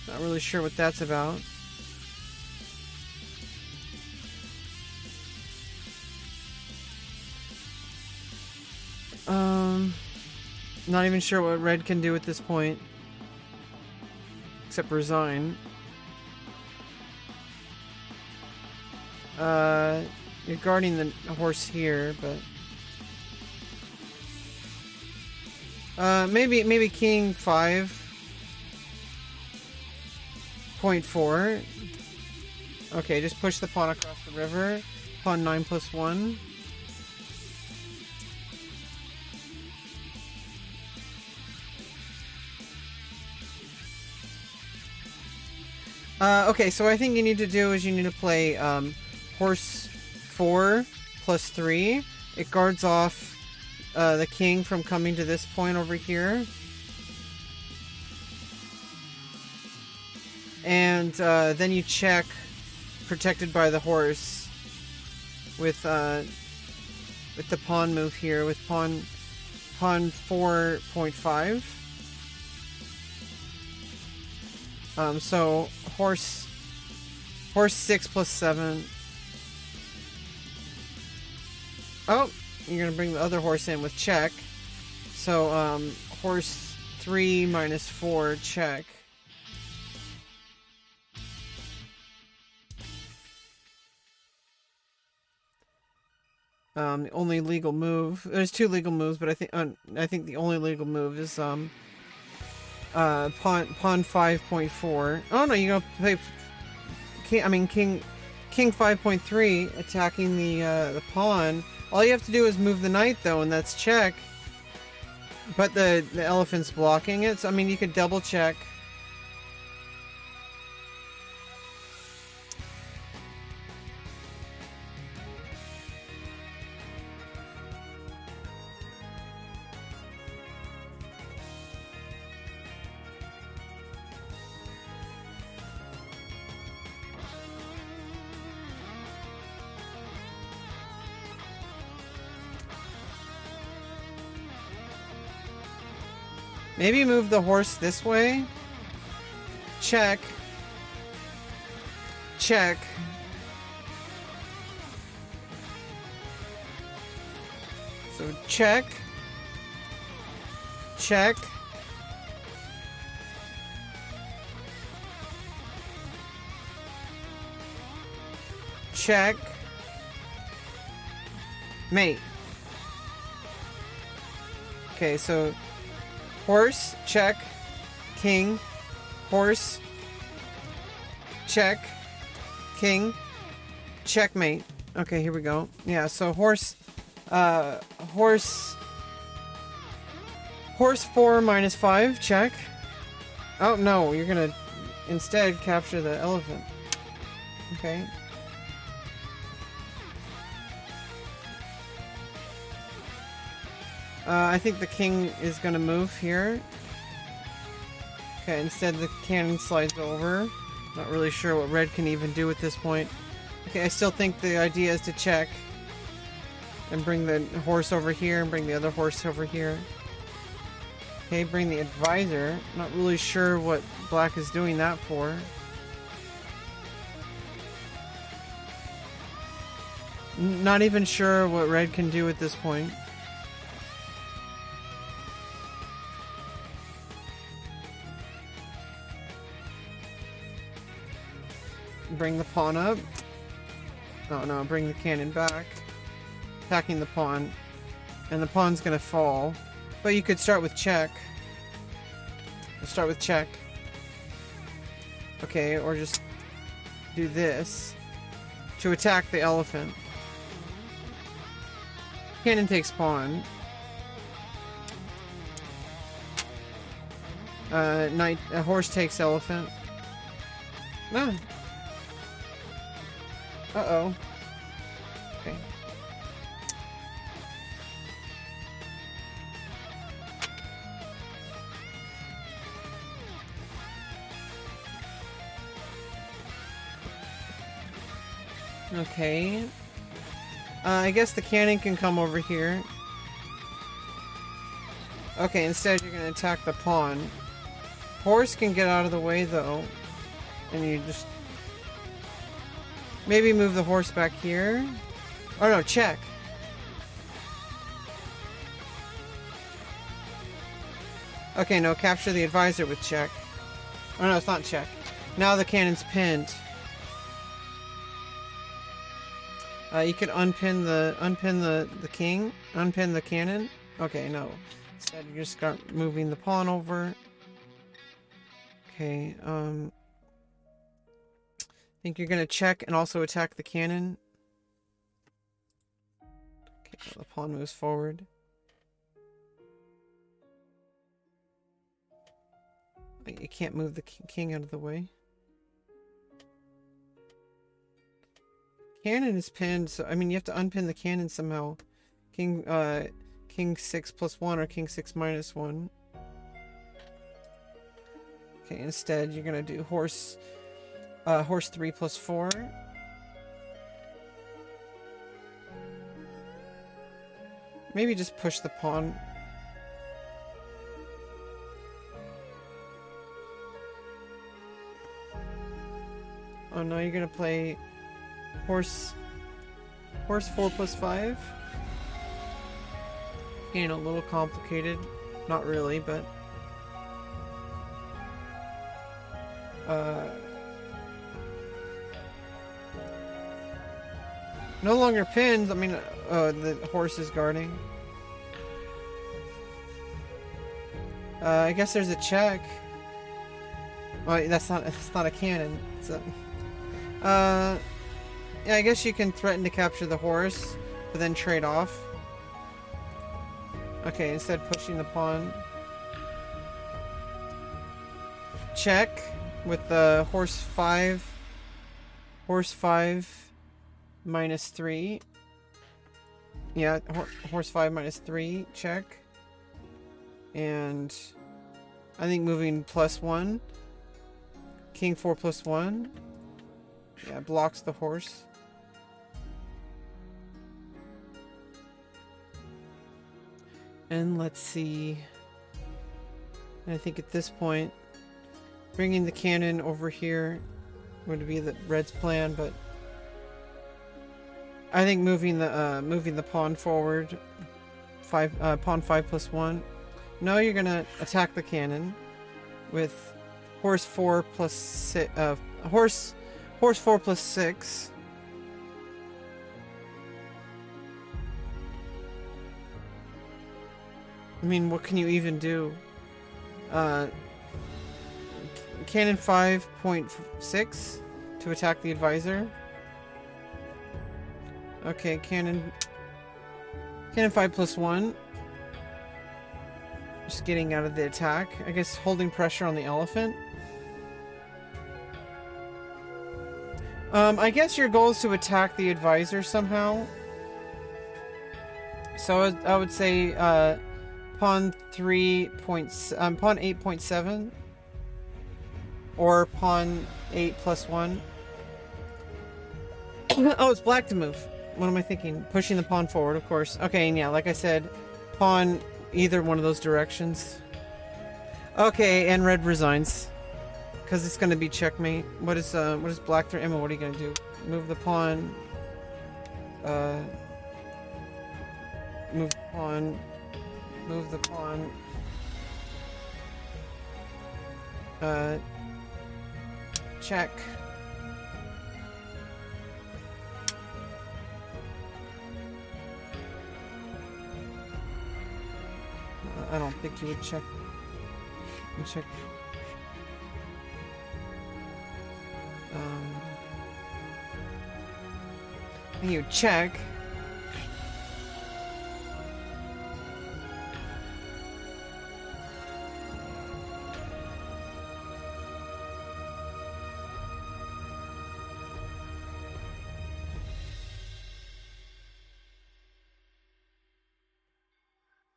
Not really sure what that's about. Not even sure what red can do at this point. Except resign. You're guarding the horse here, but... maybe king 5.4. Okay, just push the pawn across the river. Pawn 9 plus 1. Okay, so what I think you need to do is you need to play horse 4 plus 3. It guards off the king from coming to this point over here. And then you check, protected by the horse, with the pawn move here, with pawn 4.5. So horse 6 plus 7. Oh, you're gonna bring the other horse in with check. So horse 3 minus 4, check. The only legal move. There's 2 legal moves, but I think the only legal move is pawn 5.4. Oh no, you're gonna play king 5.3, attacking the pawn. All you have to do is move the knight though, and that's check. But the elephant's blocking it, so I mean you could double check. Maybe move the horse this way. Check. Check. So check. Check. Check. Mate. Okay, so horse, check. King. Horse. Check. King. Checkmate. Okay, here we go. Yeah, so horse 4 -5, check. Oh no, you're gonna instead capture the elephant. Okay. I think the king is gonna move here. Okay, instead the cannon slides over. Not really sure what red can even do at this point. Okay, I still think the idea is to check. And bring the horse over here and bring the other horse over here. Okay, bring the advisor. Not really sure what black is doing that for. Not even sure what red can do at this point. Bring the pawn up. Oh no, bring the cannon back. Attacking the pawn. And the pawn's gonna fall. But you could start with check. Let's start with check. Okay, or just do this to attack the elephant. Cannon takes pawn. Knight, horse takes elephant. Ah. Uh-oh. Okay. Okay. I guess the cannon can come over here. Okay, instead you're gonna attack the pawn. Horse can get out of the way though. And you just... maybe move the horse back here. Oh no, check. Okay, no, capture the advisor with check. Oh no, it's not check. Now the cannon's pinned. You could unpin the king, unpin the cannon. Okay, no. Instead, you just start moving the pawn over. Okay, I think you're gonna check and also attack the cannon. Okay, well, the pawn moves forward. You can't move the king out of the way. Cannon is pinned, so I mean you have to unpin the cannon somehow. King 6 + 1 or king 6 - 1. Okay, instead you're gonna do horse 3 + 4. Maybe just push the pawn. Oh no, you're gonna play horse 4 + 5. Getting a little complicated. Not really, but no longer pinned. I mean, the horse is guarding. I guess there's a check. Well, that's not a cannon. It's a, yeah, I guess you can threaten to capture the horse, but then trade off. Okay, instead pushing the pawn. Check with the horse 5. Horse 5 -3. Yeah, horse 5 -3. Check. And I think moving +1. King 4 + 1. Yeah, blocks the horse. And let's see. And I think at this point, bringing the cannon over here would be the red's plan, but I think moving the pawn forward, pawn 5+1. No, you're gonna attack the cannon with horse 4 plus 6. Horse 4 plus 6. I mean, what can you even do? Cannon 5.6 to attack the advisor. Okay, cannon 5+1. Just getting out of the attack. I guess holding pressure on the elephant. I guess your goal is to attack the advisor somehow. So I would say pawn 8.7 or pawn 8+1. Oh, it's black to move. What am I thinking? Pushing the pawn forward, of course. Okay, and yeah, like I said, pawn either one of those directions. Okay, and red resigns because it's going to be checkmate. What is black through Emma? What are you going to do? Move the pawn. Move the pawn. Move the pawn. Check. I don't think you would check. Check. You check.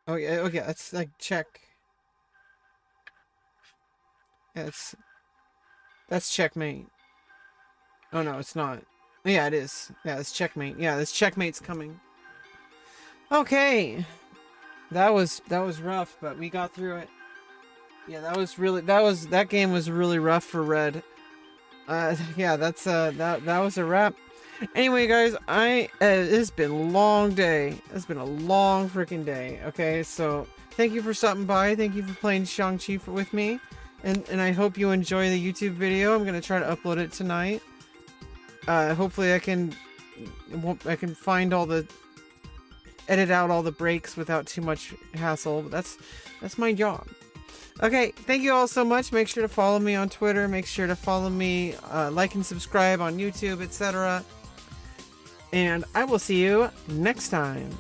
Oh yeah, okay, that's like check. Yeah, that's checkmate. Oh no, it's not. Yeah, it is. Yeah, it's checkmate. Yeah, this checkmate's coming. Okay. That was rough, but we got through it. Yeah, that game was really rough for red. Yeah, that was a wrap. Anyway, guys, it's been a long day. It's been a long freaking day. Okay, so thank you for stopping by. Thank you for playing XiangQi with me, and I hope you enjoy the YouTube video. I'm gonna try to upload it tonight. Hopefully, I can find edit out all the breaks without too much hassle. But that's my job. Okay, thank you all so much. Make sure to follow me on Twitter. Make sure to follow me, like and subscribe on YouTube, etc. And I will see you next time.